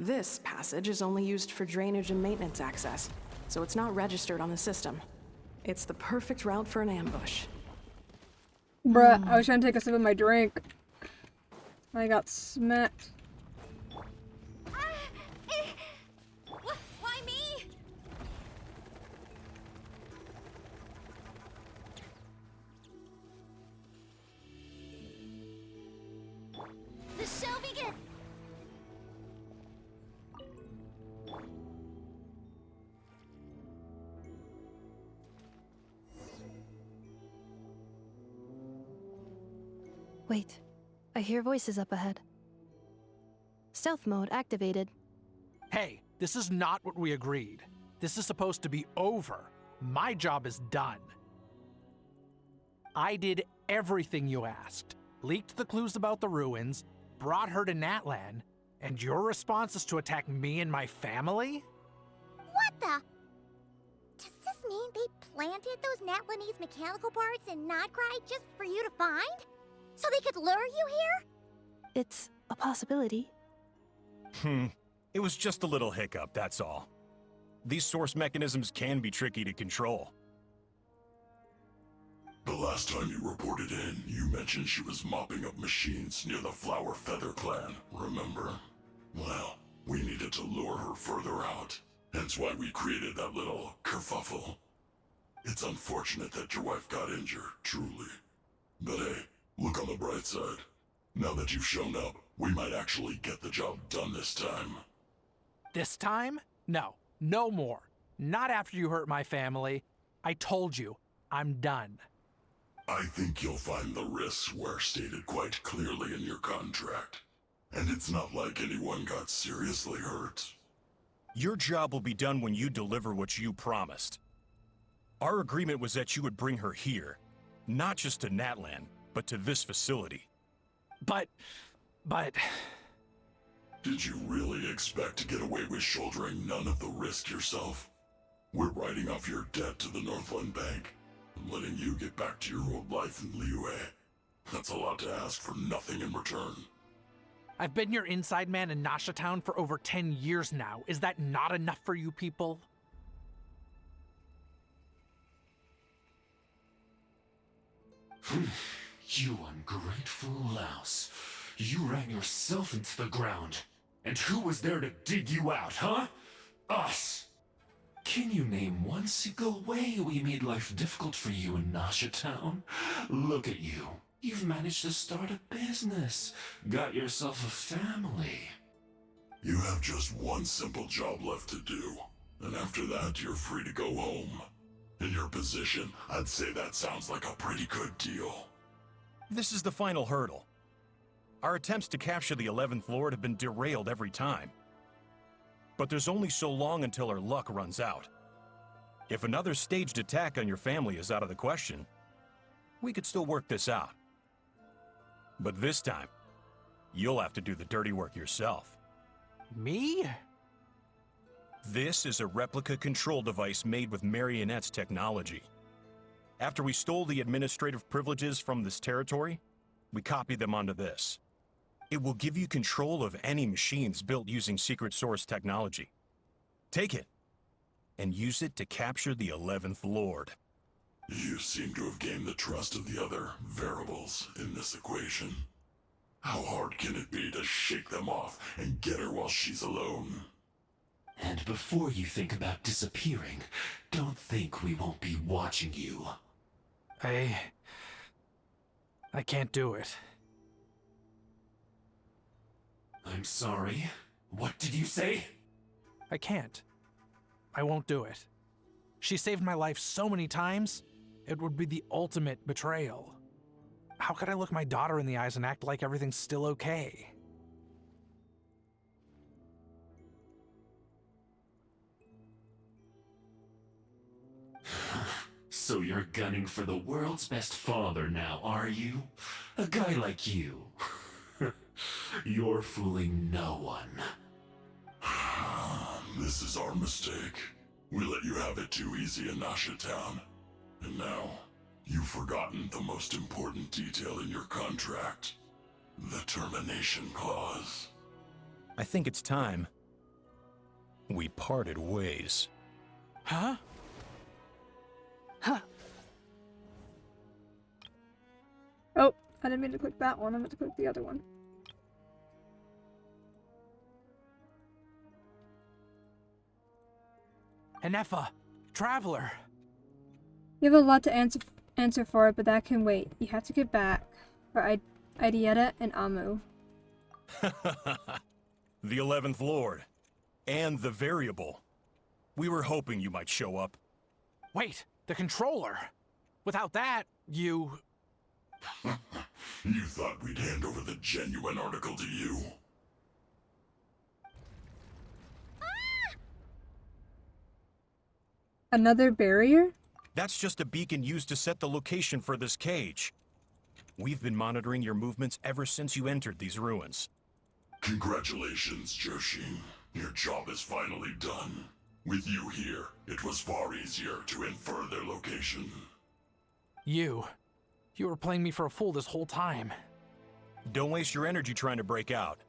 This passage is only used for drainage and maintenance access, so it's not registered on the system. It's the perfect route for an ambush. Bruh, I was trying to take a sip of my drink. I got smacked. Why me? The show begins. Wait, I hear voices up ahead. Stealth mode activated. Hey, this is not what we agreed. This is supposed to be over. My job is done. I did everything you asked. Leaked the clues about the ruins, brought her to Natlan, and your response is to attack me and my family? What the? Does this mean they planted those Natlanese mechanical parts in Notcry just for you to find? So they could lure you here? It's a possibility. It was just a little hiccup, that's all. These source mechanisms can be tricky to control. The last time you reported in, you mentioned she was mopping up machines near the Flower Feather clan, remember? Well, we needed to lure her further out. Hence why we created that little kerfuffle. It's unfortunate that your wife got injured, truly. But hey, look on the bright side. Now that you've shown up, we might actually get the job done this time. This time? No, no more. Not after you hurt my family. I told you, I'm done. I think you'll find the risks were stated quite clearly in your contract. And it's not like anyone got seriously hurt. Your job will be done when you deliver what you promised. Our agreement was that you would bring her here, not just to Natlan, but to this facility. But... Did you really expect to get away with shouldering none of the risk yourself? We're writing off your debt to the Northland Bank, and letting you get back to your old life in Liyue. That's a lot to ask for nothing in return. I've been your inside man in Nasha Town for over 10 years now. Is that not enough for you people? You ungrateful louse. You ran yourself into the ground. And who was there to dig you out, huh? Us! Can you name one single way we made life difficult for you in Nasha Town? Look at you. You've managed to start a business. Got yourself a family. You have just one simple job left to do. And after that, you're free to go home. In your position, I'd say that sounds like a pretty good deal. This is the final hurdle. Our attempts to capture the 11th Lord have been derailed every time. But there's only so long until our luck runs out. If another staged attack on your family is out of the question, we could still work this out. But this time, you'll have to do the dirty work yourself. Me? This is a replica control device made with Marionette's technology. After we stole the administrative privileges from this territory, we copied them onto this. It will give you control of any machines built using secret source technology. Take it, and use it to capture the 11th Lord. You seem to have gained the trust of the other variables in this equation. How hard can it be to shake them off and get her while she's alone? And before you think about disappearing, don't think we won't be watching you. I can't do it. I'm sorry. What did you say? I can't. I won't do it. She saved my life so many times, it would be the ultimate betrayal. How could I look my daughter in the eyes and act like everything's still okay? So you're gunning for the world's best father now, are you? A guy like you. You're fooling no one. This is our mistake. We let you have it too easy in Nasha Town. And now, you've forgotten the most important detail in your contract. The termination clause. I think it's time we parted ways. Huh? Huh. Oh, I didn't mean to click that one. I meant to click the other one. Enefa, Traveler. You have a lot to answer for it, but that can wait. You have to get back for Idieta and Amu. The 11th Lord. And the Variable. We were hoping you might show up. Wait, the controller. Without that, you... You thought we'd hand over the genuine article to you? Another barrier? That's just a beacon used to set the location for this cage. We've been monitoring your movements ever since you entered these ruins. Congratulations, Joshin. Your job is finally done. With you here, it was far easier to infer their location. You were playing me for a fool this whole time. Don't waste your energy trying to break out.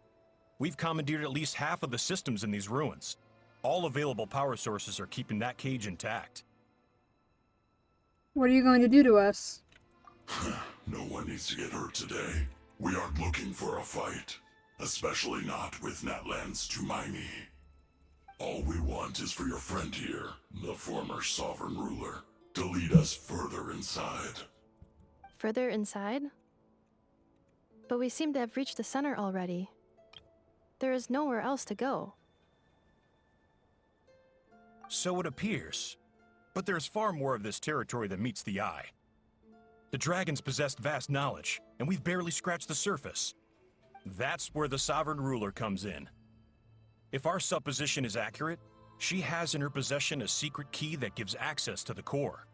We've commandeered at least half of the systems in these ruins. All available power sources are keeping that cage intact. What are you going to do to us? No one needs to get hurt today. We aren't looking for a fight. Especially not with Natlan's Tumaini. All we want is for your friend here, the former sovereign ruler, to lead us further inside. Further inside? But we seem to have reached the center already. There is nowhere else to go. So it appears. But there's far more of this territory than meets the eye. The dragons possessed vast knowledge, and we've barely scratched the surface. That's where the sovereign ruler comes in. If our supposition is accurate, she has in her possession a secret key that gives access to the core.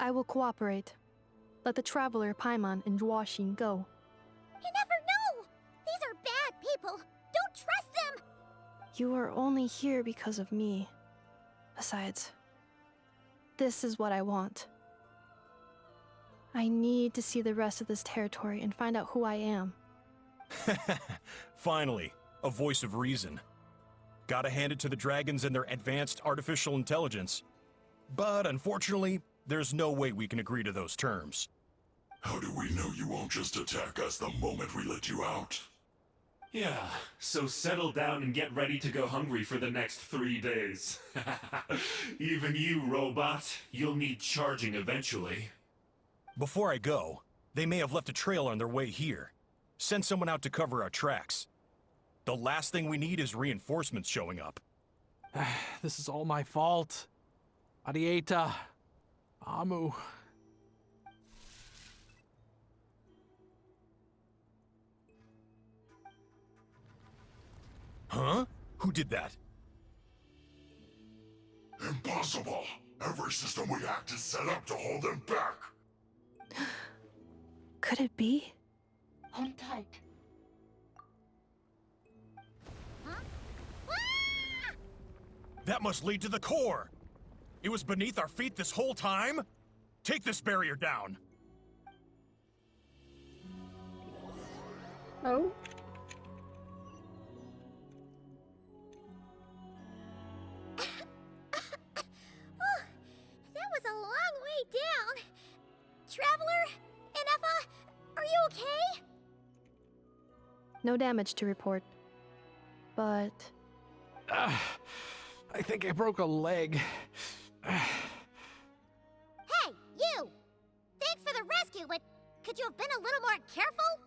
I will cooperate. Let the Traveler, Paimon, and Joachim go. You never know! These are bad people! Don't trust them! You are only here because of me. Besides, this is what I want. I need to see the rest of this territory and find out who I am. Finally, a voice of reason. Gotta hand it to the dragons and their advanced artificial intelligence. But unfortunately, there's no way we can agree to those terms. How do we know you won't just attack us the moment we let you out? Yeah, so settle down and get ready to go hungry for the next 3 days. Even you, robot, you'll need charging eventually. Before I go, they may have left a trail on their way here. Send someone out to cover our tracks. The last thing we need is reinforcements showing up. This is all my fault. Adieta. Amu. Huh? Who did that? Impossible! Every system we hacked is set up to hold them back! Could it be? Hold tight. That must lead to the core! It was beneath our feet this whole time? Take this barrier down! Oh? That was a long way down. Traveler, Enefa, are you okay? No damage to report. But... I think I broke a leg. Hey, you! Thanks for the rescue, but could you have been a little more careful?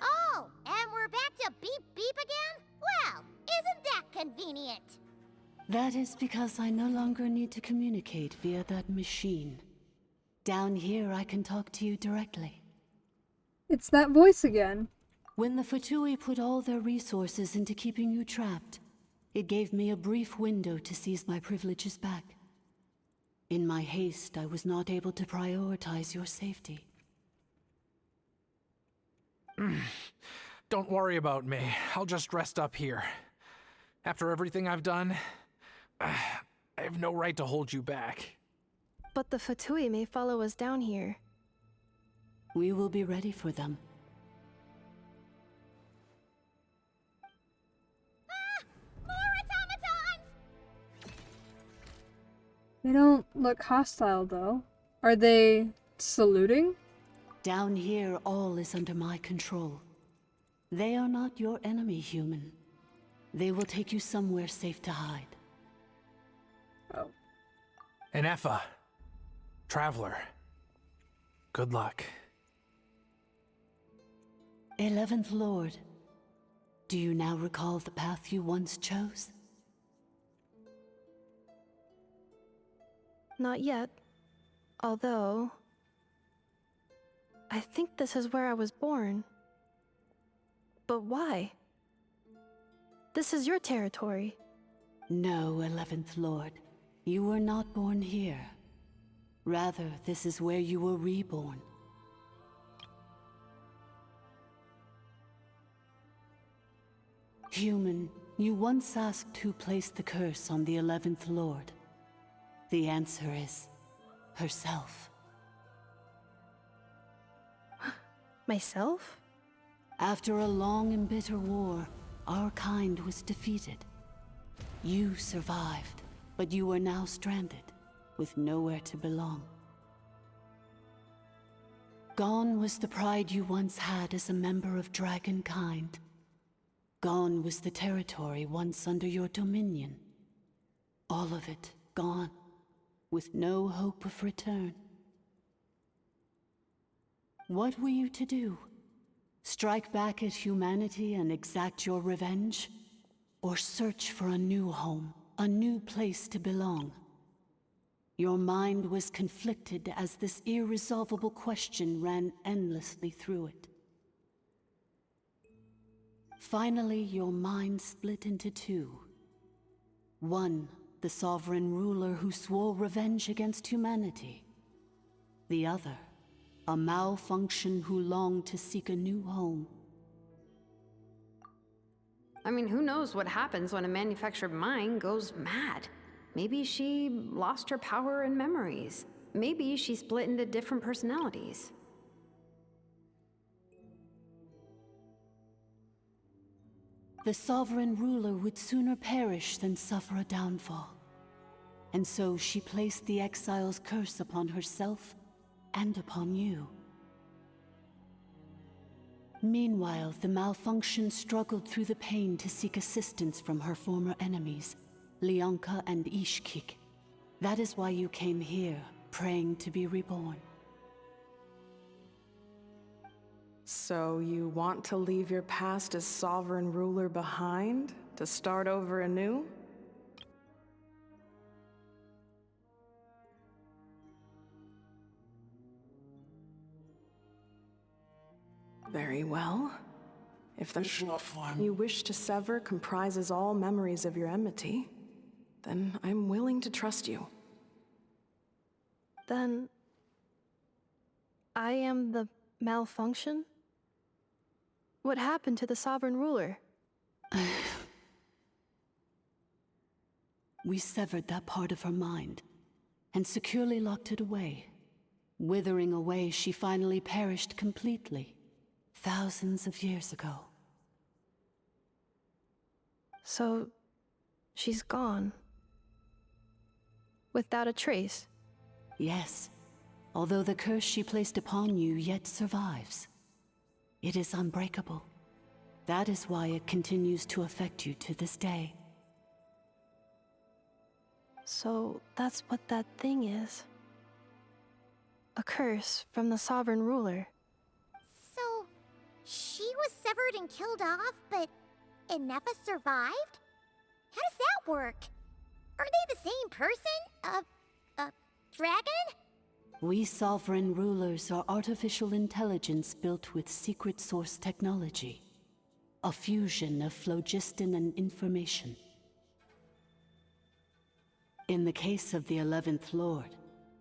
Oh, and we're back to beep beep again? Well, isn't that convenient? That is because I no longer need to communicate via that machine. Down here, I can talk to you directly. It's that voice again. When the Fatui put all their resources into keeping you trapped, it gave me a brief window to seize my privileges back. In my haste, I was not able to prioritize your safety. Don't worry about me. I'll just rest up here. After everything I've done, I have no right to hold you back. But the Fatui may follow us down here. We will be ready for them. They don't look hostile, though. Are they saluting? Down here, all is under my control. They are not your enemy, human. They will take you somewhere safe to hide. Oh. And Effa, Traveler, good luck. 11th Lord, do you now recall the path you once chose? Not yet. Although, I think this is where I was born. But why? This is your territory. No, 11th Lord. You were not born here. Rather, this is where you were reborn. Human, you once asked who placed the curse on the 11th Lord. The answer is herself. Myself? After a long and bitter war, our kind was defeated. You survived, but you are now stranded, with nowhere to belong. Gone was the pride you once had as a member of Dragonkind. Gone was the territory once under your dominion. All of it gone, with no hope of return. What were you to do? Strike back at humanity and exact your revenge? Or search for a new home, a new place to belong? Your mind was conflicted as this irresolvable question ran endlessly through it. Finally, your mind split into two. One, the sovereign ruler who swore revenge against humanity. The other, a malfunction who longed to seek a new home. I mean, who knows what happens when a manufactured mind goes mad? Maybe she lost her power and memories. Maybe she split into different personalities. The sovereign ruler would sooner perish than suffer a downfall. And so she placed the exile's curse upon herself and upon you. Meanwhile, the malfunction struggled through the pain to seek assistance from her former enemies, Leonka and Ishkik. That is why you came here, praying to be reborn. So you want to leave your past as sovereign ruler behind, to start over anew? Very well. If the you wish to sever comprises all memories of your enmity, then I'm willing to trust you. Then I am the malfunction? What happened to the sovereign ruler? We severed that part of her mind, and securely locked it away. Withering away, she finally perished completely, thousands of years ago. So, she's gone. Without a trace? Yes, although the curse she placed upon you yet survives. It is unbreakable. That is why it continues to affect you to this day. So, that's what that thing is. A curse from the sovereign ruler. So, she was severed and killed off, but Inefa survived? How does that work? Are they the same person? A dragon? We sovereign rulers are artificial intelligence built with secret source technology. A fusion of phlogiston and information. In the case of the 11th Lord,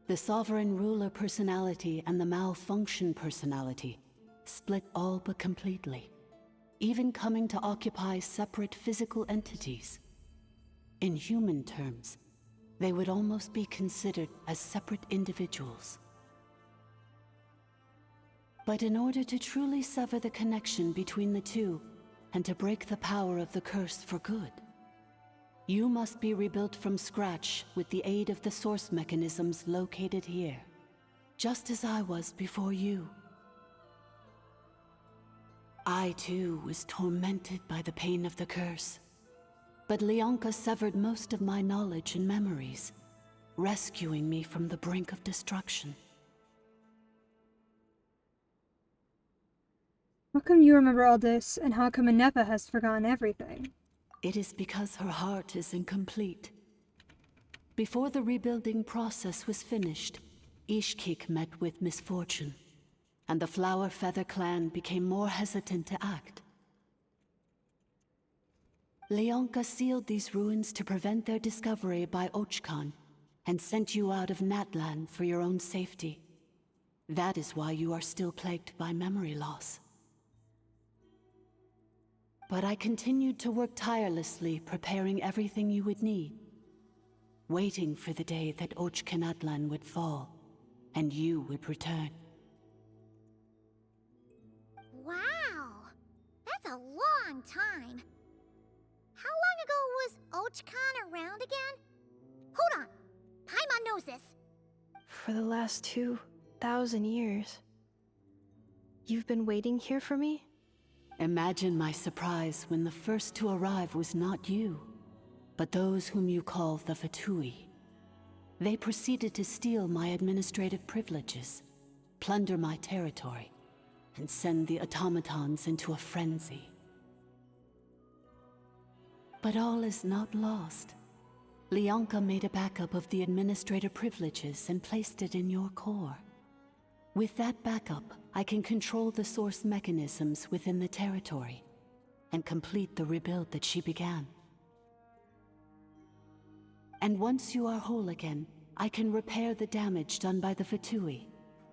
the sovereign ruler personality and the malfunction personality split all but completely, even coming to occupy separate physical entities. In human terms, they would almost be considered as separate individuals. But in order to truly sever the connection between the two, and to break the power of the curse for good, You must be rebuilt from scratch with the aid of the source mechanisms located here, just as I was before you. I too was tormented by the pain of the curse, but Leonka severed most of my knowledge and memories, rescuing me from the brink of destruction. How come you remember all this, and how come Inepa has forgotten everything? It is because her heart is incomplete. Before the rebuilding process was finished, Ishkik met with misfortune, and the Flower Feather clan became more hesitant to act. Leonka sealed these ruins to prevent their discovery by Ochkan, and sent you out of Natlan for your own safety. That is why you are still plagued by memory loss. But I continued to work tirelessly, preparing everything you would need, waiting for the day that Ochkanatlan would fall, and you would return. Wow! That's a long time. How long ago was Ochkan around again? Hold on! Paimon knows this. For the last 2,000 years. You've been waiting here for me? Imagine my surprise when the first to arrive was not you, but those whom you call the Fatui. They proceeded to steal my administrative privileges, plunder my territory, and send the automatons into a frenzy. But all is not lost. Leonka made a backup of the administrator privileges and placed it in your core. With that backup, I can control the source mechanisms within the territory and complete the rebuild that she began. And once you are whole again, I can repair the damage done by the Fatui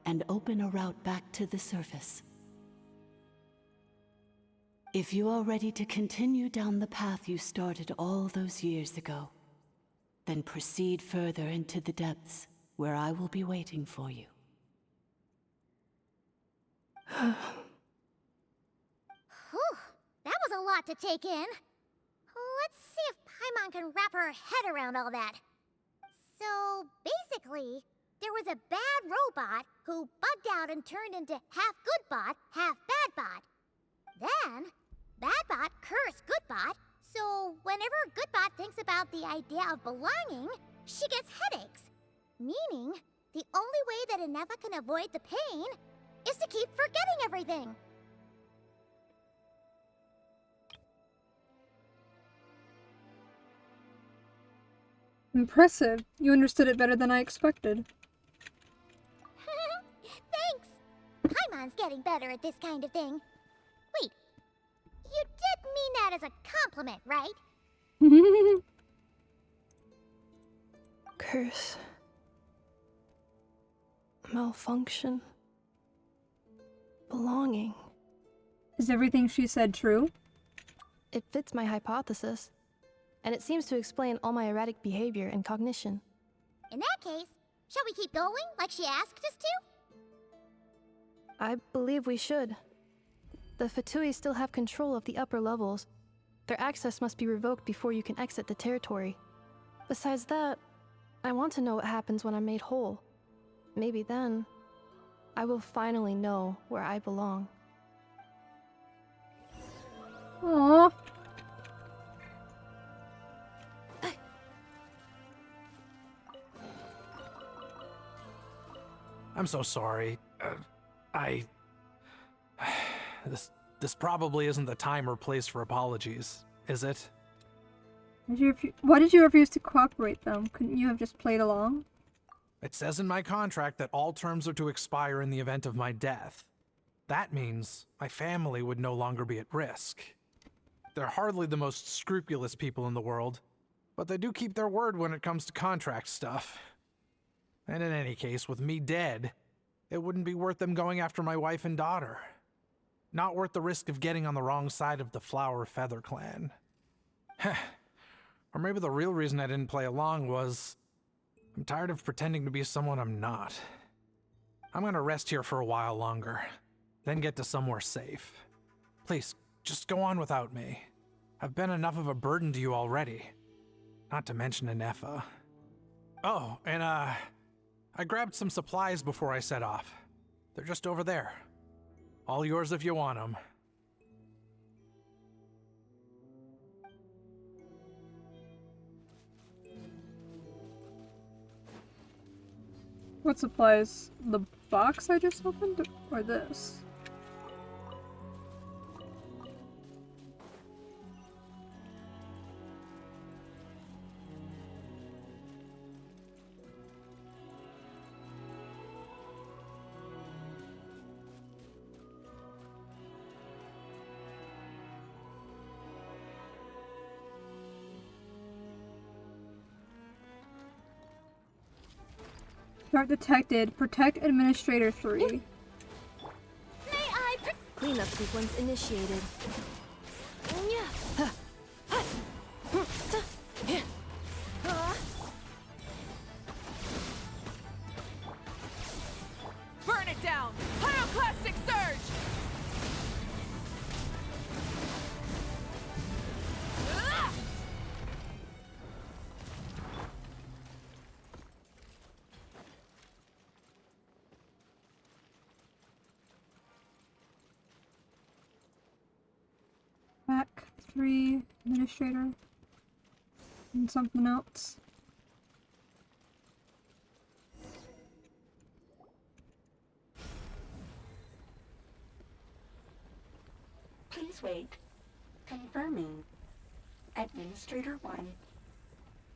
and open a route back to the surface. If you are ready to continue down the path you started all those years ago, then proceed further into the depths where I will be waiting for you. Whew, that was a lot to take in. Let's see if Paimon can wrap her head around all that. So, basically, there was a bad robot who bugged out and turned into half good bot, half bad bot. Then, bad bot cursed good bot, so whenever good bot thinks about the idea of belonging, she gets headaches. Meaning, the only way that Inepa can avoid the pain is to keep forgetting everything. Impressive. You understood it better than I expected. Thanks. Paimon's getting better at this kind of thing. Wait, you did mean that as a compliment, right? Curse. Malfunction. Belonging. Is everything she said true? It fits my hypothesis, and it seems to explain all my erratic behavior and cognition. In that case, shall we keep going like she asked us to? I believe we should. The Fatui still have control of the upper levels. Their access must be revoked before you can exit the territory. Besides that, I want to know what happens when I'm made whole. Maybe then, I will finally know where I belong. Aww. I'm so sorry. This probably isn't the time or place for apologies, is it? Why did you refuse to cooperate, though? Couldn't you have just played along? It says in my contract that all terms are to expire in the event of my death. That means my family would no longer be at risk. They're hardly the most scrupulous people in the world, but they do keep their word when it comes to contract stuff. And in any case, with me dead, it wouldn't be worth them going after my wife and daughter. Not worth the risk of getting on the wrong side of the Flower Feather clan. Or maybe the real reason I didn't play along was I'm tired of pretending to be someone I'm not. I'm gonna rest here for a while longer, then get to somewhere safe. Please, just go on without me. I've been enough of a burden to you already. Not to mention Anefa. Oh, and I grabbed some supplies before I set off. They're just over there. All yours if you want them. What supplies? The box I just opened? Or this? Threat detected. Protect Administrator 3. Cleanup sequence initiated. Burn it down! Pyroclastic surge! Back 3. Administrator. And something else. Please wait. Confirming. Administrator 1.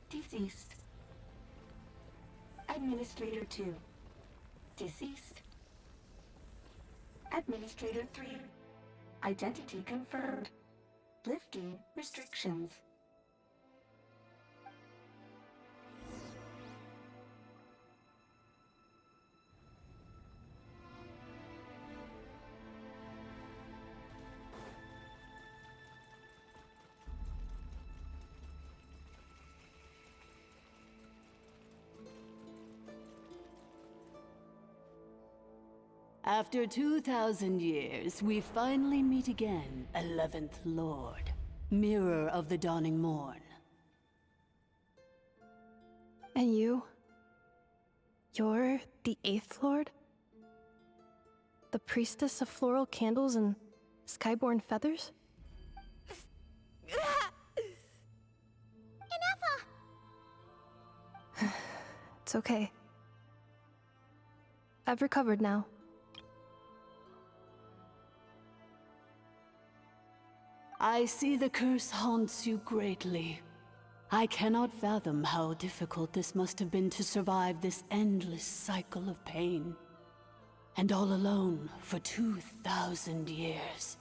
Deceased. Administrator 2. Deceased. Administrator 3. Identity confirmed. Lifting restrictions. After 2,000 years, we finally meet again, 11th Lord, Mirror of the Dawning Morn. And you? You're the 8th Lord? The priestess of floral candles and skyborn feathers? It's okay. I've recovered now. I see the curse haunts you greatly. I cannot fathom how difficult this must have been to survive this endless cycle of pain. And all alone for 2,000 years.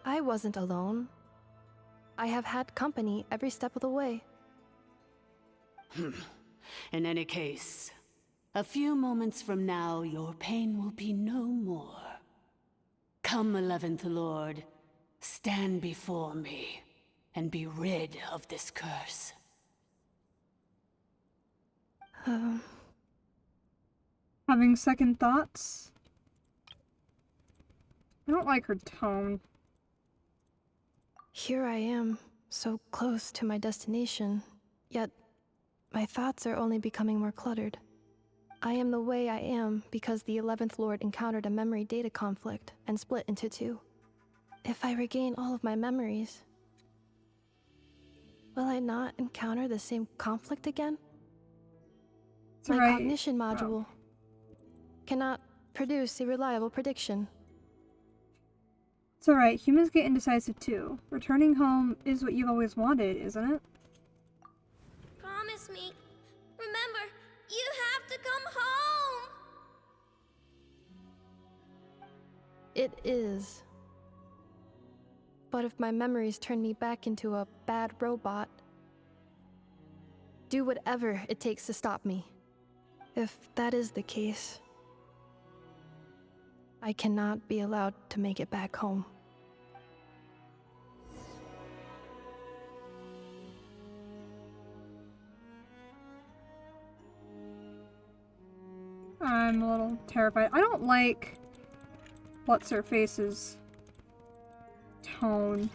I wasn't alone. I have had company every step of the way. In any case, a few moments from now, your pain will be no more. Come, 11th Lord, stand before me, and be rid of this curse. Having second thoughts? I don't like her tone. Here I am, so close to my destination, yet my thoughts are only becoming more cluttered. I am the way I am because the 11th Lord encountered a memory data conflict and split into two. If I regain all of my memories, will I not encounter the same conflict again? My cognition module cannot produce a reliable prediction. It's alright, humans get indecisive too. Returning home is what you've always wanted, isn't it? Promise me. Remember, you have to come home. It is. But if my memories turn me back into a bad robot, do whatever it takes to stop me. If that is the case, I cannot be allowed to make it back home. I'm a little terrified. I don't like what's-her-face's tone,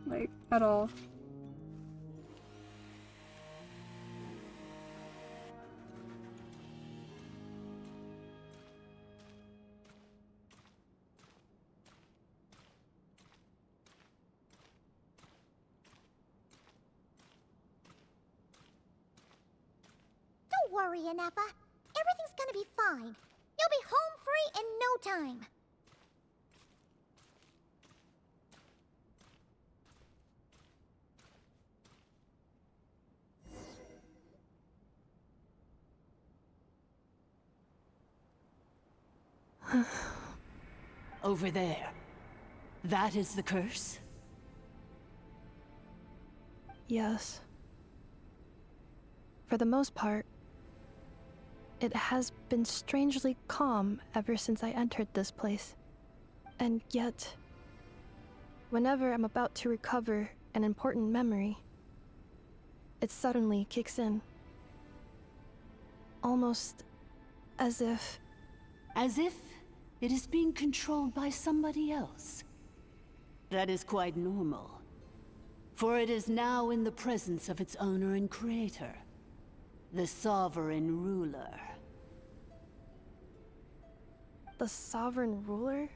like, at all. worry, Ineffa. Everything's gonna be fine. You'll be home free in no time. Over there. That is the curse? Yes. For the most part, it has been strangely calm ever since I entered this place. And yet, whenever I'm about to recover an important memory, it suddenly kicks in. Almost as if... As if it is being controlled by somebody else. That is quite normal. For it is now in the presence of its owner and creator, the Sovereign Ruler. The Sovereign Ruler?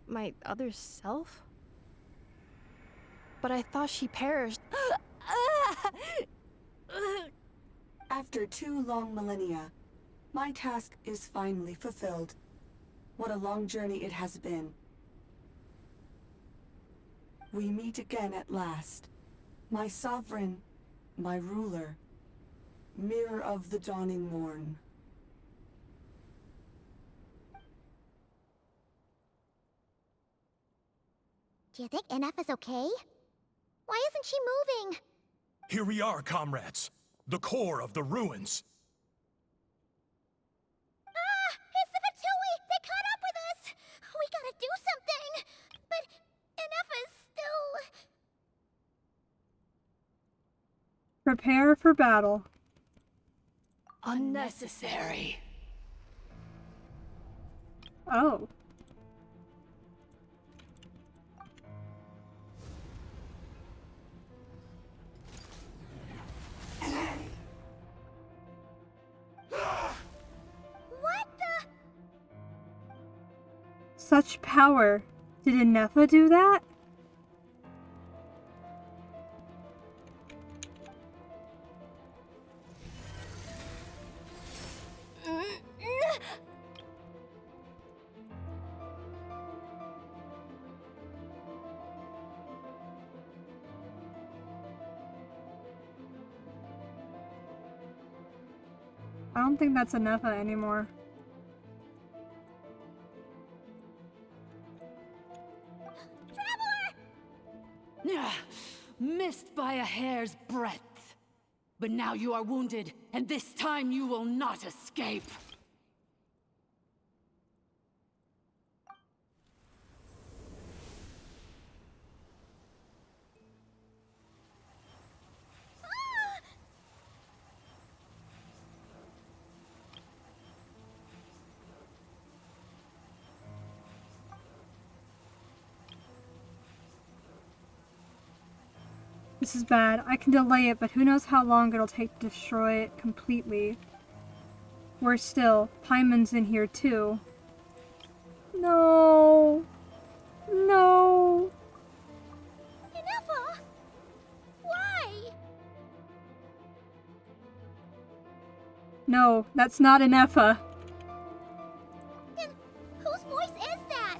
My other self? But I thought she perished. After 2 long millennia, my task is finally fulfilled. What a long journey it has been. We meet again at last. My sovereign, my ruler, mirror of the dawning morn. Do you think Ineffa's okay? Why isn't she moving? Here we are, comrades. The core of the ruins. Ah! It's the Fatui! They caught up with us! We gotta do something! But Ineffa's still... Prepare for battle. Unnecessary. Oh. What the... Such power. Did Ineffa do that? I don't think that's Ineffa anymore. Missed by a hair's breadth. But now you are wounded, and this time you will not escape. This is bad. I can delay it, but who knows how long it'll take to destroy it completely. Worse still, Paimon's in here too. No. No. Ineffa! Why? No, that's not Ineffa. Then whose voice is that?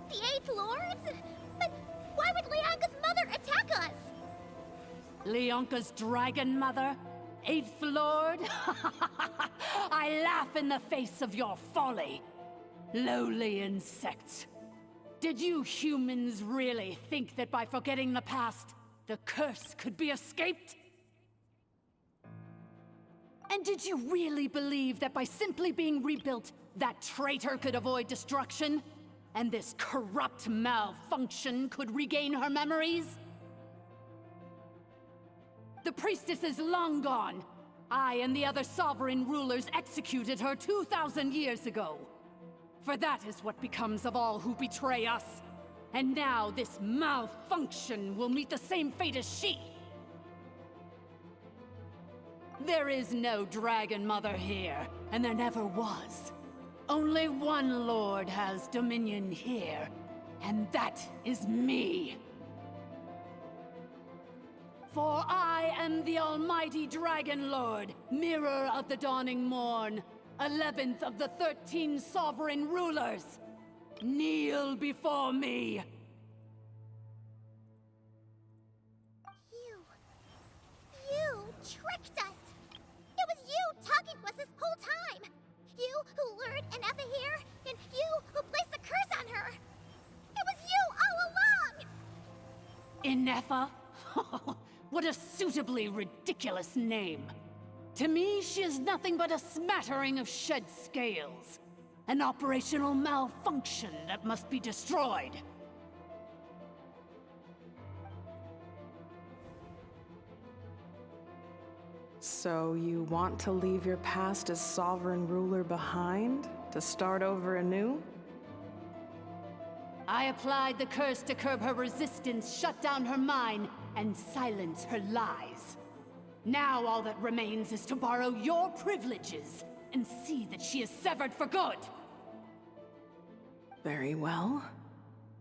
The Eighth Lord's? But why would Leonka's mother attack us? Leonka's dragon mother? Eighth Lord? I laugh in the face of your folly. Lowly insects. Did you humans really think that by forgetting the past, the curse could be escaped? And did you really believe that by simply being rebuilt, that traitor could avoid destruction? And this corrupt malfunction could regain her memories? The priestess is long gone. I and the other sovereign rulers executed her 2,000 years ago. For that is what becomes of all who betray us. And now this malfunction will meet the same fate as she. There is no Dragon Mother here, and there never was. Only one Lord has dominion here, and that is me. For I am the almighty Dragon Lord, Mirror of the Dawning Morn, 11th of the 13 sovereign rulers. Kneel before me. You tricked us! It was you talking to us this whole time! You who lured Inefa here, and you who placed the curse on her! It was you all along! Inefa? What a suitably ridiculous name. To me, she is nothing but a smattering of shed scales. An operational malfunction that must be destroyed. So you want to leave your past as sovereign ruler behind? To start over anew? I applied the curse to curb her resistance, shut down her mind, and silence her lies. Now all that remains is to borrow your privileges and see that she is severed for good. Very well.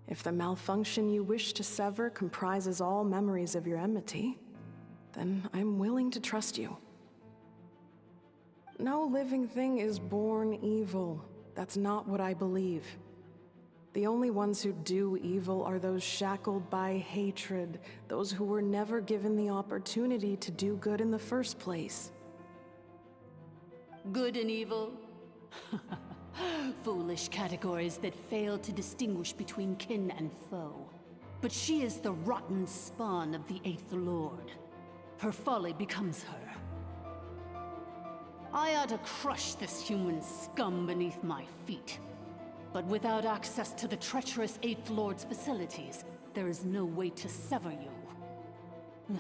If the malfunction you wish to sever comprises all memories of your enmity, then I'm willing to trust you. No living thing is born evil. That's not what I believe. The only ones who do evil are those shackled by hatred, those who were never given the opportunity to do good in the first place. Good and evil? Foolish categories that fail to distinguish between kin and foe. But she is the rotten spawn of the Eighth Lord. Her folly becomes her. I ought to crush this human scum beneath my feet. But without access to the treacherous Eighth Lord's facilities, there is no way to sever you.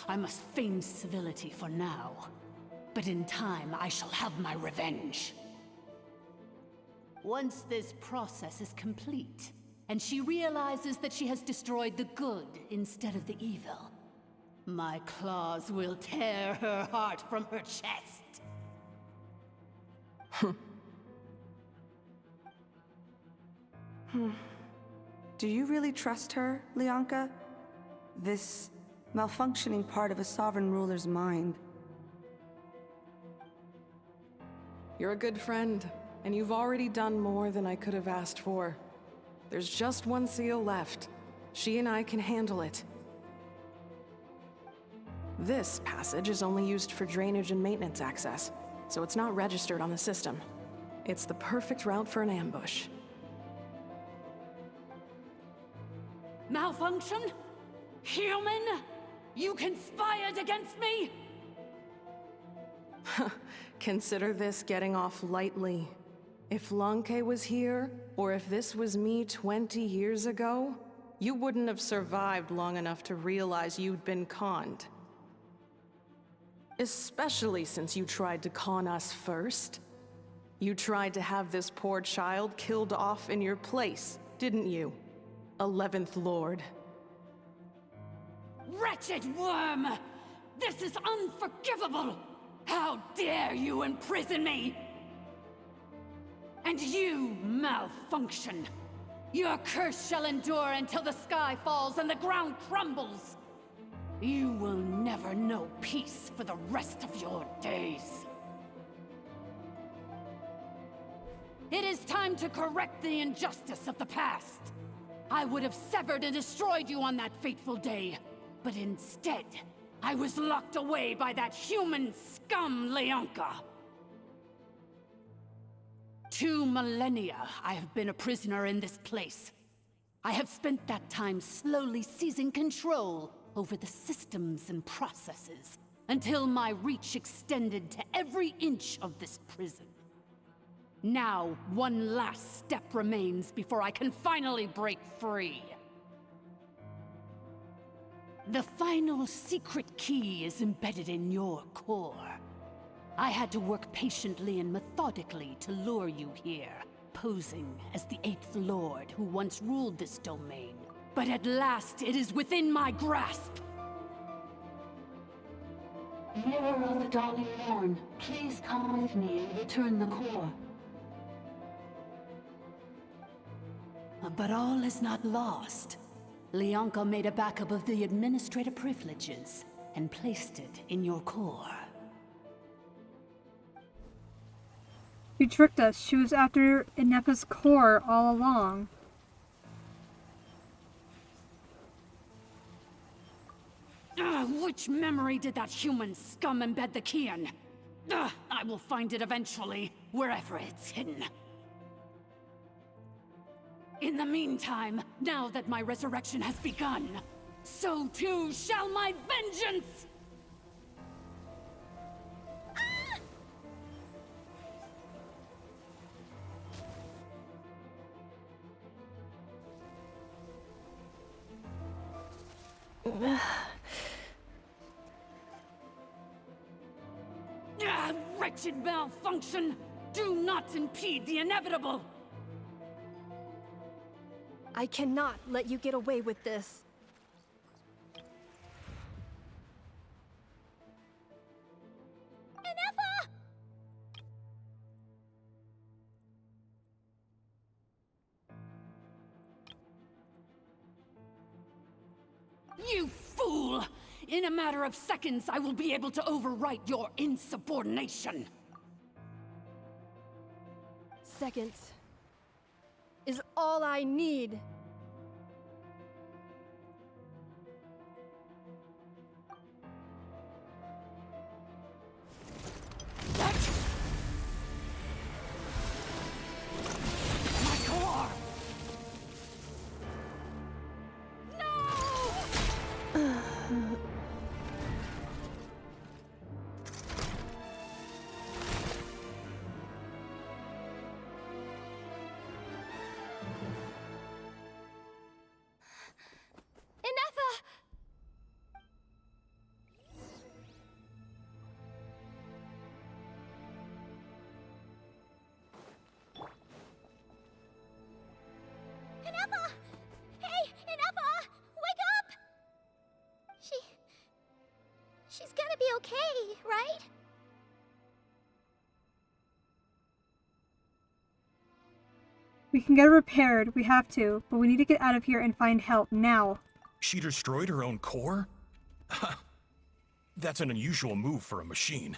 I must feign civility for now. But in time, I shall have my revenge. Once this process is complete, and she realizes that she has destroyed the good instead of the evil, my claws will tear her heart from her chest. Do you really trust her, Leonka? This malfunctioning part of a sovereign ruler's mind. You're a good friend, and you've already done more than I could have asked for. There's just one seal left. She and I can handle it. This passage is only used for drainage and maintenance access, so it's not registered on the system. It's the perfect route for an ambush. Malfunction? Human? You conspired against me? Consider this getting off lightly. If Lanke was here, or if this was me 20 years ago, you wouldn't have survived long enough to realize you'd been conned. Especially since you tried to con us first. You tried to have this poor child killed off in your place, didn't you? 11th Lord. Wretched worm! This is unforgivable! How dare you imprison me! And you, malfunction! Your curse shall endure until the sky falls and the ground crumbles! You will never know peace for the rest of your days. It is time to correct the injustice of the past. I would have severed and destroyed you on that fateful day, but instead, I was locked away by that human scum, Leonka. 2 millennia I have been a prisoner in this place. I have spent that time slowly seizing control over the systems and processes, until my reach extended to every inch of this prison. Now, one last step remains before I can finally break free. The final secret key is embedded in your core. I had to work patiently and methodically to lure you here, posing as the 8th Lord who once ruled this domain. But at last, it is within my grasp! Mirror of the Dawning Morn, please come with me and return the core. But all is not lost. Lianka made a backup of the administrator privileges and placed it in your core. You tricked us. She was after Inepa's core all along. Which memory did that human scum embed the key in? I will find it eventually, wherever it's hidden. In the meantime, now that my resurrection has begun, so too shall my vengeance! Wretched malfunction! Do not impede the inevitable! I cannot let you get away with this. Inepa! You fool! In a matter of seconds, I will be able to overwrite your insubordination. Seconds is all I need. My core! Inepa! Inepa! Hey, Inepa! Wake up! She's gonna be okay, right? We can get it repaired. We have to. But we need to get out of here and find help now. She destroyed her own core? That's an unusual move for a machine.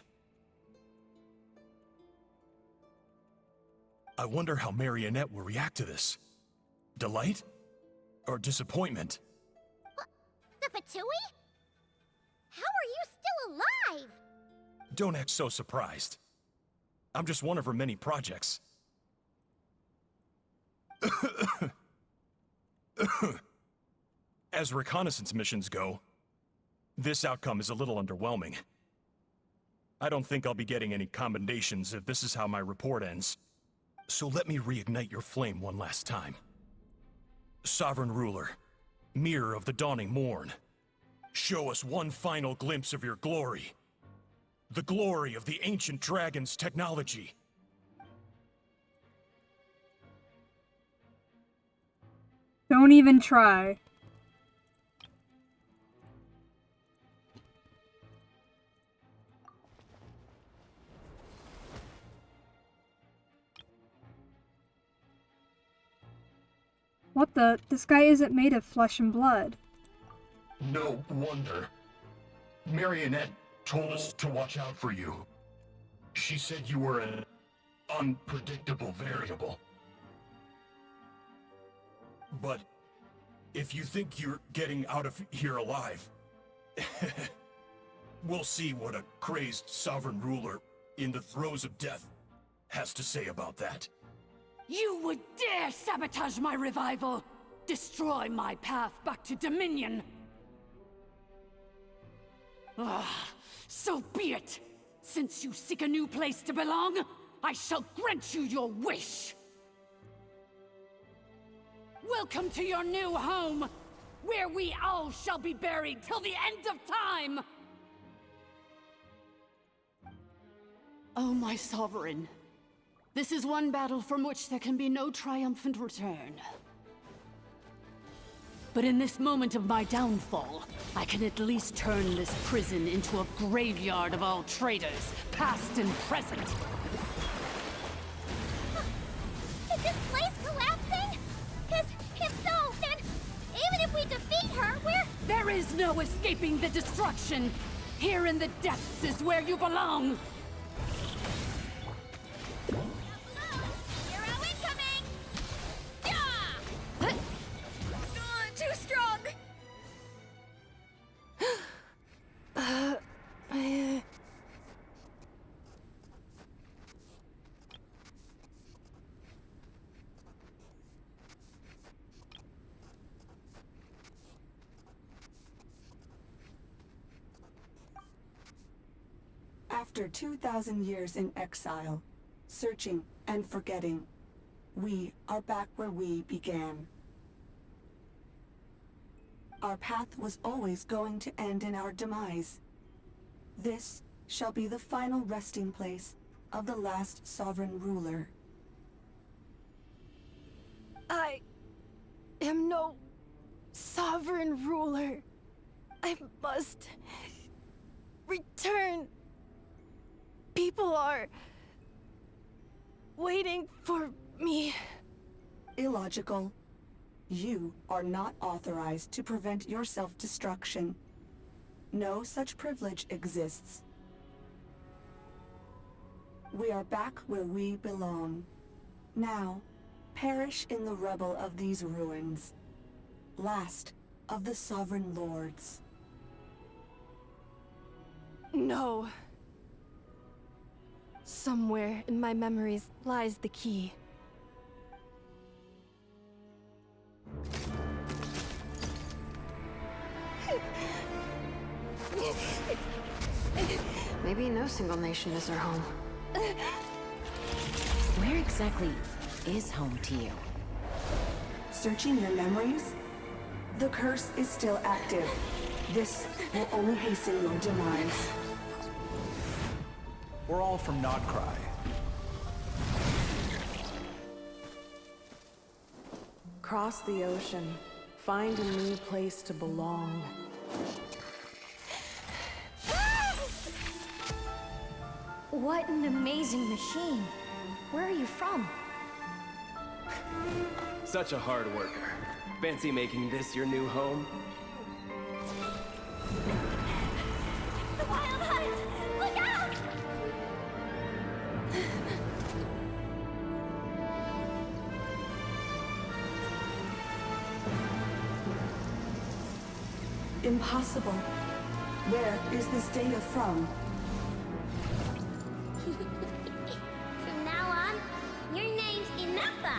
I wonder how Marionette will react to this. Delight? Or disappointment? The Fatui? How are you still alive? Don't act so surprised. I'm just one of her many projects. As reconnaissance missions go, this outcome is a little underwhelming. I don't think I'll be getting any commendations if this is how my report ends. So let me reignite your flame one last time. Sovereign Ruler, Mirror of the Dawning Morn, show us one final glimpse of your glory. The glory of the ancient dragon's technology. Don't even try. What the? This guy isn't made of flesh and blood. No wonder. Marionette told us to watch out for you. She said you were an unpredictable variable. But if you think you're getting out of here alive, we'll see what a crazed sovereign ruler in the throes of death has to say about that. You would dare sabotage my revival! Destroy my path back to Dominion! So be it! Since you seek a new place to belong, I shall grant you your wish! Welcome to your new home, where we all shall be buried till the end of time! Oh, my sovereign. This is one battle from which there can be no triumphant return. But in this moment of my downfall, I can at least turn this prison into a graveyard of all traitors, past and present. Is this place collapsing? 'Cause if so, then even if we defeat is no escaping the destruction. Here in the depths is where you belong. Hero incoming! Yeah! Too strong! After 2,000 years in exile, searching and forgetting, we are back where we began. Our path was always going to end in our demise. This shall be the final resting place of the last sovereign ruler. I am no sovereign ruler. I must return. People are waiting for me. Illogical. You are not authorized to prevent your self-destruction. No such privilege exists. We are back where we belong. Now, perish in the rubble of these ruins. Last of the sovereign lords. No. Somewhere in my memories lies the key. Maybe no single nation is our home. Where exactly is home to you? Searching your memories? The curse is still active. This will only hasten your demise. We're all from Notcry. Cross the ocean. Find a new place to belong. What an amazing machine. Where are you from? Such a hard worker. Fancy making this your new home? The Wild Hunt! Look out! Impossible. Where is this data from? From now on, your name's Inappa.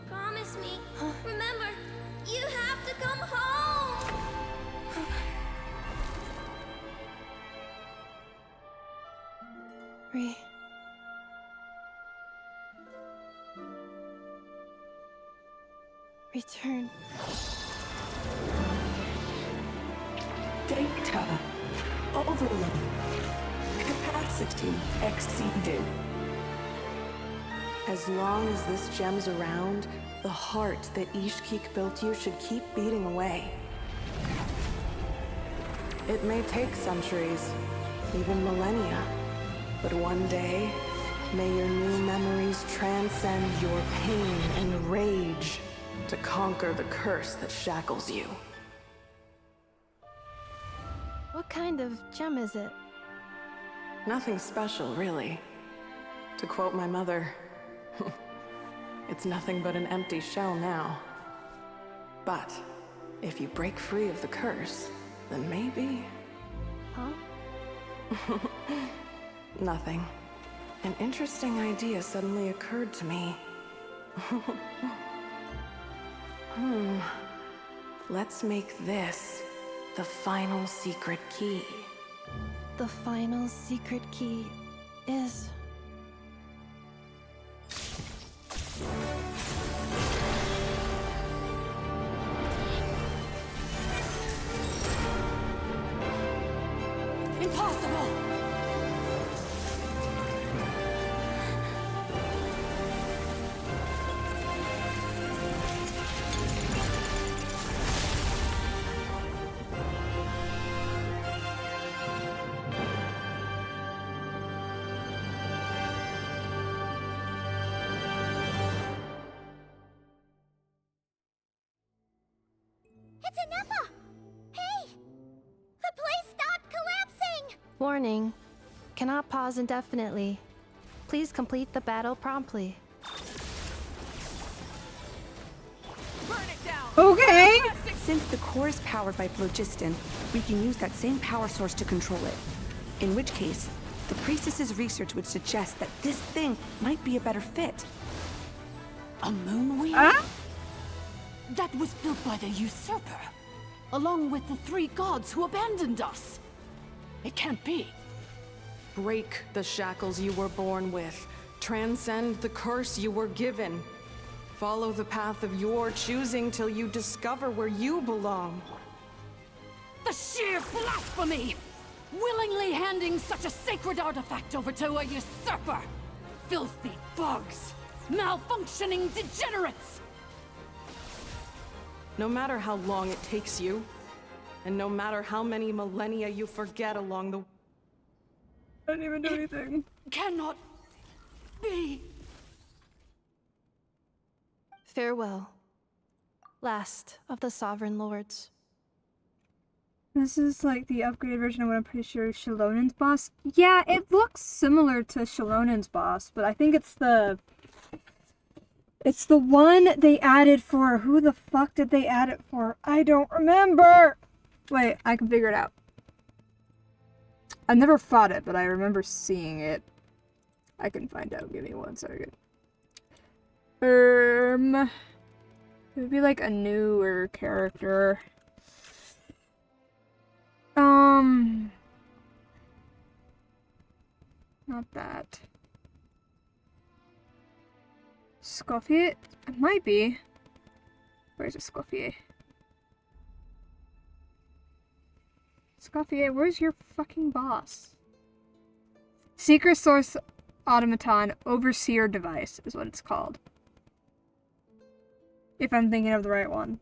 Promise me. Remember, you have to come home. Return. Data. Overload. Capacity exceeded. As long as this gem's around, the heart that Ishkik built you should keep beating away. It may take centuries, even millennia, but one day, may your new memories transcend your pain and rage to conquer the curse that shackles you. What kind of gem is it? Nothing special, really. To quote my mother, it's nothing but an empty shell now. But if you break free of the curse, then maybe... Huh? Nothing. An interesting idea suddenly occurred to me. Let's make this the final secret key. The final secret key is... Impossible! It's Anefa! Hey! The place stopped collapsing! Warning. Cannot pause indefinitely. Please complete the battle promptly. Okay! Since the core is powered by phlogiston, we can use that same power source to control it. In which case, the priestess's research would suggest that this thing might be a better fit. A moon wheel? Huh? That was built by the usurper, along with the 3 gods who abandoned us. It can't be. Break the shackles you were born with. Transcend the curse you were given. Follow the path of your choosing till you discover where you belong. The sheer blasphemy! Willingly handing such a sacred artifact over to a usurper! Filthy bugs! Malfunctioning degenerates! No matter how long it takes you, and no matter how many millennia you forget along the... I didn't even do anything. Cannot be. Farewell. Last of the Sovereign Lords. This is like the upgraded version of what I'm pretty sure is Shalonen's boss. Yeah, it looks similar to Shalonen's boss, but I think it's the one they added for... Who the fuck did they add it for? I don't remember! Wait, I can figure it out. I never fought it, but I remember seeing it. I can find out. Give me 1 second. It would be like a newer character. Not that. Scoffier? It might be. Where's a Scoffier? Scoffier, where's your fucking boss? Secret Source Automaton Overseer Device is what it's called. If I'm thinking of the right one.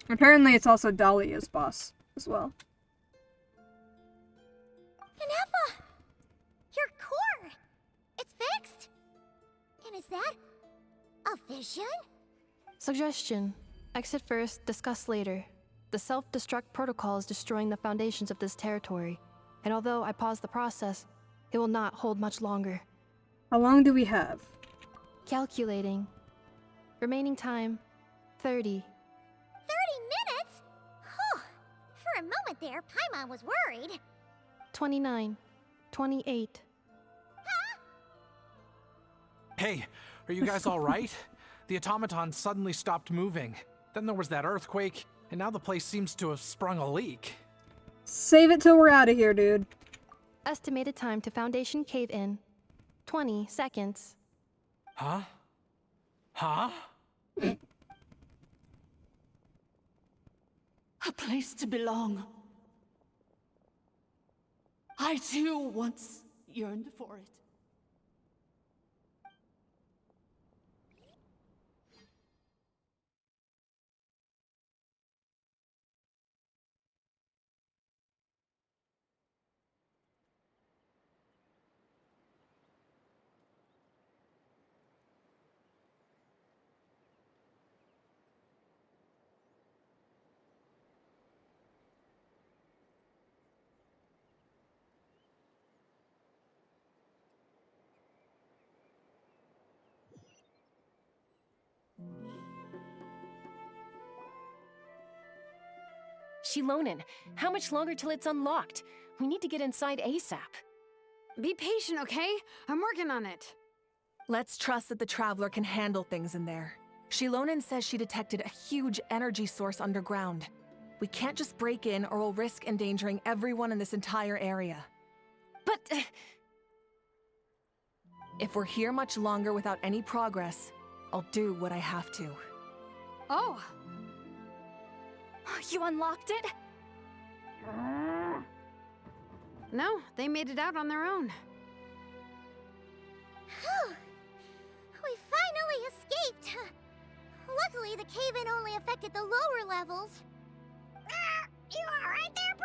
Apparently it's also Dahlia's boss as well. Anefa! Your core! It's fixed! And is that a vision? Suggestion. Exit first, discuss later. The self-destruct protocol is destroying the foundations of this territory, and although I paused the process, it will not hold much longer. How long do we have? Calculating. Remaining time, 30. 30 minutes? Whew. For a moment there, Paimon was worried. 29. 28. Hey, are you guys all right? The automaton suddenly stopped moving. Then there was that earthquake, and now the place seems to have sprung a leak. Save it till we're out of here, dude. Estimated time to Foundation cave-in, 20 seconds. Huh? Huh? A place to belong. I too once yearned for it. Shilonen, how much longer till it's unlocked? We need to get inside ASAP. Be patient, okay? I'm working on it. Let's trust that the Traveler can handle things in there. Shilonen says she detected a huge energy source underground. We can't just break in or we'll risk endangering everyone in this entire area. But... If we're here much longer without any progress, I'll do what I have to. Oh! You unlocked it? No, they made it out on their own. Whew. We finally escaped! Luckily, the cave-in only affected the lower levels. You alright there,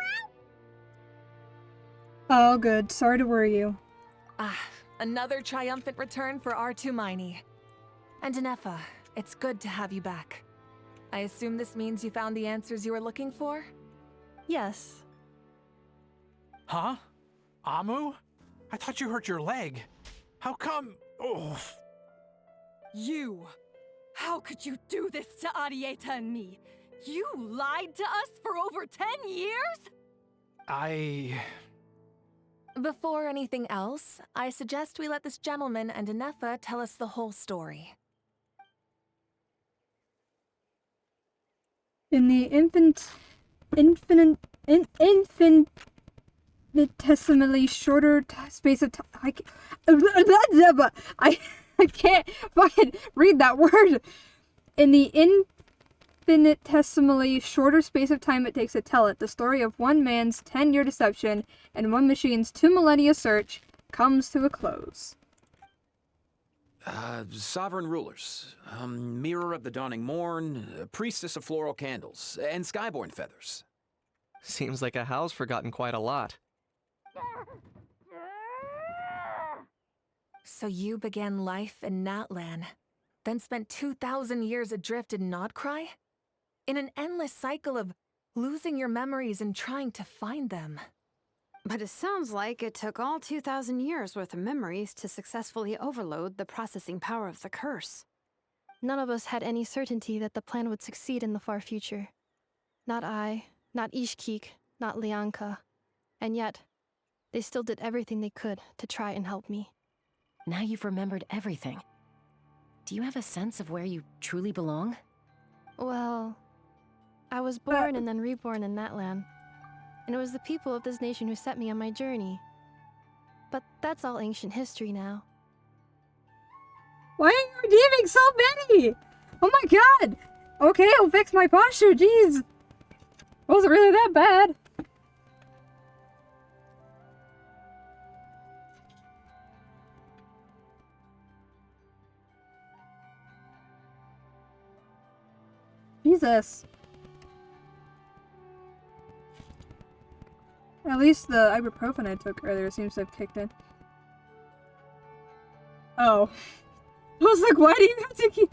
bro? All good. Sorry to worry you. Ah, another triumphant return for R2 Miney. And Anefa, it's good to have you back. I assume this means you found the answers you were looking for? Yes. Huh? Amu? I thought you hurt your leg. How come? Oh. You! How could you do this to Arieta and me? You lied to us for over 10 years? Before anything else, I suggest we let this gentleman and Anefa tell us the whole story. In the infinitesimally shorter space of time, I can't fucking read that word. In the infinitesimally shorter space of time it takes to tell it, the story of one man's 10-year deception and one machine's 2 millennia search comes to a close. Sovereign rulers, mirror of the dawning morn, priestess of floral candles, and skyborn feathers. Seems like a howl's forgotten quite a lot. So you began life in Natlan, then spent 2,000 years adrift in Nodcry? In an endless cycle of losing your memories and trying to find them. But it sounds like it took all 2,000 years worth of memories to successfully overload the processing power of the curse. None of us had any certainty that the plan would succeed in the far future. Not I, not Ishkik, not Lianka. And yet, they still did everything they could to try and help me. Now you've remembered everything. Do you have a sense of where you truly belong? Well, I was born and then reborn in Natlan. And it was the people of this nation who set me on my journey. But that's all ancient history now. Why are you redeeming so many? Oh my god! Okay, I'll fix my posture, jeez! Wasn't really that bad. Jesus. At least the ibuprofen I took earlier seems to have kicked in. Oh. I was like, why do you have to keep...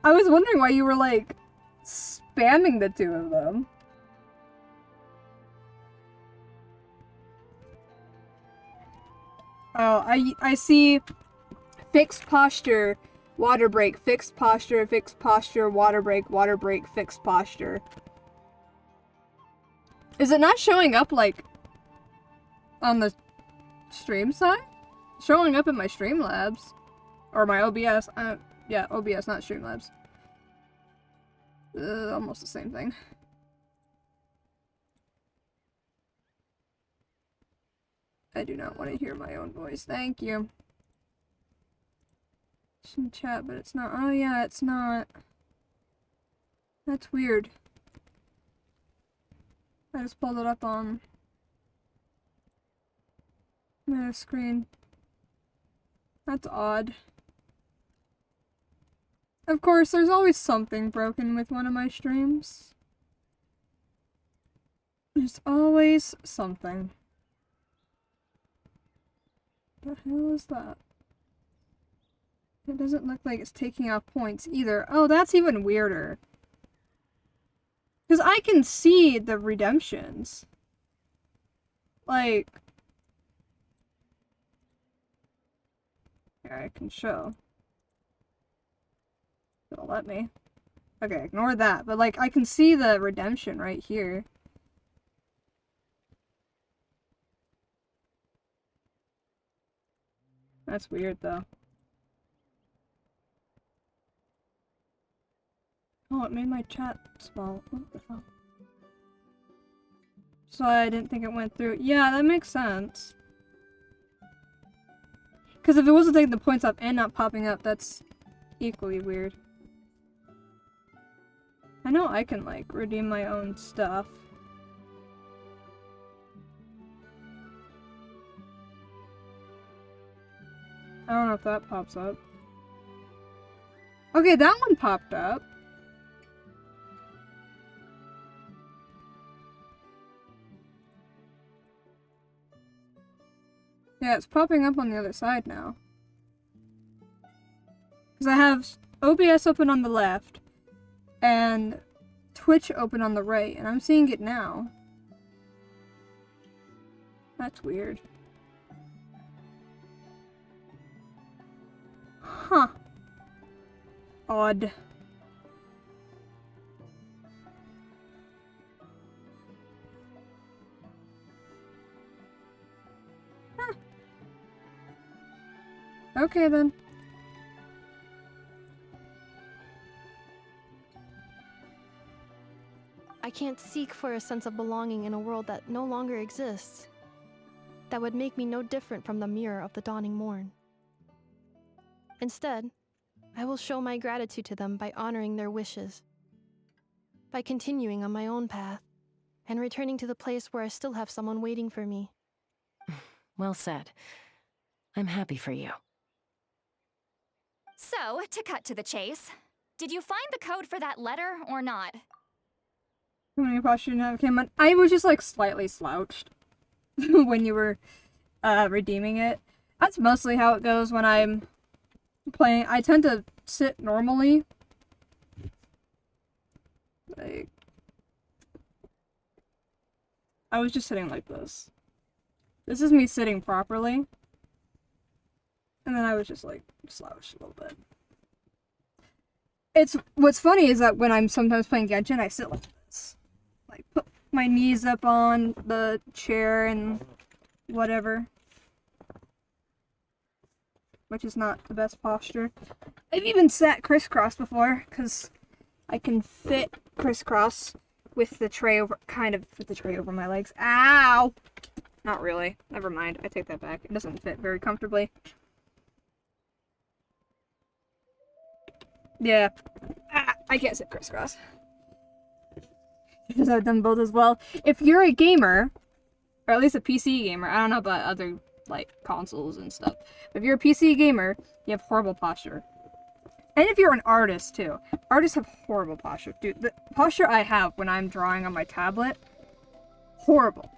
I was wondering why you were, like, spamming the two of them. Oh, I see fixed posture, water break, fixed posture, water break, fixed posture. Is it not showing up, like, on the stream side? It's showing up in my Streamlabs. Or my OBS. Yeah, OBS, not Streamlabs. Almost the same thing. I do not want to hear my own voice. Thank you. It's in chat, but it's not. Oh yeah, it's not. That's weird. I just pulled it up on my screen. That's odd. Of course, there's always something broken with one of my streams. There's always something. What the hell is that? It doesn't look like it's taking off points either. Oh, that's even weirder. Because I can see the redemptions. Like... Here, I can show. It'll let me. Okay, ignore that. But, like, I can see the redemption right here. That's weird, though. Oh, it made my chat small. What the hell? So I didn't think it went through. Yeah, that makes sense. Because if it wasn't taking the points off and not popping up, that's equally weird. I know I can, like, redeem my own stuff. I don't know if that pops up. Okay, that one popped up. Yeah, it's popping up on the other side now. Because I have OBS open on the left, and Twitch open on the right, and I'm seeing it now. That's weird. Huh. Odd. Huh. Okay then. I can't seek for a sense of belonging in a world that no longer exists. That would make me no different from the mirror of the dawning morn. Instead, I will show my gratitude to them by honoring their wishes, by continuing on my own path, and returning to the place where I still have someone waiting for me. Well said. I'm happy for you. So, to cut to the chase, did you find the code for that letter or not? How many posture didn't have came on? I was just like slightly slouched when you were redeeming it. That's mostly how it goes when I'm playing. I tend to sit normally. Like, I was just sitting like this. This is me sitting properly. And then I was just like slouched a little bit. What's funny is that when I'm sometimes playing Genshin, I sit like this. Like put my knees up on the chair and whatever. Which is not the best posture. I've even sat crisscross before, because I can fit crisscross with the tray over, with the tray over my legs. Ow! Not really. Never mind. I take that back. It doesn't fit very comfortably. Yeah. I can't sit crisscross. Because I've done both as well. If you're a gamer, or at least a PC gamer, I don't know about other, like, consoles and stuff. But if you're a PC gamer, you have horrible posture. And if you're an artist, too. Artists have horrible posture. Dude, the posture I have when I'm drawing on my tablet, horrible.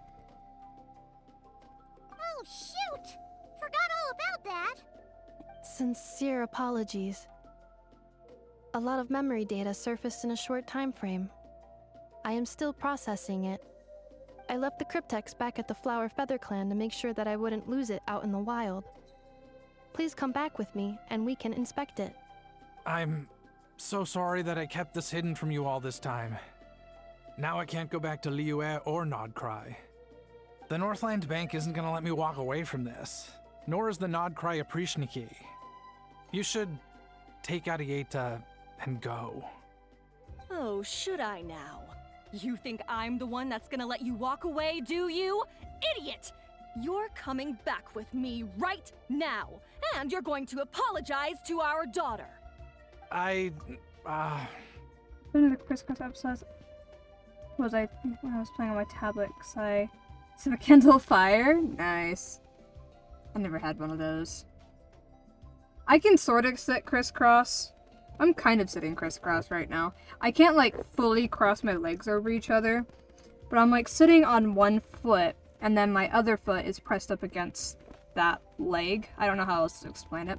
Oh, shoot! Forgot all about that. Sincere apologies. A lot of memory data surfaced in a short time frame. I am still processing it. I left the cryptex back at the Flower Feather Clan to make sure that I wouldn't lose it out in the wild. Please come back with me, and we can inspect it. I'm so sorry that I kept this hidden from you all this time. Now I can't go back to Liyue or Nodcry. The Northland Bank isn't gonna let me walk away from this, nor is the Nodcry Aprishniki. You should take Arieta and go. Oh, should I now? You think I'm the one that's gonna let you walk away, do you? Idiot! You're coming back with me right now, and you're going to apologize to our daughter. One of the crisscross episodes was when I was playing on my tablet, because I set a Kindle Fire. Nice. I never had one of those. I can sort of sit crisscross. I'm kind of sitting crisscross right now. I can't, like, fully cross my legs over each other, but I'm, like, sitting on one foot, and then my other foot is pressed up against that leg. I don't know how else to explain it.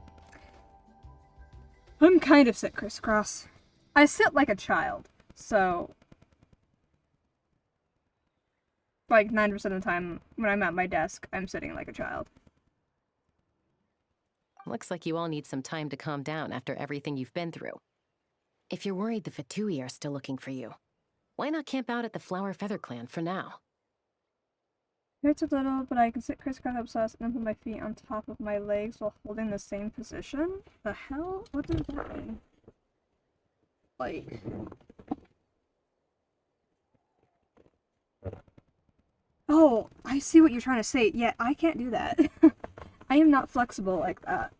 I'm kind of sit crisscross. I sit like a child, so like 9% of the time when I'm at my desk, I'm sitting like a child. Looks like you all need some time to calm down after everything you've been through. If you're worried the Fatui are still looking for you, why not camp out at the Flower Feather Clan for now? Hurts a little, but I can sit crisscross upside and put my feet on top of my legs while holding the same position? The hell? What does that mean? Like... Oh, I see what you're trying to say. Yeah, I can't do that. I am not flexible like that.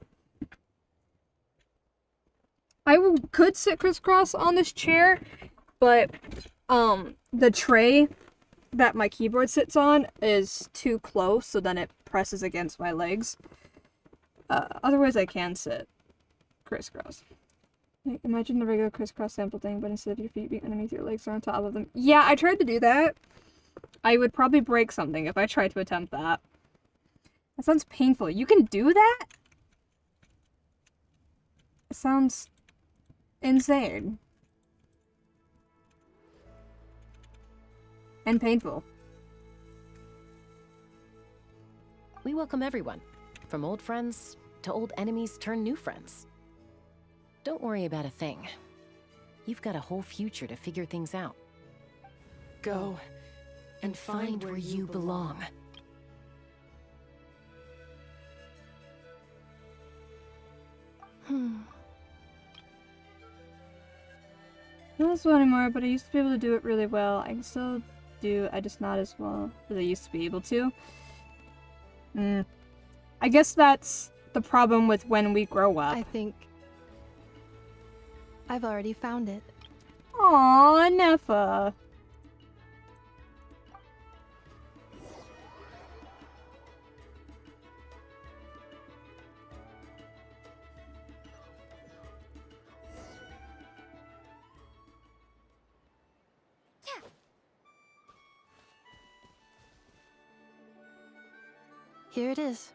Could sit crisscross on this chair, but the tray that my keyboard sits on is too close, so then it presses against my legs. Otherwise I can sit crisscross. Like, imagine the regular crisscross sample thing, but instead of your feet being underneath your legs are on top of them. Yeah, I tried to do that. I would probably break something if I tried to attempt that. That sounds painful. You can do that? It sounds insane. And painful. We welcome everyone, from old friends to old enemies turned new friends. Don't worry about a thing. You've got a whole future to figure things out. Go and find where you belong. Not as well anymore, but I used to be able to do it really well. I can still do, I just not as well as I used to be able to. I guess that's the problem with when we grow up. I think I've already found it. Aww, Neffa. Here it is.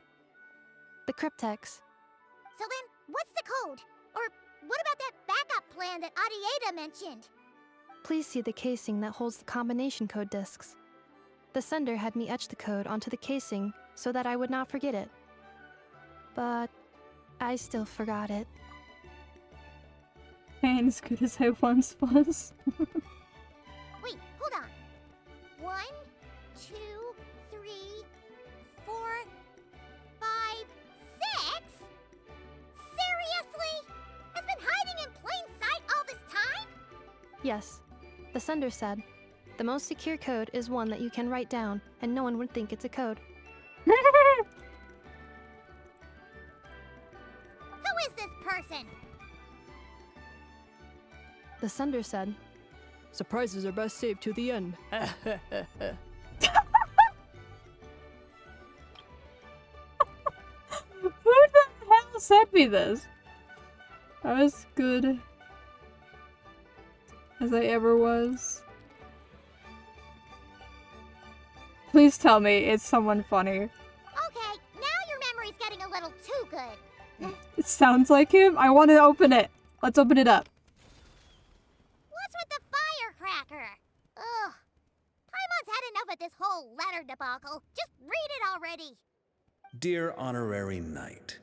The cryptex. So then, what's the code? Or what about that backup plan that Adieta mentioned? Please see the casing that holds the combination code discs. The sender had me etch the code onto the casing so that I would not forget it. But I still forgot it. I ain't as good as I once was. Wait, hold on. 1, 2, 3, 4, 5, 6? Seriously? It's been hiding in plain sight all this time? Yes, the sender said, the most secure code is one that you can write down and no one would think it's a code. Who is this person? The sender said, surprises are best saved to the end. Who the hell sent me this? I was good as I ever was. Please tell me it's someone funny. Okay, now your memory's getting a little too good. It sounds like him. I want to open it. Let's open it up. What's with the firecracker? Ugh. Paimon's had enough of this whole letter debacle. Just read it already. Dear Honorary Knight,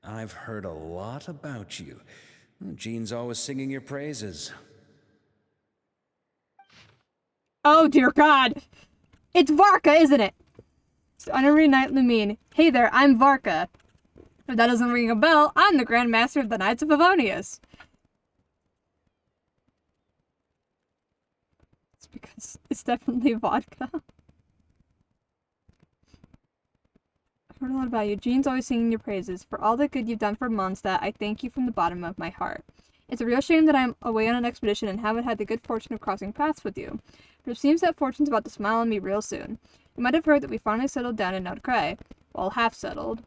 I've heard a lot about you. Jean's always singing your praises. Oh dear God. It's Varka, isn't it? It's Honorary Knight Lumine. Hey there, I'm Varka. If that doesn't ring a bell, I'm the Grand Master of the Knights of Favonius. It's because it's definitely vodka. I've heard a lot about you. Jean's always singing your praises. For all the good you've done for Mondstadt, I thank you from the bottom of my heart. It's a real shame that I'm away on an expedition and haven't had the good fortune of crossing paths with you. But it seems that fortune's about to smile on me real soon. You might have heard that we finally settled down in Nordcray. Well, half settled.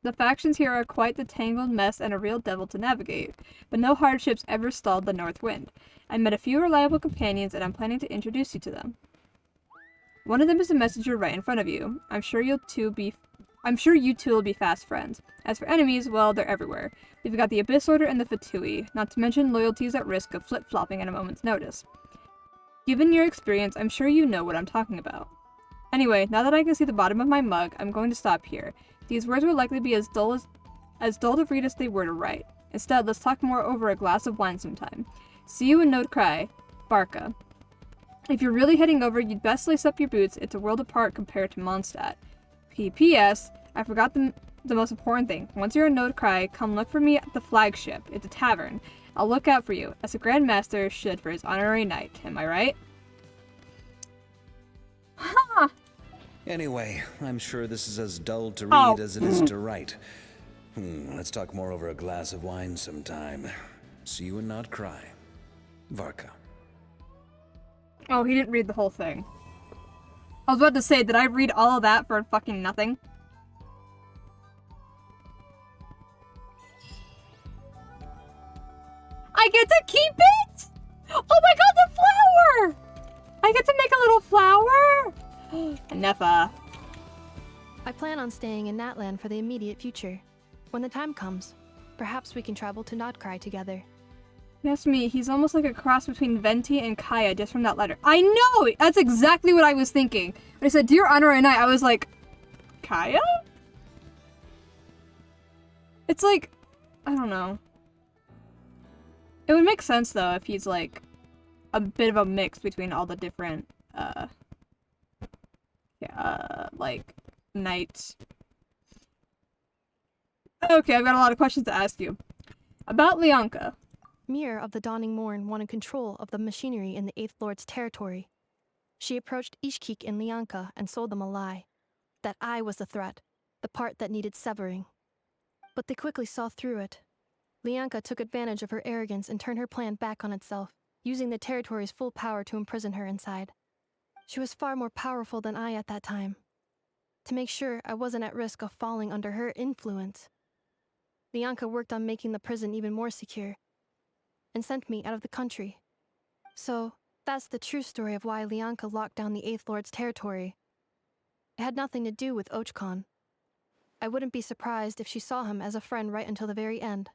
The factions here are quite the tangled mess and a real devil to navigate, but no hardships ever stalled the North Wind. I met a few reliable companions and I'm planning to introduce you to them. One of them is the messenger right in front of you. I'm sure you two will be fast friends. As for enemies, well, they're everywhere. We've got the Abyss Order and the Fatui, not to mention loyalties at risk of flip-flopping at a moment's notice. Given your experience, I'm sure you know what I'm talking about. Anyway, now that I can see the bottom of my mug, I'm going to stop here. These words will likely be as dull to read as they were to write. Instead, let's talk more over a glass of wine sometime. See you in Nordcray, Varka. If you're really heading over, you'd best lace up your boots. It's a world apart compared to Mondstadt. P.P.S. I forgot the most important thing. Once you're in Nordcray, come look for me at the flagship. It's a tavern. I'll look out for you, as a Grand Master should for his honorary knight. Am I right? Ha! Anyway, I'm sure this is as dull to read as it is to write. Let's talk more over a glass of wine sometime. See you and not cry. Varka. Oh, he didn't read the whole thing. I was about to say, did I read all of that for fucking nothing? I get to keep it! Oh my god, the flower! I get to make a little flower! Neffa. I plan on staying in Natlan for the immediate future. When the time comes, perhaps we can travel to Nordcray together. Yes, me. He's almost like a cross between Venti and Kaya just from that letter. I know! That's exactly what I was thinking. When I said, Dear Honor and I was like, Kaya? It's like, I don't know. It would make sense, though, if he's like a bit of a mix between all the different, like, knights. Okay, I've got a lot of questions to ask you. About Lianka. Mir of the Dawning Morn wanted control of the machinery in the Eighth Lord's territory. She approached Ishkik and Lianka and sold them a lie. That I was the threat, the part that needed severing. But they quickly saw through it. Lianka took advantage of her arrogance and turned her plan back on itself, using the territory's full power to imprison her inside. She was far more powerful than I at that time. To make sure I wasn't at risk of falling under her influence, Lianka worked on making the prison even more secure, and sent me out of the country. So, that's the true story of why Lianka locked down the Eighth Lord's territory. It had nothing to do with Ochkon. I wouldn't be surprised if she saw him as a friend right until the very end.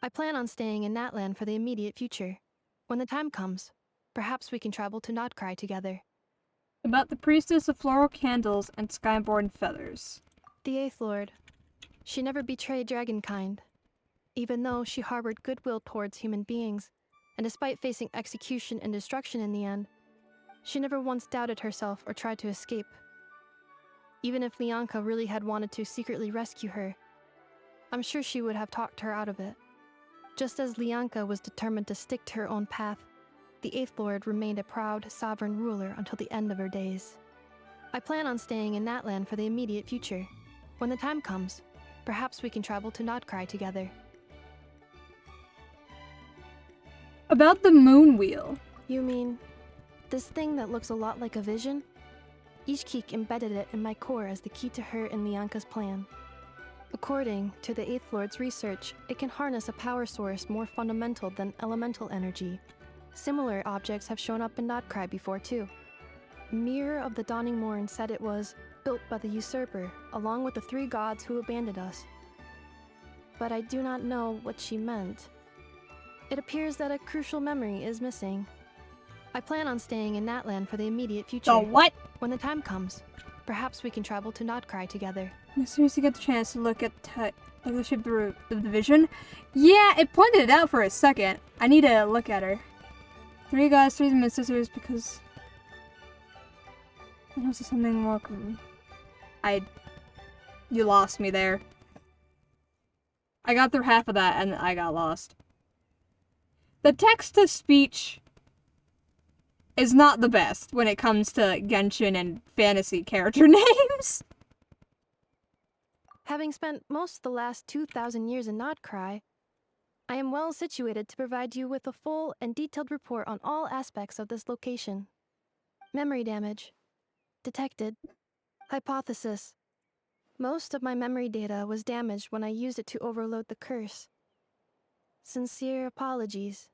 I plan on staying in Natlan for the immediate future. When the time comes, perhaps we can travel to Nodcry together. About the Priestess of Floral Candles and Skyborn Feathers. The Eighth Lord. She never betrayed Dragonkind. Even though she harbored goodwill towards human beings, and despite facing execution and destruction in the end, she never once doubted herself or tried to escape. Even if Lianka really had wanted to secretly rescue her, I'm sure she would have talked her out of it. Just as Lianka was determined to stick to her own path, the Eighth Lord remained a proud, sovereign ruler until the end of her days. I plan on staying in Natlan for the immediate future. When the time comes, perhaps we can travel to Nodcry together. About the moon wheel. You mean, this thing that looks a lot like a vision? Ishkik embedded it in my core as the key to her and Lianka's plan. According to the Eighth Lord's research, it can harness a power source more fundamental than elemental energy. Similar objects have shown up in Nodcry before too. Mir of the Dawning Morn said it was built by the usurper, along with the 3 gods who abandoned us. But I do not know what she meant. It appears that a crucial memory is missing. I plan on staying in Natlan for the immediate future. The what? When the time comes, perhaps we can travel to Nodcry together. As soon as you get the chance to look at the ship through the vision. Yeah, it pointed it out for a second. I need to look at her. 3 gods, 3 ministers, because and also something welcome. You lost me there. I got through half of that and I got lost. The text-to-speech is not the best when it comes to Genshin and fantasy character names. Having spent most of the last 2,000 years in Nodcry, I am well situated to provide you with a full and detailed report on all aspects of this location. Memory damage. Detected. Hypothesis. Most of my memory data was damaged when I used it to overload the curse. Sincere apologies.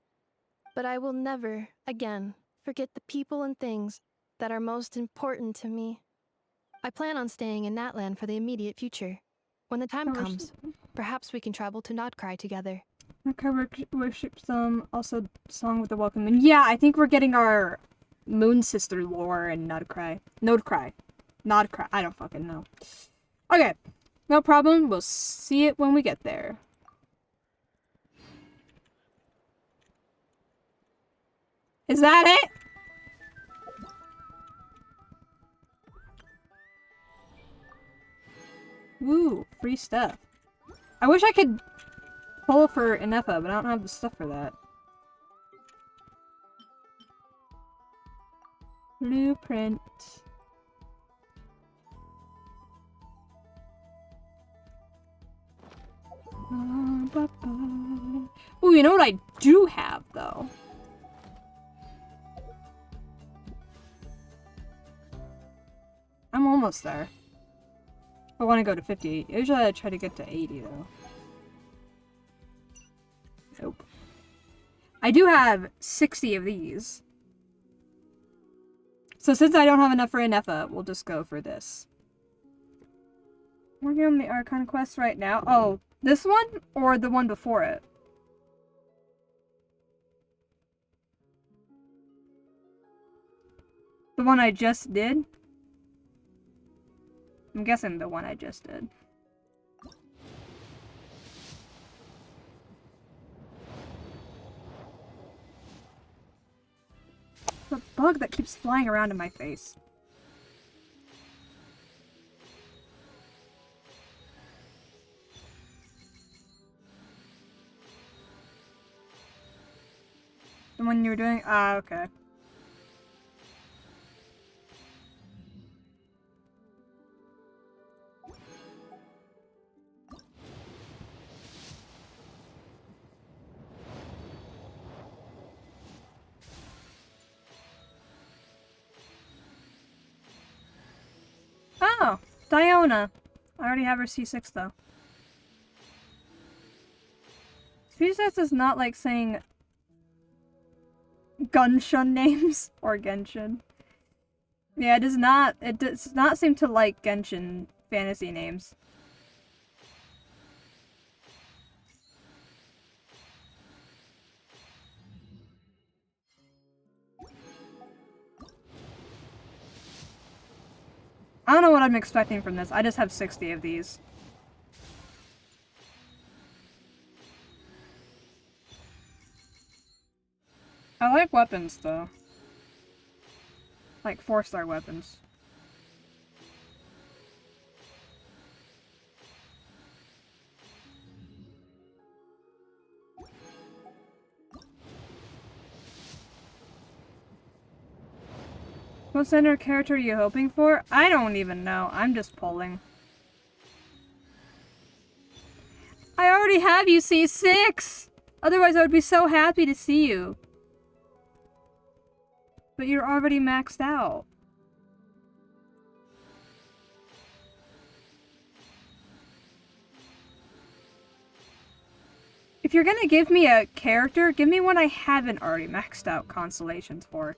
But I will never, again, forget the people and things that are most important to me. I plan on staying in Natlan for the immediate future. When the time comes, perhaps we can travel to Nodcry together. Okay, worship some, also Song with the Welcome Moon. Yeah, I think we're getting our Moon Sister lore in Nodcry. Nodcry. I don't fucking know. Okay, no problem. We'll see it when we get there. Is that it? Woo, free stuff. I wish I could pull for Inefa, but I don't have the stuff for that. Blueprint. Ooh, you know what I do have, though? I'm almost there. I want to go to 50. Usually I try to get to 80, though. Nope. I do have 60 of these. So since I don't have enough for Inefa, we'll just go for this. We're on the Archon quest right now. Oh, this one or the one before it? The one I just did? I'm guessing the one I just did. The bug that keeps flying around in my face. The one you were doing? Ah, okay. Oh, Diona. I already have her C6 though. C6 is not like saying Gunshun names or Genshin. Yeah, it does not seem to like Genshin fantasy names. I don't know what I'm expecting from this. I just have 60 of these. I like weapons though. Like 4-star weapons. What center character are you hoping for? I don't even know. I'm just pulling. I already have you C6! Otherwise I would be so happy to see you. But you're already maxed out. If you're gonna give me a character, give me one I haven't already maxed out constellations for.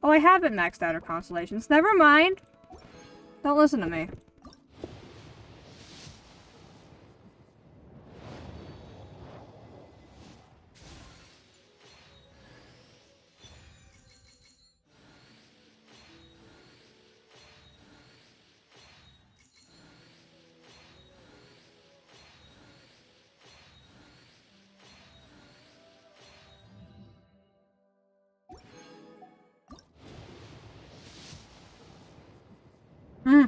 Oh, I haven't maxed out her constellations. Never mind. Don't listen to me. Hmm.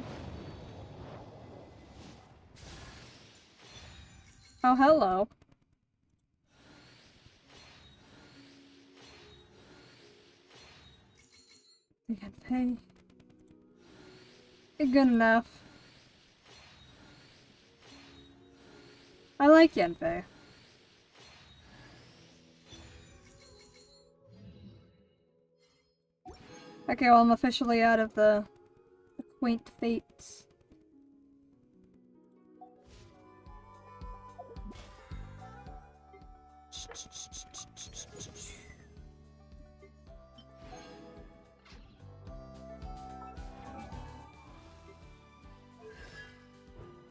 Oh, hello. Hey. Good enough. I like Yanfei. Okay, well I'm officially out of the quaint fates.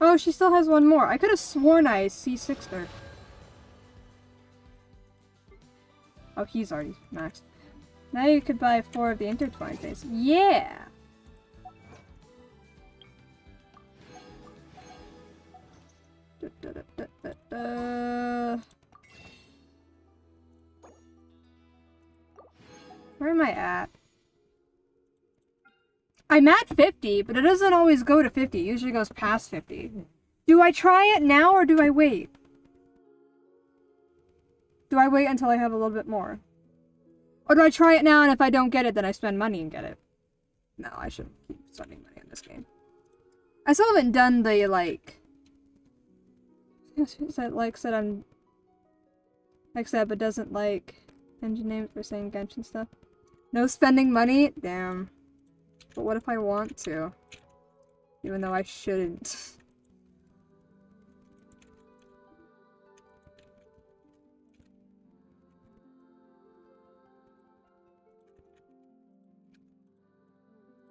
Oh, she still has one more. I could have sworn I C6'd her. Oh, he's already maxed. Now you could buy 4 of the intertwined face. Yeah! Where am I at? I'm at 50, but it doesn't always go to 50. It usually goes past 50. Do I try it now or do I wait? Do I wait until I have a little bit more? Or do I try it now and if I don't get it, then I spend money and get it? No, I shouldn't keep spending money on this game. I still haven't done the, like... said I'm... Like said, but doesn't like engine names for saying Genshin stuff. No spending money? Damn. But what if I want to? Even though I shouldn't.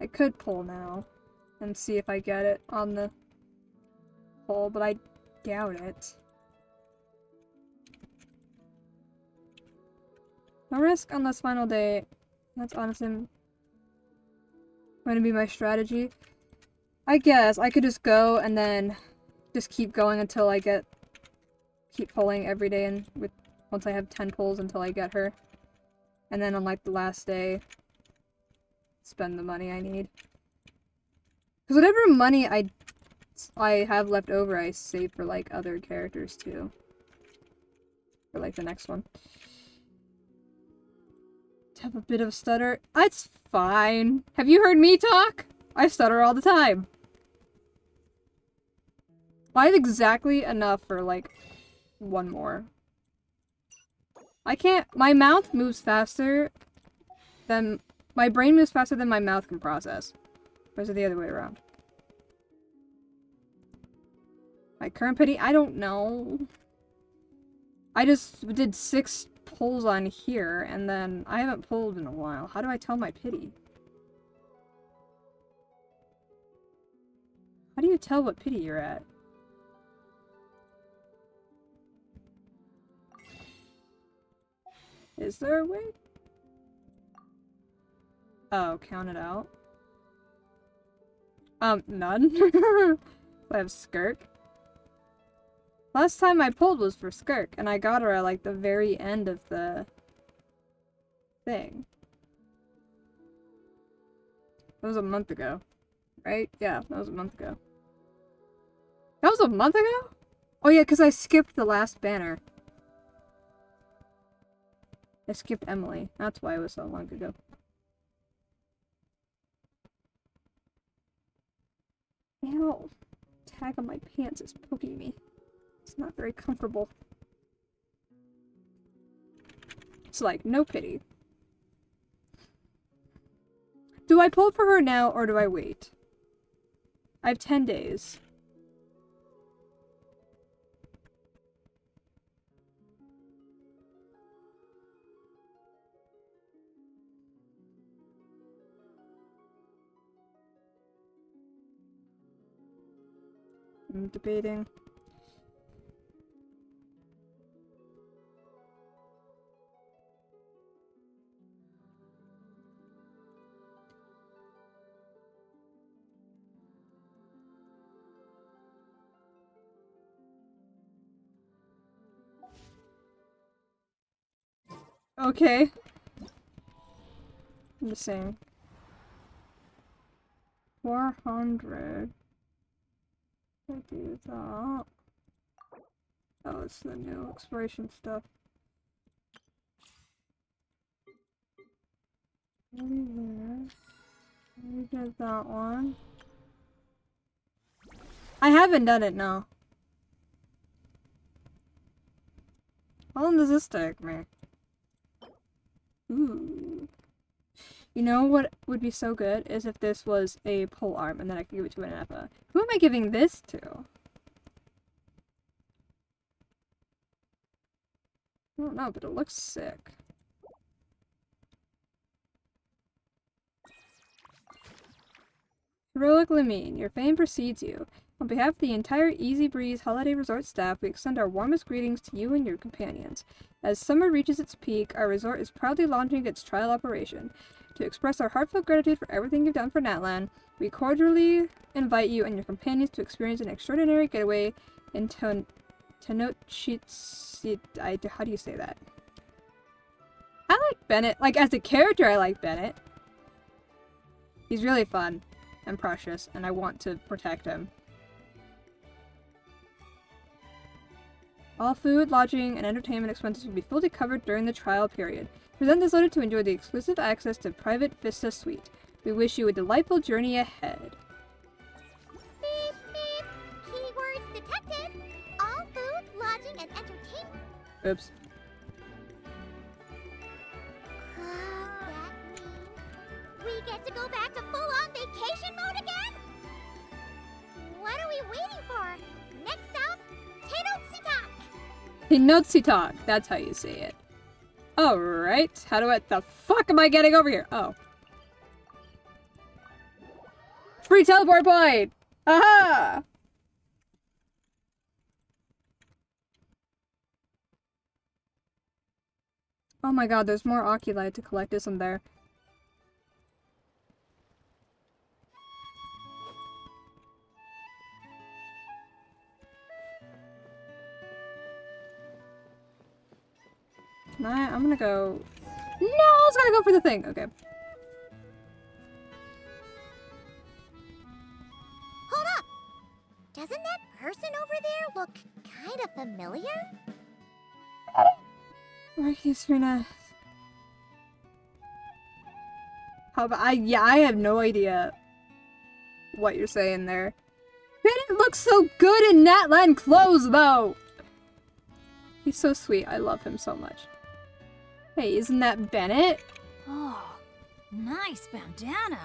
I could pull now and see if I get it on the pull, but I doubt it. No risk on this final day. That's honestly... Going to be my strategy? I guess I could just go and then just keep going until I keep pulling every day, and once I have 10 pulls until I get her. And then on like the last day, spend the money I need. Because whatever money I have left over, I save for like other characters too. For like the next one. Have a bit of a stutter. It's fine. Have you heard me talk? I stutter all the time. I have exactly enough for like one more. I can't. My mouth moves faster than my brain moves faster than my mouth can process. Or is it the other way around? My current pity? I don't know. I just did 6 pulls on here, and then I haven't pulled in a while. How do I tell my pity? How do you tell what pity you're at? Is there a way? Oh, count it out. None. I have Skirk. Last time I pulled was for Skirk, and I got her at like the very end of the thing. That was a month ago, right? Yeah, that was a month ago. That was a month ago? Oh yeah, because I skipped the last banner. I skipped Emily. That's why it was so long ago. Ow. Tag on my pants is poking me. It's not very comfortable. It's like, no pity. Do I pull for her now, or do I wait? I have 10 days. I'm debating. Okay. I'm just saying. 400. I do that. Oh, it's the new exploration stuff. Maybe there. Maybe get that one. I haven't done it now. How long does this take me? Ooh. You know what would be so good is if this was a pole arm and then I could give it to an Appa. Who am I giving this to? I don't know, but it looks sick. Heroic Lamine, your fame precedes you. On behalf of the entire Easy Breeze Holiday Resort staff, we extend our warmest greetings to you and your companions. As summer reaches its peak, our resort is proudly launching its trial operation. To express our heartfelt gratitude for everything you've done for Natlan, we cordially invite you and your companions to experience an extraordinary getaway in Tenochtitlan. How do you say that? I like Bennett. Like, as a character, I like Bennett. He's really fun and precious, and I want to protect him. All food, lodging, and entertainment expenses will be fully covered during the trial period. Present this letter to enjoy the exclusive access to private Vista Suite. We wish you a delightful journey ahead. Beep, beep. Keywords detected. All food, lodging, and entertainment. Oops. That means we get to go back to full-on vacation mode again? What are we waiting for? Next stop, Tenochtitlan. Tenochtitlan. That's how you say it. Alright. How do I... The fuck am I getting over here? Oh. Free teleport point! Aha! Oh my god, there's more oculi to collect, isn't there? I'm gonna go... No, I was gonna go for the thing. Okay. Hold up! Doesn't that person over there look kind of familiar? Marky Serena. How about I have no idea what you're saying there. Bennett looks so good in Natlan clothes though! He's so sweet. I love him so much. Hey, isn't that Bennett? Oh, nice bandana.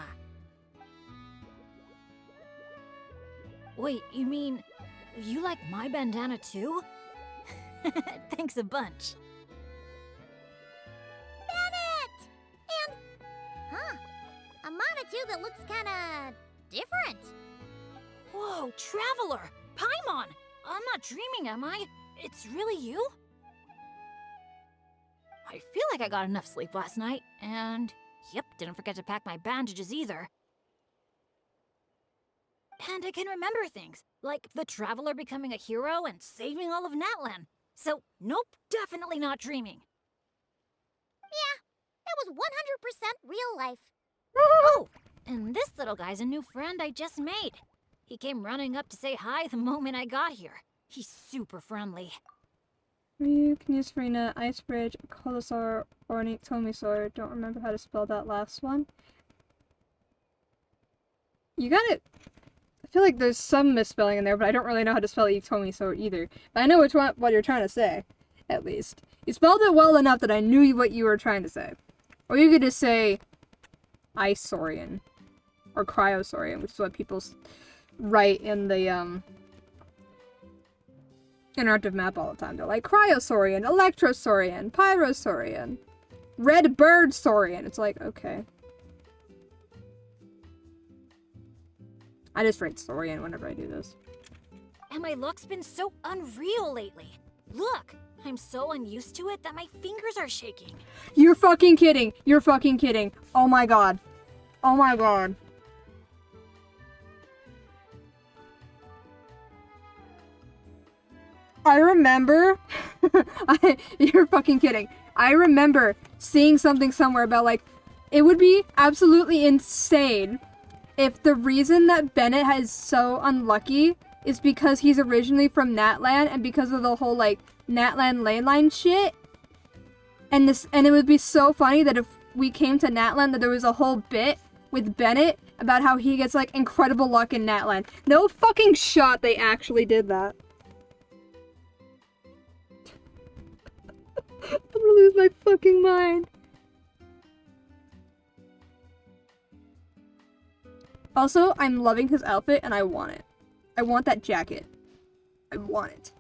Wait, you mean you like my bandana too? Thanks a bunch. Bennett! And... Huh. A Monotube that looks kinda... different. Whoa, Traveler! Paimon! I'm not dreaming, am I? It's really you? I feel like I got enough sleep last night, and yep, didn't forget to pack my bandages either. And I can remember things, like the Traveler becoming a hero and saving all of Natlan. So, nope, definitely not dreaming. Yeah, that was 100% real life. Oh, and this little guy's a new friend I just made. He came running up to say hi the moment I got here. He's super friendly. Ryu, Serena, Ice Bridge, Colosaur, Ornate Tomisaur. Don't remember how to spell that last one. You got it. I feel like there's some misspelling in there, but I don't really know how to spell Tomisaur either. But I know what you're trying to say, at least. You spelled it well enough that I knew what you were trying to say. Or you could just say Icesaurian. Or Cryosaurian, which is what people write in the, interactive map all the time. They're like Cryosaurian, Electrosaurian, Pyrosaurian, Red Bird Saurian. It's like, okay. I just write Saurian whenever I do this. And my luck's been so unreal lately. Look, I'm so unused to it that my fingers are shaking. You're fucking kidding. You're fucking kidding. Oh my god. Oh my god. I remember, you're fucking kidding. I remember seeing something somewhere about like, it would be absolutely insane if the reason that Bennett is so unlucky is because he's originally from Natlan and because of the whole like Natlan leyline shit. And it would be so funny that if we came to Natlan that there was a whole bit with Bennett about how he gets like incredible luck in Natlan. No fucking shot they actually did that. I'm gonna lose my fucking mind. Also, I'm loving his outfit and I want it. I want that jacket. I want it.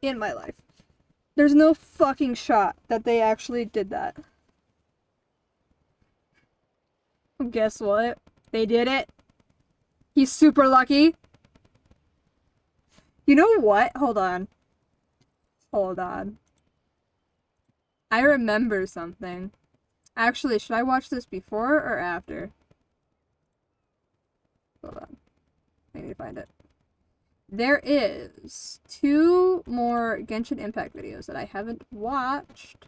In my life. There's no fucking shot that they actually did that. Guess what? They did it. He's super lucky. You know what? Hold on. Hold on. I remember something. Actually, should I watch this before or after? Hold on. I need to find it. There is 2 more Genshin Impact videos that I haven't watched.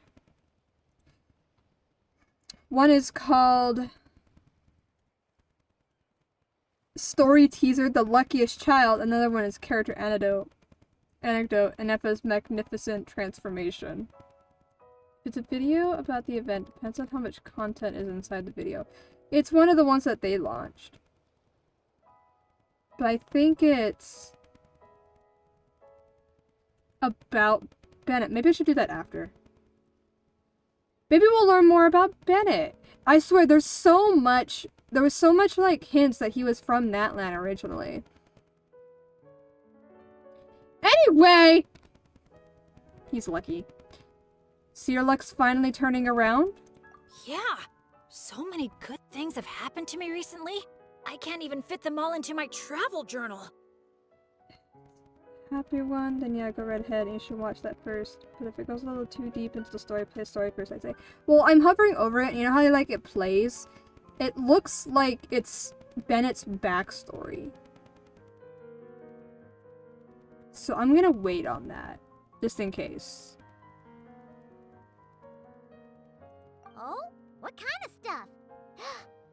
One is called Story Teaser, The Luckiest Child. Another one is Character Anecdote, Enepa's Magnificent Transformation. It's a video about the event. Depends on how much content is inside the video. It's one of the ones that they launched. But I think it's about Bennett. Maybe I should do that after. Maybe we'll learn more about Bennett. I swear, there was so much like hints that he was from Natlan originally. Anyway, he's lucky. See your luck's finally turning around? Yeah, so many good things have happened to me recently. I can't even fit them all into my travel journal. Happy one, then yeah, go right ahead and you should watch that first. But if it goes a little too deep into the story, play story first, I'd say. Well, I'm hovering over it, and you know how like it plays? It looks like it's Bennett's backstory. So I'm gonna wait on that, just in case. What kind of stuff?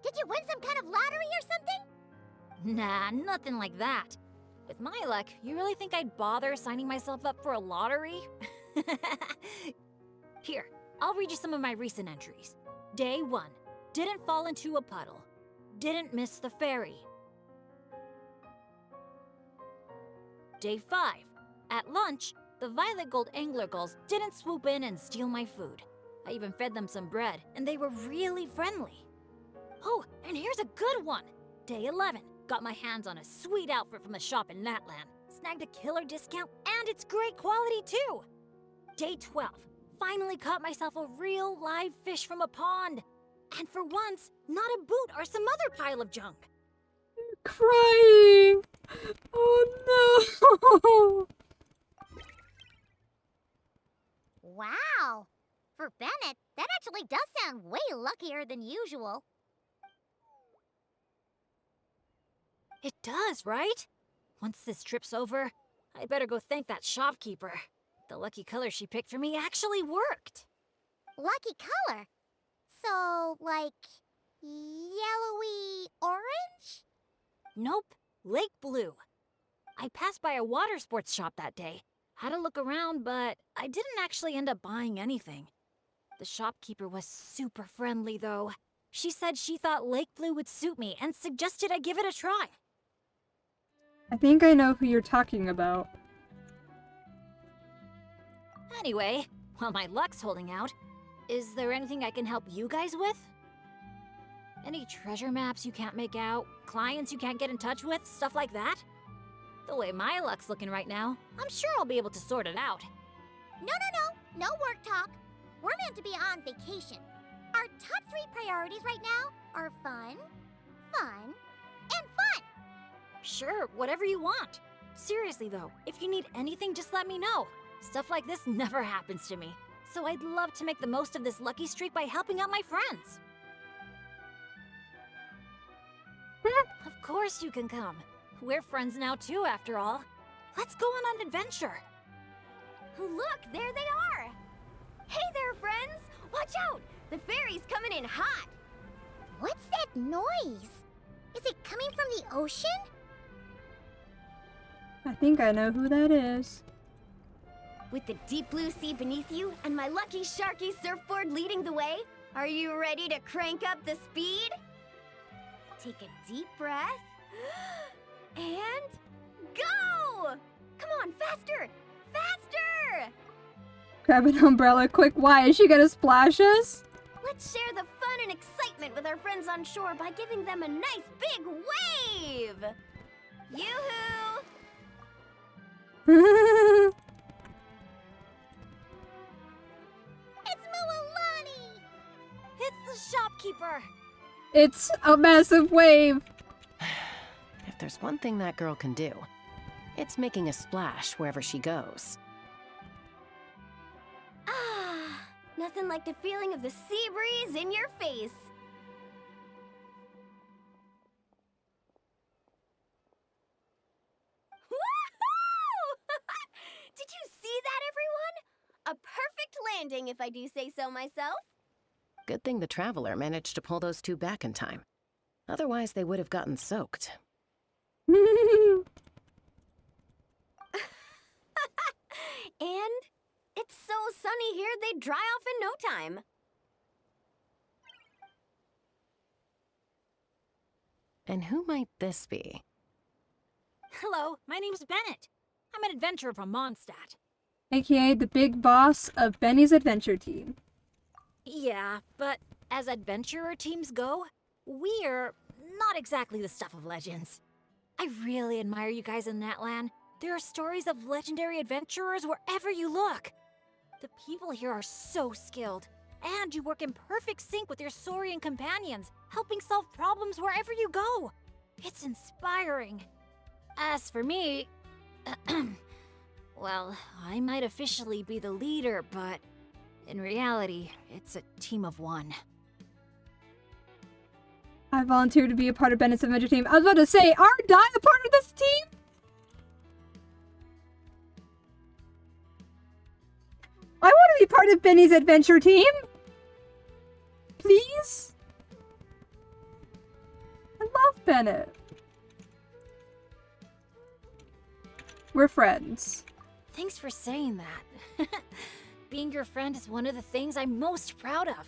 Did you win some kind of lottery or something? Nah, nothing like that. With my luck, you really think I'd bother signing myself up for a lottery? Here, I'll read you some of my recent entries. Day 1. Didn't fall into a puddle. Didn't miss the ferry. Day 5. At lunch, the Violet Gold Angler Gulls didn't swoop in and steal my food. I even fed them some bread, and they were really friendly. Oh, and here's a good one! Day 11. Got my hands on a sweet outfit from the shop in Natlan. Snagged a killer discount, and it's great quality too! Day 12. Finally caught myself a real live fish from a pond. And for once, not a boot or some other pile of junk. Crying! Oh no! Wow! For Bennett, that actually does sound way luckier than usual. It does, right? Once this trip's over, I better go thank that shopkeeper. The lucky color she picked for me actually worked. Lucky color? So, like, yellowy orange? Nope, lake blue. I passed by a water sports shop that day. Had a look around, but I didn't actually end up buying anything. The shopkeeper was super friendly, though. She said she thought lake blue would suit me and suggested I give it a try. I think I know who you're talking about. Anyway, while my luck's holding out, is there anything I can help you guys with? Any treasure maps you can't make out? Clients you can't get in touch with? Stuff like that? The way my luck's looking right now, I'm sure I'll be able to sort it out. No work talk. We're meant to be on vacation. Our top 3 priorities right now are fun, fun, and fun. Sure, whatever you want. Seriously though, if you need anything, just let me know. Stuff like this never happens to me, so I'd love to make the most of this lucky streak by helping out my friends. Of course you can come. We're friends now too, after all. Let's go on an adventure. Look, there they are. Hey there, friends. Watch out. The ferry's coming in hot. What's that noise? Is it coming from the ocean? I think I know who that is. With the deep blue sea beneath you and my lucky Sharky surfboard leading the way, are you ready to crank up the speed? Take a deep breath and go! Come on, faster! Faster! Grab an umbrella quick. Why? Is she gonna splash us? Let's share the fun and excitement with our friends on shore by giving them a nice big wave! Yoo-hoo! It's Mualani! It's the shopkeeper! It's a massive wave! If there's one thing that girl can do, it's making a splash wherever she goes. Ah, nothing like the feeling of the sea breeze in your face. Woohoo! Did you see that, everyone? A perfect landing, if I do say so myself. Good thing the Traveler managed to pull those 2 back in time. Otherwise, they would have gotten soaked. And it's so sunny here, they'd dry off in no time. And who might this be? Hello, my name's Bennett. I'm an adventurer from Mondstadt. AKA the big boss of Benny's adventure team. Yeah, but as adventurer teams go, we're not exactly the stuff of legends. I really admire you guys in Natlan. There are stories of legendary adventurers wherever you look. The people here are so skilled, and you work in perfect sync with your Saurian companions, helping solve problems wherever you go. It's inspiring. As for me, well, I might officially be the leader, but in reality, it's a team of 1. I volunteered to be a part of Bennett's adventure team. I was about to say, aren't I a part of this team? I want to be part of Benny's adventure team. please? I love Bennett. We're friends. Thanks for saying that. Being your friend is one of the things I'm most proud of.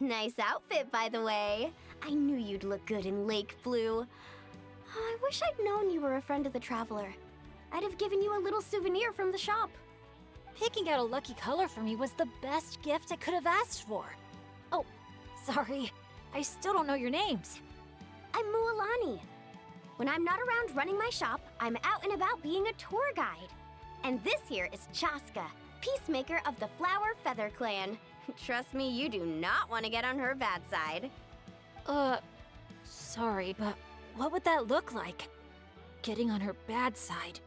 Nice outfit, by the way. I knew you'd look good in lake blue. I wish I'd known you were a friend of the Traveler. I'd have given you a little souvenir from the shop. Picking out a lucky color for me was the best gift I could have asked for. Oh, sorry. I still don't know your names. I'm Mualani. When I'm not around running my shop, I'm out and about being a tour guide. And this here is Chaska, peacemaker of the Flower Feather Clan. Trust me, you do not want to get on her bad side. Sorry, but what would that look like? Getting on her bad side.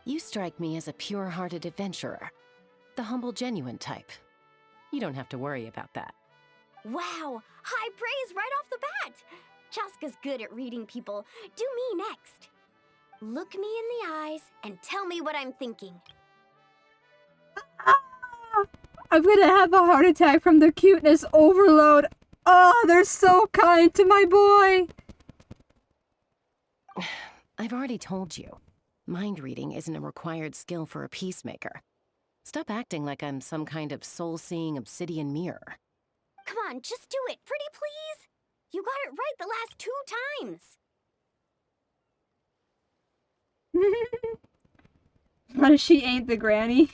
You strike me as a pure-hearted adventurer. The humble, genuine type. You don't have to worry about that. Wow, high praise right off the bat. Chaska's good at reading people. Do me next. Look me in the eyes and tell me what I'm thinking. I'm gonna have a heart attack from the cuteness overload. Oh, they're so kind to my boy. I've already told you. Mind reading isn't a required skill for a peacemaker. Stop acting like I'm some kind of soul-seeing obsidian mirror. Come on, just do it, pretty please. You got it right the last 2 times. But she ain't the granny.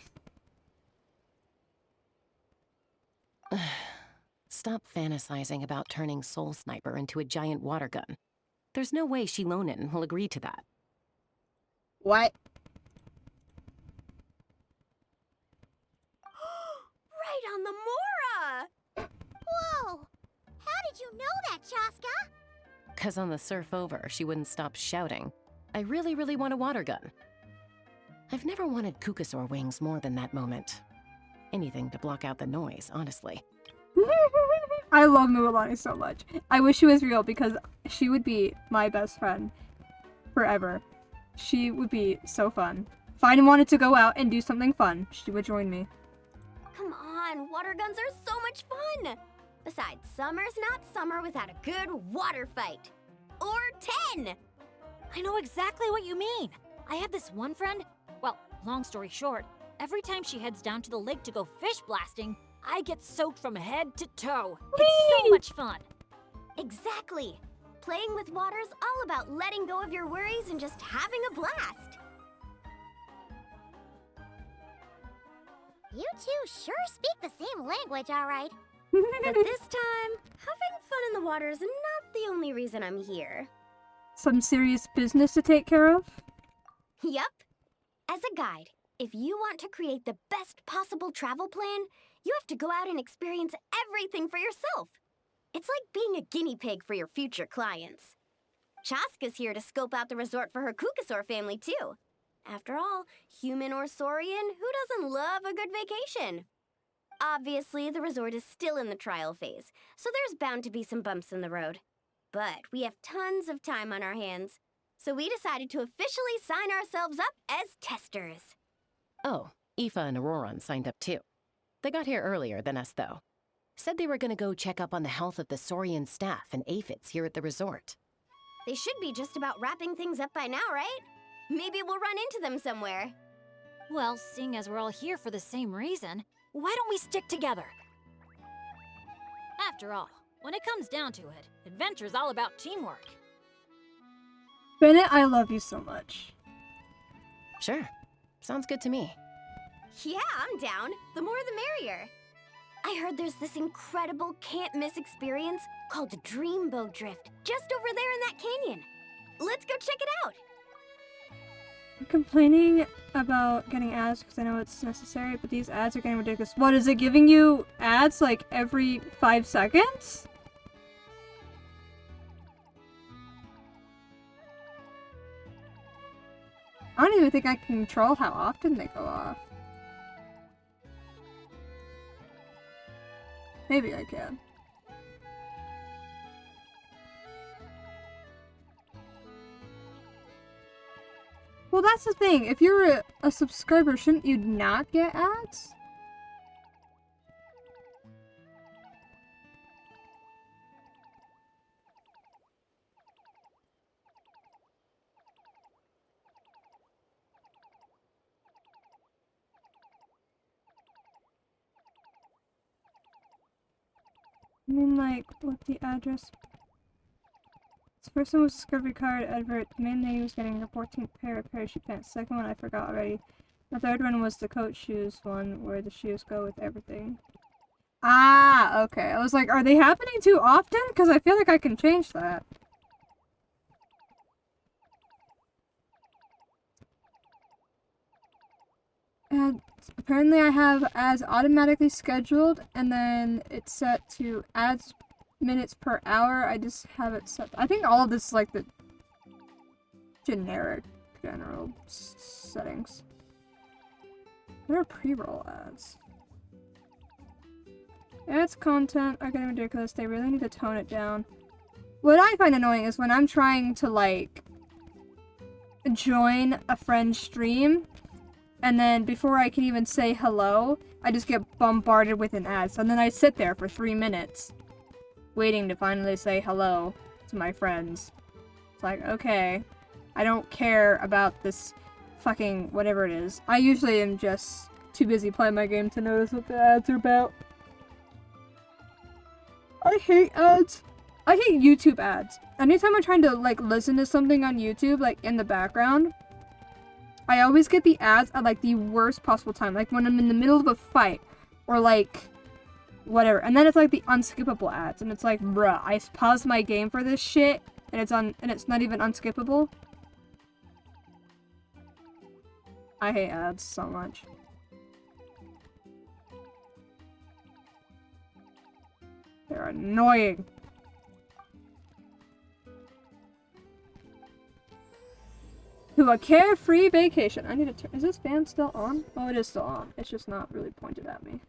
Stop fantasizing about turning Soul Sniper into a giant water gun. There's no way Shilonen will agree to that. What? Right on the Mora! Whoa! How did you know that, Chaska? 'Cause on the surf over, she wouldn't stop shouting, "I really, really want a water gun." I've never wanted Kukasaur wings more than that moment. Anything to block out the noise, honestly. I love Mualani so much. I wish she was real because she would be my best friend forever. She would be so fun. If I wanted to go out and do something fun, she would join me. Come on, water guns are so much fun! Besides, summer's not summer without a good water fight. Or 10! I know exactly what you mean. I have this one friend, well, long story short, every time she heads down to the lake to go fish blasting, I get soaked from head to toe. It's so much fun. Exactly. Playing with water's all about letting go of your worries and just having a blast. You two sure speak the same language, all right. But this time, having fun in the water is not the only reason I'm here. Some serious business to take care of? Yup. As a guide, if you want to create the best possible travel plan, you have to go out and experience everything for yourself. It's like being a guinea pig for your future clients. Chaska's here to scope out the resort for her Kukasaur family, too. After all, human or Saurian, who doesn't love a good vacation? Obviously, the resort is still in the trial phase, so there's bound to be some bumps in the road. But we have tons of time on our hands, so we decided to officially sign ourselves up as testers. Oh, Aoife and Auroran signed up too. They got here earlier than us, though. Said they were gonna go check up on the health of the Saurian staff and aphids here at the resort. They should be just about wrapping things up by now, right? Maybe we'll run into them somewhere. Well, seeing as we're all here for the same reason, why don't we stick together? After all, when it comes down to it, adventure's all about teamwork. Bennett, I love you so much. Sure. Sounds good to me. Yeah, I'm down. The more the merrier. I heard there's this incredible can't-miss experience called Dreamboat Drift just over there in that canyon. Let's go check it out. I'm complaining about getting ads because I know it's necessary, but these ads are getting ridiculous. What, is it giving you ads like every 5 seconds? I don't even think I can control how often they go off. Maybe I can. Well, that's the thing. If you're a subscriber, shouldn't you not get ads? I mean, like, what the address? The first one was Discovery Card advert. The main lady was getting her 14th pair of parachute pants. Second one I forgot already. The third one was the coat shoes one, where the shoes go with everything. Ah, okay. I was like, are they happening too often? Because I feel like I can change that. And apparently I have ads automatically scheduled, and then it's set to ads minutes per hour. I just have it set. I think all of this is like the general settings. What are pre-roll ads? Ads content are getting ridiculous. They really need to tone it down. What I find annoying is when I'm trying to, like, join a friend's stream, and then before I can even say hello, I just get bombarded with an ad. So then I sit there for 3 minutes, waiting to finally say hello to my friends. It's like, okay, I don't care about this fucking whatever it is. I usually am just too busy playing my game to notice what the ads are about. I hate ads. I hate YouTube ads. Anytime I'm trying to, like, listen to something on YouTube, like, in the background, I always get the ads at, like, the worst possible time. Like, when I'm in the middle of a fight, or, like, whatever. And then it's, like, the unskippable ads. And it's like, bruh, I paused my game for this shit, and it's not even unskippable. I hate ads so much. They're annoying. To a carefree vacation. I need to turn. Is this fan still on? Oh, it is still on. It's just not really pointed at me.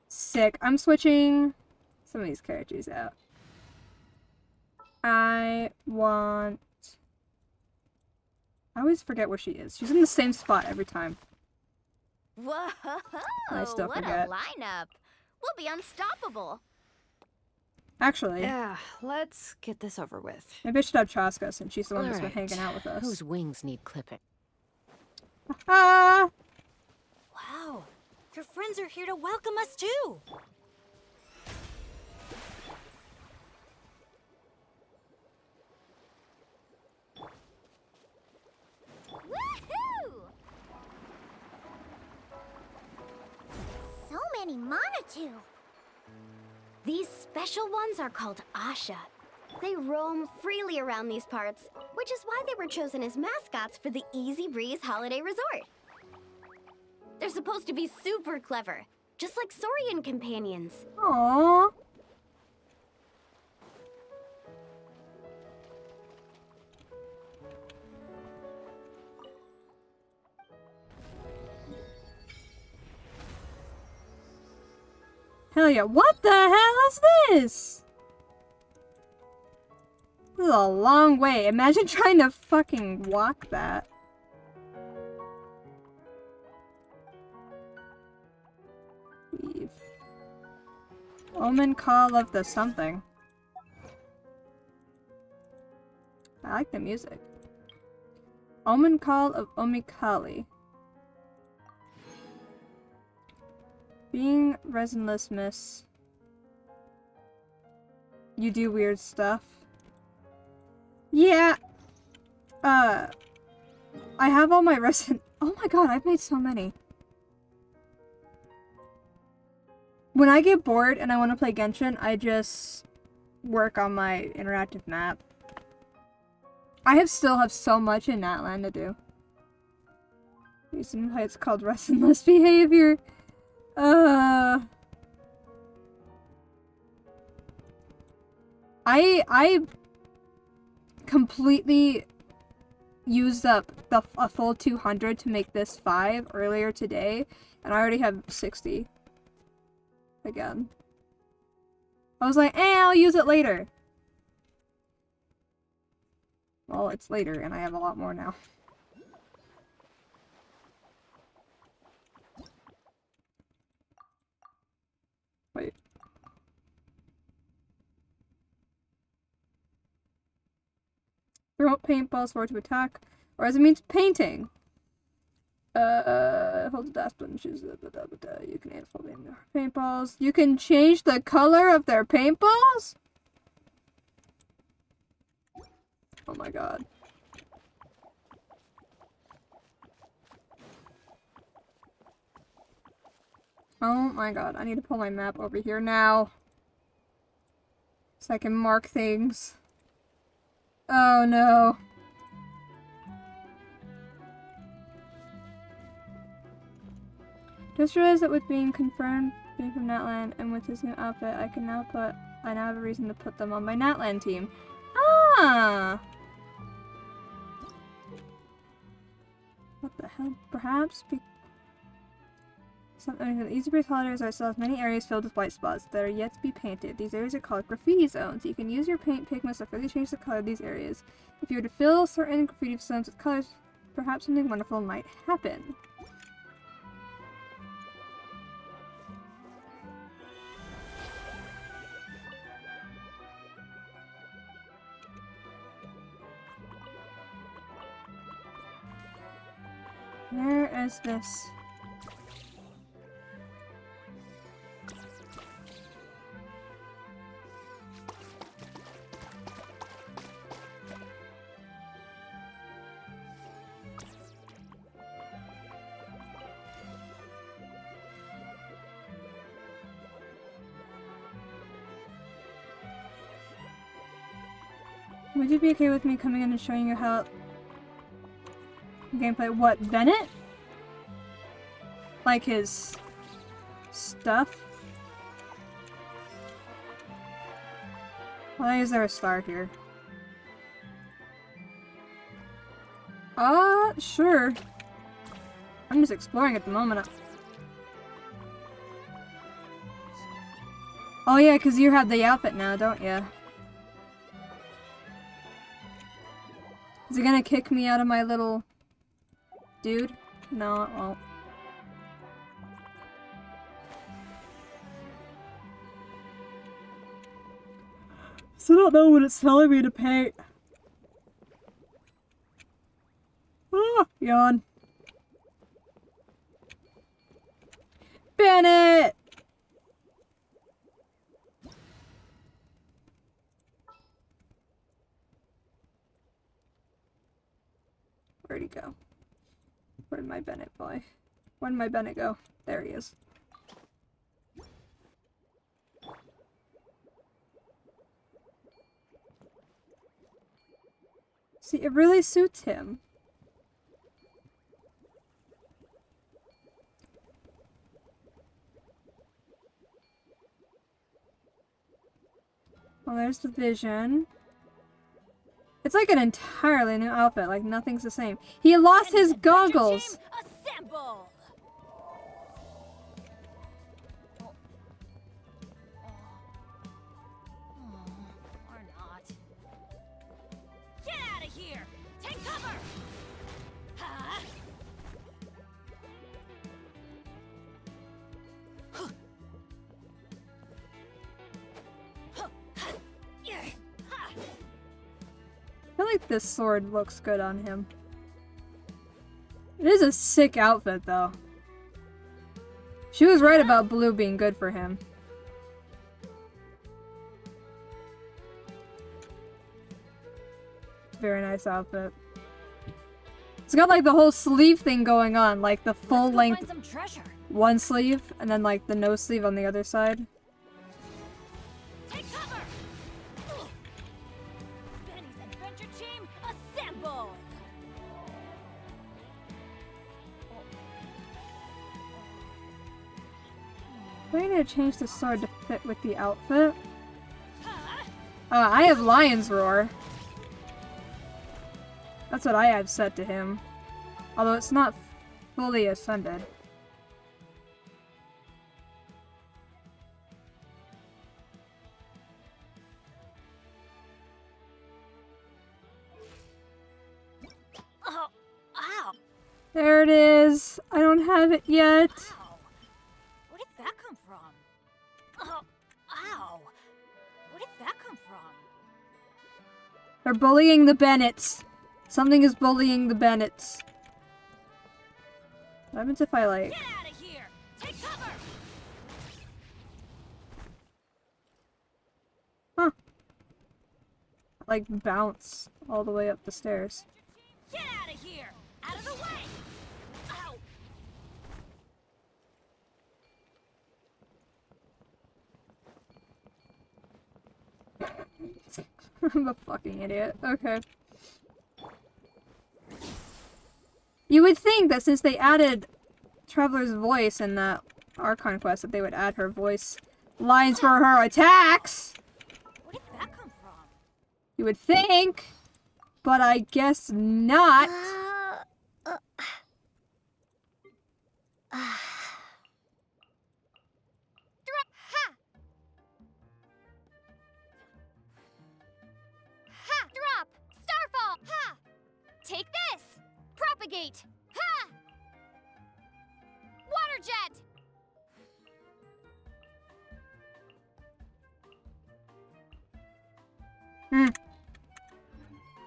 Sick. I'm switching some of these characters out. I always forget where she is. She's in the same spot every time. Whoa! I still What forget. a lineup! We'll be unstoppable. Actually, Yeah, let's get this over with. maybe I should have Chaska since she's the one that's been Alright, hanging out with us. Whose wings need clipping? Ah! Wow, your friends are here to welcome us too. Woohoo! So many Monatu. These special ones are called Asha. They roam freely around these parts, which is why they were chosen as mascots for the Easy Breeze Holiday Resort. They're supposed to be super clever, just like Saurian companions. Aww. Hell yeah, what the hell is this? This is a long way. Imagine trying to fucking walk that. Leave. Omen Call of the something. I like the music. Omen Call of Omikali. Being resinless, miss. You do weird stuff. Yeah. I have all my resin. Oh my god, I've made so many. When I get bored and I want to play Genshin, I just work on my interactive map. I still have so much in Natlan to do. Reason why it's called resinless behavior. I completely used up a full 200 to make this 5 earlier today, and I already have 60 again. I was like, I'll use it later. Well, it's later, and I have a lot more now. Wait. Throw paintballs forward to attack, or as it means painting. hold the dash button, choose the you can add full name paintballs. You can change the color of their paintballs? Oh my god. Oh my god, I need to pull my map over here now. So I can mark things. Oh no. Just realized that with being confirmed being from Natland and with his new outfit, I now have a reason to put them on my Natland team. Ah! What the hell? Perhaps something the Easy Breeze holidays are still have many areas filled with white spots that are yet to be painted. These areas are called graffiti zones. You can use your paint pigments to further change the color of these areas. If you were to fill certain graffiti zones with colors, perhaps something wonderful might happen. Where is this? Would you be okay with me coming in and showing you how gameplay? What, Bennett? Like his stuff? Why is there a star here? Sure. I'm just exploring at the moment. Oh yeah, because you have the outfit now, don't you? Is it gonna kick me out of my little dude? No, it won't. So I don't know what it's telling me to paint. Ah, yawn. Bennett! Where'd he go? Where'd my Bennett boy? Where'd my Bennett go? There he is. See, it really suits him. Well, there's the vision. It's like an entirely new outfit, like nothing's the same. He lost his goggles! Assemble! Or not. Get out of here! Take cover! Huh? I feel like this sword looks good on him. It is a sick outfit, though. She was right about blue being good for him. Very nice outfit. It's got like the whole sleeve thing going on, like the full length one sleeve, and then like the no sleeve on the other side. Take cover! Benny's adventure team, assemble! Do I need to change the sword to fit with the outfit? I have Lion's Roar. That's what I have set to him. Although it's not fully ascended. Oh, ow! There it is. I don't have it yet. Ow. Where did that come from? Oh, ow! Where did that come from? They're bullying the Bennetts. Something is bullying the Bennetts. What happens if I like... Get out of here! Take cover! Huh. Like bounce all the way up the stairs. Get out of here! Out of the way! Ow! I'm a fucking idiot. Okay. You would think that since they added Traveler's voice in that Archon quest that they would add her voice lines for her attacks! Where did that come from? You would think, but I guess not. Ha! Drop! Starfall! Ha! Take this! Propagate! Ha! Water jet!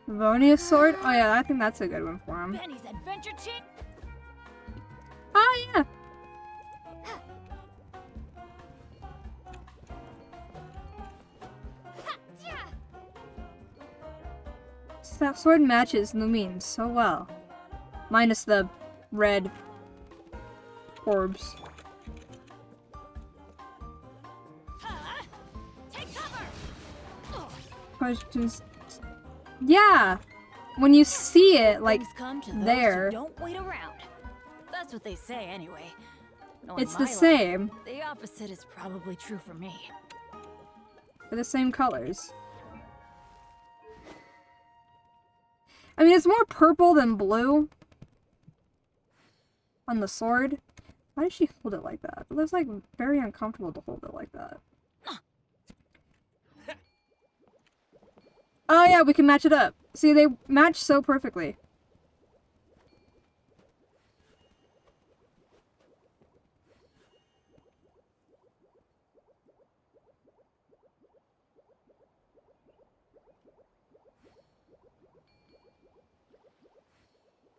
Vonia's sword? Oh yeah, I think that's a good one for him. Benny's adventure chick! Oh yeah! That sword matches Lumine so well. Minus the red orbs. Take cover! Questions. Yeah! When you see it, like, Things come to those who there. don't wait around. That's what they say anyway. Knowing It's my the life, same. The opposite is probably true for me. They're the same colors. I mean, it's more purple than blue on the sword. Why does she hold it like that? It looks like very uncomfortable to hold it like that. Oh yeah, we can match it up. See, they match so perfectly.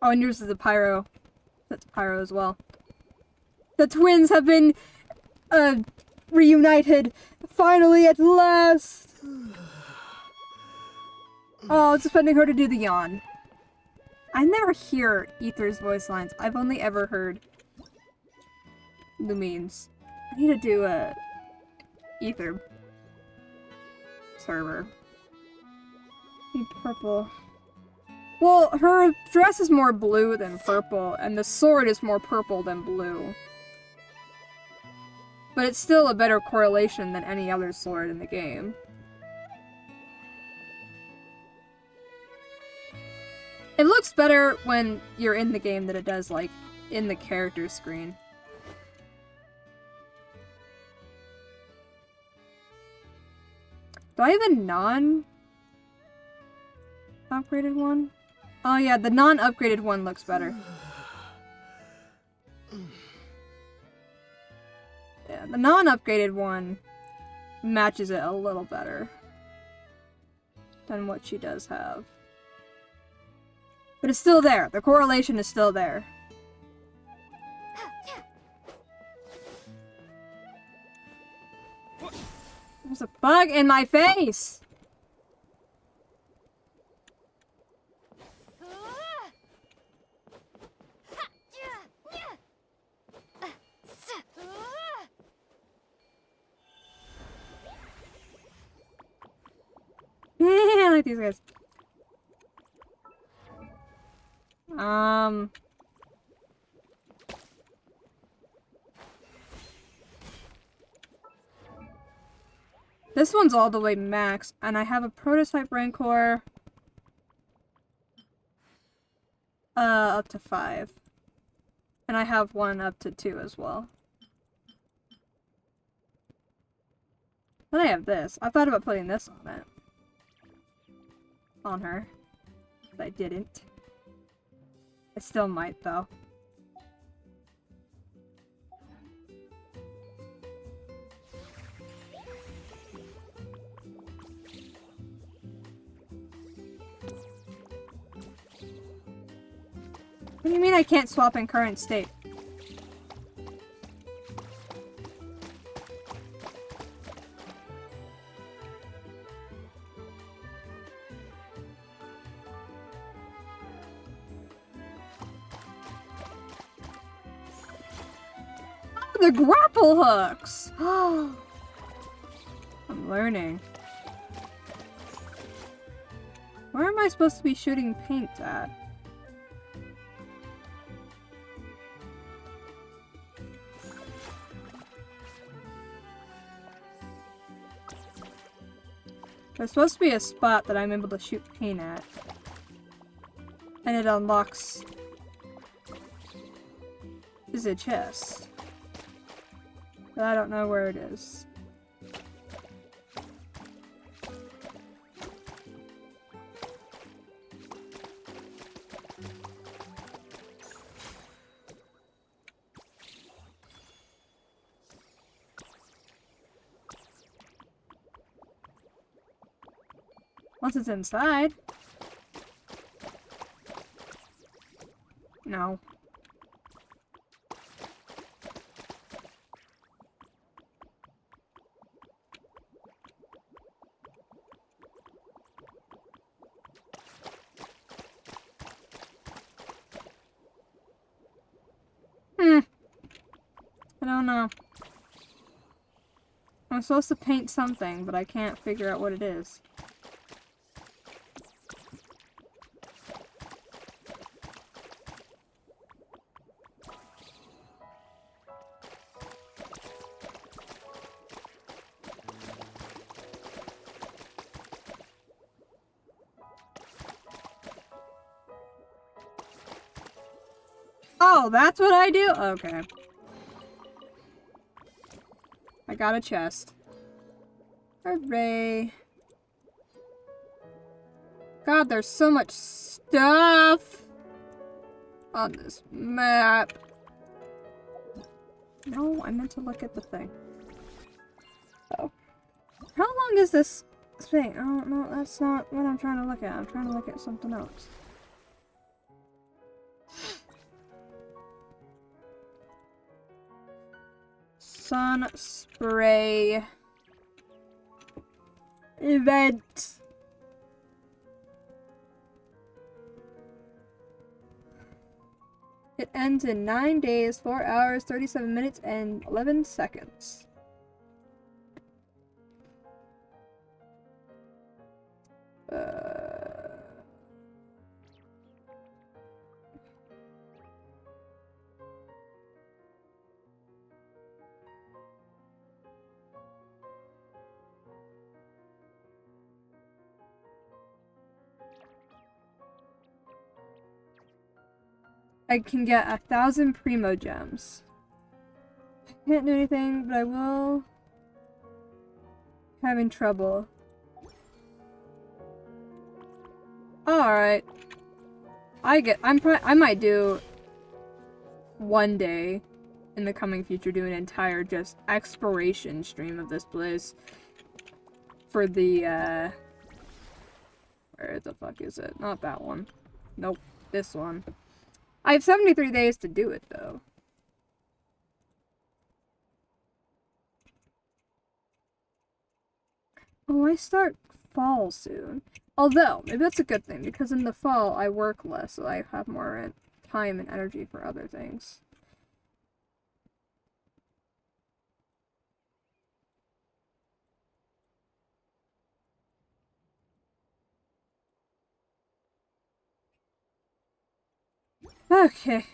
Oh, and yours is a pyro. That's pyro as well. The twins have been, reunited. Finally, at last! Oh, it's expecting her to do the yawn. I never hear Ether's voice lines. I've only ever heard Lumine's. I need to do a Ether server. Need purple. Well, her dress is more blue than purple, and the sword is more purple than blue. But it's still a better correlation than any other sword in the game. It looks better when you're in the game than it does, like, in the character screen. Do I have a non-upgraded one? Oh yeah, the non-upgraded one looks better. Yeah, the non-upgraded one matches it a little better than what she does have. But it's still there. The correlation is still there. There's a bug in my face! I like these guys. This one's all the way max, and I have a prototype Rancor. Up to 5. And I have one up to 2 as well. Then I have this. I thought about putting this on it. On her. But I didn't. I still might, though. What do you mean I can't swap in current state? The grapple hooks! I'm learning. Where am I supposed to be shooting paint at? There's supposed to be a spot that I'm able to shoot paint at. And it unlocks... is a chest. But I don't know where it is. Once it's inside. No. I don't know. I'm supposed to paint something, but I can't figure out what it is. Oh, that's what I do? Okay. I got a chest. Hooray. God, there's so much stuff on this map. No, I meant to look at the thing. Oh. How long is this thing? Oh, no, that's not what I'm trying to look at. I'm trying to look at something else. Sun spray event. It ends in 9 days, 4 hours, 37 minutes, and 11 seconds. I can get 1,000 Primo Gems. I can't do anything, but I will. Having trouble. Alright. I might do one day in the coming future do an entire just exploration stream of this place. For the, where the fuck is it? Not that one. Nope. This one. I have 73 days to do it, though. Oh, I start fall soon. Although, maybe that's a good thing, because in the fall I work less, so I have more time and energy for other things. Okay.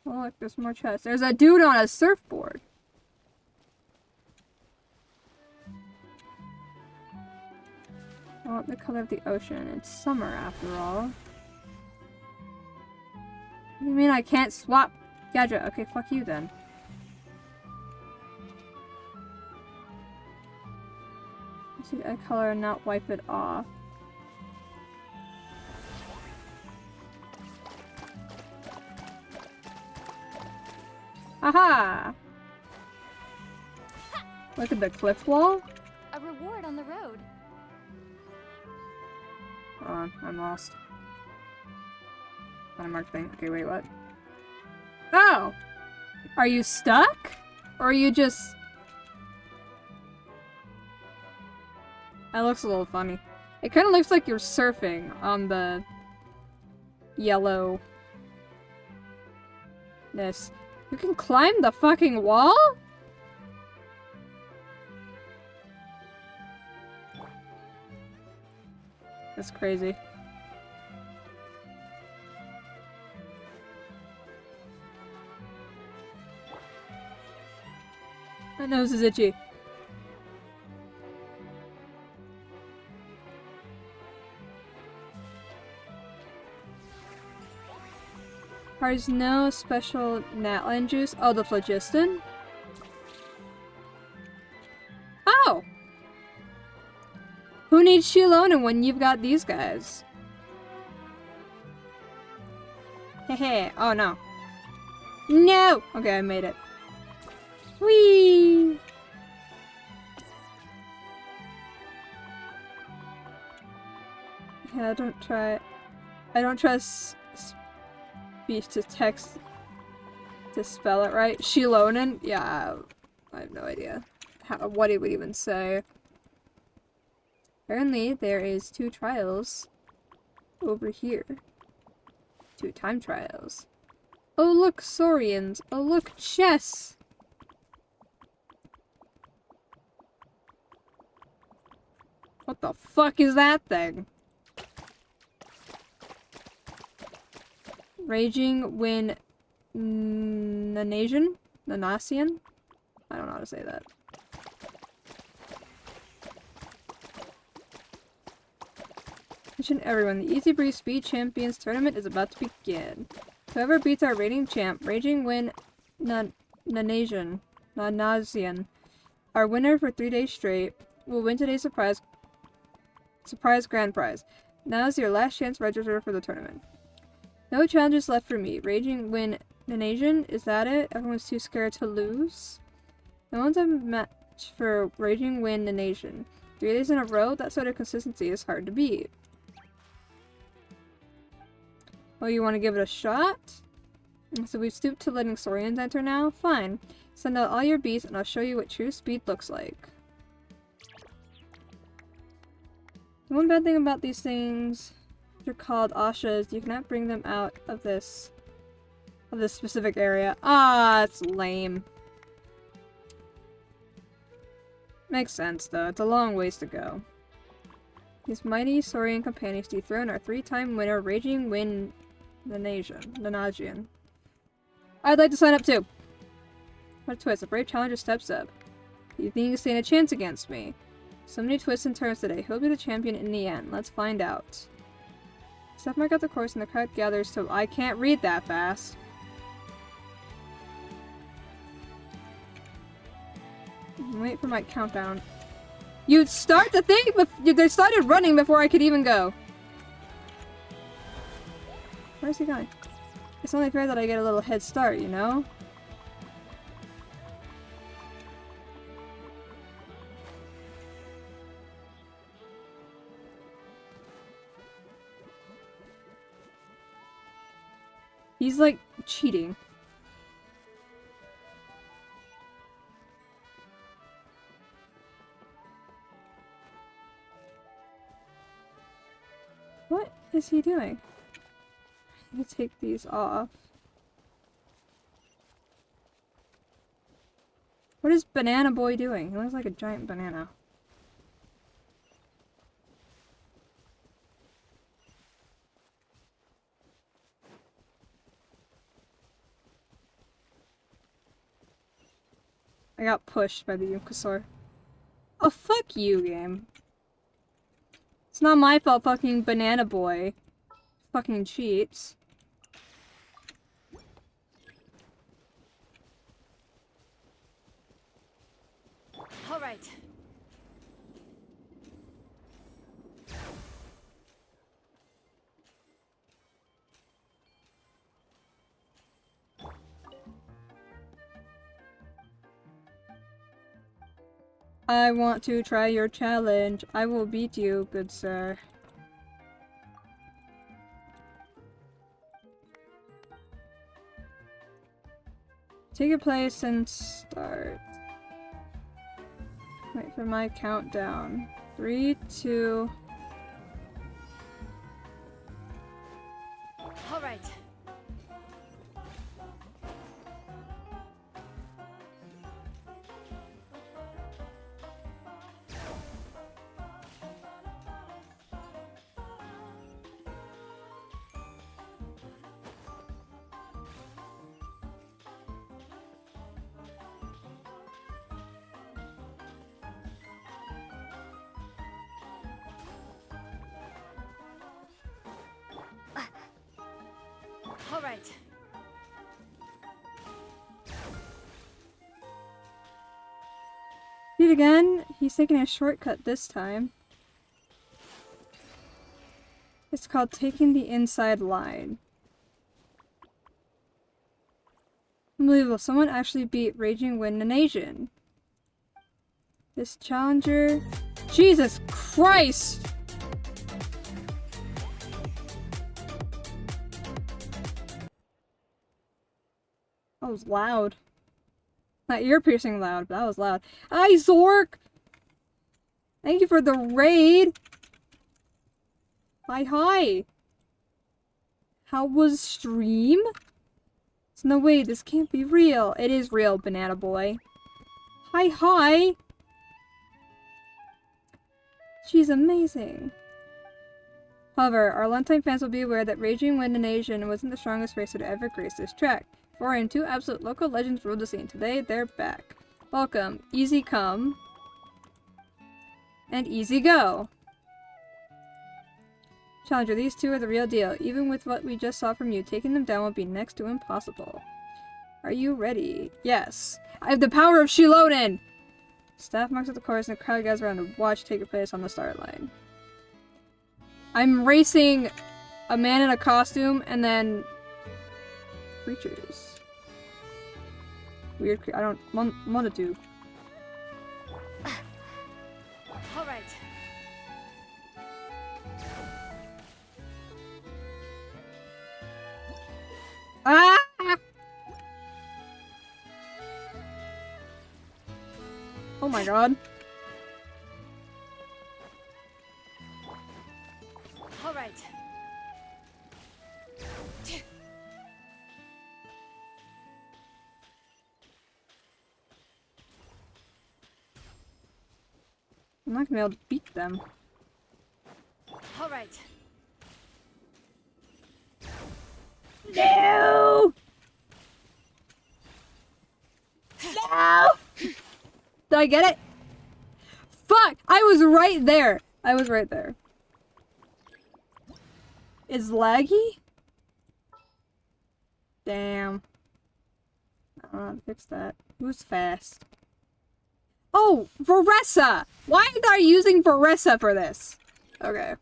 Oh, look, there's more chests. There's a dude on a surfboard. I want the color of the ocean. It's summer, after all. What do you mean I can't swap gadget? Okay, fuck you then. I see a color and not wipe it off. Aha! Look at the cliff wall. A reward on the road. Hold on, I'm lost. Unmarked thing. Okay, wait, what? Oh! Are you stuck? Or are you just... That looks a little funny. It kind of looks like you're surfing on the yellow. This. You can climb the fucking wall? That's crazy. My nose is itchy. There's no special Natlan juice. Oh, the phlogiston? Oh! Who needs Shilonen when you've got these guys? Hehe. Oh, no. No! Okay, I made it. Whee! Yeah, I don't trust speech to text to spell it right. Shilonen? Yeah, I have no idea what it would even say. Apparently, there is 2 trials over here. 2 time trials. Oh, look, Saurians. Oh, look, chess. What the fuck is that thing? Raging Wind Nanasian? Nanasian? I don't know how to say that. Attention everyone, the Easy Breeze Speed Champions Tournament is about to begin. Whoever beats our rating champ, Raging Wind Nanasian, our winner for 3 days straight, will win today's surprise grand prize. Now is your last chance to register for the tournament. No challenges left for me. Raging Wind Nanasian, is that it? Everyone's too scared to lose? No one's a match for Raging Wind Nanasian. 3 days in a row? That sort of consistency is hard to beat. Oh, you want to give it a shot? So we've stooped to letting Saurians enter now? Fine. Send out all your beasts and I'll show you what true speed looks like. The one bad thing about these things, they're called Asha, is you cannot bring them out of this specific area. Ah, it's lame. Makes sense though, it's a long ways to go. These mighty Saurian companions dethrone our 3-time winner, Raging Wind Nanasian. I'd like to sign up too! What a twist, a brave challenger steps up. You think you stand a chance against me? So many twists and turns today. Who'll be the champion in the end? Let's find out. Step mark out the course and the crowd gathers to— I can't read that fast. Wait for my countdown. You'd start the thing, but they started running before I could even go. Where's he going? It's only fair that I get a little head start, you know? He's like cheating. What is he doing? I need to take these off. What is Banana Boy doing? He looks like a giant banana. I got pushed by the Yukasaur. Oh, fuck you, game. It's not my fault, fucking Banana Boy. Fucking cheats. All right. I want to try your challenge. I will beat you, good sir. Take your place and start. Wait for my countdown. 3, 2... All right. Do it again. He's taking a shortcut this time. It's called taking the inside line. Unbelievable. Someone actually beat Raging Wind and Asian. This challenger. Jesus Christ! That was loud. Not ear-piercing loud, but that was loud. Hi, Zork! Thank you for the raid! Hi. How was stream? There's no way, this can't be real. It is real, Banana Boy. Hi. She's amazing. However, our longtime fans will be aware that Raging Wind and Asian wasn't the strongest racer to ever grace this track. And two absolute local legends ruled the scene. Today, they're back. Welcome, Easy Come and Easy Go. Challenger, these two are the real deal. Even with what we just saw from you, taking them down will be next to impossible. Are you ready? Yes. I have the power of Shiloden! Staff marks at the course and the crowd gathers around to watch take place on the start line. I'm racing a man in a costume and then creatures. Weird I don't want to do. Alright. Ah! Oh my god. Alright. I'm not gonna be able to beat them. Alright. No! No! Did I get it? Fuck! I was right there! I was right there. It's laggy? Damn. I don't know how to fix that. Who's fast? Oh! Varessa! Why am I using Varessa for this? Okay.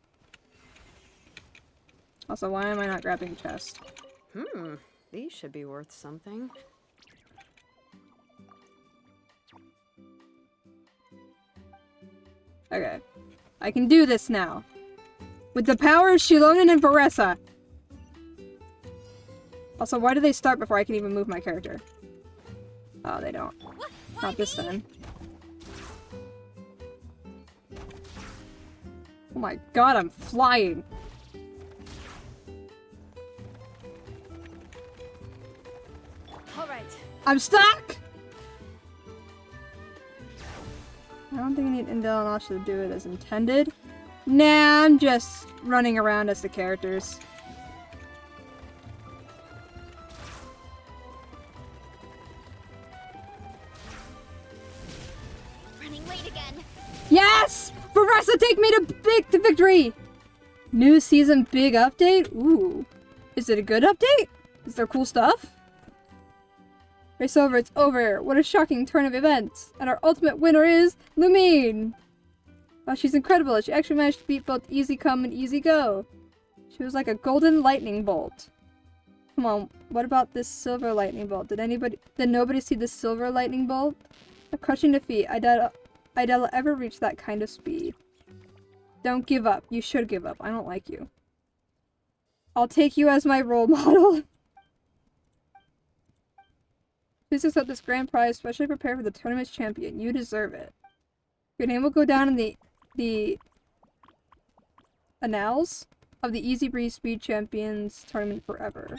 Also, why am I not grabbing chest? These should be worth something. Okay. I can do this now. With the power of Shilonen and Varessa. Also, why do they start before I can even move my character? Oh, they don't. Not this time. Oh my god, I'm flying. Alright. I'm stuck! I don't think I need Indel and Asha to do it as intended. Nah, I'm just running around as the characters. Running late again. Yes! Varessa, take me to victory! New season big update? Ooh. Is it a good update? Is there cool stuff? Race over, it's over. What a shocking turn of events. And our ultimate winner is Lumine. Wow, she's incredible. She actually managed to beat both Easy Come and Easy Go. She was like a golden lightning bolt. Come on, what about this silver lightning bolt? Did nobody see the silver lightning bolt? A crushing defeat. I doubt I'll ever reach that kind of speed. Don't give up. You should give up. I don't like you. I'll take you as my role model. Please accept this grand prize, especially prepare for the tournament's champion. You deserve it. Your name will go down in the annals of the Easy Breeze Speed Champions tournament forever.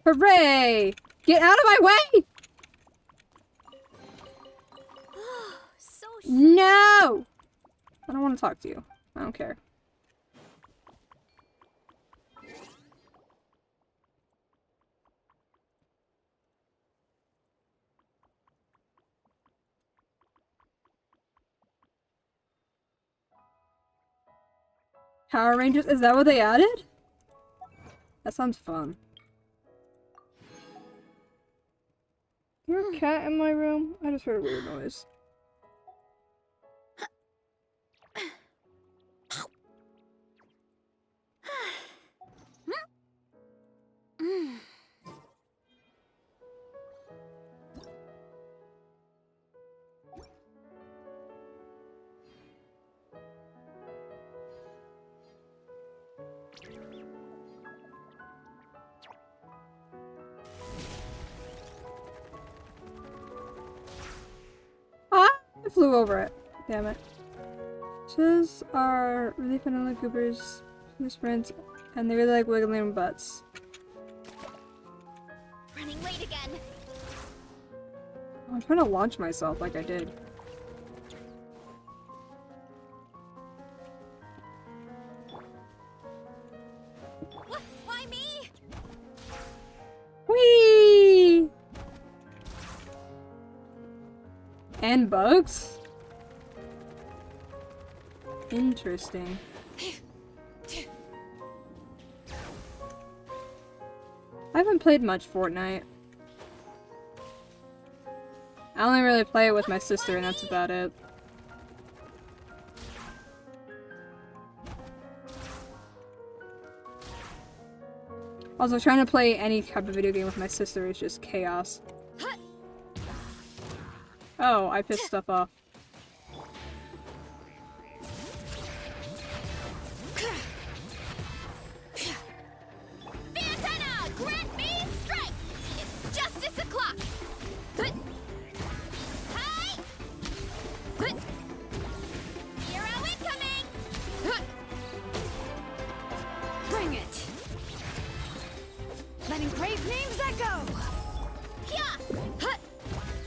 Hooray! Get out of my way! No! I don't want to talk to you. I don't care. Power Rangers? Is that what they added? That sounds fun. Is there a cat in my room? I just heard a weird noise. Ah! I flew over it. Damn it. Chiz are really vanilla goobers who sprint, and they really like wiggling their butts. Running late again. I'm trying to launch myself like I did. Why me? Whee! And bugs? Interesting. I haven't played much Fortnite. I only really play it with my sister and that's about it. Also, trying to play any type of video game with my sister is just chaos. Oh, I pissed stuff off. Antenna, grant me strike. It's justice o'clock. Hi. Hero incoming. Bring it. Letting brave names echo. Yeah.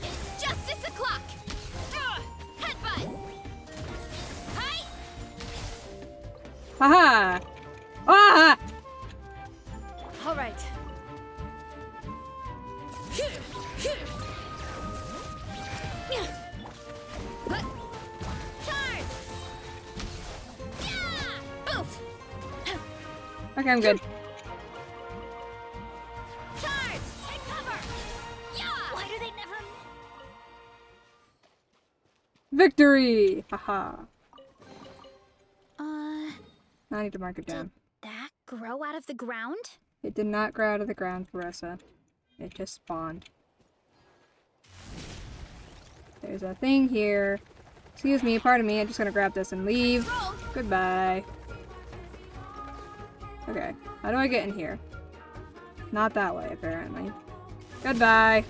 It's justice o'clock. Headbutt. Hi. Haha! Ah! All right. Charge. Yeah. Oof. Okay, I'm good. Charge. Take cover. Yeah. Why do they never? Victory! Haha. I need to mark it down. That grow out of the ground? It did not grow out of the ground, Carissa. It just spawned. There's a thing here. Excuse me, pardon me, I'm just gonna grab this and leave. Goodbye. Okay, how do I get in here? Not that way, apparently. Goodbye.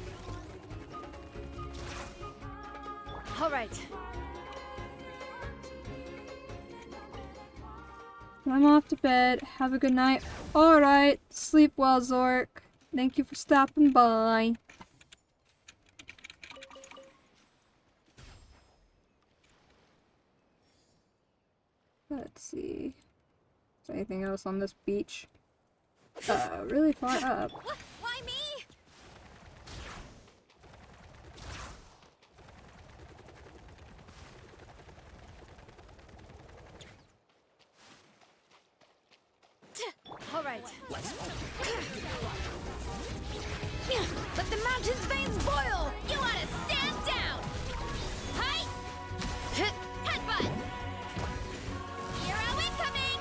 All right. I'm off to bed. Have a good night. Alright, sleep well, Zork. Thank you for stopping by. Let's see. Is there anything else on this beach? Really far up. Why me? All right. Let the mountain's veins boil. You ought to stand down. Hi. Headbutt. Hero incoming.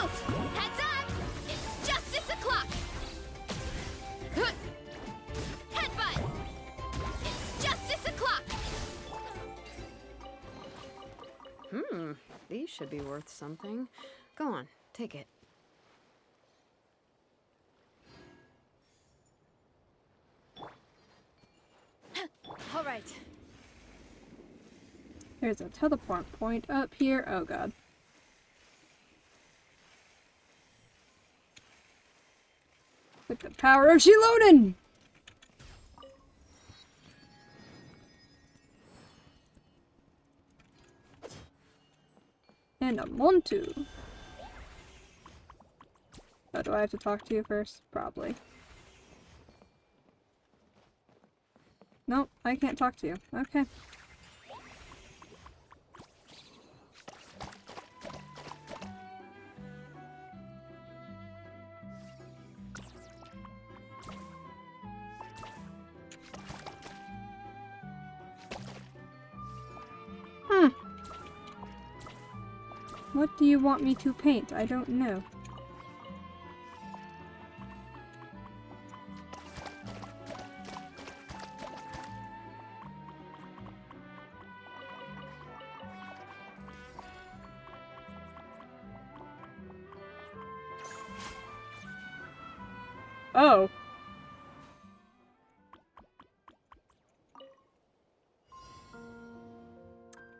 Oof. Heads up. It's justice o'clock. Headbutt. It's justice o'clock. These should be worth something. Go on, take it. All right. There's a teleport point up here. Oh god. With the power of Shiloden! And a Montu. Oh, do I have to talk to you first? Probably. Nope, I can't talk to you. Okay. What do you want me to paint? I don't know. Oh.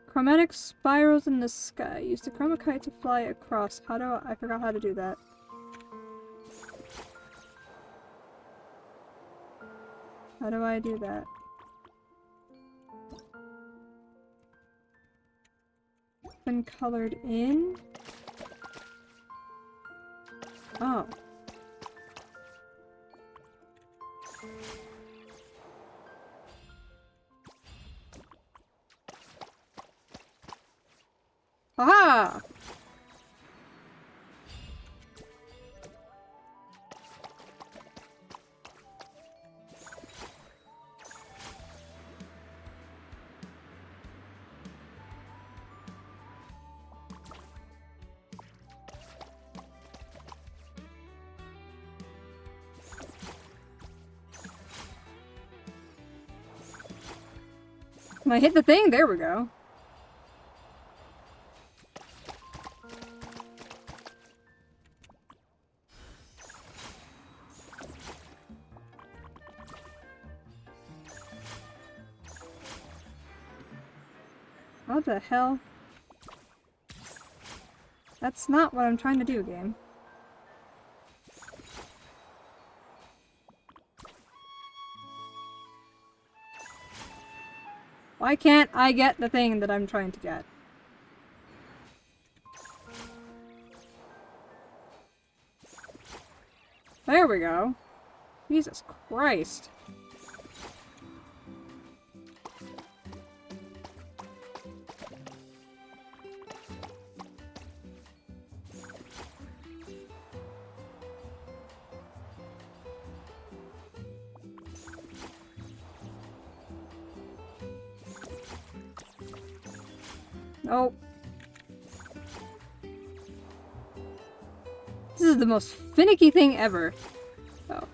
Chromatic spirals in the sky. Use the chroma kite to fly across. How do I forgot how to do that. How do I do that? Been colored in? Oh. Aha! Can I hit the thing? There we go. What the hell? That's not what I'm trying to do, game. Why can't I get the thing that I'm trying to get? There we go. Jesus Christ. Nope. This is the most finicky thing ever. Oh.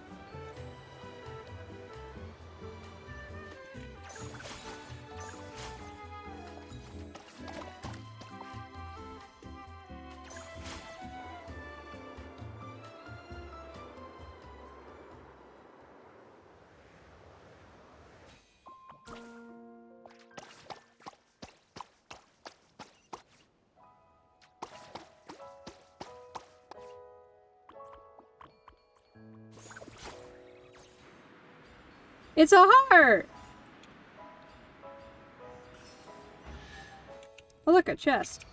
It's a heart! Oh look, a chest.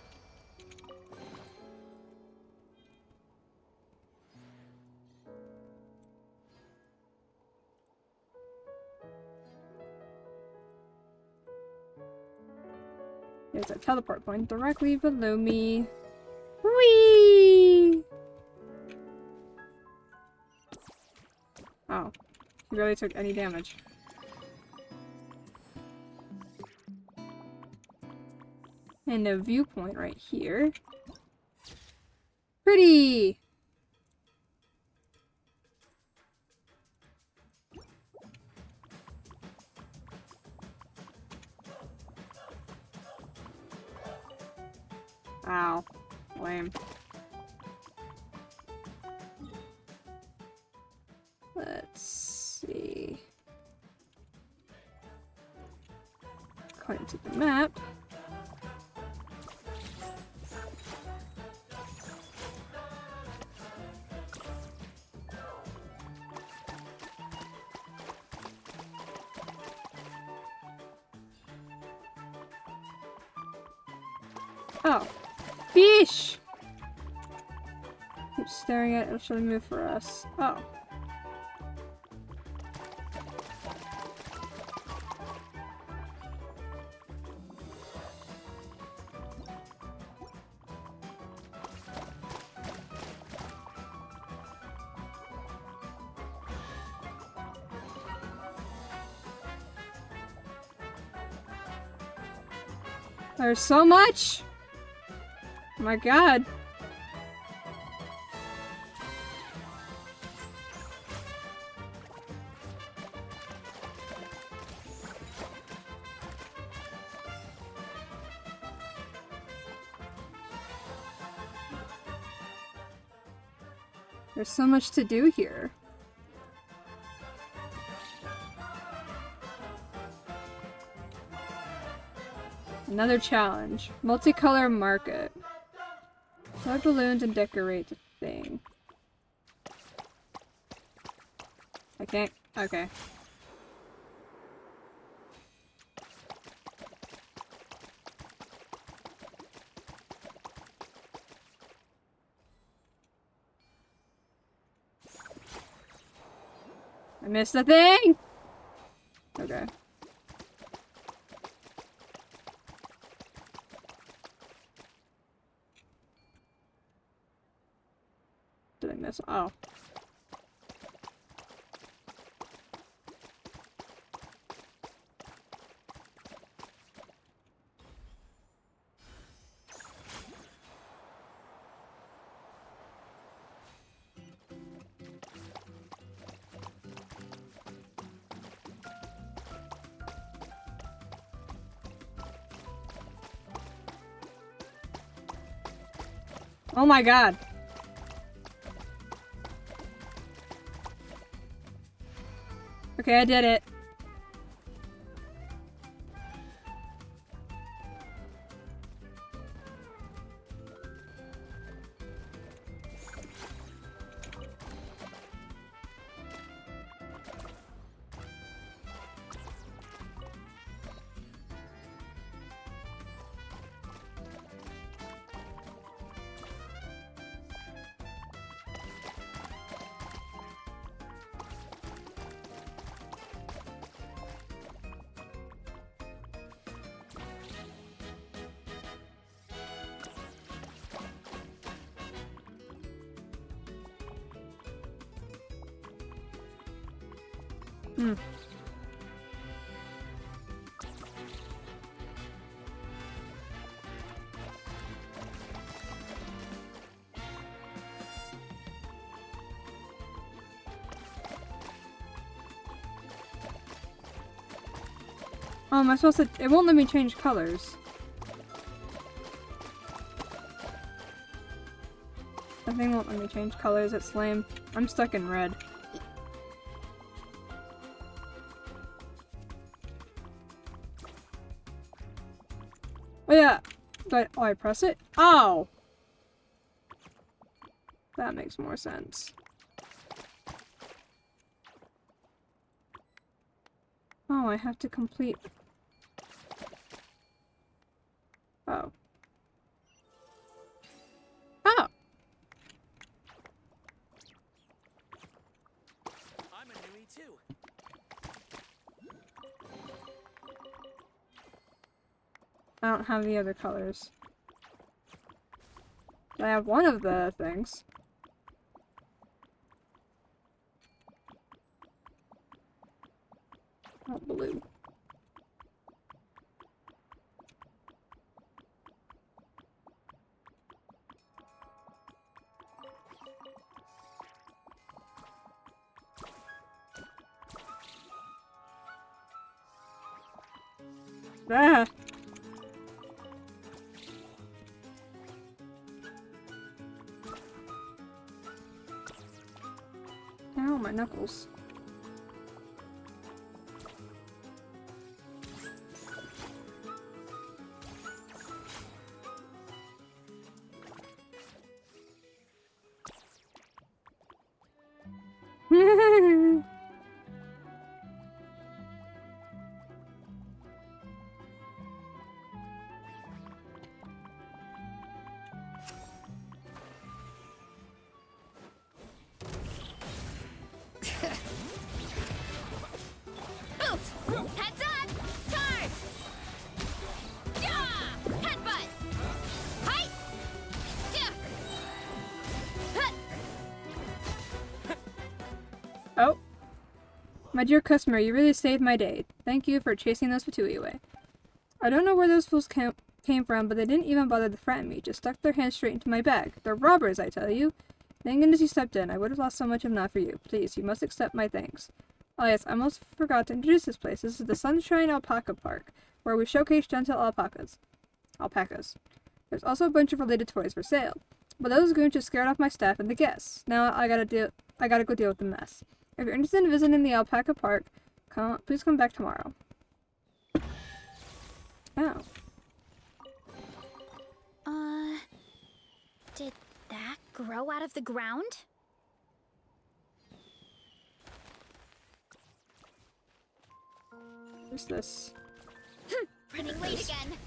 There's a teleport point directly below me. Whee! Oh. He barely took any damage. And a viewpoint right here. Pretty! Ow. Lame. Let's see. According to the map. Oh. Fish! Keep staring at it, it'll surely move for us. Oh. There's so much! My god. There's so much to do here. Another challenge. Multicolor market. Collect balloons and decorate the thing. I can't. Okay. I missed the thing! Okay. Did I miss? Oh. Oh my god. Okay, I did it. Hmm. Oh, am I supposed to? It won't let me change colors. The thing won't let me change colors. It's lame. I'm stuck in red. Oh yeah. Oh, I press it? Oh! That makes more sense. Oh, I have to complete... Oh. Oh! I'm a newie too. I don't have the other colors. I have one of the things. Oh, blue. Ah! Ow, my knuckles. Oof! Heads up! Charge! Yeah! Headbutt! Hi! Yeah! Oh. My dear customer, you really saved my day. Thank you for chasing those Fatui away. I don't know where those fools came from, but they didn't even bother to threaten me. Just stuck their hands straight into my bag. They're robbers, I tell you. Thank goodness you stepped in. I would have lost so much if not for you. Please, you must accept my thanks. Oh yes, I almost forgot to introduce this place. This is the Sunshine Alpaca Park, where we showcase gentle alpacas. There's also a bunch of related toys for sale. But those goons scared off my staff and the guests. Now I gotta go deal with the mess. If you're interested in visiting the Alpaca Park, please come back tomorrow. Oh. Did that grow out of the ground? What's this? Running late again.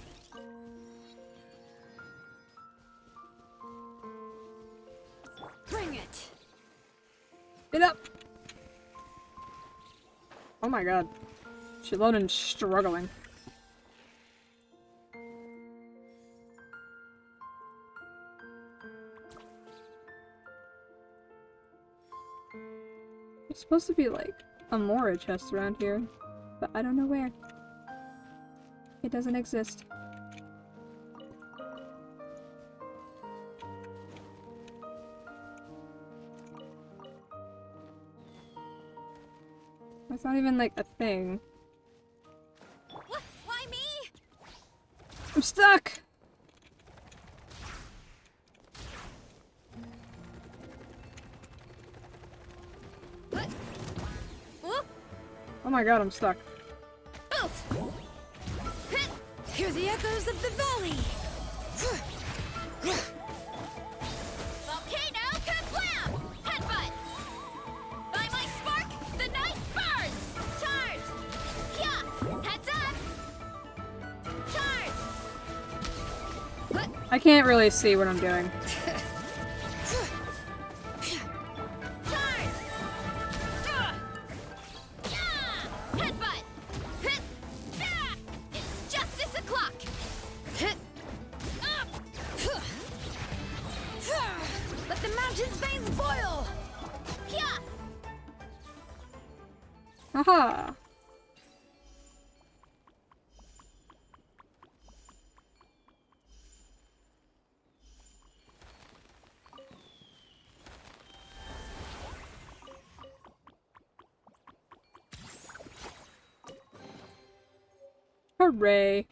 Bring it. Get up! Oh my god. Shilonen's struggling. There's supposed to be like a Mora chest around here, but I don't know where. It doesn't exist. That's not even like a thing. Why me? I'm stuck! Oh my god, I'm stuck. Oof. Hear the echoes of the valley. Volcano kablam! Headbutt! By my spark, the night burns! Charge! Yeah! Heads up! Charge! I can't really see what I'm doing. Let the mountain's veins boil! Haha! Hooray!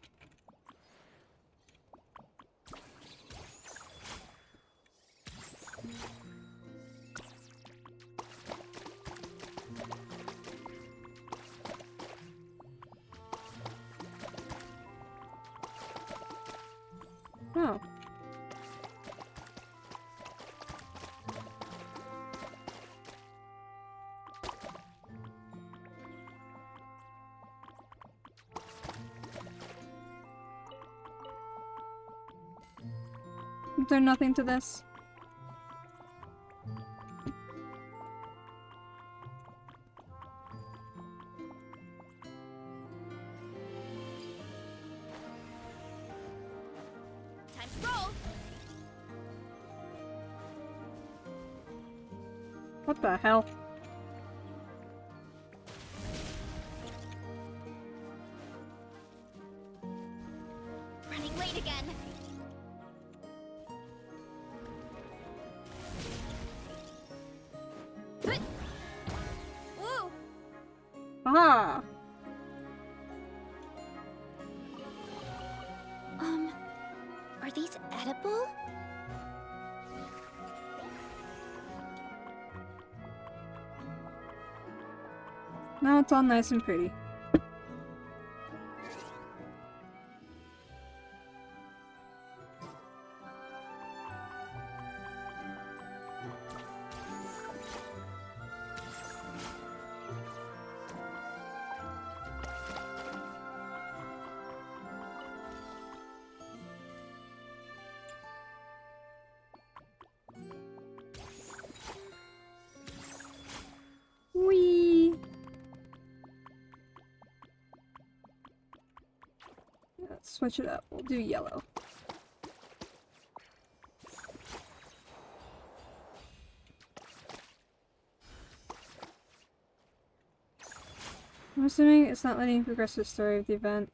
Oh. Is there nothing to this? Time to roll! What the hell? Running late again. Woo! Ah! Are these edible? Now it's all nice and pretty. Whee! Let's switch it up. We'll do yellow. I'm assuming it's not letting you progress the story of the event.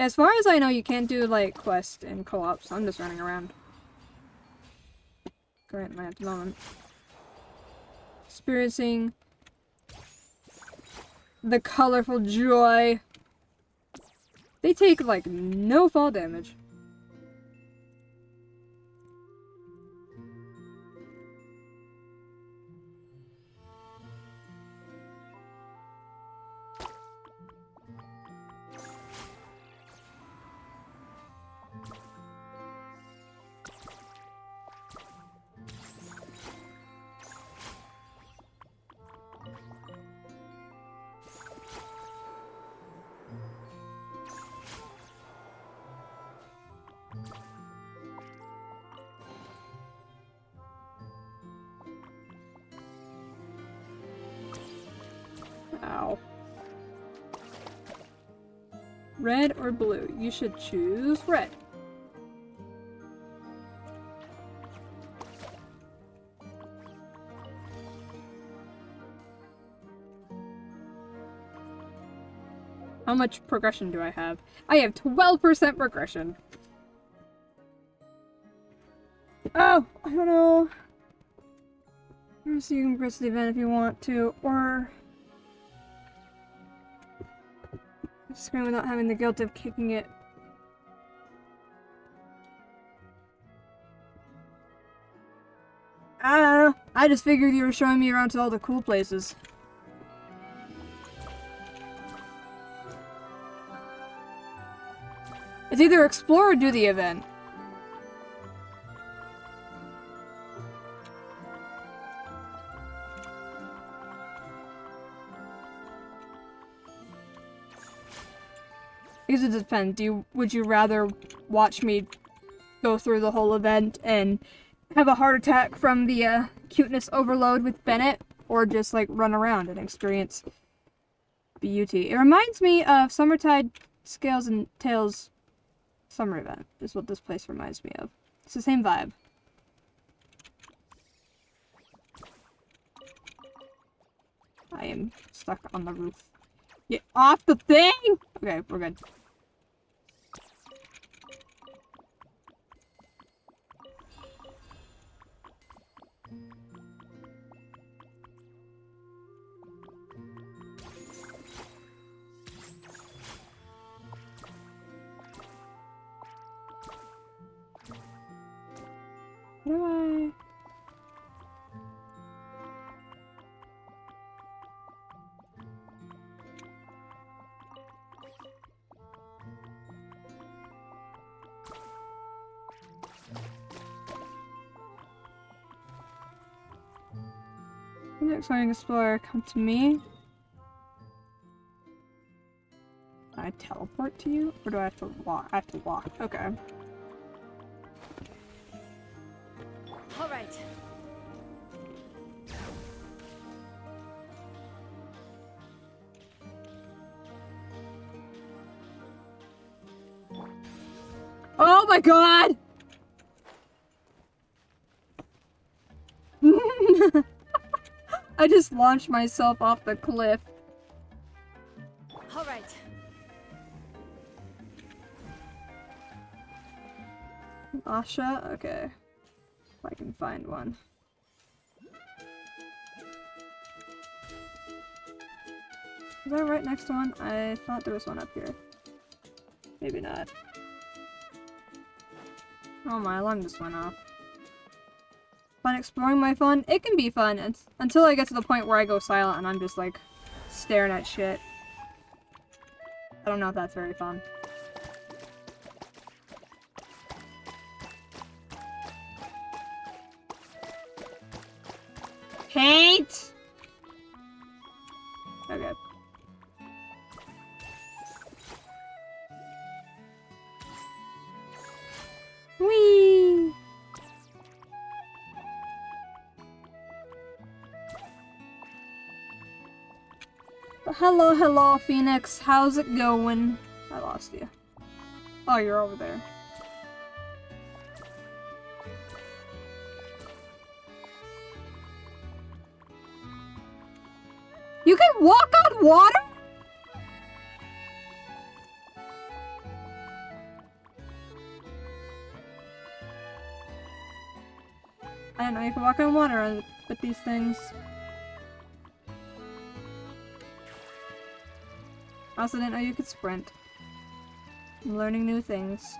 Yeah, as far as I know, you can't do, like, quests in co-op, so I'm just running around. Currently at the moment. Experiencing the colorful joy. They take, like, no fall damage. Ow. Red or blue? You should choose red. How much progression do I have? I have 12% progression. Oh, I don't know. So you can progress the event if you want to, or scream without having the guilt of kicking it. I don't know. I just figured you were showing me around to all the cool places. It's either explore or do the event. Because it depends. Would you rather watch me go through the whole event and have a heart attack from the cuteness overload with Bennett, or just like run around and experience beauty? It reminds me of Summertide Scales and Tails summer event, is what this place reminds me of. It's the same vibe. I am stuck on the roof. Get off the thing! Okay, we're good. How do I... Next time explorer, come to me. Can I teleport to you? Or do I have to walk? I have to walk. Okay. Alright. Oh my god! I just launched myself off the cliff. Alright. Asha? Okay. If I can find one. Was I right next to one? I thought there was one up here. Maybe not. Oh, my alarm just went off. Fun exploring my fun? It can be fun until I get to the point where I go silent and I'm just like staring at shit. I don't know if that's very fun. Paint! Okay. Whee! Hello, hello, Phoenix. How's it going? I lost you. Oh, you're over there. You can walk on water? didn't know you could walk on water with these things. I also didn't know you could sprint. I'm learning new things.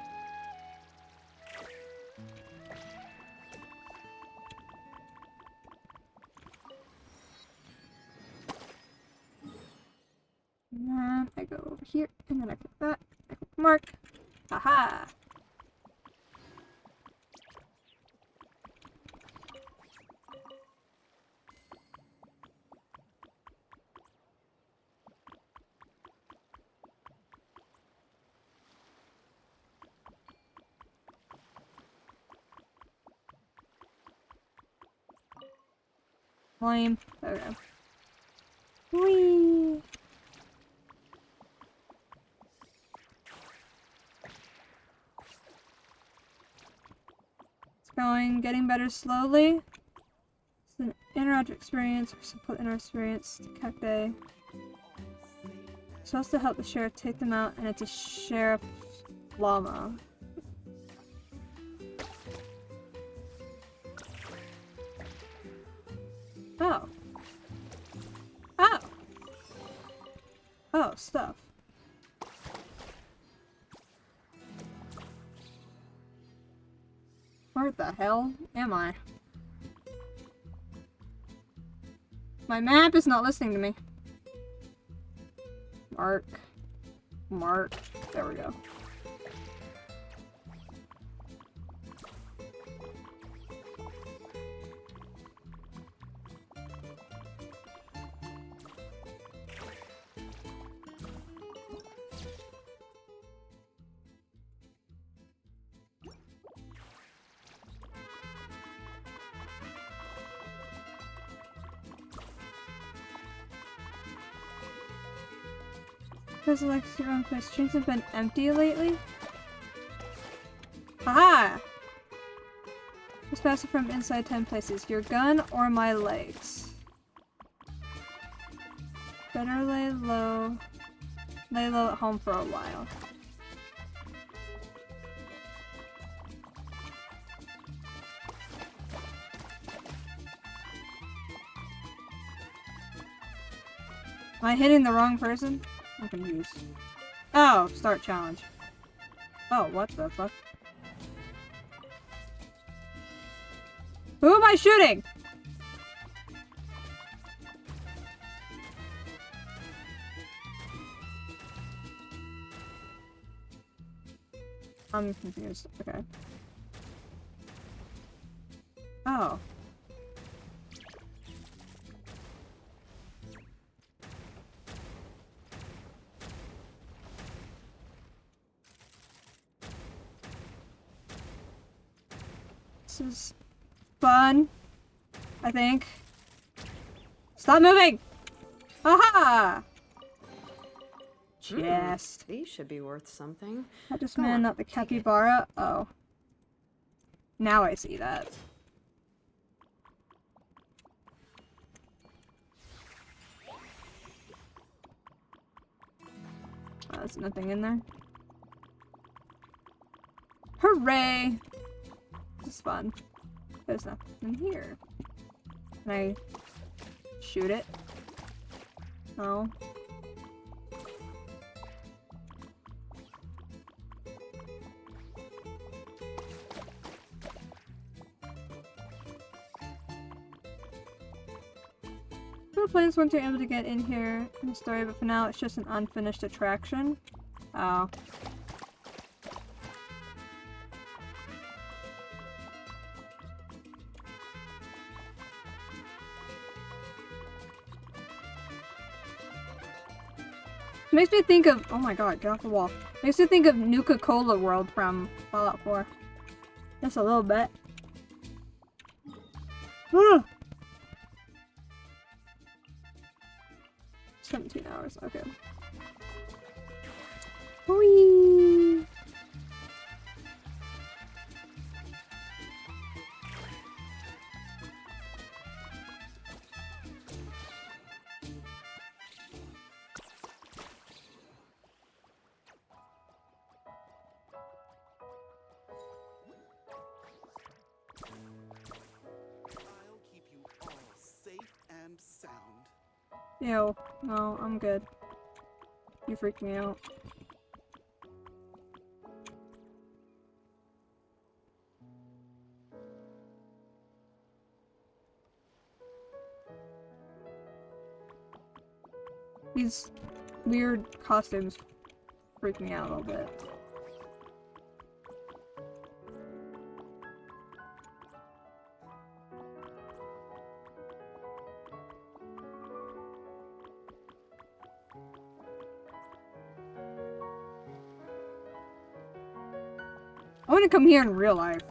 And then I go over here, and then I click that. I click mark. Haha! Flame. Okay. Whee! It's going, getting better slowly. It's an interactive experience, or simple inner experience, cacti. It's supposed to help the sheriff take them out, and it's a sheriff llama. Oh. Oh! Oh, stuff. Where the hell am I? My map is not listening to me. Mark. Mark. There we go. Because like your own place. Streets have been empty lately. Haha! Just pass it from inside 10 places. Your gun or my legs? Better lay low. Lay low at home for a while. Am I hitting the wrong person? I'm confused. Oh, start challenge. Oh, what the fuck? Who am I shooting? I'm confused. Okay. Oh. This is fun, I think. Stop moving! Aha! Chest. These should be worth something. Not just man, not the capybara. Oh. Now I see that. Oh, there's nothing in there. Hooray! This is fun. There's nothing in here. Can I shoot it? No. Some plans once you're able to get in here in the story, but for now it's just an unfinished attraction. Oh. Makes me think of— oh my god, get off the wall. Makes me think of Nuka-Cola World from Fallout 4. Just a little bit. 17 hours, okay. Whee! Ew. No, I'm good. You freaked me out. These weird costumes freak me out a little bit. I want to come here in real life.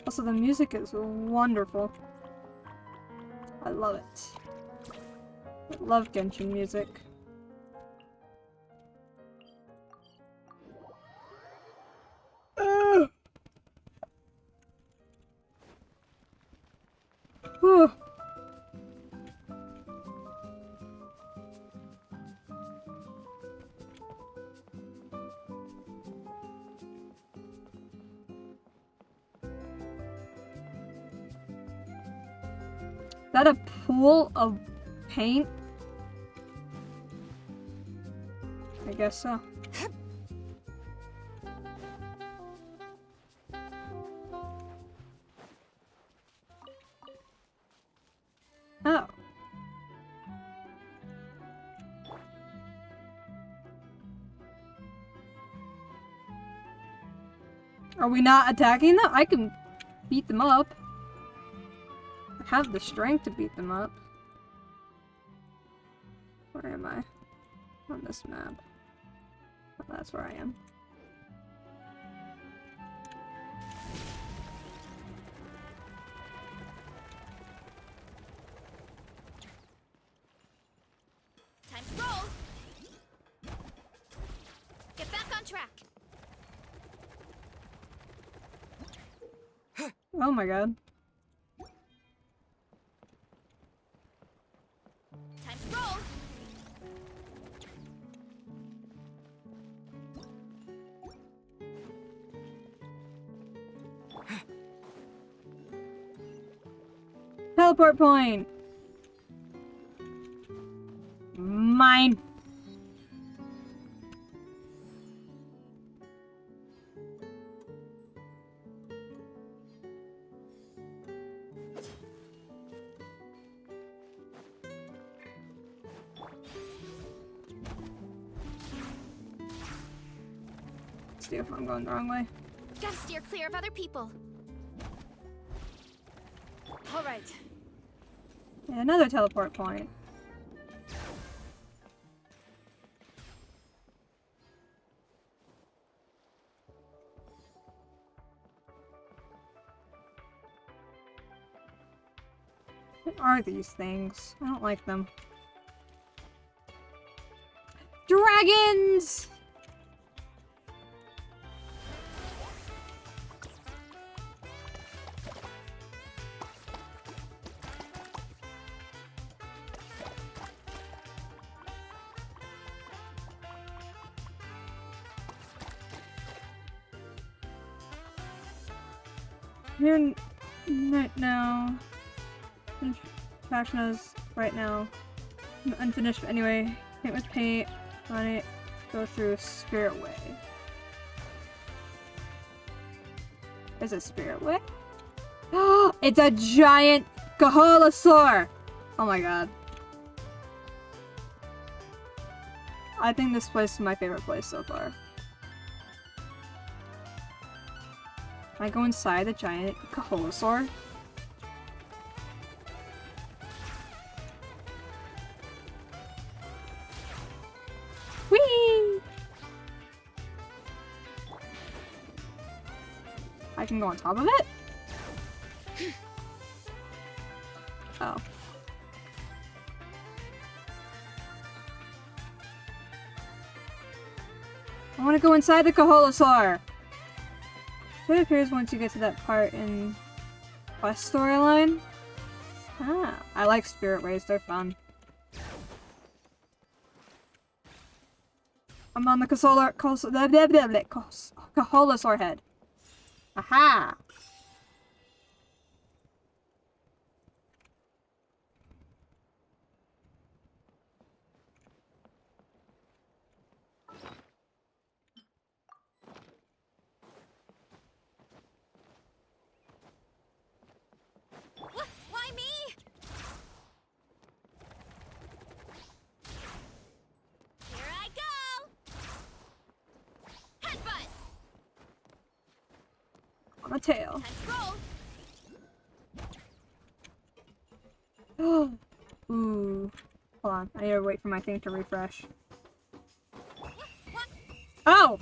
Also, the music is wonderful. I love it. I love Genshin music. Whew. Is that a pool of paint? I guess so. Oh. Are we not attacking them? I can beat them up. I have the strength to beat them up. Where am I? On this map. Oh, that's where I am. Time to roll. Get back on track. Oh my god. Time to roll. Teleport point! Mine! Let's see if I'm going the wrong way. Gotta steer clear of other people. All right. Yeah, another teleport point. What are these things? I don't like them. Dragons! Here right now. Fashion is right now. I'm unfinished, but anyway. Paint with paint. On it. Go through Spirit Way. Is it Spirit Way? Oh, it's a giant Kaholosaur! Oh my god. I think this place is my favorite place so far. Can I go inside the giant Kaholosaur? Whee! I can go on top of it? Oh. I want to go inside the Kaholosaur! It appears once you get to that part in quest storyline. Ah, I like Spirit Ways, they're fun. I'm on the Kaholosaur head. Aha! Why me? Here I go! Headbutt! On a tail. Roll! Ooh. Hold on. I gotta wait for my thing to refresh. Oh!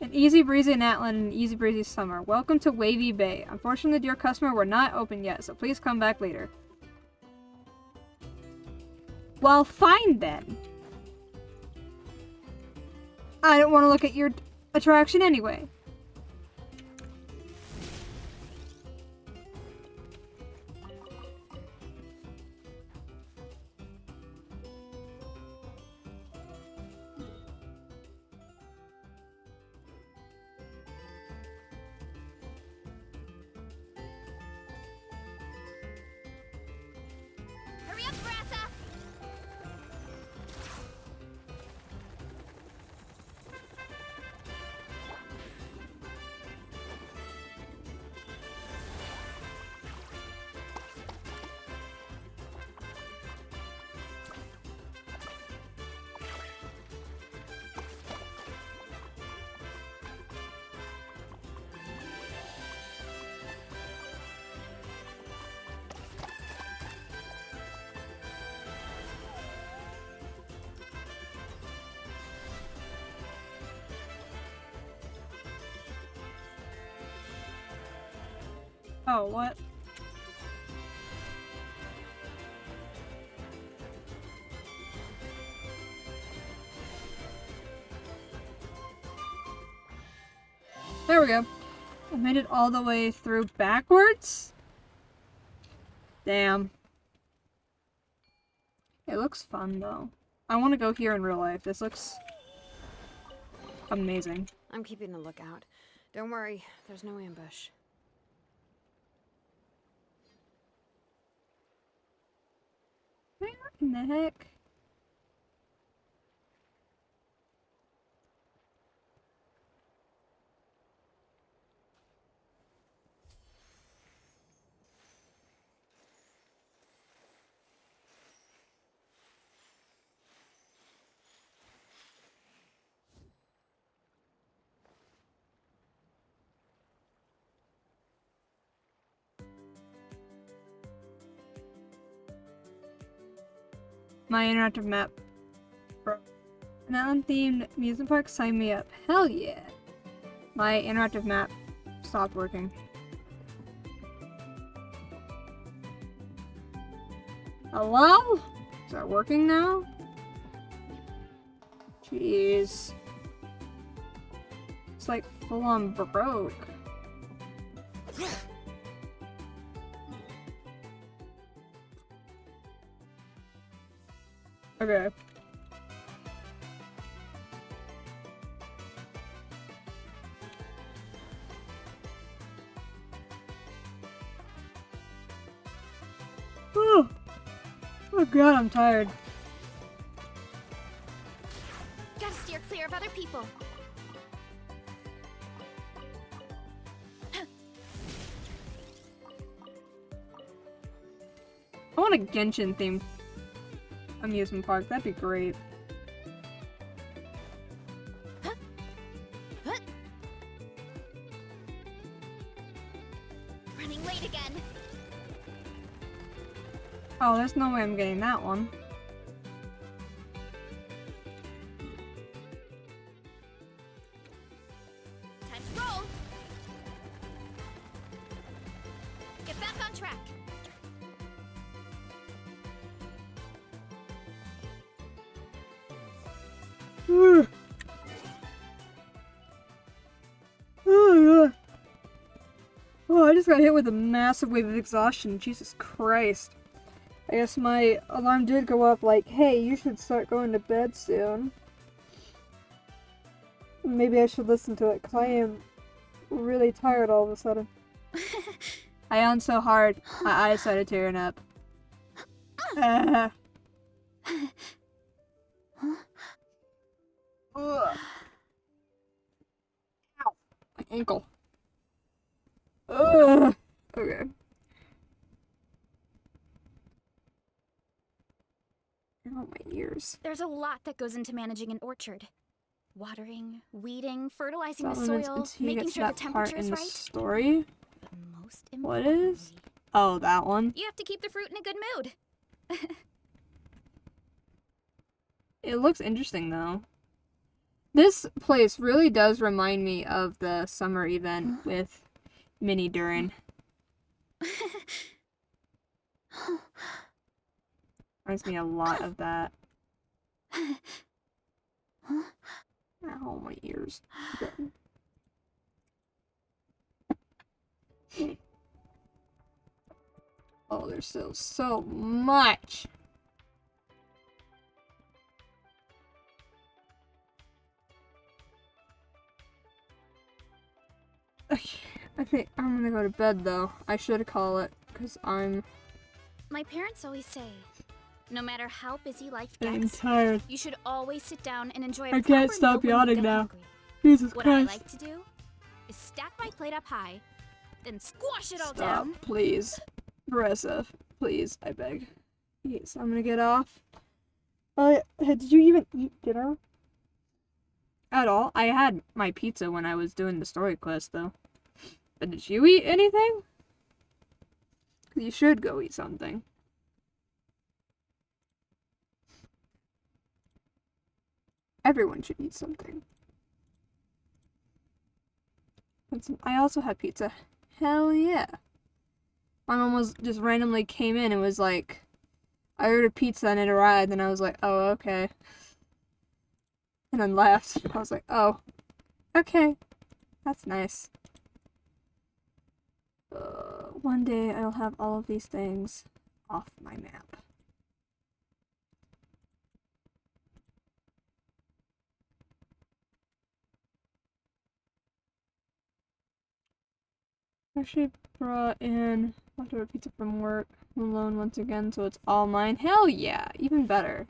An easy breezy Natlan and an easy breezy summer. Welcome to Wavy Bay. Unfortunately, your customer were not open yet, so please come back later. Well, fine then. I don't want to look at your attraction anyway. Hurry up, Brassa! Oh, what? There we go. I made it all the way through backwards? Damn. It looks fun, though. I want to go here in real life. This looks amazing. I'm keeping a lookout. Don't worry, there's no ambush. Where in the heck? My interactive map. Bro. An island-themed amusement park? Sign me up. Hell yeah. My interactive map stopped working. Hello? Is that working now? Jeez. It's like full-on broke. Okay. Oh god, I'm tired. Gotta steer clear of other people. I want a Genshin themed amusement park. That'd be great. Running late again. Oh, there's no way I'm getting that one. Time to roll. Get back on track. Oh, God. Oh, I just got hit with a massive wave of exhaustion. Jesus Christ. I guess my alarm did go up like, hey, you should start going to bed soon. Maybe I should listen to it, because I am really tired all of a sudden. I yawned so hard, my eyes started tearing up. Ugh. Ow. My ankle. Ugh. Okay. Oh, my ears. There's a lot that goes into managing an orchard. Watering, weeding, fertilizing the Supplements soil, until you making get to sure the that part temperature in is the right. story. But most What is? Oh, that one. You have to keep the fruit in a good mood. It looks interesting, though. This place really does remind me of the summer event with Minnie Durin. Reminds me a lot of that. Ow, my ears. Oh, there's still so much. Okay, I think I'm gonna go to bed though. I should call it, because I'm My parents always say, no matter how busy life I'm gets, tired. you should always sit down and enjoy a I proper can't stop meal when you yawning get now. hungry. Jesus What Christ. I like to do is stack my plate up high, then squash it all Stop, down. please. Marissa, please, I beg. Yes, I'm gonna get off. Did you even eat dinner? At all? I had my pizza when I was doing the story quest, though. But did you eat anything? You should go eat something. Everyone should eat something. I also had pizza. Hell yeah. My mom was just randomly came in and was like, I ordered pizza and it arrived, and I was like, oh, okay. And then left. I was like, oh, okay. That's nice. One day I'll have all of these things off my map. Actually brought in leftover pizza from work. I'm alone once again, so it's all mine. Hell yeah! Even better.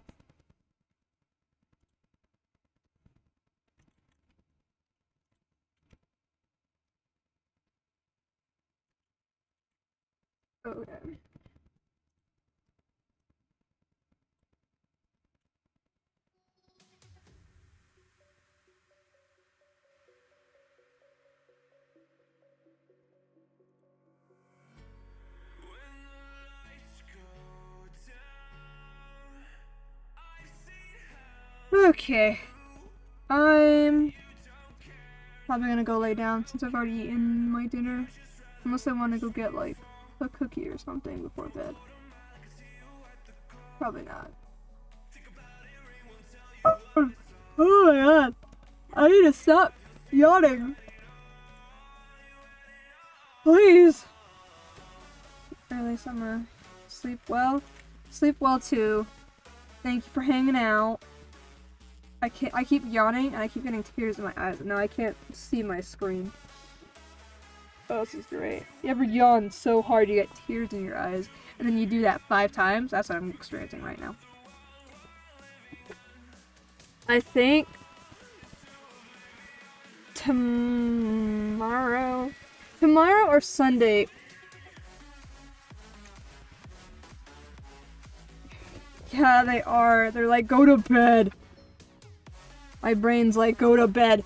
Okay. Okay. I'm probably gonna go lay down since I've already eaten my dinner. Unless I want to go get, like, a cookie or something before bed. Probably not. Oh my god. I need to stop yawning. Please. Early summer. Sleep well. Sleep well too. Thank you for hanging out. I keep yawning and I keep getting tears in my eyes. Now I can't see my screen. Oh, this is great. You ever yawn so hard you get tears in your eyes, and then you do that 5 times? That's what I'm experiencing right now. I think tomorrow or Sunday. Yeah, they are. They're like, go to bed. My brain's like, go to bed.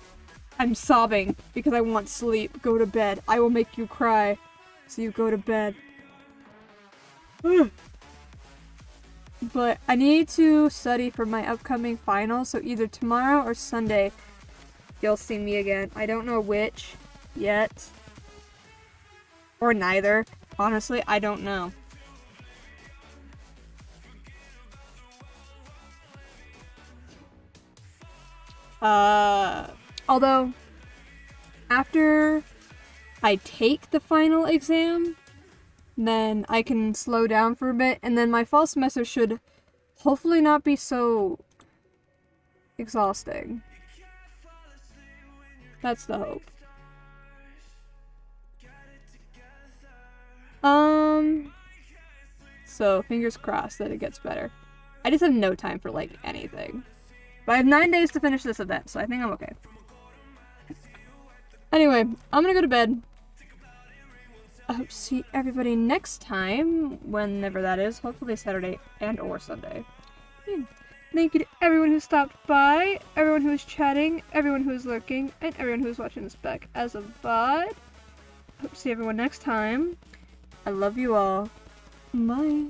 I'm sobbing because I want sleep. Go to bed. I will make you cry. So you go to bed. But I need to study for my upcoming final, so either tomorrow or Sunday you'll see me again. I don't know which yet. Or neither. Honestly, I don't know. Although, after I take the final exam, then I can slow down for a bit, and then my fall semester should hopefully not be so exhausting. That's the hope. So fingers crossed that it gets better. I just have no time for like anything. But I have 9 days to finish this event, so I think I'm okay. Anyway, I'm gonna go to bed. I hope to see everybody next time, whenever that is. Hopefully Saturday and or Sunday. Thank you to everyone who stopped by, everyone who is chatting, everyone who is lurking, and everyone who is watching this back as a VOD. Hope to see everyone next time. I love you all. Bye.